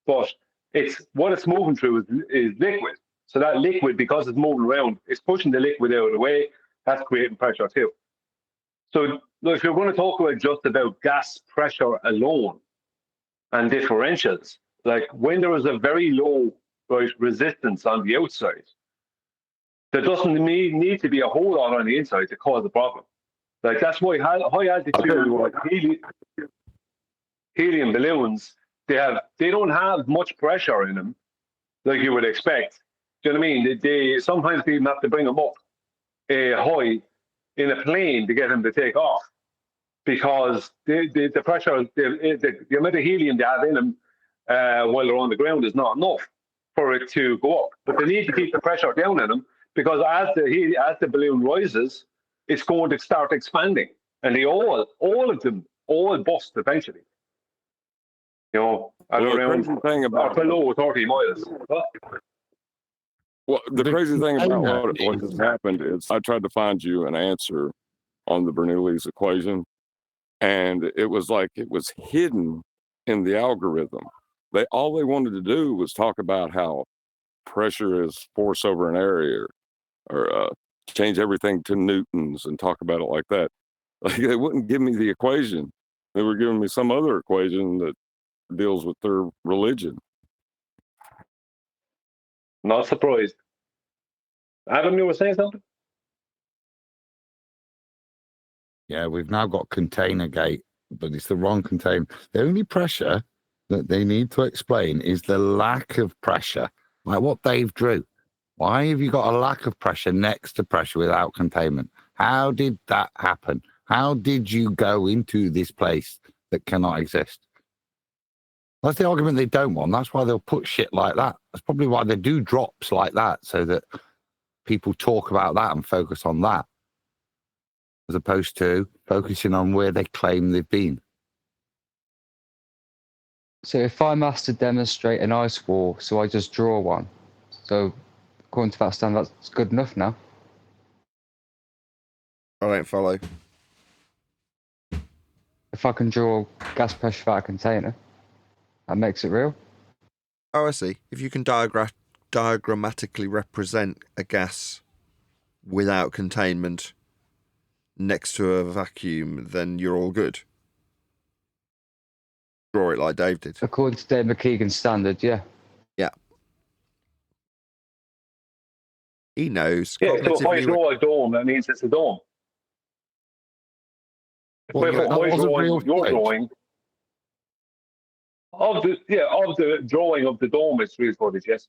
but it's what it's moving through is liquid. So that liquid, because it's moving around, it's pushing the liquid out of the way. That's creating pressure too. So if you're going to talk about gas pressure alone and differentials, like when there is a very low resistance on the outside, there doesn't need to be a whole lot on the inside to cause a problem. Like that's why high altitude helium balloons, they don't have much pressure in them like you would expect. Do you know what I mean? They sometimes people have to bring them up high in a plane to get them to take off because the pressure, the amount of helium they have in them while they're on the ground is not enough for it to go up. But they need to keep the pressure down in them because as the balloon rises, it's going to start expanding, and all of them bust eventually. You know, at around below 30 miles. Well, the crazy thing about what has happened is I tried to find you an answer on the Bernoulli's equation, and it was like it was hidden in the algorithm. All they wanted to do was talk about how pressure is force over an area, or change everything to newtons and talk about it like that. Like they wouldn't give me the equation; they were giving me some other equation that deals with their religion. Not surprised. Adam, you were saying something? Yeah, we've now got container gate, but it's the wrong container. The only pressure that they need to explain is the lack of pressure, like what Dave drew. Why have you got a lack of pressure next to pressure without containment? How did that happen? How did you go into this place that cannot exist? That's the argument they don't want. That's why they'll put shit like that. That's probably why they do drops like that, so that people talk about that and focus on that, as opposed to focusing on where they claim they've been. So if I'm asked to demonstrate an ice wall, so I just draw one. So according to that standard, that's good enough now. I don't follow. If I can draw gas pressure without a container, that makes it real. Oh, I see. If you can diagrammatically represent a gas without containment next to a vacuum, then you're all good. Draw it like Dave did. According to Dave McKeegan's standard, yeah. Yeah. He knows. Yeah, so if I draw a dome, that means it's a dome. Well, if yeah, I drawing your drawing of the drawing of the dome, it's real footage, yes.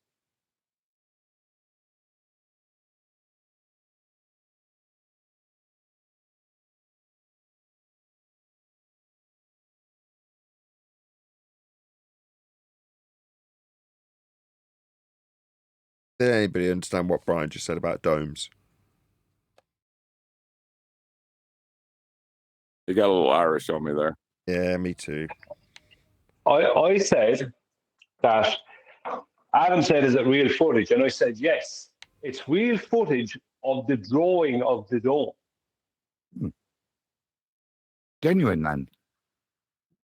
Did anybody understand what Brian just said about domes? You got a little Irish on me there. Yeah, me too. I said that Adam said, is it real footage? And I said, yes, it's real footage of the drawing of the dome. Genuine, then.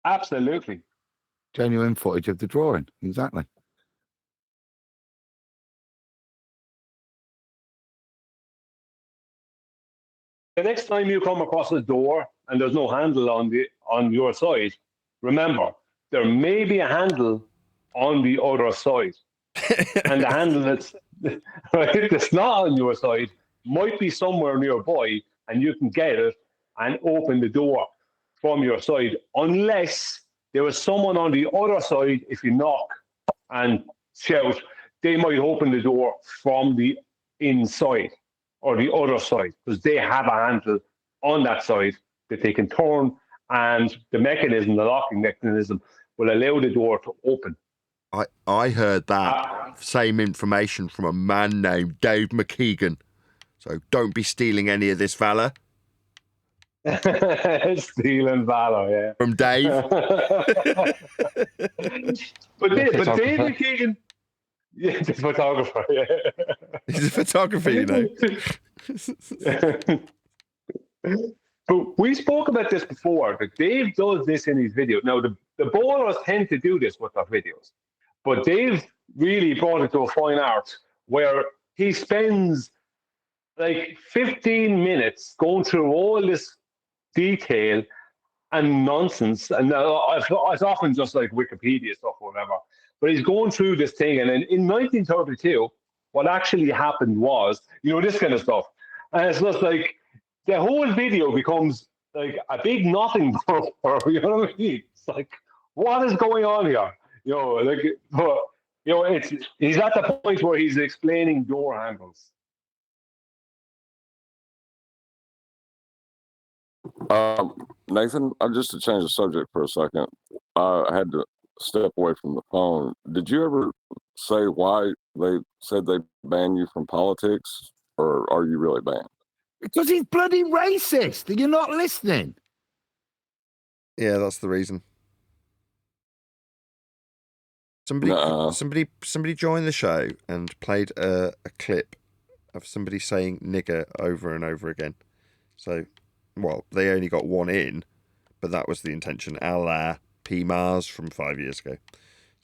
Absolutely. Genuine footage of the drawing. Exactly. The next time you come across a door and there's no handle on your side, remember, there may be a handle on the other side. And the handle that's not on your side might be somewhere nearby, and you can get it and open the door from your side, unless there is someone on the other side. If you knock and shout, they might open the door from the inside or the other side, because they have a handle on that side that they can turn, and the mechanism, the locking mechanism, will allow the door to open. I heard that same information from a man named Dave McKeegan. So don't be stealing any of this valor. Stealing valor, yeah. From Dave. but Dave McKeegan, yeah, the photographer, yeah. He's a photographer, you know. But we spoke about this before, that Dave does this in his videos. Now, the bowlers tend to do this with their videos, but Dave really brought it to a fine art where he spends like 15 minutes going through all this detail and nonsense. And it's often just like Wikipedia stuff or whatever. But he's going through this thing. And in 1932, what actually happened was, this kind of stuff. And it's just like the whole video becomes like a big nothing burger. You know what I mean? It's like, what is going on here? He's at the point where he's explaining door handles. Nathan, just to change the subject for a second, I had to step away from the phone. Did you ever say why they said they banned you from politics, or are you really banned? Because he's bloody racist. You're not listening. Yeah, that's the reason. Somebody joined the show and played a clip of somebody saying nigger over and over again. So, well, they only got one in, but that was the intention, a la P. Mars from 5 years ago.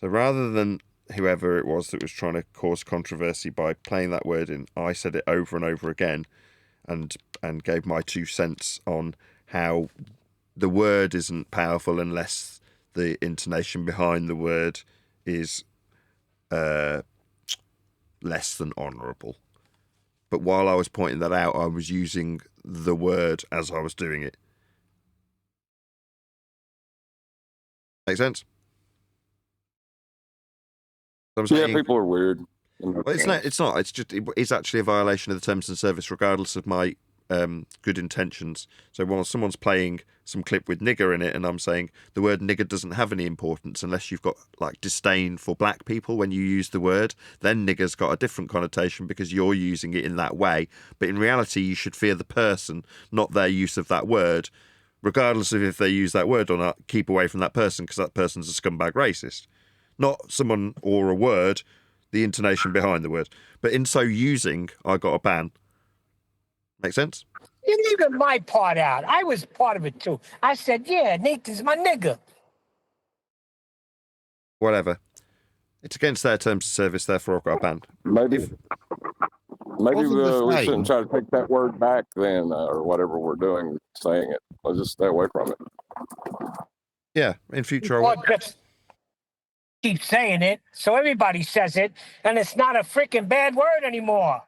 So rather than whoever it was that was trying to cause controversy by playing that word in, I said it over and over again and gave my 2 cents on how the word isn't powerful unless the intonation behind the word is less than honourable. But while I was pointing that out, I was using the word as I was doing it. Make sense? People are weird. Well, it's not. It's just. It's actually a violation of the terms and service, regardless of my good intentions. So while someone's playing some clip with nigger in it, and I'm saying the word nigger doesn't have any importance unless you've got like disdain for black people when you use the word, then nigger's got a different connotation because you're using it in that way. But in reality, you should fear the person, not their use of that word, regardless of if they use that word or not. Keep away from that person because that person's a scumbag racist, not someone or a word. The intonation behind the word. But in so using, I got a ban. Make sense? You leaving my part out. I was part of it too. I said, yeah, Nathan's my nigga. Whatever. It's against their terms of service, therefore I've got a ban. Maybe we shouldn't try to take that word back then, or whatever we're doing, saying it. I'll just stay away from it. Yeah, in future I will. Just keep saying it, so everybody says it, and it's not a freaking bad word anymore.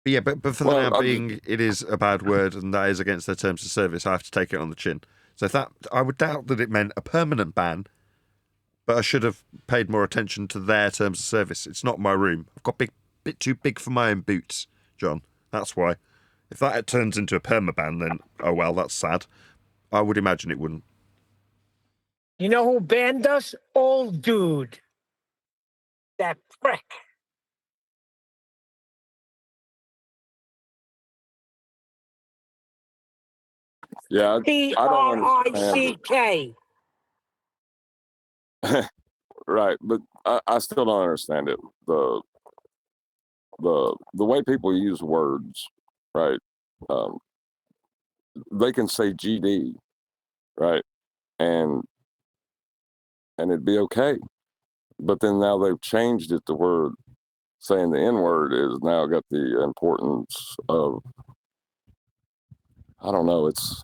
Yeah, but for the now being, it is a bad word, and that is against their terms of service. I have to take it on the chin. So if that, I would doubt that it meant a permanent ban, but I should have paid more attention to their terms of service. It's not my room. I've got bit too big for my own boots, John. That's why. If that turns into a permaban, then oh well, that's sad. I would imagine it wouldn't. You know who banned us? Old dude. That prick. Yeah, I don't understand P-R-I-C-K. Right, but I still don't understand it. The way people use words, right? They can say GD, right, and it'd be okay. But then now they've changed it. The word saying the N word is now got the importance of, I don't know. It's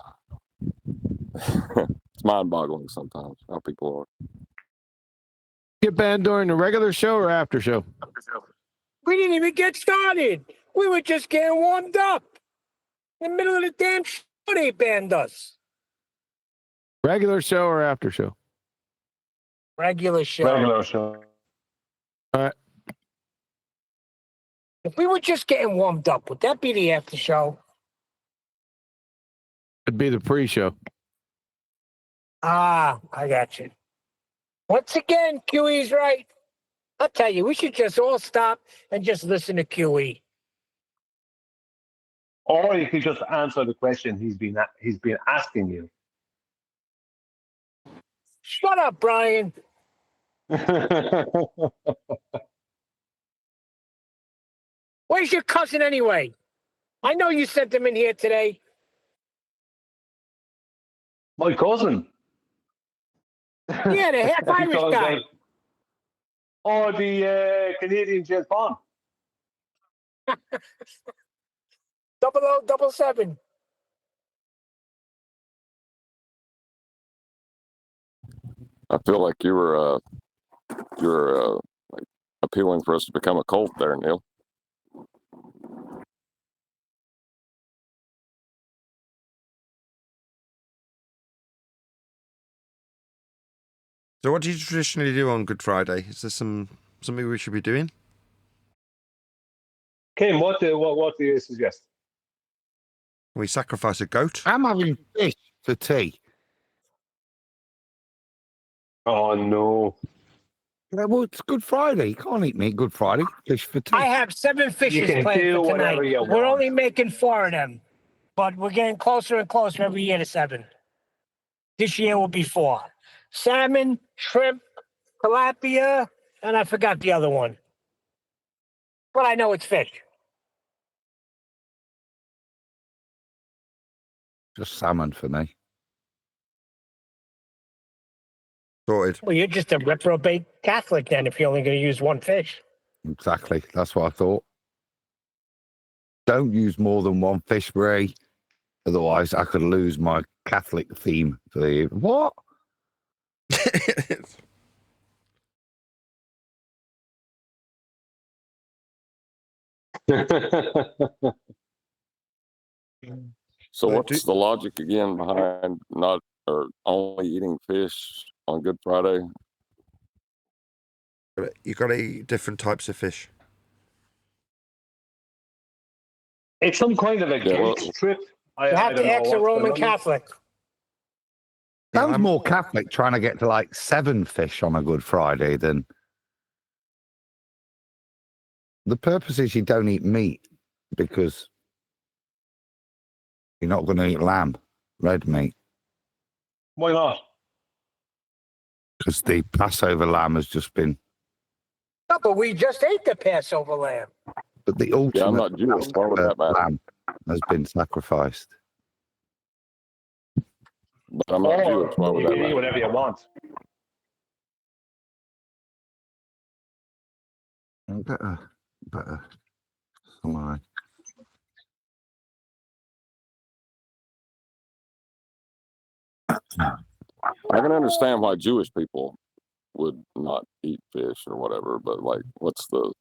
it's mind boggling sometimes how people are. Get banned during the regular show or after show? We didn't even get started. We were just getting warmed up. In the middle of the damn show, they banned us. Regular show or after show? Regular show. Regular show. All right. If we were just getting warmed up, would that be the after show? It'd be the pre-show. Ah, I got you. Once again, QE's right. I'll tell you, we should just all stop and just listen to QE. Or you could just answer the question he's been asking you. Shut up, Brian. Where's your cousin anyway? I know you sent him in here today. My cousin? Yeah, the half Irish guy. Oh, the Canadian James Bond. 0077. I feel like you were like appealing for us to become a cult there, Neil. So what do you traditionally do on Good Friday? Is there something we should be doing? Kim, what do you suggest? We sacrifice a goat. I'm having fish for tea. Oh no. Yeah, well, it's Good Friday. You can't eat meat Good Friday. Fish for tea. I have 7 fishes You can planned do for whatever tonight. you We're want. only making 4 of them, but we're getting closer and closer every year to 7. This year will be 4. Salmon, shrimp, tilapia, and I forgot the other one. But I know it's fish. Just salmon for me. Sorted. Well, you're just a reprobate Catholic then if you're only going to use 1 fish. Exactly. That's what I thought. Don't use more than 1 fish, Ray. Otherwise, I could lose my Catholic theme for the evening. What? So what's the logic again behind not or only eating fish on Good Friday? You got to eat different types of fish. It's some kind of a guilt trip. You have to ask a Roman Catholic. Sounds more Catholic trying to get to like 7 fish on a Good Friday than. The purpose is you don't eat meat because you're not going to eat lamb, red meat. Why not? Because the Passover lamb has just been. No, but we just ate the Passover lamb. But the ultimate I'm not Jewish. Why would that matter? lamb has been sacrificed. But I'm not Jewish. Why would You that can eat matter? whatever you want. Better. Come on. I can understand why Jewish people would not eat fish or whatever, but like, what's the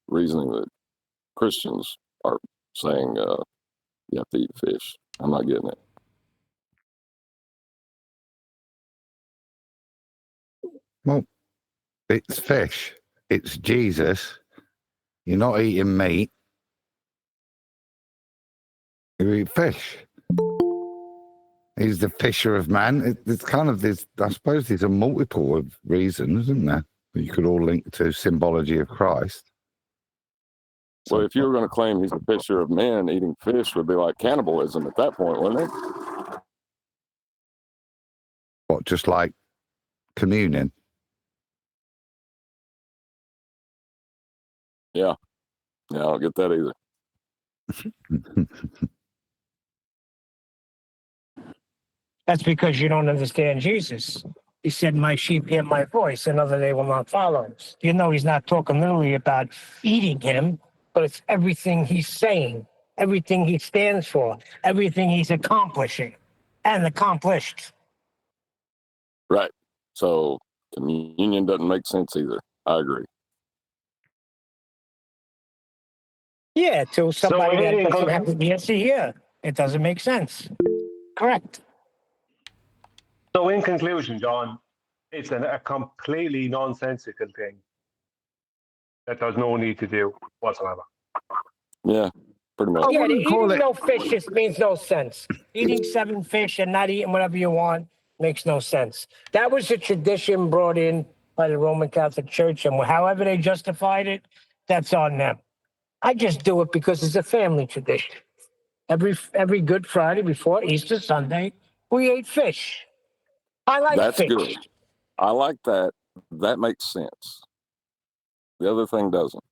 reasoning that Christians are saying you have to eat fish? I'm not getting it. Well, it's fish. It's Jesus. You're not eating meat. You eat fish. He's the fisher of man. It's kind of this. I suppose there's a multiple of reasons, isn't there? You could all link to symbology of Christ. Well, if you were going to claim he's a fisher of men, eating fish would be like cannibalism at that point, wouldn't it? What, just like communion? Yeah. Yeah, I don't get that either. That's because you don't understand Jesus. He said, my sheep hear my voice, another they will not follow. You know, he's not talking literally about eating him, but it's everything he's saying, everything he stands for, everything he's accomplishing and accomplished. Right. So communion doesn't make sense either. I agree. Yeah, to somebody that doesn't have the answer here, it doesn't make sense. Correct. So in conclusion, John, it's a completely nonsensical thing that there's no need to do whatsoever. Yeah, pretty much. Yeah, eating no fish just means no sense. Eating 7 fish and not eating whatever you want makes no sense. That was a tradition brought in by the Roman Catholic Church, and however they justified it, that's on them. I just do it because it's a family tradition. Every Good Friday before Easter Sunday, we ate fish. I like That's fish. good. I like that. That makes sense. The other thing doesn't.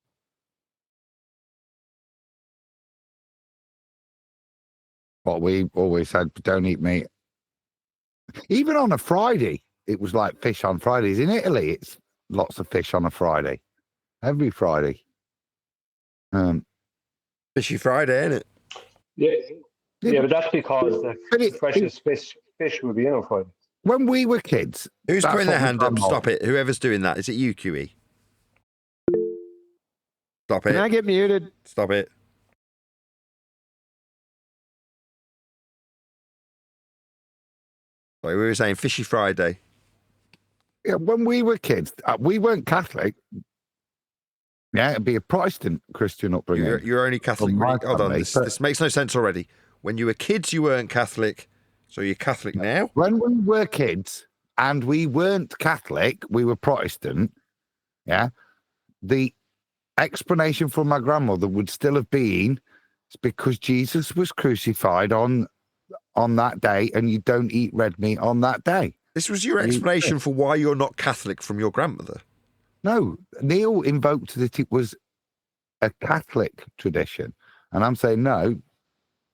What we always said, don't eat meat. Even on a Friday, it was like fish on Fridays. In Italy, it's lots of fish on a Friday. Every Friday. Fishy Friday, isn't it? Yeah, but that's because the precious fish would be in on Friday. When we were kids, who's putting their hand up? Stop it! Whoever's doing that, is it you, QE? Stop it! Can I get muted? Stop it! Sorry, we were saying Fishy Friday. Yeah, when we were kids, we weren't Catholic. Yeah, it'd be a Protestant Christian upbringing. You're only Catholic. Hold on, this makes no sense already. When you were kids, you weren't Catholic, so you're Catholic now? When we were kids and we weren't Catholic, we were Protestant, yeah, the explanation from my grandmother would still have been, it's because Jesus was crucified on that day and you don't eat red meat on that day. This was your explanation for why you're not Catholic from your grandmother? No, Neil invoked that it was a Catholic tradition. And I'm saying, no,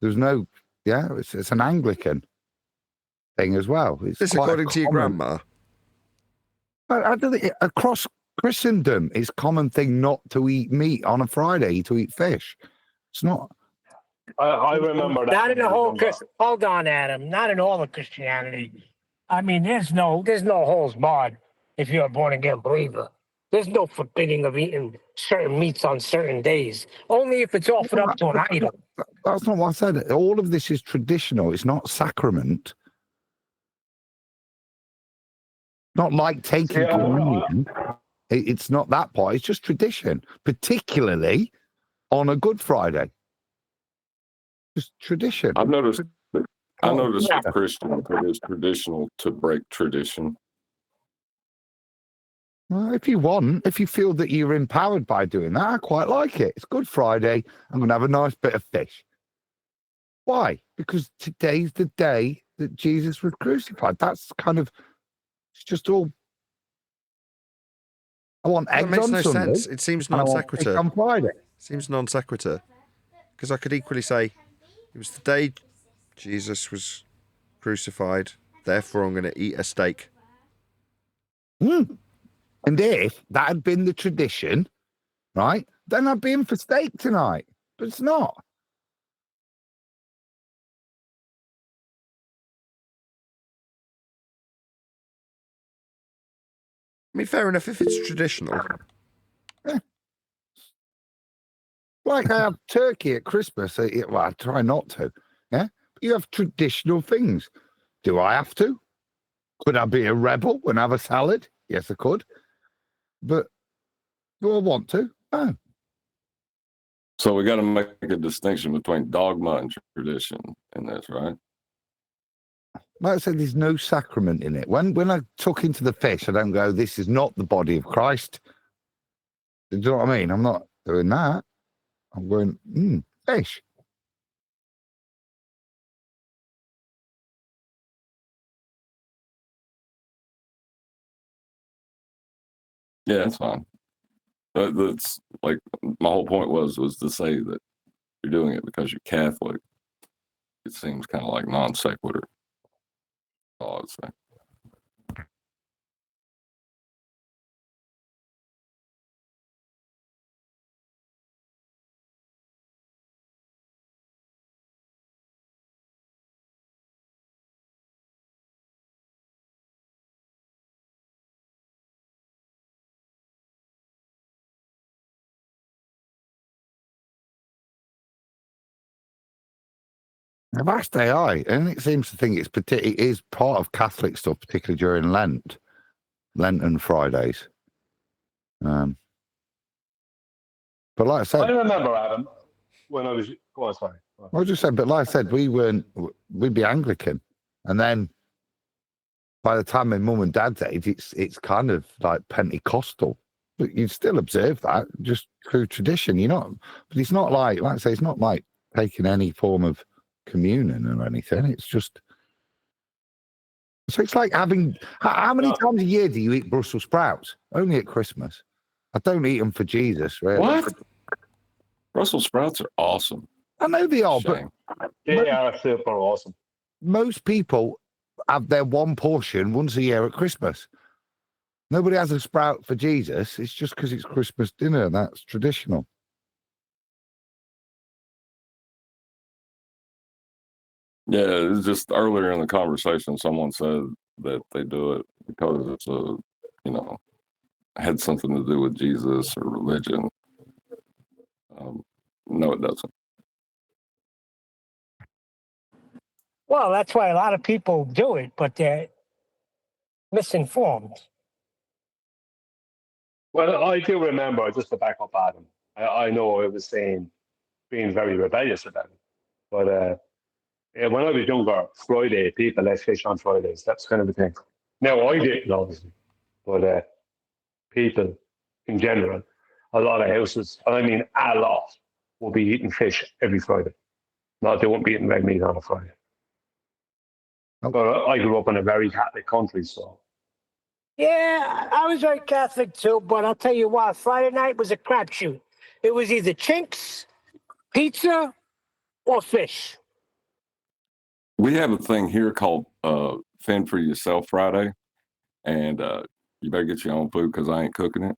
there's no, it's an Anglican thing as well. It's this according to your grandma? I don't think, across Christendom, it's a common thing not to eat meat on a Friday, to eat fish. It's not. I remember that. Not in the whole, hold on, Adam, not in all of Christianity. I mean, there's no holds barred if you're a born-again believer. There's no forbidding of eating certain meats on certain days, only if it's offered up to an idol. That's not what I said. All of this is traditional. It's not sacrament. Not like taking communion. It's not that part. It's just tradition, particularly on a Good Friday. Just tradition. I've noticed with Christians, it is traditional to break tradition. Well, if you feel that you're empowered by doing that, I quite like it. It's Good Friday. I'm going to have a nice bit of fish. Why? Because today's the day that Jesus was crucified. That's kind of, it's just all. I want eggs makes on no Sunday. sense. It seems non sequitur. On Friday. Seems non sequitur. Because I could equally say, it was the day Jesus was crucified, therefore I'm going to eat a steak. And if that had been the tradition, right, then I'd be in for steak tonight. But it's not. I mean, fair enough if it's traditional. Yeah. Like I have turkey at Christmas. Well, I try not to. Yeah. But you have traditional things. Do I have to? Could I be a rebel and have a salad? Yes, I could. But do I want to? No. So we got to make a distinction between dogma and tradition in this, right? Like I said, there's no sacrament in it. When I took into the fish, I don't go, this is not the body of Christ. Do you know what I mean? I'm not doing that. I'm going, fish. Yeah, that's fine. That's like my whole point was to say that you're doing it because you're Catholic. It seems kind of like non sequitur. All I'd say. I've asked AI, and it seems to think it is part of Catholic stuff, particularly during Lenten Fridays. But like I said, I remember Adam when I was. Go on, sorry. I just said, but like I said, we'd be Anglican, and then by the time my mum and dad's age, it's kind of like Pentecostal. But you'd still observe that just through tradition, But it's not like I say, it's not like taking any form of communion or anything. It's just so it's like having. How many times a year do you eat Brussels sprouts? Only at Christmas. I don't eat them for Jesus, really. What? Brussels sprouts are awesome. I know they are, Shame. but They are super awesome. Most people have their one portion once a year at Christmas. Nobody has a sprout for Jesus. It's just because it's Christmas dinner. That's traditional. Yeah, it's just earlier in the conversation, someone said that they do it because it's had something to do with Jesus or religion. No, it doesn't. Well, that's why a lot of people do it, but they're misinformed. Well, I do remember, just to back up Adam, I know I was being very rebellious about it. But when I was younger, Friday, people let fish on Fridays. That's kind of the thing. Now, I didn't, obviously, but people in general, a lot of houses, I mean a lot, will be eating fish every Friday. No, they won't be eating red meat on a Friday. But I grew up in a very Catholic country, so. Yeah, I was very Catholic too, but I'll tell you what, Friday night was a crapshoot. It was either chinks, pizza, or fish. We have a thing here called Fend for Yourself Friday, and you better get your own food because I ain't cooking it.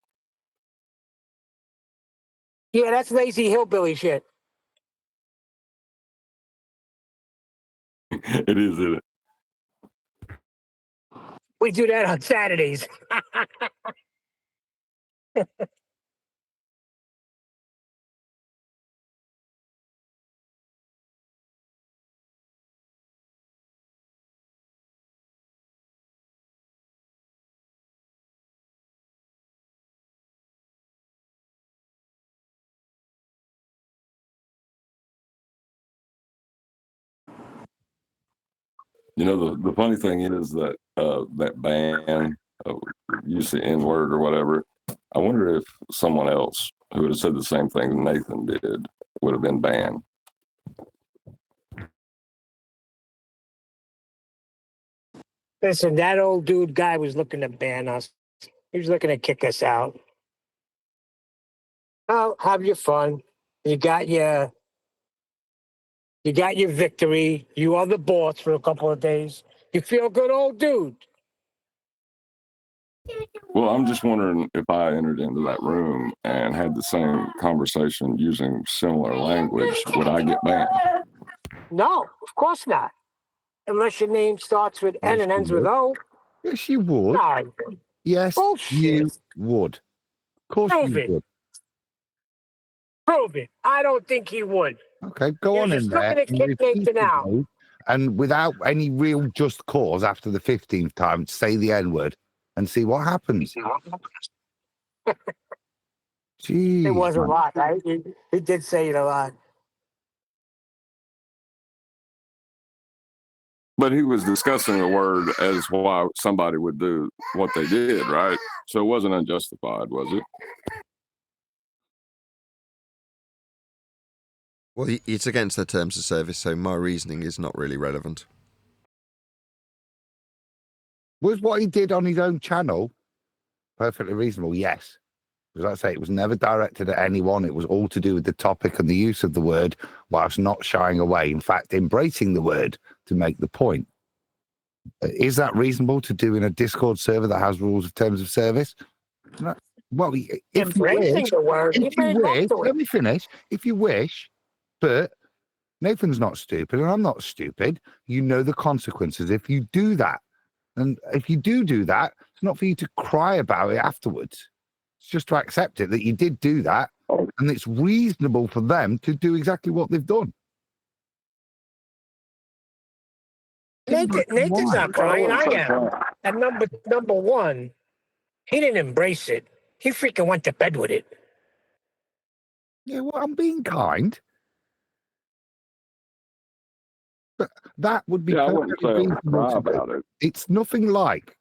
Yeah, that's lazy hillbilly shit. It is, isn't it? We do that on Saturdays. The funny thing is that that ban, use the N-word or whatever, I wonder if someone else who would have said the same thing Nathan did would have been banned. Listen, that old dude guy was looking to ban us. He was looking to kick us out. Oh, have your fun. You got your victory. You are the boss for a couple of days. You feel good, old dude. Well, I'm just wondering if I entered into that room and had the same conversation using similar language, would I get banned? No, of course not. Unless your name starts with N and ends with O. Yes, you would. No. Yes, Bullshit. you would. Of course Prove you it. would. Prove it. I don't think he would. Okay, go You're on just in there. looking to kick Nathan out. And without any real just cause after the 15th time, say the N-word and see what happens. Jeez, It was a man. lot. He did say it a lot. But he was discussing the word as why somebody would do what they did, right? So it wasn't unjustified, was it? Well, it's against their terms of service, so my reasoning is not really relevant. Was what he did on his own channel perfectly reasonable? Yes. Because like I say, it was never directed at anyone. It was all to do with the topic and the use of the word, whilst not shying away. In fact, embracing the word to make the point. Is that reasonable to do in a Discord server that has rules of terms of service? No. Well, if you wish, let me finish. If you wish, but Nathan's not stupid and I'm not stupid. You know the consequences if you do that. And if you do that, it's not for you to cry about it afterwards. It's just to accept it that you did do that, and it's reasonable for them to do exactly what they've done. Nathan's not crying. I am. And number one, he didn't embrace it. He freaking went to bed with it. Yeah, well, I'm being kind. But that would be perfectly reasonable to do. It's nothing like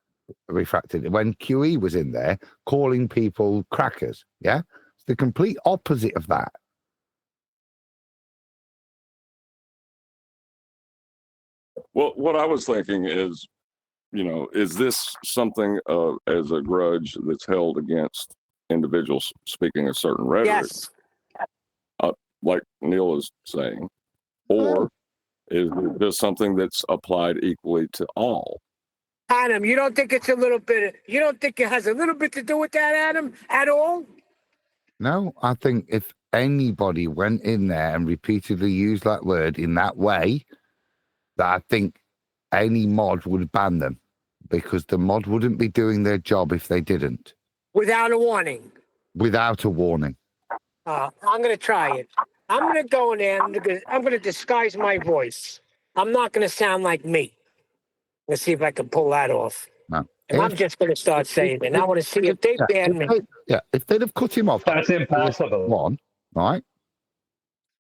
refracted when QE was in there calling people crackers. Yeah, it's the complete opposite of that. Well, what I was thinking is, is this something as a grudge that's held against individuals speaking a certain rhetoric? Yes. Like Neil is saying, or is it just something that's applied equally to all? Adam, you don't think it's you don't think it has a little bit to do with that, Adam, at all? No, I think if anybody went in there and repeatedly used that word in that way, that I think any mod would ban them, because the mod wouldn't be doing their job if they didn't. Without a warning. Without a warning. I'm going to try it. I'm going to go in there. I'm going to disguise my voice. I'm not going to sound like me. Let's see if I can pull that off. No. And I'm just going to start saying it. And I want to see if they ban me. If they'd have cut him off. That's impossible. One, right?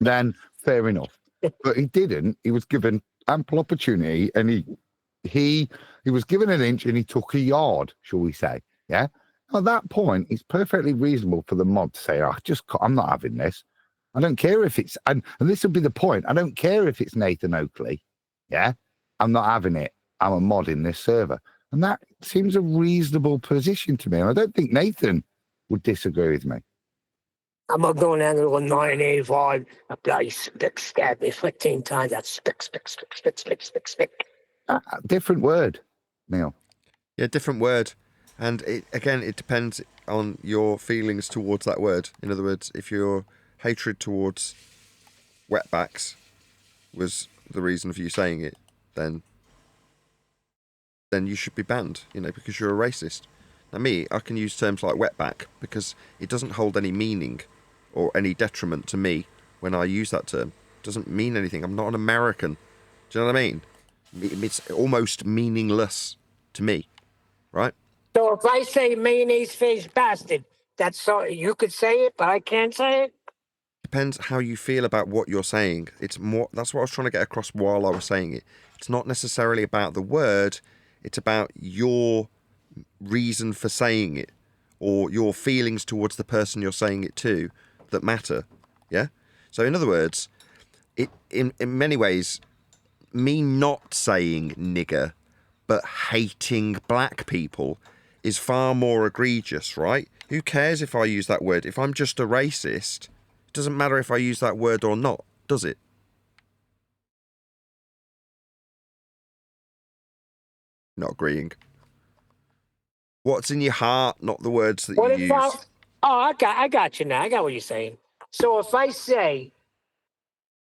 Then fair enough. But he didn't. He was given ample opportunity, and he was given an inch and he took a yard, shall we say? Yeah. At that point, it's perfectly reasonable for the mod to say, I'm not having this. I don't care if it's, and this will be the point. I don't care if it's Nathan Oakley. Yeah. I'm not having it. I'm a mod in this server. And that seems a reasonable position to me. And I don't think Nathan would disagree with me. I'm going to go in there with a 985. A bloody spick stab me 15 times. That's spick. Different word, Neil. Yeah, different word. And it depends on your feelings towards that word. In other words, if your hatred towards wetbacks was the reason for you saying it, then you should be banned, because you're a racist. Now me, I can use terms like wetback because it doesn't hold any meaning or any detriment to me when I use that term. It doesn't mean anything. I'm not an American. Do you know what I mean? It's almost meaningless to me, right? So if I say mayonnaise face bastard, you could say it, but I can't say it? Depends how you feel about what you're saying. It's more, that's what I was trying to get across while I was saying it. It's not necessarily about the word, it's about your reason for saying it or your feelings towards the person you're saying it to that matter. Yeah? So in other words, in many ways, me not saying nigger but hating black people is far more egregious, right? Who cares if I use that word? If I'm just a racist, it doesn't matter if I use that word or not, does it? Not agreeing. What's in your heart, not the words that you use. I got you now. I got what you're saying. So if I say,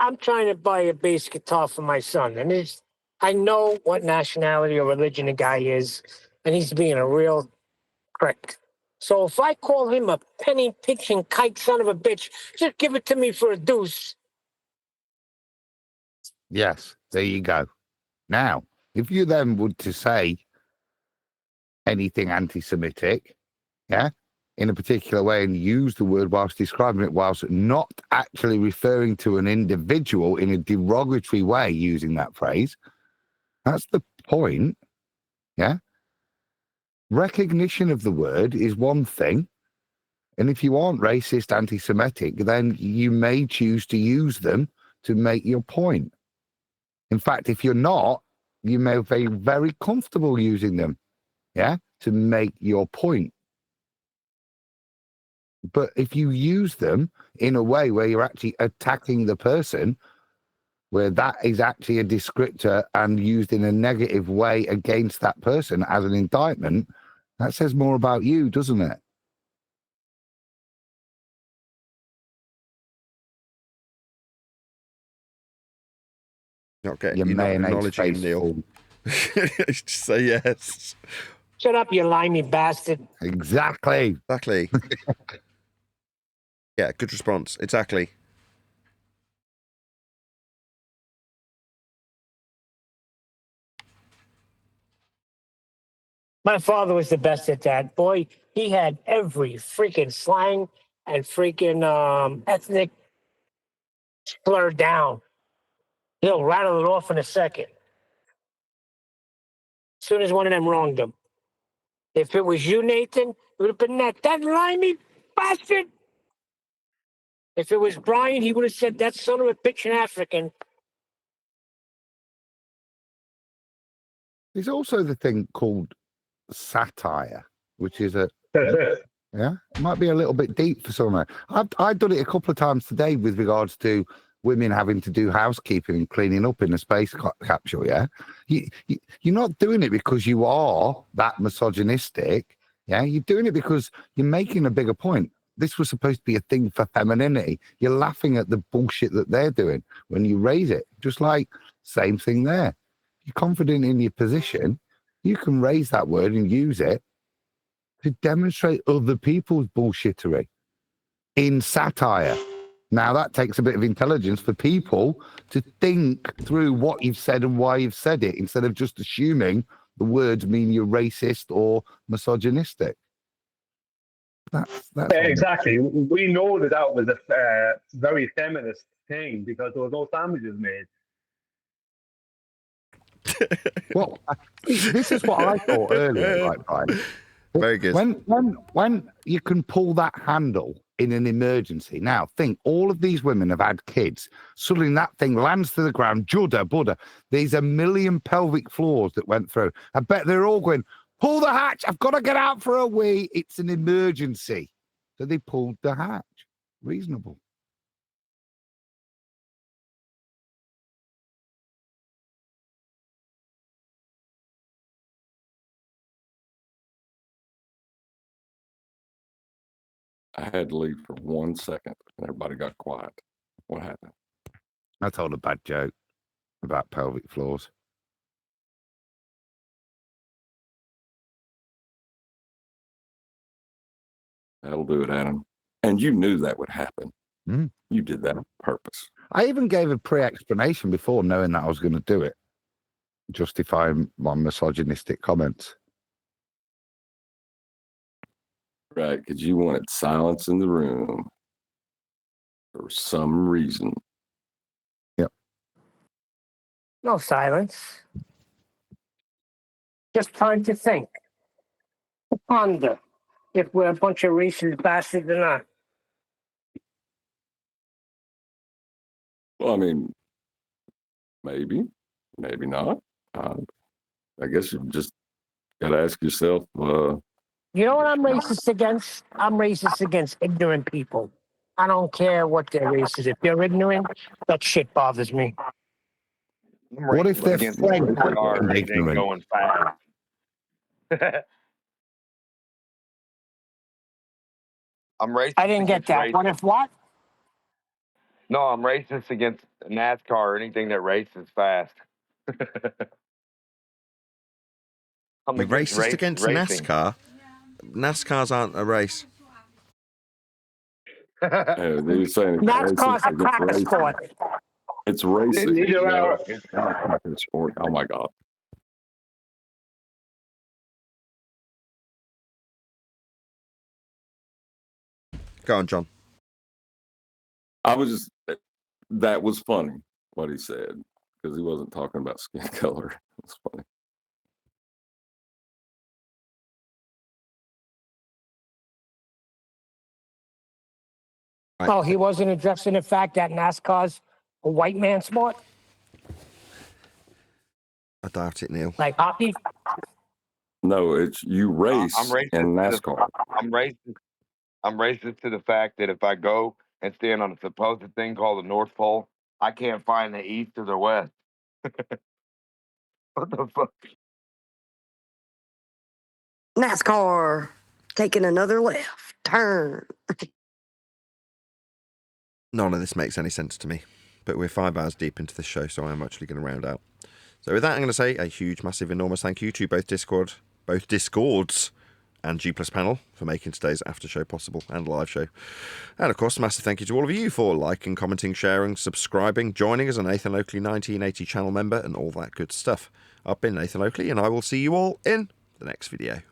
I'm trying to buy a bass guitar for my son, and I know what nationality or religion the guy is, and he's being a real prick. So if I call him a penny pinching kike son of a bitch, just give it to me for a deuce. Yes, there you go. Now, if you then would to say anything anti-Semitic, yeah, in a particular way and use the word whilst describing it, whilst not actually referring to an individual in a derogatory way using that phrase, that's the point, yeah? Recognition of the word is one thing. And if you aren't racist, anti-Semitic, then you may choose to use them to make your point. In fact, if you're not, you may be very comfortable using them, to make your point. But if you use them in a way where you're actually attacking the person, where that is actually a descriptor and used in a negative way against that person as an indictment, that says more about you, doesn't it? You're Your not mayonnaise acknowledging face Neil. fool. Just say yes. Shut up, you limey bastard. Exactly. Exactly. Yeah, good response. Exactly. My father was the best at that. Boy, he had every freaking slang and freaking ethnic slur down. He'll rattle it off in a second. As soon as one of them wronged him. If it was you, Nathan, it would have been that limey bastard. If it was Brian, he would have said that son of a bitch in African. There's also the thing called satire, which is it might be a little bit deep for someone. I've done it a couple of times today with regards to women having to do housekeeping and cleaning up in a space capsule. You're not doing it because you are that misogynistic. You're doing it because you're making a bigger point. This was supposed to be a thing for femininity. You're laughing at the bullshit that they're doing when you raise it. Just like same thing there. You're confident in your position, you can raise that word and use it to demonstrate other people's bullshittery in satire. Now, that takes a bit of intelligence for people to think through what you've said and why you've said it, instead of just assuming the words mean you're racist or misogynistic. That's exactly. We know that was a very feminist thing because there was no sandwiches made. Well, this is what I thought earlier, right, Brian? Very good. When you can pull that handle in an emergency. Now, think, all of these women have had kids. Suddenly that thing lands to the ground, judder, budder. There's a million pelvic floors that went through. I bet they're all going, pull the hatch. I've got to get out for a wee. It's an emergency. So they pulled the hatch. Reasonable. I had to leave for 1 second, and everybody got quiet. What happened? I told a bad joke about pelvic floors. That'll do it, Adam. And you knew that would happen. Mm. You did that on purpose. I even gave a pre-explanation before, knowing that I was going to do it, justifying my misogynistic comments. Right, because you wanted silence in the room for some reason. Yep. No silence. Just time to think. To ponder if we're a bunch of racist bastards or not. Well, I mean, maybe, maybe not. I guess you just got to ask yourself. You know what I'm racist against? I'm racist against ignorant people. I don't care what their race is. If they're ignorant, that shit bothers me. What if they're French and ignorant? Going fast. I'm racist. I didn't get that. What if what? No, I'm racist against NASCAR or anything that races fast. You're racist against racing. NASCAR? NASCARs aren't a race. They're saying NASCAR's a cracker sport. It's racing. Neither are. It's not a cracker sport. Oh my God. Go on, John. That was funny, what he said, because he wasn't talking about skin color. It's funny. Oh, he wasn't addressing the fact that NASCAR's a white man sport? I doubt it, Neil. Like hockey? No, it's you race I'm racist in to NASCAR. I'm racist to the fact that if I go and stand on a supposed thing called the North Pole, I can't find the east or the west. What the fuck? NASCAR taking another left turn. None of this makes any sense to me. But we're 5 hours deep into this show, so I'm actually going to round out. So with that, I'm going to say a huge, massive, enormous thank you to both Discords and G+ panel for making today's after show possible and live show. And of course, a massive thank you to all of you for liking, commenting, sharing, subscribing, joining as a Nathan Oakley 1980 channel member and all that good stuff. I've been Nathan Oakley, and I will see you all in the next video.